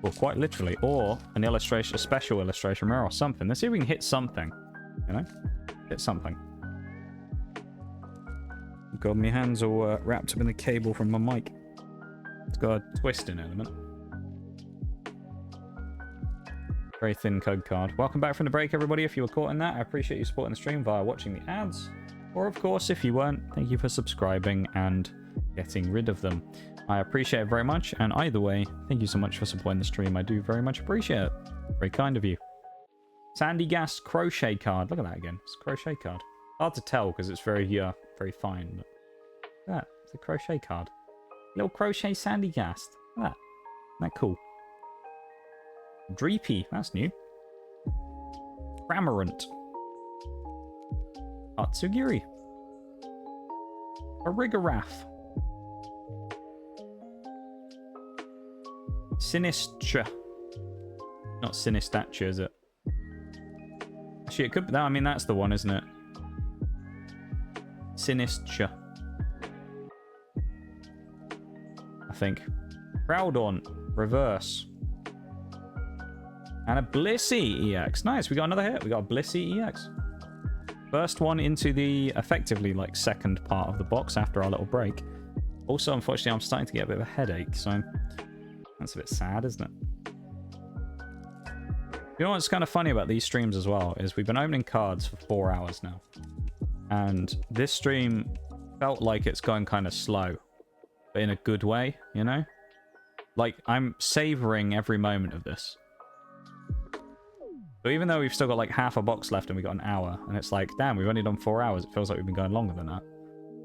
S4: Well, quite literally. Or an illustration, a special illustration rare or something. Let's see if we can hit something. You know? Hit something. God, my hands all wrapped up in the cable from my mic. It's got a twist in it at the minute. Very thin code card. Welcome back from the break, everybody. If you were caught in that, I appreciate you supporting the stream via watching the ads. Or, of course, if you weren't, thank you for subscribing and getting rid of them. I appreciate it very much, and either way, thank you so much for supporting the stream. I do very much appreciate it. Very kind of you. Sandy Gas crochet card. Look at that again. It's a crochet card. Hard to tell because it's very fine. But look at that. It's a crochet card. Little crochet Sandy Gas. Look at that. Isn't that cool? Dreepy. That's new. Cramorant. Atsugiri. A Rigoraph. Sinistra. Not Sinistature, is it? Actually, it could be. I mean, that's the one, isn't it? Sinistra. I think. Groudon. Reverse. And a Blissey EX. Nice, we got another hit. We got a Blissey EX. First one into the, effectively, like, second part of the box after our little break. Also, unfortunately, I'm starting to get a bit of a headache, so that's a bit sad, isn't it? You know what's kind of funny about these streams as well, is we've been opening cards for 4 hours now. And this stream felt like it's going kind of slow, but in a good way, you know? Like, I'm savoring every moment of this. So even though we've still got like half a box left and we got an hour, and it's like, damn, we've only done 4 hours, it feels like we've been going longer than that.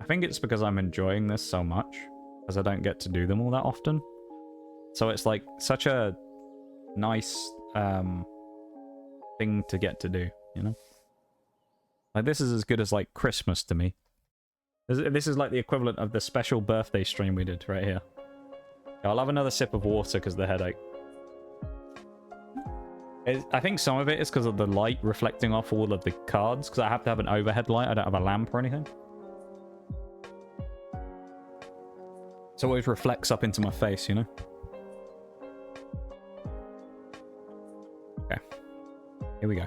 S4: I think it's because I'm enjoying this so much, because I don't get to do them all that often. So it's like such a nice thing to get to do, you know? Like, this is as good as like Christmas to me. This is like the equivalent of the special birthday stream we did right here. I'll have another sip of water because of the headache. I think some of it is because of the light reflecting off all of the cards, because I have to have an overhead light. I don't have a lamp or anything. So it always reflects up into my face, you know? Okay. Here we go.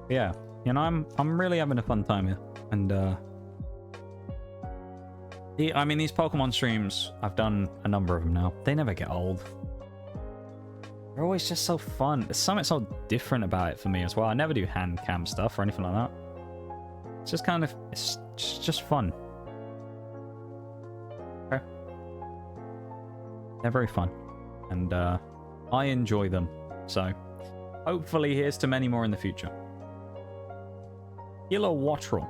S4: Yeah, you know, I'm really having a fun time here. And I mean, these Pokemon streams, I've done a number of them now. They never get old. They're always just so fun. There's something so different about it for me as well. I never do hand cam stuff or anything like that. It's just kind of, it's just fun. Okay. They're very fun. And I enjoy them. So, hopefully here's to many more in the future. Kilowattrel.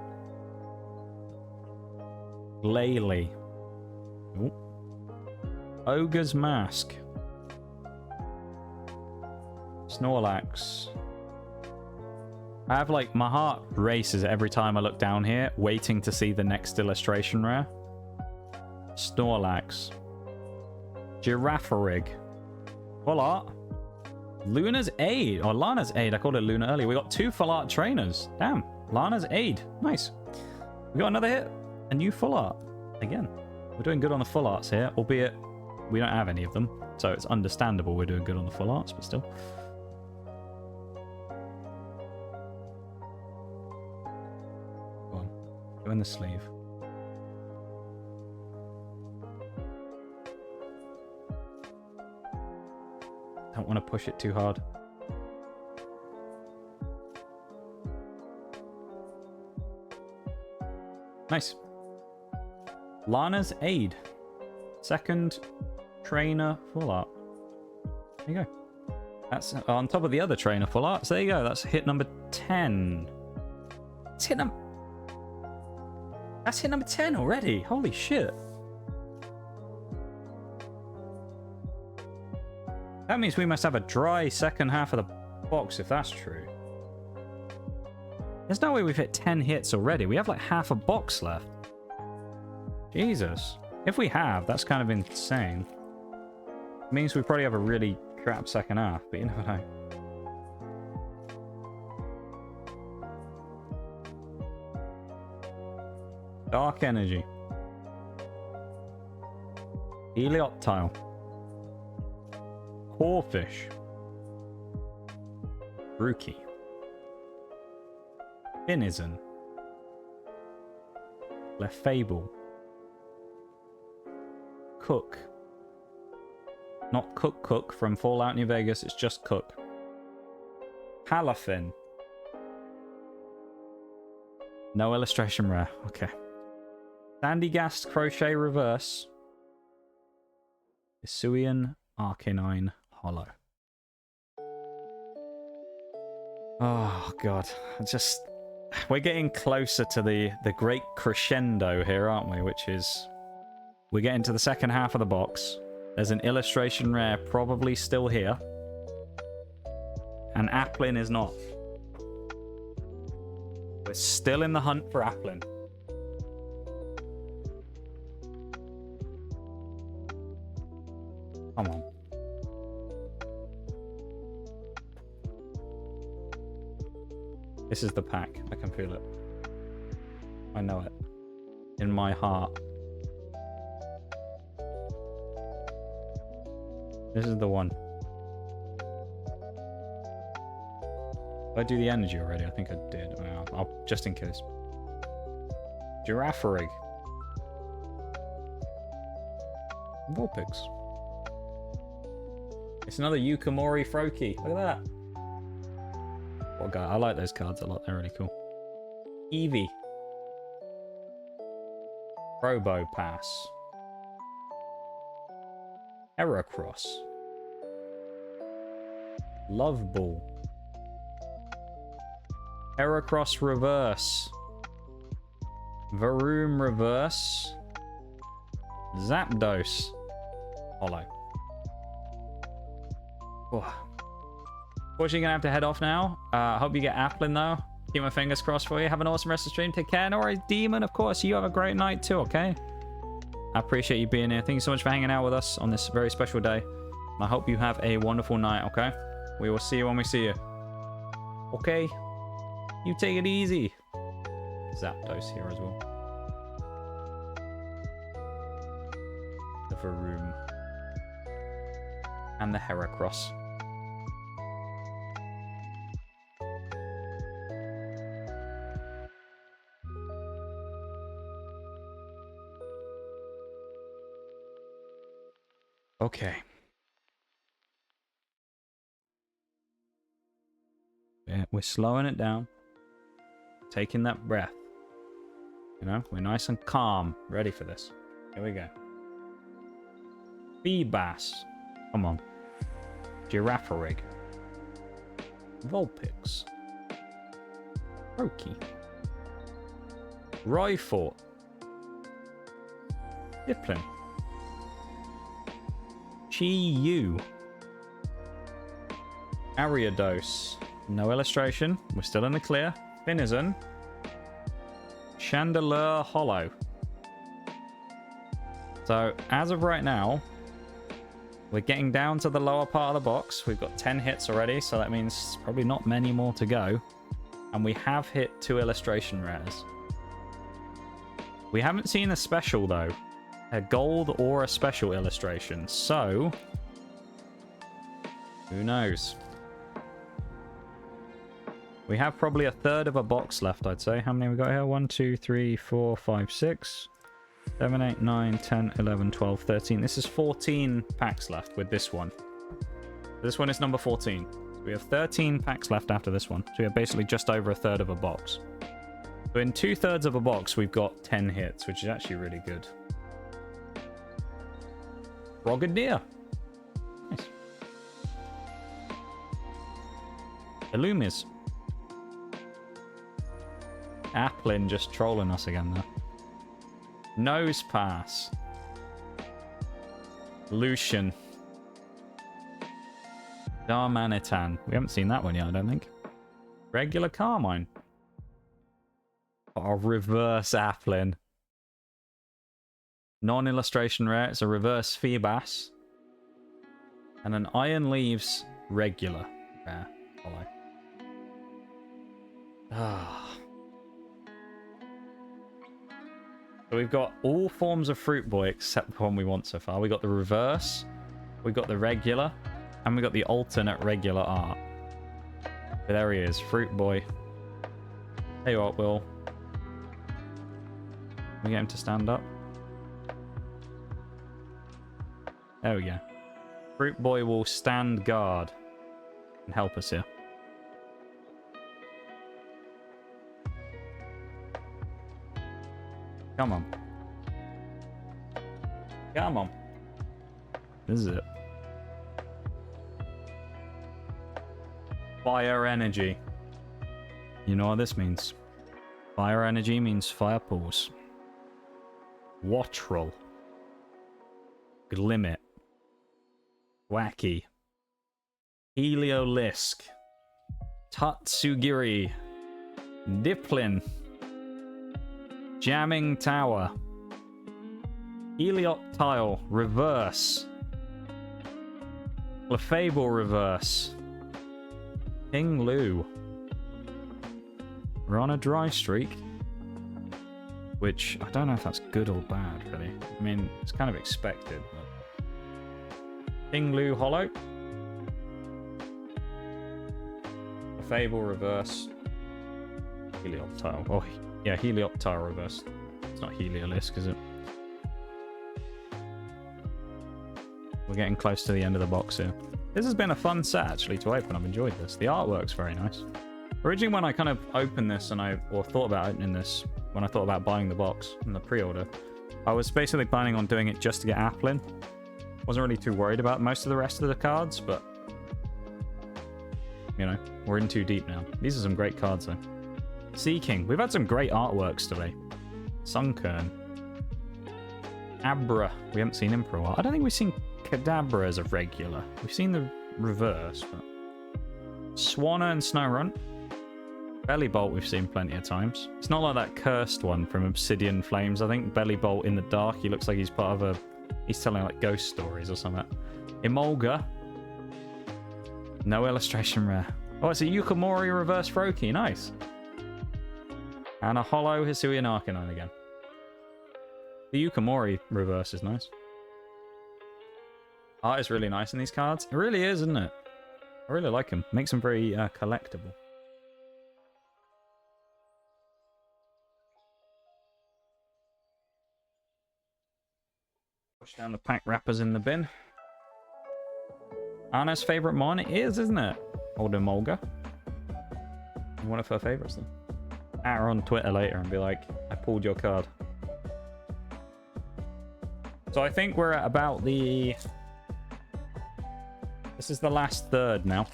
S4: Glalie. Ooh. Ogre's Mask. Snorlax. I have like, my heart races every time I look down here, waiting to see the next illustration rare. Snorlax. Girafarig. Full art. Luna's Aid. Or Lana's Aid. I called it Luna earlier. We got 2 full art trainers. Damn. Lana's Aid. Nice. We got another hit. A new full art. Again. We're doing good on the full arts here, albeit we don't have any of them. So it's understandable we're doing good on the full arts, but still. Go on. Go in the sleeve. Don't want to push it too hard. Nice. Lana's Aid. Second trainer full art. There you go. That's on top of the other trainer full art. So there you go. That's hit number 10. That's hit number 10 already. Holy shit. That means we must have a dry second half of the box if that's true. There's no way we've hit 10 hits already. We have like half a box left. Jesus. If we have, that's kind of insane. It means we probably have a really crap second half, but you never know. Dark Energy. Helioptile. Corphish. Brookie. Finizen. Lefable. Cook. Not Cook from Fallout New Vegas, it's just Cook. Palafin. No illustration rare, okay. Sandygast Crochet Reverse. Hisuian Arcanine Hollow. Oh, God. We're getting closer to the great crescendo here, aren't we? Which is... We're getting to the second half of the box. There's an illustration rare probably still here. And Applin is not. We're still in the hunt for Applin. Come on. This is the pack. I can feel it. I know it. In my heart. This is the one. Did I do the energy already? I think I did. I'll just in case. Giraffarig. Vulpix. It's another Yukamori Froakie. Look at that. What guy? I like those cards a lot. They're really cool. Eevee. Robo Pass. Heracross. Love Ball. Heracross Reverse. Varoom Reverse. Zapdos. Hollow. Unfortunately, gonna have to head off now. I hope you get Applin though. Keep my fingers crossed for you. Have an awesome rest of the stream. Take care. No worries, Demon. Of course, you have a great night too, okay? I appreciate you being here. Thank you so much for hanging out with us on this very special day. And I hope you have a wonderful night, okay? We will see you when we see you. Okay? You take it easy. Zapdos here as well. The Varoom. And the Heracross. Okay. Yeah, we're slowing it down. Taking that breath. You know, we're nice and calm. Ready for this. Here we go. Feebas. Come on. Giraffarig. Vulpix. Froakie. Royfort. Applin. Chi-Yu. Ariados. No illustration. We're still in the clear. Finizen. Chandelure Hollow. So, as of right now, we're getting down to the lower part of the box. We've got 10 hits already, so that means probably not many more to go. And we have hit 2 illustration rares. We haven't seen a special, though. A gold or a special illustration. So, who knows? We have probably a third of a box left, I'd say. How many we got here? 1, 2, 3, 4, 5, 6, 7, 8, 9, 10, 11, 12, 13. This is 14 packs left with this one. This one is number 14. So we have 13 packs left after this one. So we have basically just over a third of a box. So in 2/3 of a box, we've got 10 hits, which is actually really good. Frogadier. Nice. Illumis. Applin just trolling us again there. Nose Pass. Lucian. Darmanitan. We haven't seen that one yet, I don't think. Regular Carmine. Oh, reverse Applin. Non-illustration rare. It's a reverse Feebas. And an Iron Leaves regular rare. Hollow. Ah. So we've got all forms of Fruit Boy except the one we want so far. We got the reverse, we got the regular, and we got the alternate regular art. But there he is, Fruit Boy. Tell you what, Will. We get him to stand up. There we go. Fruit Boy will stand guard and help us here. Come on. Come on. This is it. Fire energy. You know what this means? Fire energy means fire pulse. Wattrel. Glimmet. Wacky. Heliolisk. Tatsugiri. Diplin. Jamming Tower. Helioptile Reverse. Clefable Reverse. King Lu. We're on a dry streak. Which, I don't know if that's good or bad, really. I mean, it's kind of expected. But... King Lu Hollow. Clefable Reverse. Helioptile. Oh, yeah, Helioptile Reverse. It's not Heliolisk, is it? We're getting close to the end of the box here. This has been a fun set, actually, to open. I've enjoyed this. The artwork's very nice. Originally, when I kind of opened this, or thought about opening this, when I thought about buying the box in the pre-order, I was basically planning on doing it just to get Applin. Wasn't really too worried about most of the rest of the cards, but... You know, we're in too deep now. These are some great cards, though. Sea King. We've had some great artworks today. Sunkern. Abra. We haven't seen him for a while. I don't think we've seen Kadabra as a regular. We've seen the reverse, but... Swanna and Snorunt. Bellybolt we've seen plenty of times. It's not like that cursed one from Obsidian Flames. I think Bellybolt in the dark, he looks like he's part of a... He's telling like ghost stories or something. Emolga. No illustration rare. Oh, it's a Yukimori reverse Froakie. Nice. And a hollow Hisuian Arcanine again. The Yukimori reverse is nice. Art is really nice in these cards. It really is, isn't it? I really like them. Makes them very collectible. Push down the pack wrappers in the bin. Anna's favourite mon is, isn't it? Old Emolga. One of her favourites, then. At her on Twitter later and be like, I pulled your card. So I think we're at about the... This is the last third now.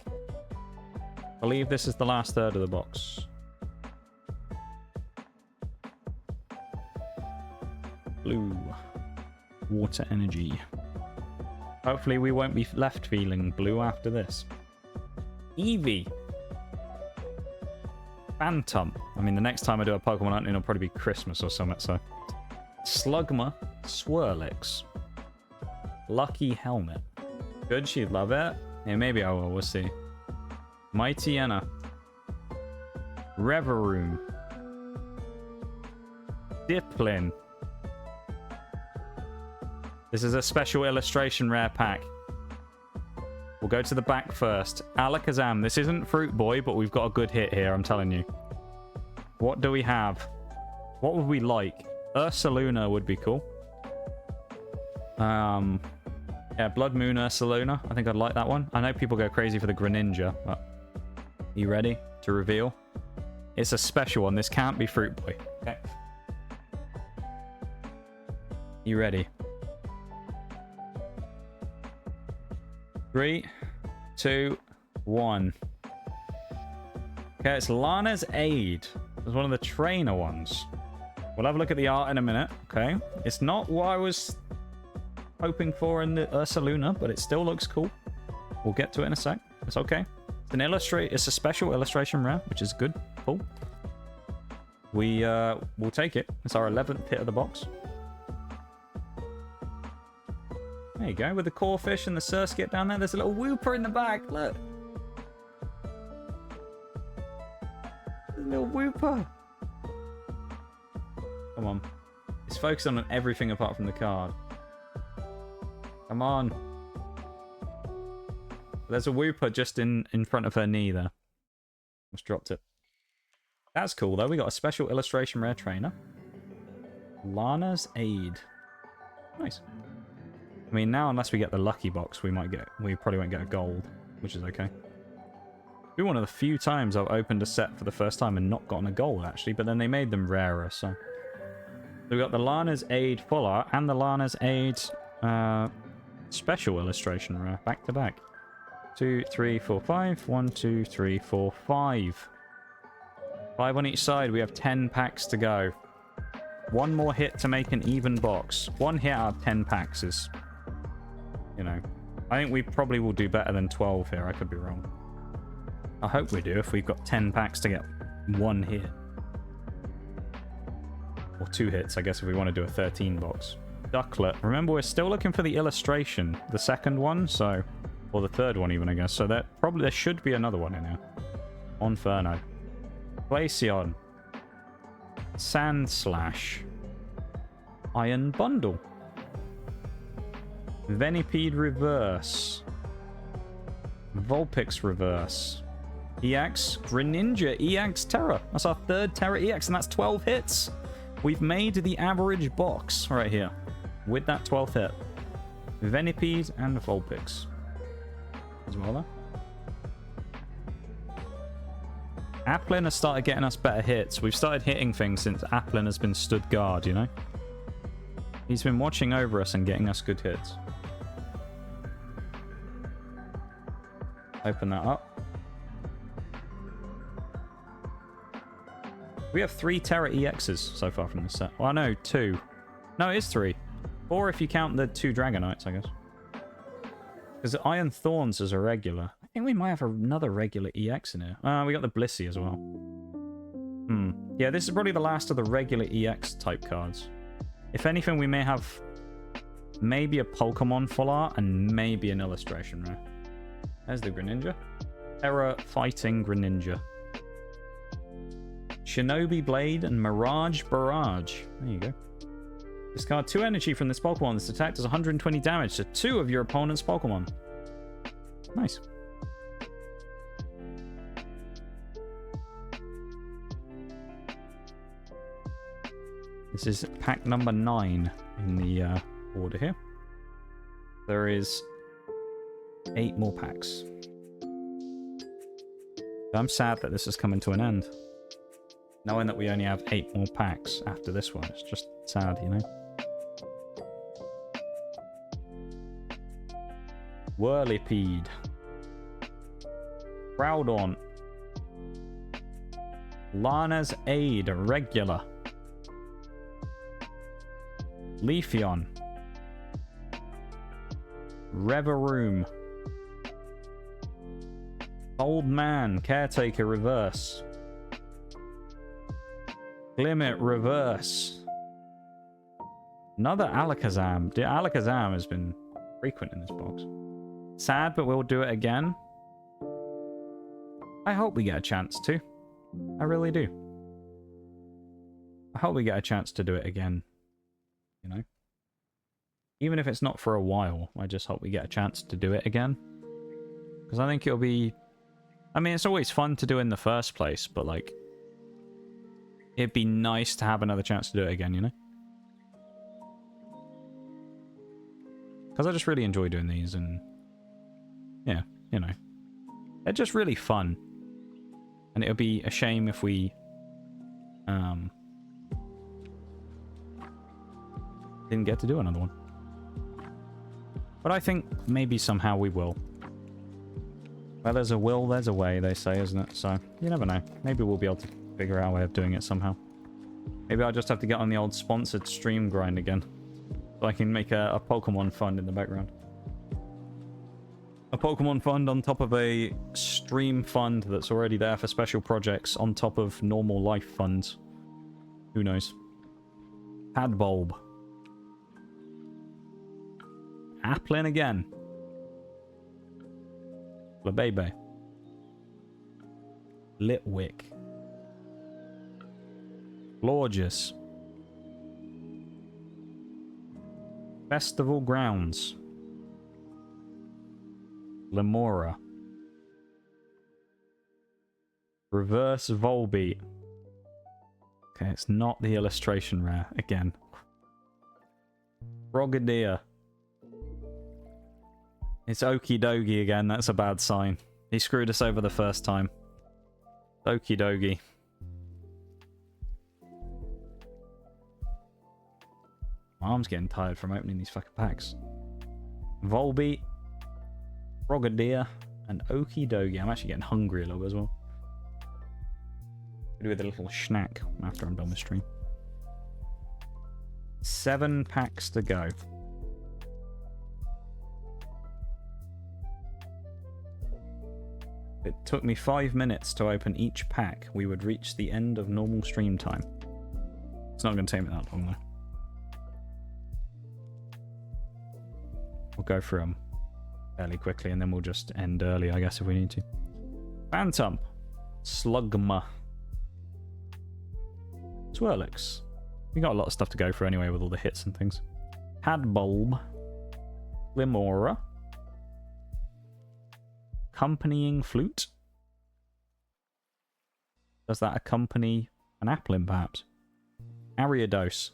S4: I believe this is the last third of the box. Blue. Water energy. Hopefully we won't be left feeling blue after this. Eevee. Phantom. I mean, the next time I do a Pokemon hunting, it'll probably be Christmas or something, so... Slugma. Swirlix. Lucky Helmet. Good, she'd love it. Yeah, maybe I will, we'll see. Mightyena. Reveroom. Diplin. This is a special illustration rare pack. We'll go to the back first. Alakazam. This isn't Fruit Boy, but we've got a good hit here, I'm telling you. What do we have? What would we like? Ursaluna would be cool. Yeah, Blood Moon Ursaluna. I think I'd like that one. I know people go crazy for the Greninja, but... You ready to reveal? It's a special one. This can't be Fruit Boy. Okay. You ready? 3, 2, 1. Okay, it's Lana's Aid. It's one of the trainer ones. We'll have a look at the art in a minute. Okay. It's not what I was hoping for in the Ursaluna, but it still looks cool. We'll get to it in a sec. It's okay. It's a special illustration rare, which is good. Cool. We'll take it. It's our 11th hit of the box. There you go, with the Corphish and the Surskit down there. There's a little Wooper in the back, look. There's a little Wooper. Come on. It's focused on everything apart from the card. Come on. There's a Wooper just in front of her knee there. Just dropped it. That's cool, though. We got a special illustration rare trainer. Lana's Aid. Nice. I mean, now, unless we get the lucky box, we probably won't get a gold, which is okay. It'll be one of the few times I've opened a set for the first time and not gotten a gold, actually, but then they made them rarer, so... We've got the Lana's Aid full art and the Lana's Aid Special illustration rare. Back to back. 2, 3, 4, 5. 1, 2, 3, 4, 5. 5 on each side. We have 10 packs to go. One more hit to make an even box. One hit out of 10 packs is, you know, I think we probably will do better than 12 here. I could be wrong. I hope we do if we've got 10 packs to get one hit. Or 2 hits, I guess, if we want to do a 13 box. Ducklet. Remember, we're still looking for the illustration. The second one, so... Or the third one even, I guess. So there should be another one in here. Onferno. Glaceon. Sandslash. Iron Bundle. Venipede Reverse. Vulpix Reverse. EX. Greninja EX Terra. That's our third Terra EX, and that's 12 hits. We've made the average box right here with that 12th hit. Venipede and Vulpix. As well there. Applin has started getting us better hits. We've started hitting things since Applin has been stood guard, you know? He's been watching over us and getting us good hits. Open that up. We have 3 Terra EXs so far from this set. Well, no, 2. No, it is 3. 4 if you count the 2 Dragonites, I guess. Because Iron Thorns is a regular. I think we might have another regular EX in here. We got the Blissey as well. Yeah, this is probably the last of the regular EX type cards. If anything, we may have maybe a Pokemon full art and maybe an illustration rare. There's the Greninja. Terra Fighting Greninja. Shinobi Blade and Mirage Barrage. There you go. Discard 2 energy from this Pokemon. This attack does 120 damage to 2 of your opponent's Pokemon. Nice. This is pack number 9 in the order here. There is 8 more packs. I'm sad that this is coming to an end. Knowing that we only have 8 more packs after this one. It's just sad, you know? Whirlipede. Groudon. Lana's Aid, regular. Leafeon. Reveroom. Old Man, Caretaker, reverse. Glimmet, reverse. Another Alakazam. Alakazam has been frequent in this box. Sad, but we'll do it again. I hope we get a chance to. I really do. I hope we get a chance to do it again. You know? Even if it's not for a while, I just hope we get a chance to do it again. Because I think it'll be... I mean, it's always fun to do in the first place, but like... It'd be nice to have another chance to do it again, you know? Because I just really enjoy doing these, and... Yeah, you know. They're just really fun. And it would be a shame if we... didn't get to do another one. But I think maybe somehow we will. Where there's a will, there's a way, they say, isn't it? So, you never know. Maybe we'll be able to figure out a way of doing it somehow. Maybe I'll just have to get on the old sponsored stream grind again. So I can make a Pokemon fund in the background. A Pokemon fund on top of a stream fund that's already there for special projects on top of normal life funds. Who knows? Padbulb. Applin again. Flabebe. Litwick. Florges. Festival Grounds. Lemora. Reverse Volbeat. Okay, it's not the illustration rare again. Frogadier. It's Okie Dokie again. That's a bad sign. He screwed us over the first time. Okie Dokie. My arm's getting tired from opening these fucking packs. Volbeat, Frogadier, and Okie Dokie. I'm actually getting hungry a little bit as well. Could do with a little snack after I'm done with stream. 7 packs to go. It took me 5 minutes to open each pack. We would reach the end of normal stream time. It's not going to take me that long though. We'll go through them fairly quickly and then we'll just end early, I guess, if we need to. Phantom. Slugma. Swirlix. We got a lot of stuff to go through anyway with all the hits and things. Hadbulb. Limora. Accompanying Flute. Does that accompany an Applin, perhaps? Ariados.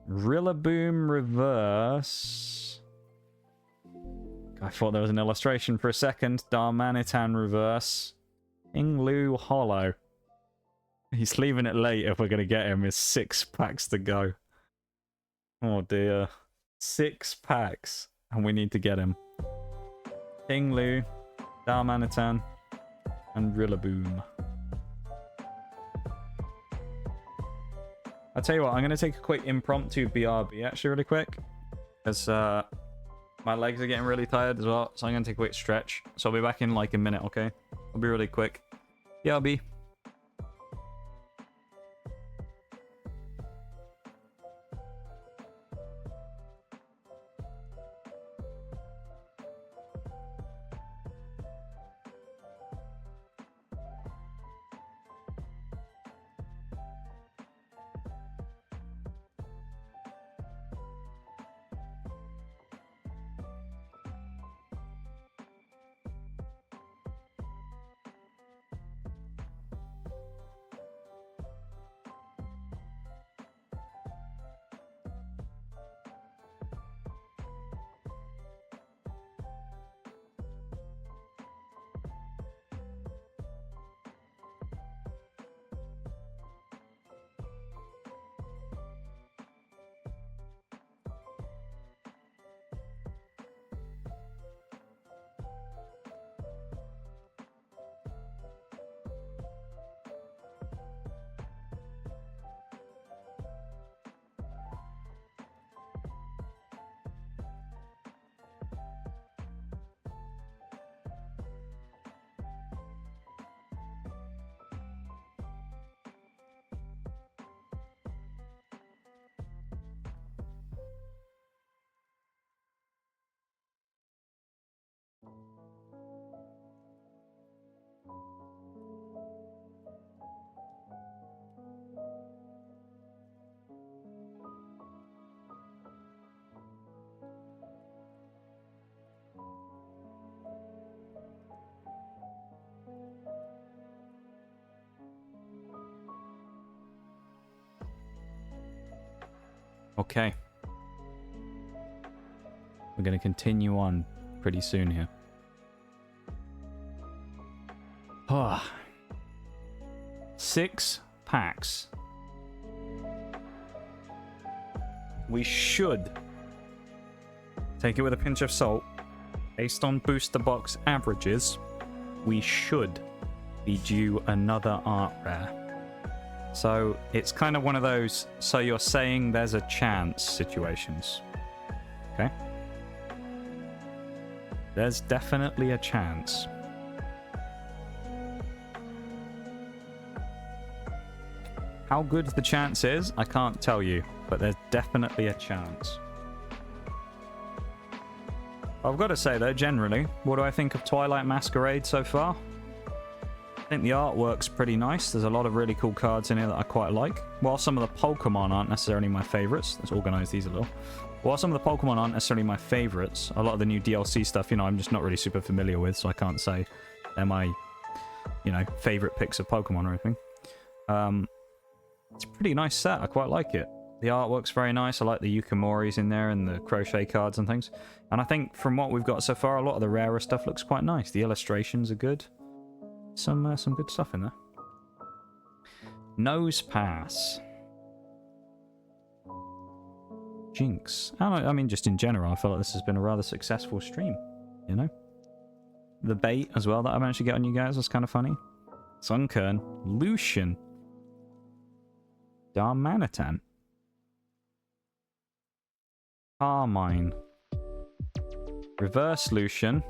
S4: Rillaboom Reverse. I thought there was an illustration for a second. Darmanitan Reverse. Inglu Hollow. He's leaving it late if we're going to get him. It's 6 packs to go. Oh dear. 6 packs. And we need to get him. Inglu, Darmanitan, and Rillaboom. I'll tell you what, I'm going to take a quick impromptu BRB actually really quick. Because my legs are getting really tired as well. So I'm going to take a quick stretch. So I'll be back in like a minute, okay? I'll be really quick. BRB. Okay. We're going to continue on pretty soon here. Ah. 6 packs. We should take it with a pinch of salt. Based on booster box averages, we should be due another art rare. So it's kind of one of those, so you're saying there's a chance situations. Okay? There's definitely a chance. How good the chance is, I can't tell you, but there's definitely a chance. I've got to say though, generally, what do I think of Twilight Masquerade so far? I think the artwork's pretty nice. There's a lot of really cool cards in here that I quite like. While some of the Pokemon aren't necessarily my favorites, let's organize these a little. While some of the Pokemon aren't necessarily my favorites, a lot of the new DLC stuff, you know, I'm just not really super familiar with, so I can't say they're my, you know, favorite picks of Pokemon or anything. It's a pretty nice set. I quite like it. The artwork's very nice. I like the Yukamoris in there and the crochet cards and things. And I think from what we've got so far, a lot of the rarer stuff looks quite nice. The illustrations are good. Some good stuff in there. Nose Pass. Jinx. I mean, just in general, I feel like this has been a rather successful stream, you know? The bait as well that I managed to get on you guys was kind of funny. Sunkern, Lucian, Darmanitan, Carmine, Reverse Lucian.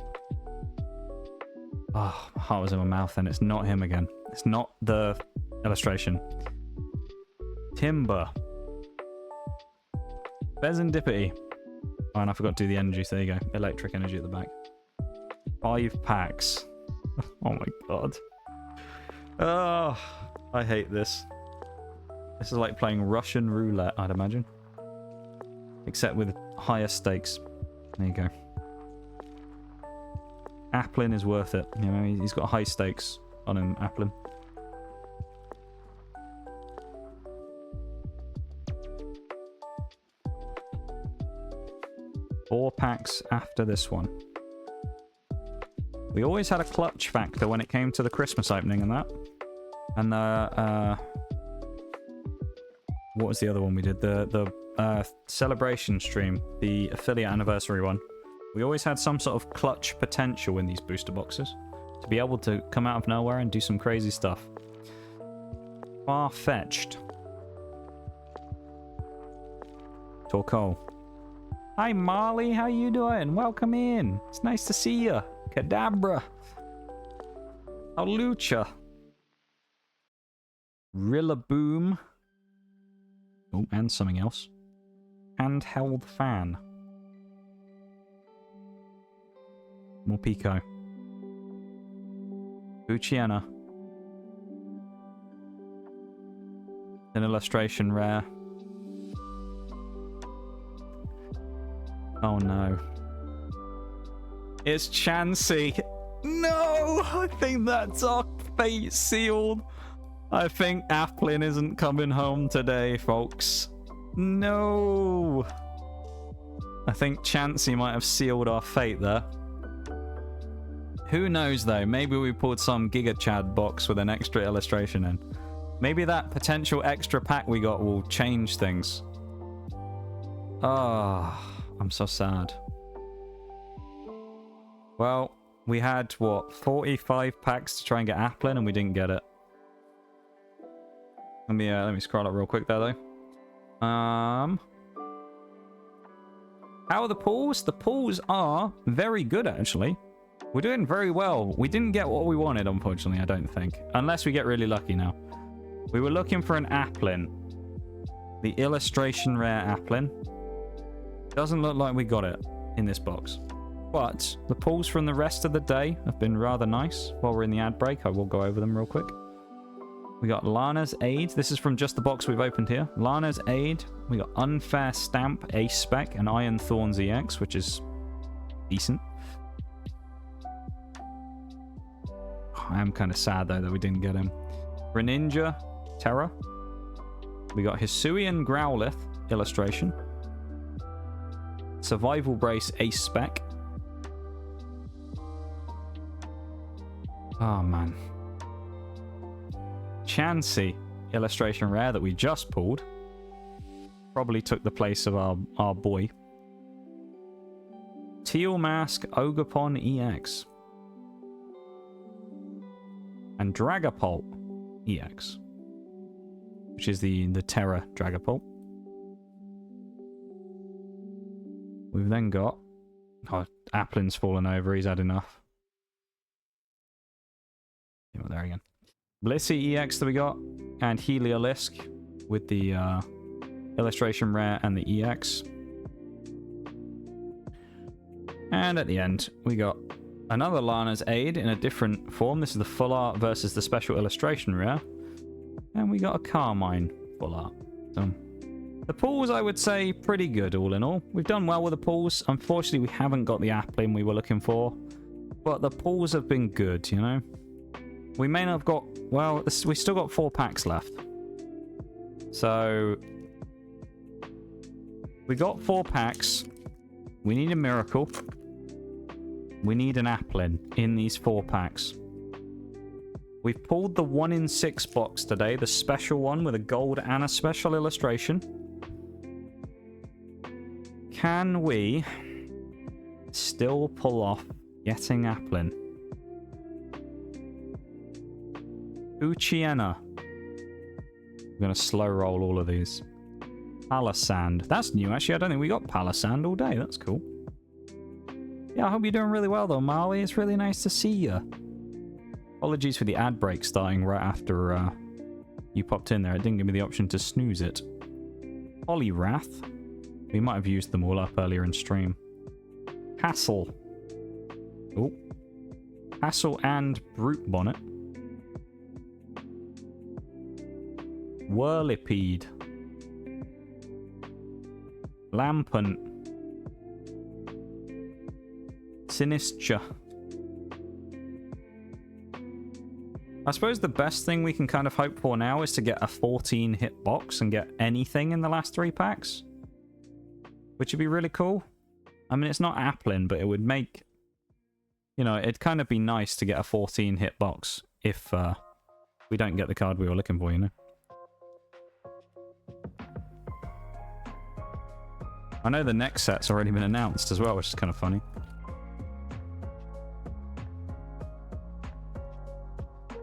S4: Oh, my heart was in my mouth and it's not him again. It's not the illustration. Timber. Bezendipity. Oh, and I forgot to do the energy, so there you go. Electric energy at the back. 5 packs. Oh my god. Oh, I hate this. This is like playing Russian roulette, I'd imagine. Except with higher stakes. There you go. Applin is worth it. You know, he's got high stakes on him, Applin. Four packs after this one. We always had a clutch factor when it came to the Christmas opening and that. And what was the other one we did? The celebration stream, the affiliate anniversary one. We always had some sort of clutch potential in these booster boxes to be able to come out of nowhere and do some crazy stuff. Far-fetched. Torkoal. Hi Marley, how you doing? Welcome in. It's nice to see you. Kadabra. Alucha. Rillaboom. Oh, and something else. Handheld fan. More Pico. Luciana. An illustration rare. Oh no. It's Chansey. No! I think that's our fate sealed. I think Applin isn't coming home today, folks. No! I think Chansey might have sealed our fate there. Who knows though, maybe we pulled some Giga Chad box with an extra illustration in. Maybe that potential extra pack we got will change things. Ah. I'm so sad. Well, we had, what, 45 packs to try and get Applin, and we didn't get it. Let me scroll up real quick there, though. How are the pulls? The pulls are very good, actually. We're doing very well. We didn't get what we wanted, unfortunately, I don't think. Unless we get really lucky now. We were looking for an Applin. The illustration rare Applin. Doesn't look like we got it in this box. But the pulls from the rest of the day have been rather nice. While we're in the ad break, I will go over them real quick. We got Lana's Aid. This is from just the box we've opened here. Lana's Aid. We got Unfair Stamp, Ace Spec, and Iron Thorns EX, which is decent. I am kind of sad, though, that we didn't get him. Greninja, Terra. We got Hisuian Growlithe illustration. Survival Brace Ace Spec. Oh man. Chansey illustration rare that we just pulled. Probably took the place of our boy. Teal Mask Ogapon EX. And Dragapult EX. Which is the Terra Dragapult. We've then got... Oh, Applin's fallen over. He's had enough. Yeah, well, there again. Blissey EX that we got. And Heliolisk with the illustration rare and the EX. And at the end, we got another Lana's Aid in a different form. This is the full art versus the special illustration rare. And we got a Carmine full art. So... the pulls, I would say, pretty good all in all. We've done well with the pulls. Unfortunately, we haven't got the Applin we were looking for. But the pulls have been good, you know? We may not have got... well, we still got 4 packs left. So... we got 4 packs. We need a miracle. We need an Applin in these 4 packs. We've pulled the 1 in 6 box today. The special one with a gold and a special illustration. Can we still pull off getting Applin? Uchiena. I'm going to slow roll all of these. Palisand. That's new, actually. I don't think we got Palisand all day. That's cool. Yeah, I hope you're doing really well, though, Marley. It's really nice to see you. Apologies for the ad break starting right after you popped in there. It didn't give me the option to snooze it. Poliwrath. We might have used them all up earlier in stream. Hassel. Oh. Hassel and Brute Bonnet. Whirlipede. Lampant. Sinistra. I suppose the best thing we can kind of hope for now is to get a 14 hit box and get anything in the last 3 packs. Which would be really cool. I mean, it's not Applin, but it would make... You know, it'd kind of be nice to get a 14 hit box if we don't get the card we were looking for, you know? I know the next set's already been announced as well, which is kind of funny.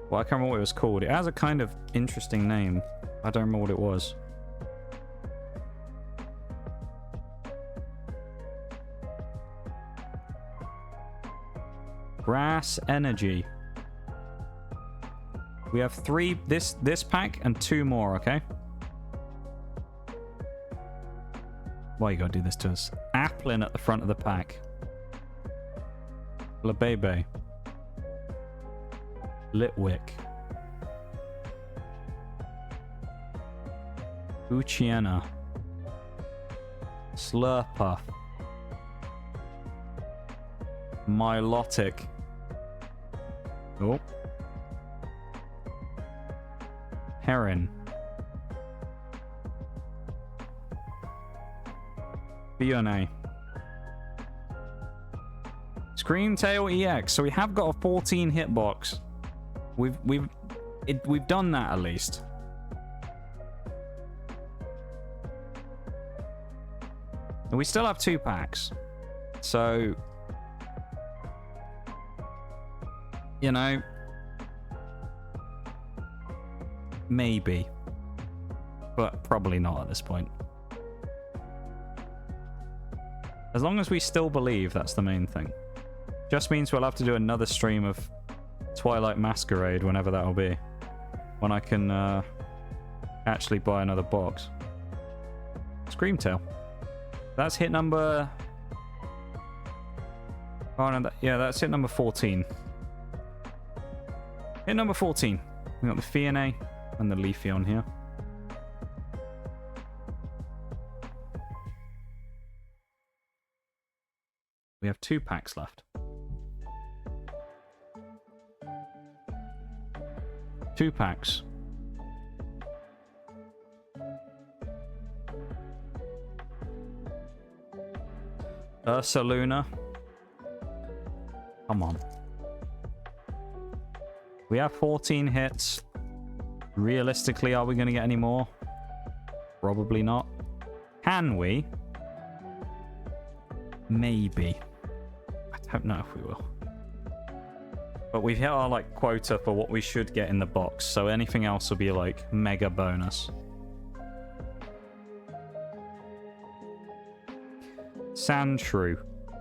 S4: Well, I can't remember what it was called. It has a kind of interesting name. I don't remember what it was. Grass Energy. We have 3 this pack and 2 more, okay? Why you gotta do this to us? Applin at the front of the pack. Labebe. Litwick. Uchiena. Slurpuff. Milotic. Oh. Heron. Fiona. Screamtail EX. So we have got a 14 hitbox. We've done that at least. And we still have 2 packs. So, you know, maybe, but probably not at this point. As long as we still believe, that's the main thing. Just means we'll have to do another stream of Twilight Masquerade whenever that'll be. When I can actually buy another box. Screamtail. That's hit number... Oh, no, yeah, that's hit number 14. Hit number 14. We got the Fiona and the Leafy on here. We have 2 packs left. 2 packs. Ursaluna. Come on. We have 14 hits. Realistically, are we going to get any more? Probably not. Can we? Maybe. I don't know if we will. But we've hit our like quota for what we should get in the box, so anything else will be like mega bonus. Sandshrew.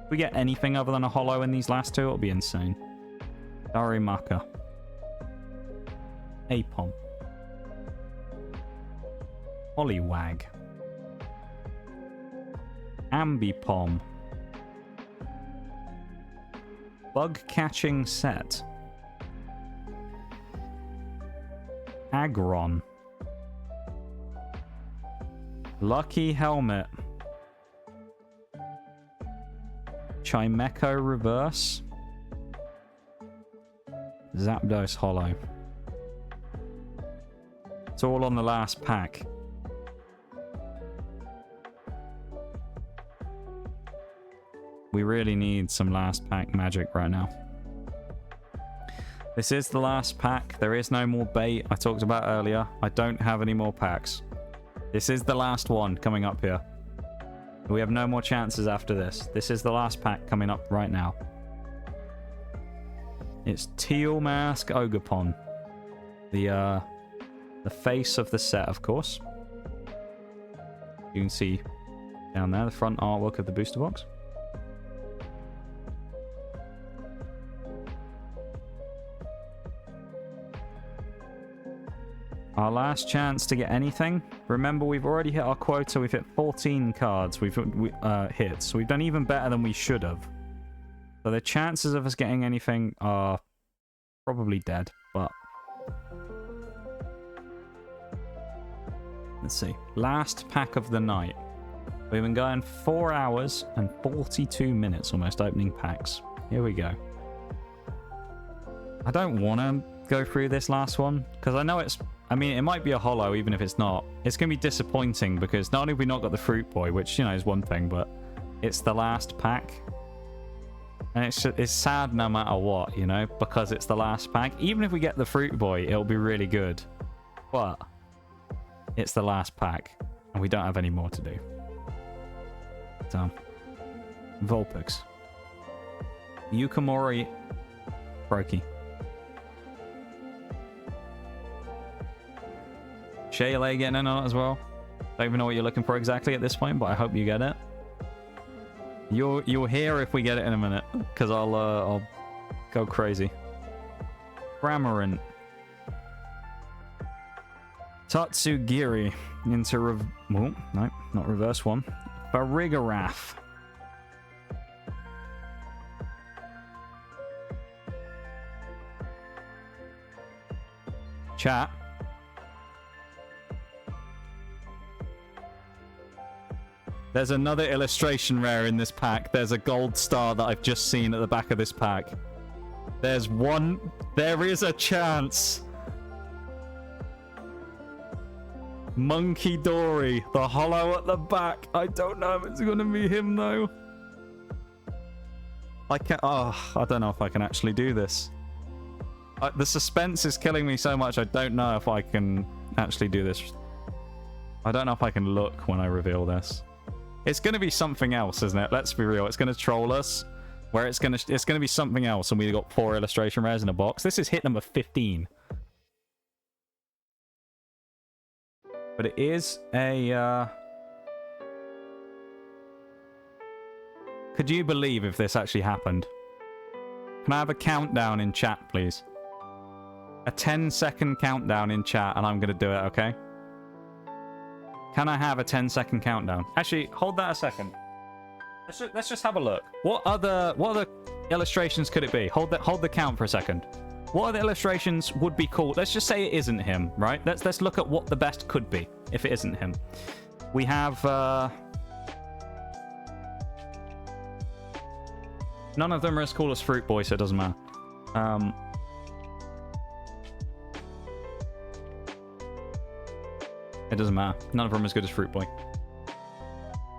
S4: If we get anything other than a holo in these last 2, it'll be insane. Darimaka. Apom. Poliwag. Ambipom. Bug catching set. Agron. Lucky helmet. Chimecho reverse. Zapdos holo. It's all on the last pack. We really need some last pack magic right now. This is the last pack. There is no more bait I talked about earlier. I don't have any more packs. This is the last one coming up here. We have no more chances after this. This is the last pack coming up right now. It's Teal Mask Ogerpon. The face of the set, of course. You can see down there the front artwork of the booster box. Our last chance to get anything. Remember, we've already hit our quota. We've hit 14 cards. We've hit. So we've done even better than we should have. So the chances of us getting anything are probably dead. But let's see. Last pack of the night. We've been going 4 hours and 42 minutes almost opening packs. Here we go. I don't want to go through this last one because I know it's... I mean, it might be a holo, even if it's not. It's going to be disappointing because not only have we not got the Fruit Boy, which, you know, is one thing, but it's the last pack. And it's sad no matter what, you know, because it's the last pack. Even if we get the Fruit Boy, it'll be really good. But it's the last pack, and we don't have any more to do. So, Vulpix. Yukamori Brokey. Shayla getting in on it as well. Don't even know what you're looking for exactly at this point, but I hope you get it. You'll hear if we get it in a minute, because I'll go crazy. Cramorant. Tatsugiri into oh, no, not reverse one. Farigarath. Chat. There's another illustration rare in this pack. There's a gold star that I've just seen at the back of this pack. There's one. There is a chance. Monkey Dory, the holo at the back. I don't know if it's going to be him though. I can't. Oh, I don't know if I can actually do this. The suspense is killing me so much. I don't know if I can actually do this. I don't know if I can look when I reveal this. It's going to be something else, isn't it? Let's be real. It's going to troll us. Where it's going to be something else, and we got 4 illustration rares in a box. This is hit number 15. But it is a... Could you believe if this actually happened? Can I have a countdown in chat, please? A 10-second countdown in chat, and I'm going to do it, okay? Can I have a 10-second countdown? Actually, hold that a second. Let's just have a look. What other illustrations could it be? Hold the count for a second. What other illustrations would be cool? Let's just say it isn't him, right? Let's look at what the best could be if it isn't him. We have none of them are as cool as Fruit Boy, so it doesn't matter. It doesn't matter. None of them are as good as Fruit Boy.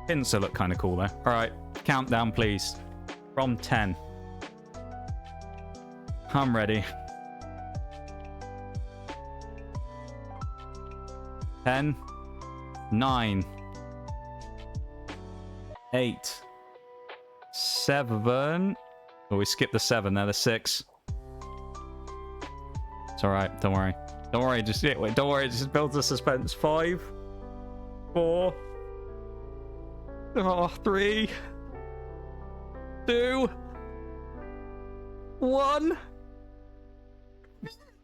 S4: Pinsir look kind of cool, though. All right. Countdown, please. From 10. I'm ready. 10. 9. 8. 7. Oh, we skipped the 7 there. The 6. It's all right. Don't worry. Don't worry, don't worry, just build the suspense. 5, 4, 3, 2, 1.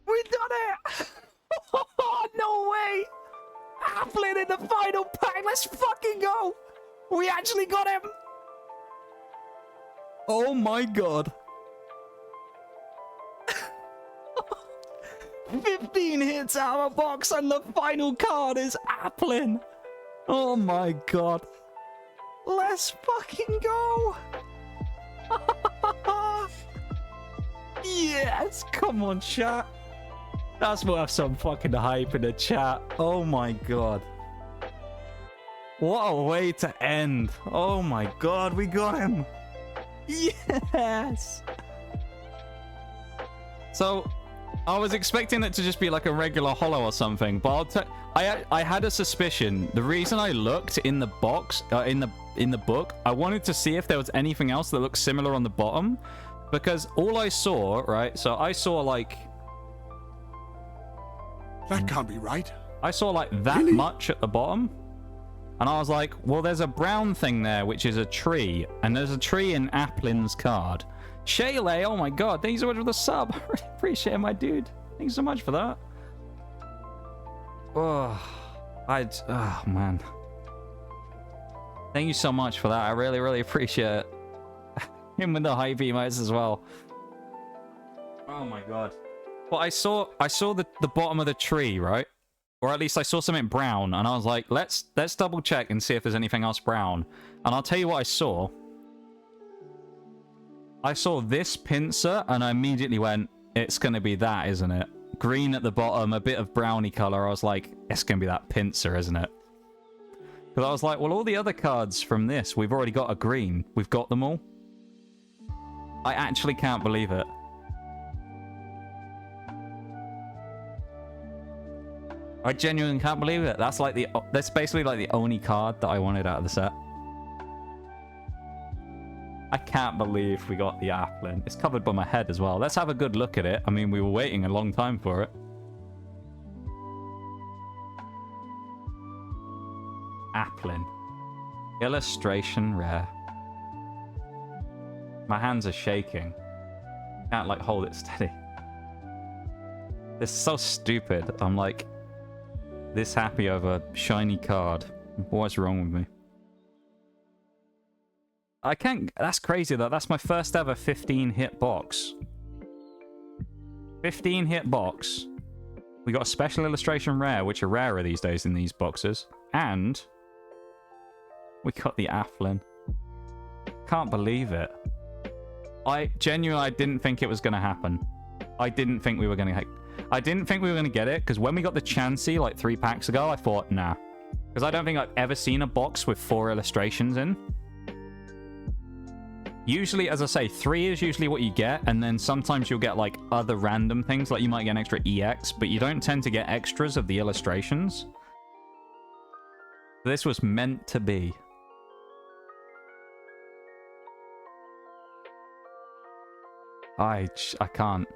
S4: We done it! No way! Applin in the final pack. Let's fucking go! We actually got him! Oh my god. 15 hits out of a box, and the final card is Applin. Oh my god. Let's fucking go. Yes, come on, chat. That's worth some fucking hype in the chat. Oh my god. What a way to end. Oh my god, we got him. Yes. So,
S1: I was expecting it to just be like a regular holo or something, but I had a suspicion. The reason I looked in the box, in the book, I wanted to see if there was anything else that looked similar on the bottom, because all I saw, right? So I saw like...
S3: That can't be right.
S1: I saw like that much at the bottom, and I was like, well, there's a brown thing there, which is a tree, and there's a tree in Applin's card. Shaylay, oh my god, thank you so much for the sub. I really appreciate it, my dude. Thank you so much for that. Oh, oh man. Thank you so much for that. I really, really appreciate it. Him with the hype emotes as well. Oh my god. But I saw the bottom of the tree, right? Or at least I saw something brown, and I was like, let's double check and see if there's anything else brown. And I'll tell you what I saw. I saw this pincer, and I immediately went, it's going to be that, isn't it? Green at the bottom, a bit of browny color. I was like, it's going to be that pincer, isn't it? Because I was like, well, all the other cards from this, we've already got a green. We've got them all. I actually can't believe it. I genuinely can't believe it. That's basically like the only card that I wanted out of the set. I can't believe we got the Applin. It's covered by my head as well. Let's have a good look at it. I mean, we were waiting a long time for it. Applin. Illustration rare. My hands are shaking. Can't, like, hold it steady. This is so stupid. I'm, like, this happy over shiny card. What's wrong with me? I can't... That's crazy, though. That's my first ever 15-hit box. 15-hit box. We got a special illustration rare, which are rarer these days in these boxes. And... we got the Applin. Can't believe it. I didn't think it was going to happen. I didn't think we were going to get it, because when we got the Chansey, like 3 packs ago, I thought, nah. Because I don't think I've ever seen a box with 4 illustrations in. Usually, as I say, 3 is usually what you get, and then sometimes you'll get, like, other random things, like you might get an extra EX, but you don't tend to get extras of the illustrations. This was meant to be. I can't.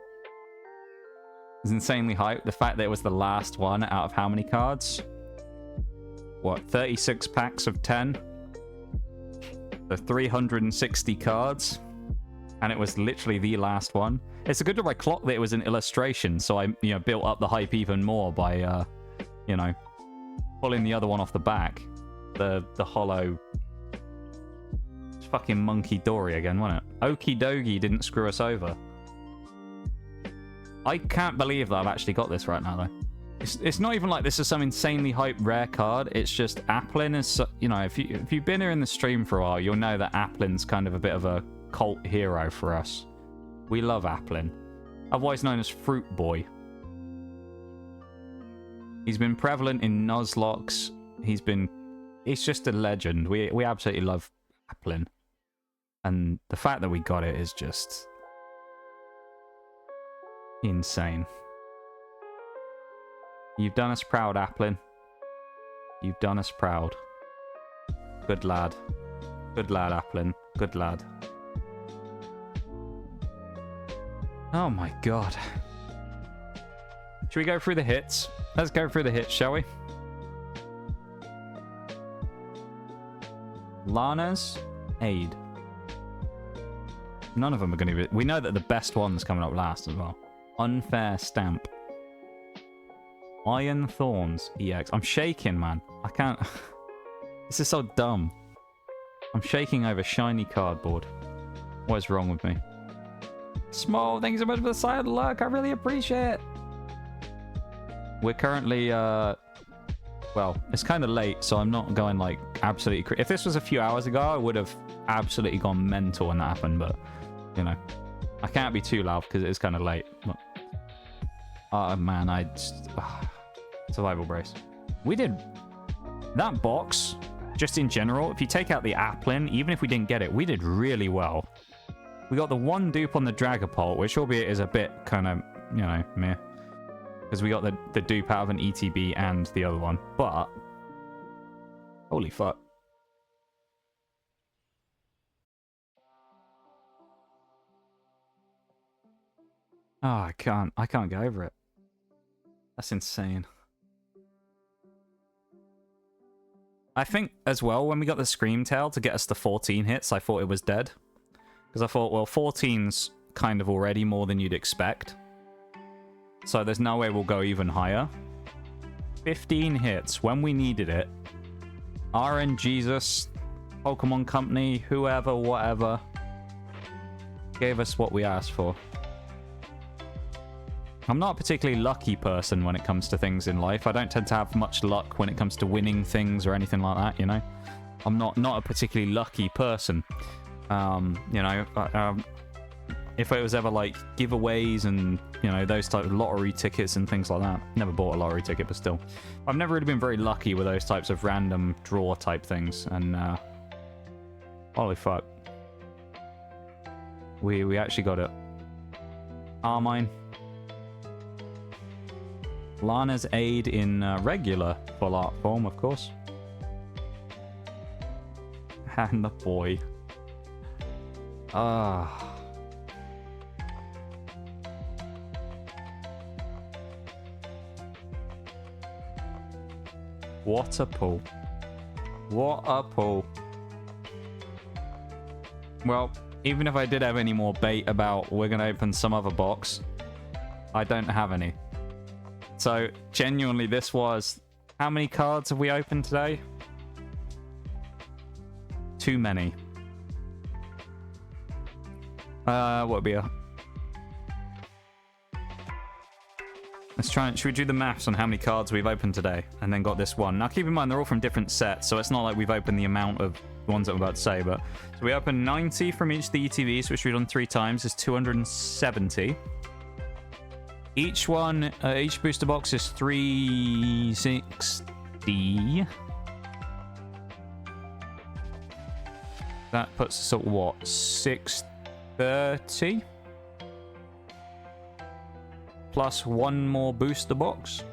S1: It's insanely hyped. The fact that it was the last one out of how many cards? What, 36 packs of 10? So 360 cards. And it was literally the last one. It's a good job I clocked that it was an illustration, so I, built up the hype even more by, pulling the other one off the back. The holo... fucking Monkey Dory again, wasn't it? Okie dokie didn't screw us over. I can't believe that I've actually got this right now, though. It's not even like this is some insanely hyped rare card. It's just Applin is, if you've been here in the stream for a while, you'll know that Applin's kind of a bit of a cult hero for us. We love Applin. Otherwise known as Fruit Boy. He's been prevalent in Nuzlocke. He's just a legend. We absolutely love Applin. And the fact that we got it is just insane. You've done us proud, Applin. You've done us proud. Good lad. Good lad, Applin. Good lad. Oh my god. Should we go through the hits? Let's go through the hits, shall we? Lana's Aid. None of them are going to be... We know that the best one's coming up last as well. Unfair Stamp. Iron Thorns EX. I'm shaking, man. I can't... This is so dumb. I'm shaking over shiny cardboard. What is wrong with me? Small, thank you so much for the side luck. I really appreciate it. We're currently... Well, it's kind of late, so I'm not going, like, absolutely... If this was a few hours ago, I would have absolutely gone mental when that happened, but... I can't be too loud because it is kind of late. But... Oh, man, Survival Brace. We did... That box, just in general, if you take out the Applin, even if we didn't get it, we did really well. We got the one dupe on the Dragapult, which albeit is a bit kind of
S4: you know, meh. Because we got the dupe out of an ETB and the other one. But, holy fuck. Oh, I can't get over it. That's insane. I think, as well, when we got the Scream Tail to get us to 14 hits, I thought it was dead. Because I thought, well, 14's kind of already more than you'd expect. So there's no way we'll go even higher. 15 hits when we needed it. RN Jesus, Pokemon Company, whoever, whatever, gave us what we asked for. I'm not a particularly lucky person when it comes to things in life. I don't tend to have much luck when it comes to winning things or anything like that, you know? I'm not a particularly lucky person. You know, if it was ever like giveaways and, you know, those type of lottery tickets and things like that. Never bought a lottery ticket, but still. I've never really been very lucky with those types of random draw type things. And, holy fuck. We actually got it. Armine. Lana's aid in regular full art form, of course. And the boy. Ah. What a pull. What a pull. Well, even if I did have any more bait about we're going to open some other box, I don't have any. So, genuinely, this was... How many cards have we opened today? Too many. What would be a... Let's try and... Should we do the maths on how many cards we've opened today? And then got this one. Now, keep in mind, they're all from different sets, so it's not like we've opened the amount of ones that I'm about to say, but... So we opened 90 from each of the ETVs, which we've done 3 times, is 270. Each one, each booster box is 360. That puts us at what? 630? Plus one more booster box.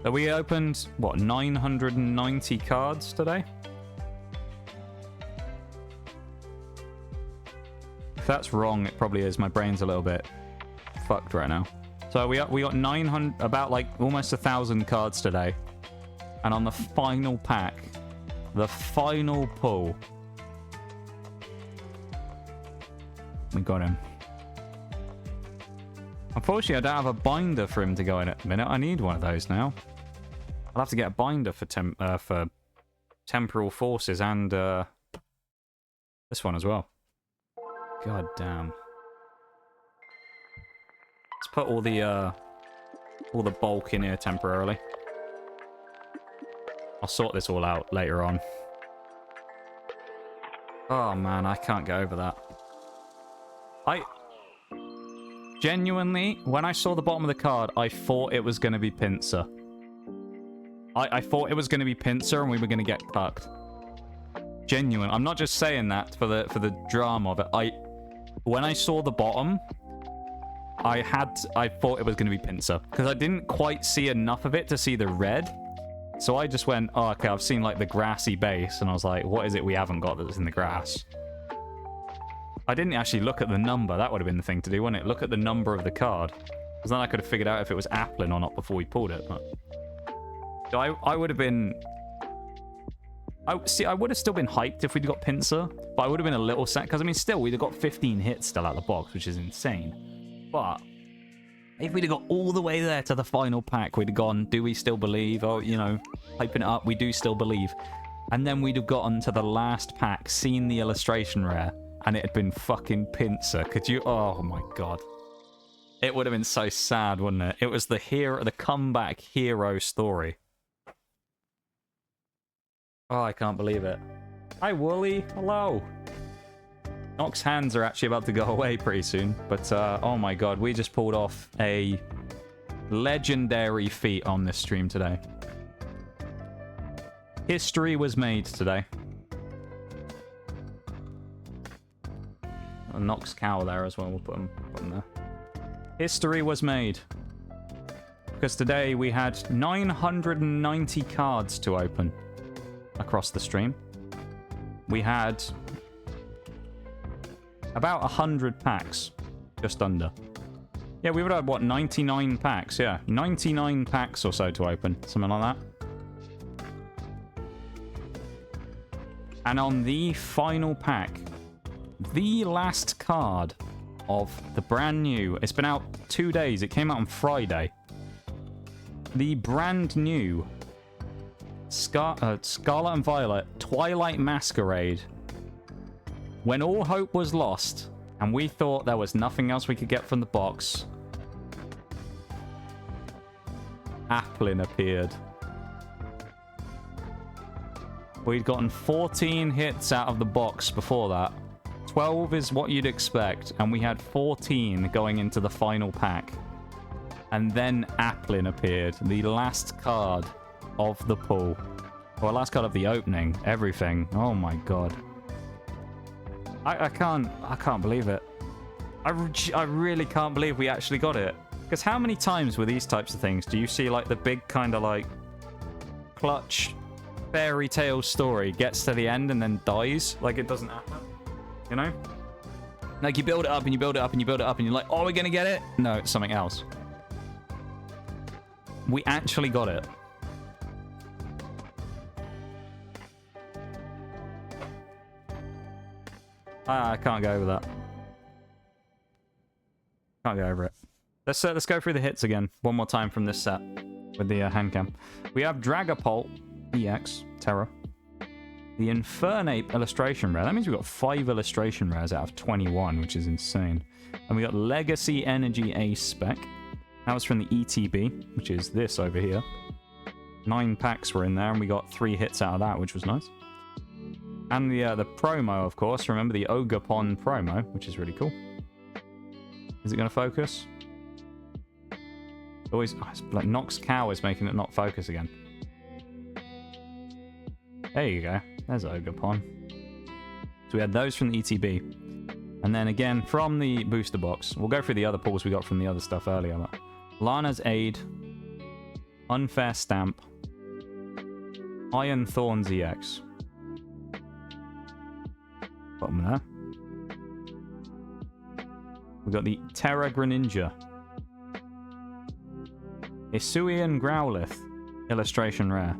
S4: So we opened, what, 990 cards today? If that's wrong, it probably is. My brain's a little bit fucked right now. So we got 900, about like almost 1,000 cards today. And on the final pack, the final pull, we got him. Unfortunately, I don't have a binder for him to go in at the minute. I need one of those now. I'll have to get a binder for Temporal Forces and this one as well. God damn. Let's put all the bulk in here temporarily. I'll sort this all out later on. Oh man, I can't get over that. Genuinely, when I saw the bottom of the card, I thought it was going to be Pinsir. I thought it was going to be Pinsir and we were going to get cucked. Genuine. I'm not just saying that for the drama of it. When I saw the bottom, I thought it was going to be Pinsir because I didn't quite see enough of it to see the red. So I just went, oh, okay, I've seen like the grassy base, and I was like, what is it we haven't got that's in the grass? I didn't actually look at the number. That would have been the thing to do, wouldn't it? Look at the number of the card. Because then I could have figured out if it was Applin or not before we pulled it. But... So I would have been... I would have still been hyped if we'd got Pinsir, but I would have been a little sad, because I mean, still, we'd have got 15 hits still out of the box, which is insane. But if we'd have got all the way there to the final pack, we'd have gone, do we still believe? Oh, you know, hyping it up, we do still believe. And then we'd have gotten to the last pack, seen the illustration rare, and it had been fucking Pinsir. Could you? Oh my god. It would have been so sad, wouldn't it? It was the comeback hero story. Oh, I can't believe it. Hi, Wooly. Hello. Nox's hands are actually about to go away pretty soon. But, oh my god, we just pulled off a legendary feat on this stream today. History was made today. a Nox cow there as well. We'll put them there. History was made. Because today we had 990 cards to open across the stream. We had about 100 packs. Just under. Yeah, we would have, what, 99 packs? Yeah, 99 packs or so to open. Something like that. And on the final pack, the last card of the brand new... It's been out 2 days. It came out on Friday. The brand new Scarlet and Violet Twilight Masquerade. When all hope was lost, and we thought there was nothing else we could get from the box, Applin appeared. We'd gotten 14 hits out of the box before that. 12 is what you'd expect, and we had 14 going into the final pack. And then Applin appeared, the last card of the pull. Or last card of the opening, everything. Oh my god. I can't believe it. I really can't believe we actually got it. Because how many times with these types of things do you see like the big kind of like clutch fairy tale story gets to the end and then dies? Like it doesn't happen. You know? Like you build it up and you build it up and you build it up and you're like, oh, we're gonna get it? No, it's something else. We actually got it. I can't go over that. Can't go over it. Let's go through the hits again one more time from this set with the hand cam. We have Dragapult EX Terra, the Infernape illustration rare. That means we've got 5 illustration rares out of 21, which is insane. And we got Legacy Energy Ace Spec. That was from the ETB, which is this over here. 9 packs were in there, and we got 3 hits out of that, which was nice. And the promo, of course. Remember the Ogapon promo, which is really cool. Is it going to focus? Always, like Nox Cow is making it not focus again. There you go. There's Ogapon. So we had those from the ETB. And then again from the booster box. We'll go through the other pulls we got from the other stuff earlier. But Lana's Aid. Unfair Stamp. Iron Thorns EX. Bottom there. We've got the Terra Greninja. Hisuian Growlithe. Illustration rare.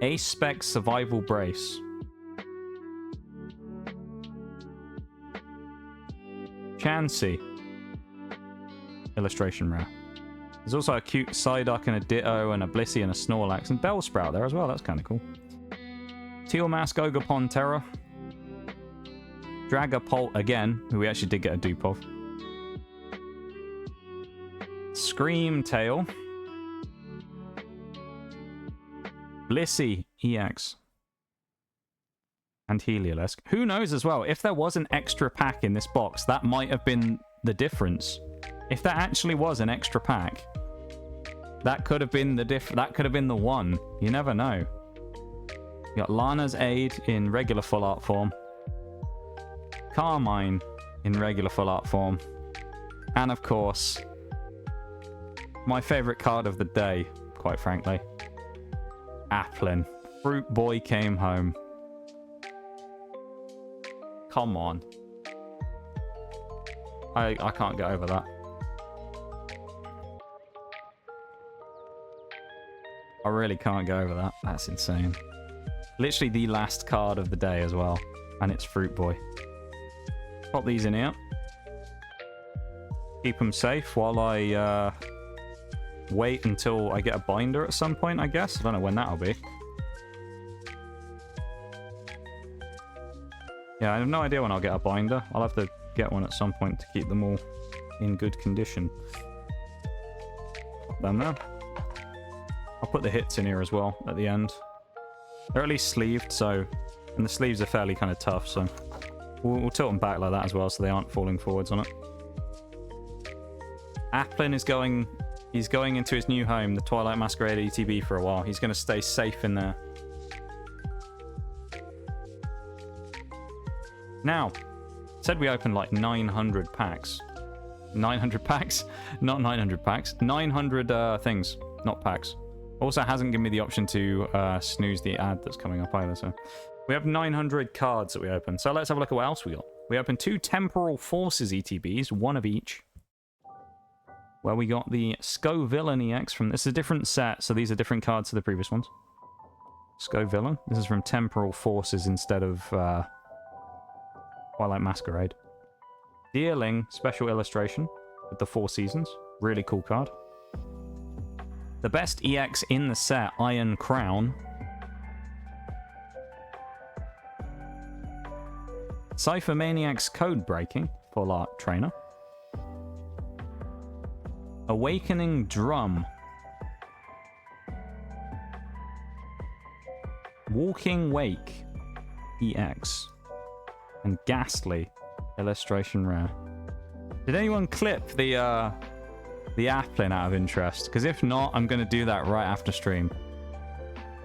S4: Ace Spec Survival Brace. Chansey. Illustration rare. There's also a cute Psyduck and a Ditto and a Blissey and a Snorlax and Bellsprout there as well. That's kind of cool. Teal Mask Ogapon Terra. Dragapult again, who we actually did get a dupe of. Scream Tail. Blissey EX. And Heliolisk. Who knows as well, if there was an extra pack in this box, that might have been the difference. If that actually was an extra pack, that could have been that could have been the one. You never know. You got Lana's Aid in regular full art form. Carmine in regular full art form. And of course, my favorite card of the day, quite frankly. Applin. Fruit Boy came home. Come on. I can't get over that. I really can't go over that. That's insane. Literally the last card of the day as well. And it's Fruit Boy. Pop these in here. Keep them safe while I wait until I get a binder at some point, I guess. I don't know when that'll be. Yeah, I have no idea when I'll get a binder. I'll have to get one at some point to keep them all in good condition. Pop them there. I'll put the hits in here as well at the end. They're at least sleeved, so... And the sleeves are fairly kind of tough, so... We'll tilt them back like that as well, so they aren't falling forwards on it. Applin is going... He's going into his new home, the Twilight Masquerade ETB, for a while. He's going to stay safe in there. Now, said we opened like 900 packs. 900 packs? Not 900 packs. 900 things, not packs. Also hasn't given me the option to snooze the ad that's coming up either, so... We have 900 cards that we opened. So let's have a look at what else we got. We opened 2 Temporal Forces ETBs, one of each. Where we got the Scovillain EX from... This is a different set, so these are different cards to the previous ones. Scovillain. This is from Temporal Forces instead of Twilight Masquerade. Deerling special illustration with the 4 seasons. Really cool card. The best EX in the set, Iron Crown. Cypher Maniac's Code Breaking, full art trainer. Awakening Drum. Walking Wake EX. And Ghastly illustration rare. Did anyone clip the Applin out of interest? Because if not, I'm going to do that right after stream.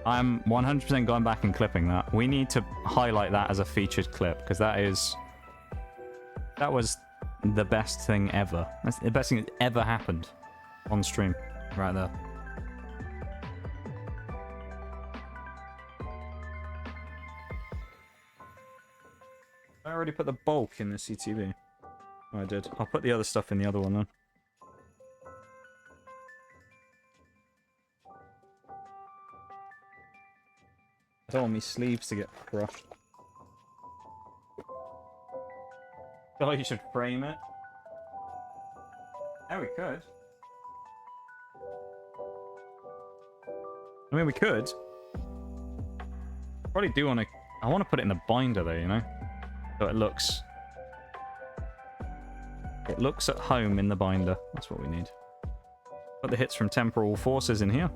S4: I'm 100% going back and clipping that. We need to highlight that as a featured clip, because that was the best thing ever. That's the best thing that ever happened on stream, right there. I already put the bulk in the CTV. Oh, I did. I'll put the other stuff in the other one then. I don't want my sleeves to get crushed. I feel like you should frame it. Yeah, we could. I mean, we could. Probably do want to... I want to put it in the binder though, you know? So it looks... It looks at home in the binder. That's what we need. Put the hits from Temporal Forces in here.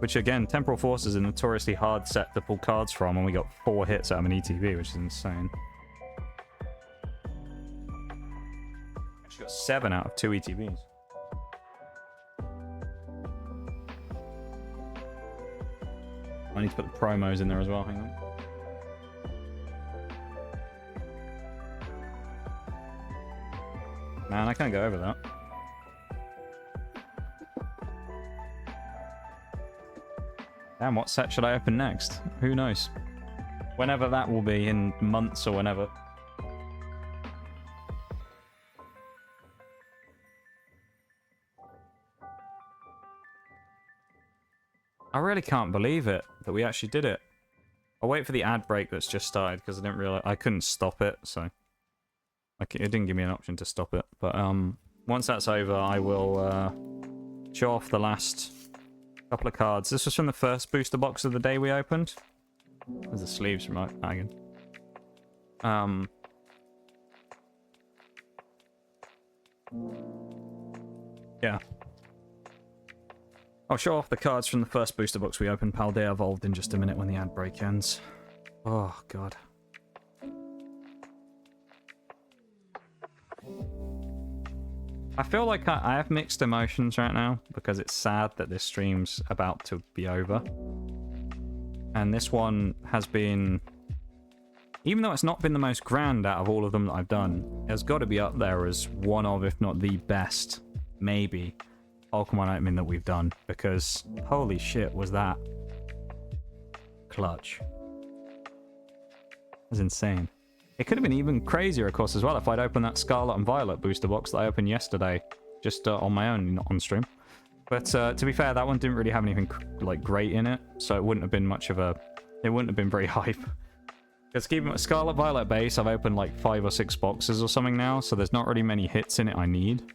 S4: Which, again, Temporal Forces is a notoriously hard set to pull cards from, and we got 4 hits out of an ETB, which is insane. Actually got 7 out of 2 ETBs. I need to put the promos in there as well, hang on. Man, I can't go over that. Damn, what set should I open next? Who knows? Whenever that will be, in months or whenever. I really can't believe it, that we actually did it. I'll wait for the ad break that's just started, because I didn't realize I couldn't stop it, so... it didn't give me an option to stop it. But once that's over, I will show off the last... couple of cards. This was from the first booster box of the day we opened. There's the sleeves from Megan. Yeah. I'll show off the cards from the first booster box we opened, Paldea Evolved, in just a minute when the ad break ends. Oh, God. I feel like I have mixed emotions right now, because it's sad that this stream's about to be over. And this one has been... Even though it's not been the most grand out of all of them that I've done, it's got to be up there as one of, if not the best, maybe, Pokemon opening that we've done. Because, holy shit, was that clutch. It was insane. It could have been even crazier, of course, as well, if I'd opened that Scarlet and Violet booster box that I opened yesterday, just on my own, not on stream. But to be fair, that one didn't really have anything like great in it, so it wouldn't have been much of a... It wouldn't have been very hype. Because keeping Scarlet Violet base, I've opened like 5 or 6 boxes or something now, so there's not really many hits in it I need.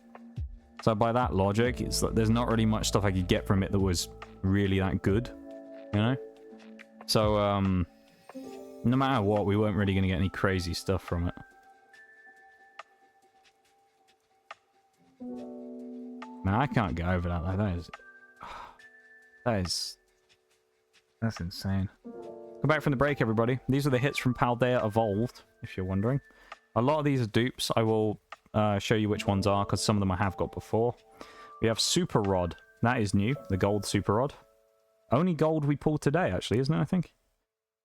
S4: So by that logic, it's like there's not really much stuff I could get from it that was really that good, you know? So, no matter what, we weren't really going to get any crazy stuff from it. Man, I can't get over that, though. That's insane. Come back from the break, everybody. These are the hits from Paldea Evolved, if you're wondering. A lot of these are dupes. I will show you which ones are, because some of them I have got before. We have Super Rod. That is new. The gold Super Rod. Only gold we pulled today, actually, isn't it, I think?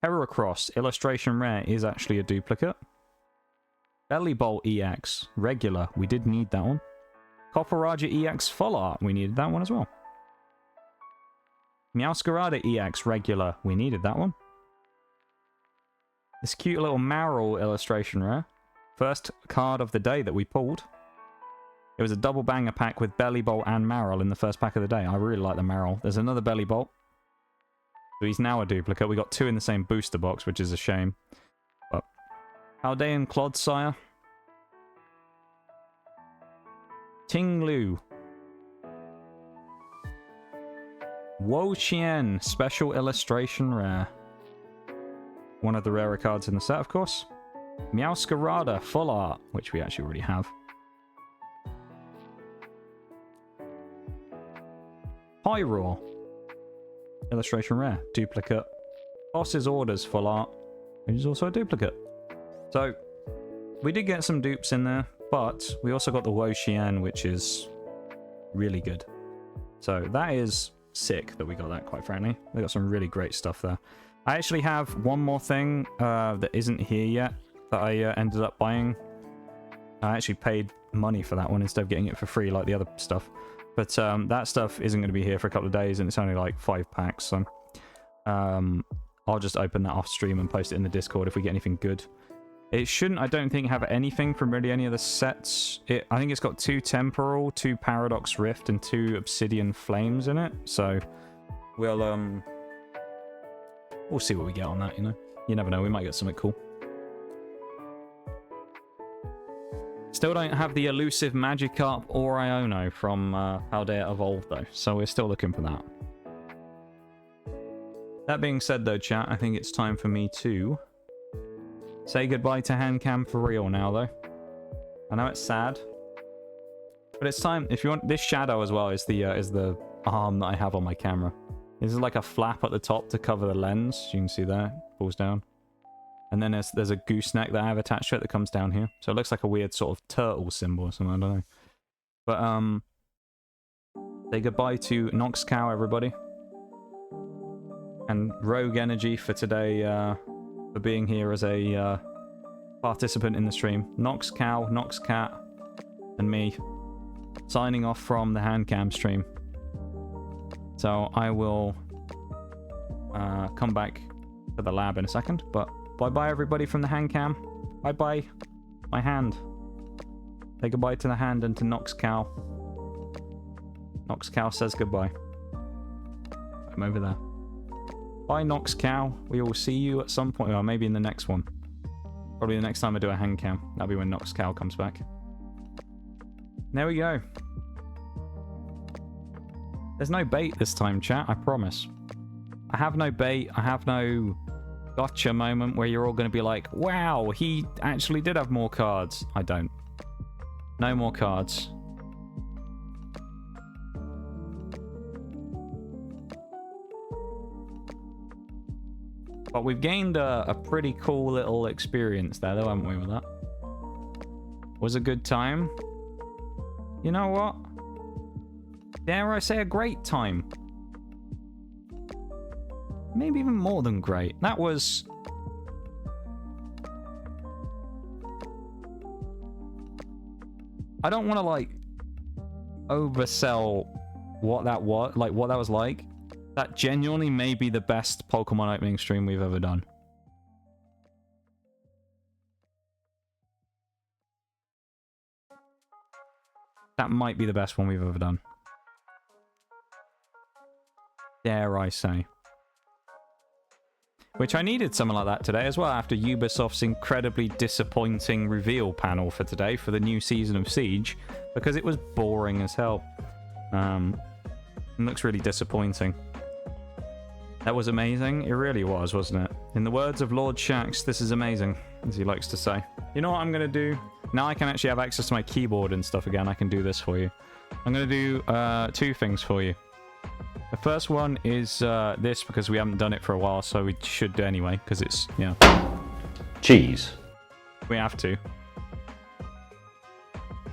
S4: Heracross illustration rare is actually a duplicate. Belly Bolt EX, regular. We did need that one. Copperaja EX full art. We needed that one as well. Masquerade EX, regular. We needed that one. This cute little Marill illustration rare. First card of the day that we pulled. It was a double banger pack with Belly Bolt and Marill in the first pack of the day. I really like the Marill. There's another Belly Bolt. So he's now a duplicate. We got two in the same booster box, which is a shame. But Paldean Clodsire. Ting Lu. Wo Qian, special illustration rare. One of the rarer cards in the set, of course. Meowscarada, full art, which we actually already have. Pyroar. Illustration rare, duplicate. Boss's Orders, full art, which is also a duplicate. So, we did get some dupes in there, but we also got the Wo Qian, which is really good. So, that is sick that we got that, quite frankly. We got some really great stuff there. I actually have one more thing that isn't here yet that I ended up buying. I actually paid money for that one instead of getting it for free like the other stuff. But that stuff isn't going to be here for a couple of days, and it's only like 5 packs. So I'll just open that off stream and post it in the Discord if we get anything good. It shouldn't, I don't think, have anything from really any of the sets. I think it's got 2 Temporal, 2 Paradox Rift, and 2 Obsidian Flames in it. So we'll see what we get on that, you know. You never know, we might get something cool. Still don't have the elusive Magikarp or Iono from Paldea Evolved, though, so we're still looking for that. That being said, though, chat, I think it's time for me to say goodbye to Handcam for real now, though. I know it's sad, but it's time. If you want, this shadow as well is the arm that I have on my camera. This is like a flap at the top to cover the lens. You can see there, it falls down. And then there's a gooseneck that I have attached to it that comes down here. So it looks like a weird sort of turtle symbol or something, I don't know. But, say goodbye to Noxcow, everybody. And Rogue Energy for today, for being here as a participant in the stream. Noxcow, Noxcat, and me signing off from the Handcam stream. So I will come back to the lab in a second, but bye-bye everybody from the Handcam. Bye-bye, my hand. Say goodbye to the hand and to Noxcow. Noxcow says goodbye. I'm over there. Bye, Noxcow. We will see you at some point, or maybe in the next one. Probably the next time I do a Handcam. That'll be when Noxcow comes back. There we go. There's no bait this time, chat, I promise. I have no bait, I have no gotcha moment where you're all going to be like, wow, he actually did have more cards. I don't. No more cards. But we've gained a pretty cool little experience there, though, haven't we, with that? Was a good time. You know what? Dare I say a great time? Maybe even more than great. That was... I don't want to, like, oversell what that was, like, what that was like. That genuinely may be the best Pokemon opening stream we've ever done. That might be the best one we've ever done. Dare I say. Which I needed something like that today as well, after Ubisoft's incredibly disappointing reveal panel for today for the new season of Siege, because it was boring as hell. It looks really disappointing. That was amazing. It really was, wasn't it? In the words of Lord Shax, this is amazing, as he likes to say. You know what I'm going to do? Now I can actually have access to my keyboard and stuff again. I can do this for you. I'm going to do 2 things for you. The first one is this, because we haven't done it for a while, so we should do anyway, because it's, yeah.
S5: Cheese.
S4: We have to.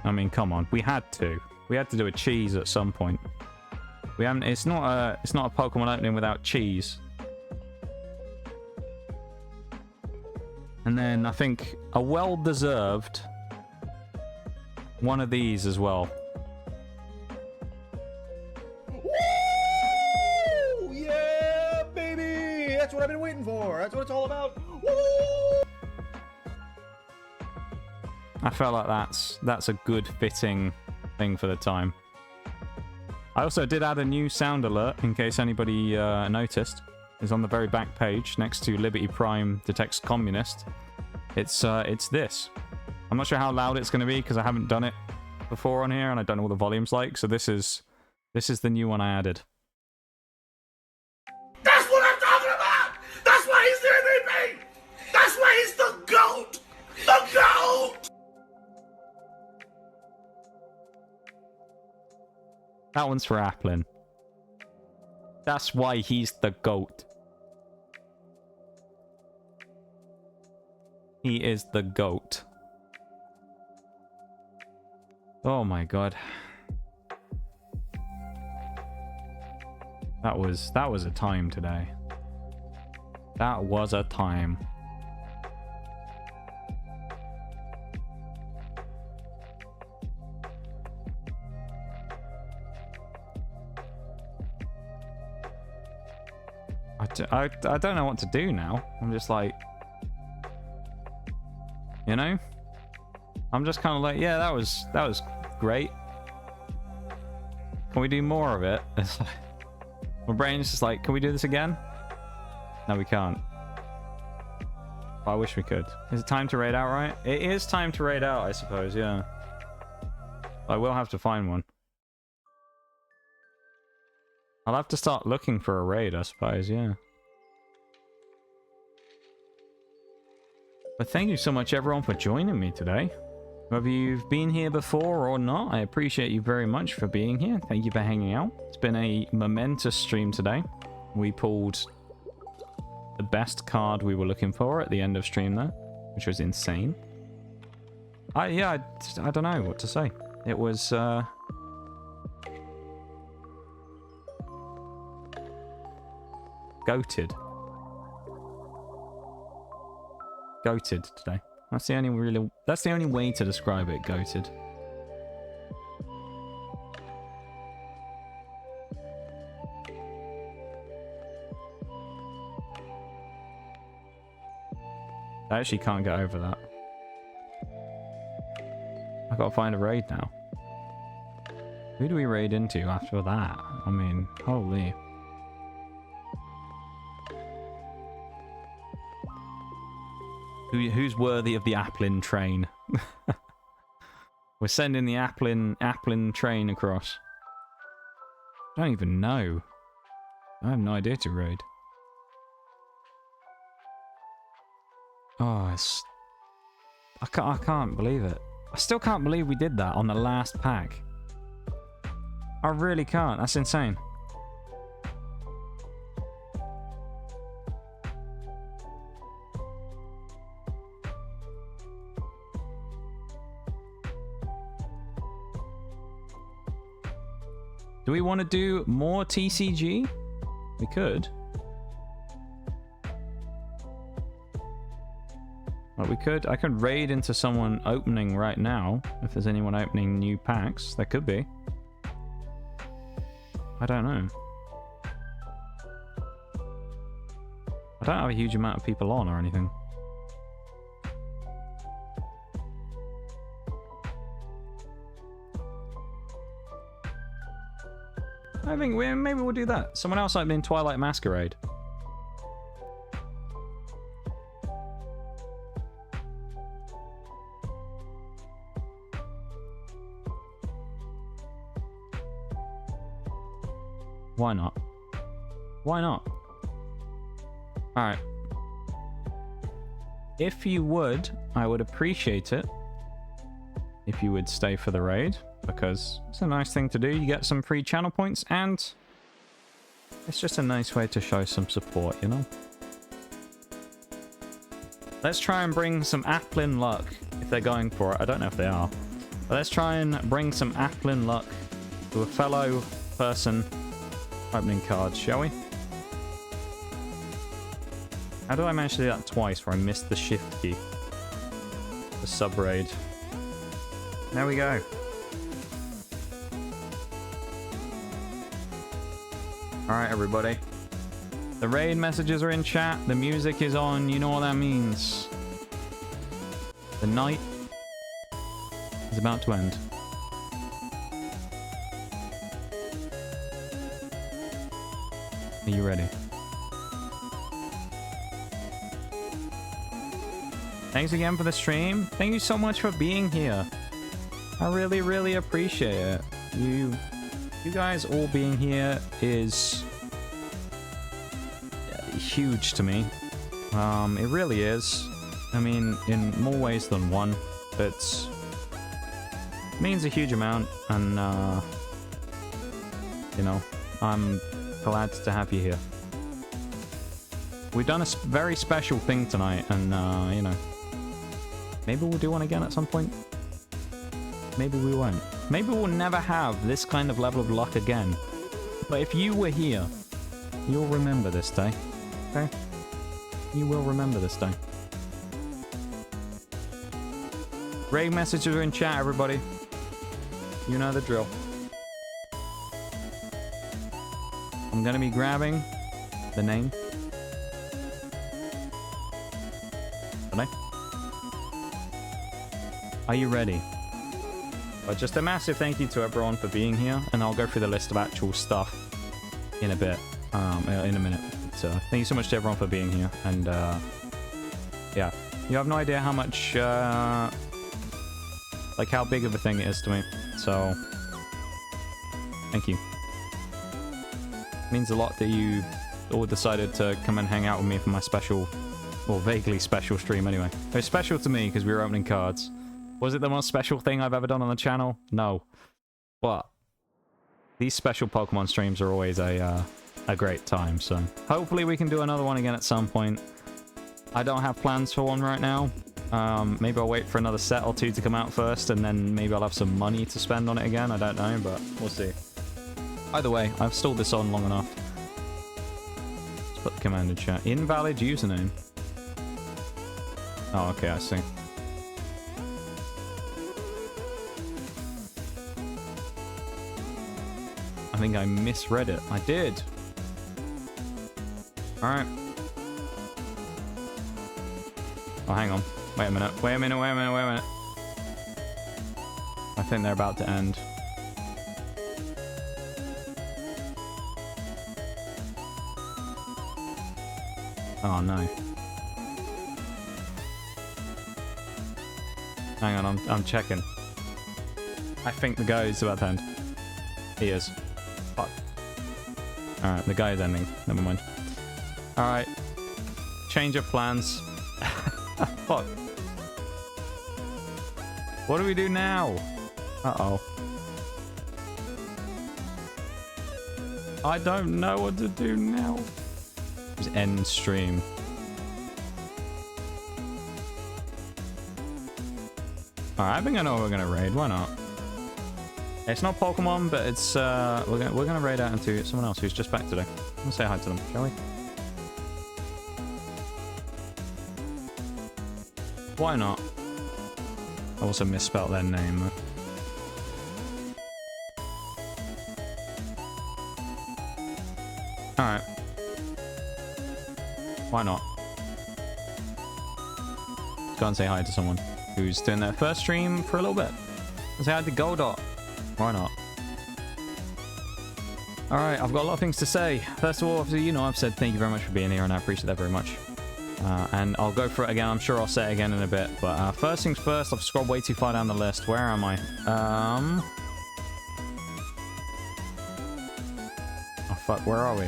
S4: I mean, come on. We had to. We had to do a cheese at some point. We haven't. It's not a Pokemon opening without cheese. And then I think a well-deserved one of these as well.
S6: Woo! Yeah, baby! That's what I've been waiting for. That's what it's all about. Woo!
S4: I felt like that's a good fitting thing for the time. I also did add a new sound alert in case anybody noticed. It's on the very back page next to Liberty Prime detects communist. It's this. I'm not sure how loud it's going to be because I haven't done it before on here and I don't know what the volume's like. So this is the new one I added.
S2: That's what I'm talking about! That's why he's the MVP! That's why he's the GOAT! The GOAT!
S4: That one's for Applin. That's why he's the GOAT. He is the GOAT. Oh my god. That was a time today. That was a time. I don't know what to do now. I'm just like, you know? I'm just kind of like, yeah, that was great. Can we do more of it? It's like, my brain's just like, can we do this again? No, we can't. I wish we could. Is it time to raid out, right? It is time to raid out, I suppose, yeah. I will have to find one. I'll have to start looking for a raid, I suppose, yeah. But thank you so much, everyone, for joining me today. Whether you've been here before or not, I appreciate you very much for being here. Thank you for hanging out. It's been a momentous stream today. We pulled the best card we were looking for at the end of stream there, which was insane. I don't know what to say. It was goated. Goated today. That's the only way to describe it, goated. I actually can't get over that. I gotta find a raid now. Who do we raid into after that? I mean, holy. Who's worthy of the Applin train? We're sending the Applin train across. I don't even know. I have no idea to raid. Oh, I can't believe it. I still can't believe we did that on the last pack. I really can't. That's insane. Do we want to do more TCG? We could. Well, we could. I could raid into someone opening right now. If there's anyone opening new packs, there could be. I don't know. I don't have a huge amount of people on or anything. I think maybe we'll do that. Someone else opening Twilight Masquerade. Why not? Why not? Alright. If you would, I would appreciate it if you would stay for the raid, because it's a nice thing to do. You get some free channel points, and it's just a nice way to show some support, you know? Let's try and bring some Applin luck, if they're going for it. I don't know if they are. But let's try and bring some Applin luck to a fellow person opening cards, shall we? How do I manage to do that twice where I missed the shift key? The sub-raid. There we go. Alright, everybody. The raid messages are in chat. The music is on. You know what that means. The night is about to end. Are you ready? Thanks again for the stream. Thank you so much for being here. I really, really appreciate it. You guys all being here is huge to me. It really is. I mean, in more ways than one. It means a huge amount, and you know, I'm glad to have you here. We've done a very special thing tonight, and you know, maybe we'll do one again at some point. Maybe we won't. Maybe we'll never have this kind of level of luck again. But if you were here, you'll remember this day. Okay? You will remember this day. Raid messages are in chat, everybody. You know the drill. I'm gonna be grabbing the name. Did I? Are you ready? But just a massive thank you to everyone for being here, and I'll go through the list of actual stuff in a bit, in a minute. So thank you so much to everyone for being here, and yeah, you have no idea how much, like how big of a thing it is to me. So thank you. It means a lot that you all decided to come and hang out with me for my special, or vaguely special stream anyway. It was special to me because we were opening cards. Was it the most special thing I've ever done on the channel? No. But these special Pokemon streams are always a great time, so hopefully we can do another one again at some point. I don't have plans for one right now. Maybe I'll wait for another set or two to come out first, and then maybe I'll have some money to spend on it again. I don't know, but we'll see. Either way, I've stalled this on long enough. Let's put the command in chat. Invalid username. Oh, okay, I see. I think I misread it. I did. Alright. Oh, hang on. Wait a minute. Wait a minute, wait a minute, wait a minute. I think they're about to end. Oh, no. Hang on, I'm checking. I think the guy is about to end. He is. Fuck. Alright, the guy is ending. Never mind. Alright. Change of plans. Fuck. What do we do now? Uh-oh. I don't know what to do now. Just end stream. Alright, I think I know what we're gonna raid. Why not? It's not Pokemon, but it's we're gonna raid out into someone else who's just back today. Let's say hi to them, shall we? Why not? I also misspelled their name though. Alright. Why not? Let's go and say hi to someone who's doing their first stream for a little bit. Let's say hi to Goldot. Why not? Alright, I've got a lot of things to say. First of all, obviously, you know, I've said thank you very much for being here, and I appreciate that very much. And I'll go for it again. I'm sure I'll say it again in a bit. But first things first, I've scrolled way too far down the list. Where am I? Oh, fuck. Where are we?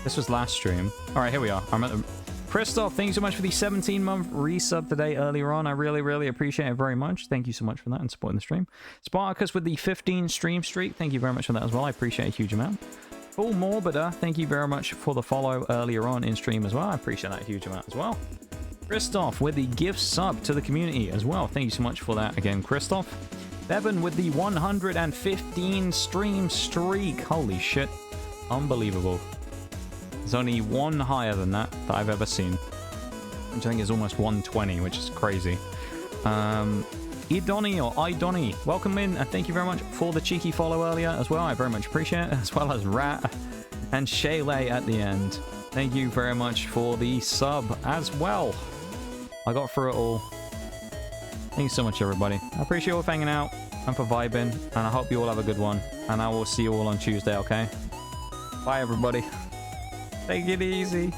S4: This was last stream. Alright, here we are. I'm at the... Christoph, thank you so much for the 17-month resub today earlier on. I really, really appreciate it very much. Thank you so much for that and supporting the stream. Spartacus with the 15 stream streak. Thank you very much for that as well. I appreciate a huge amount. Full Morbida, thank you very much for the follow earlier on in stream as well. I appreciate that a huge amount as well. Christoph with the gift sub to the community as well. Thank you so much for that again, Christoph. Bevan with the 115 stream streak. Holy shit. Unbelievable. There's only one higher than that I've ever seen. Which I think is almost 120, which is crazy. Idoni or Idoni, welcome in, and thank you very much for the cheeky follow earlier as well. I very much appreciate it, as well as Rat and Shaylay at the end. Thank you very much for the sub as well. I got through it all. Thank you so much, everybody. I appreciate you all for hanging out and for vibing, and I hope you all have a good one. And I will see you all on Tuesday, okay? Bye, everybody. Take it easy.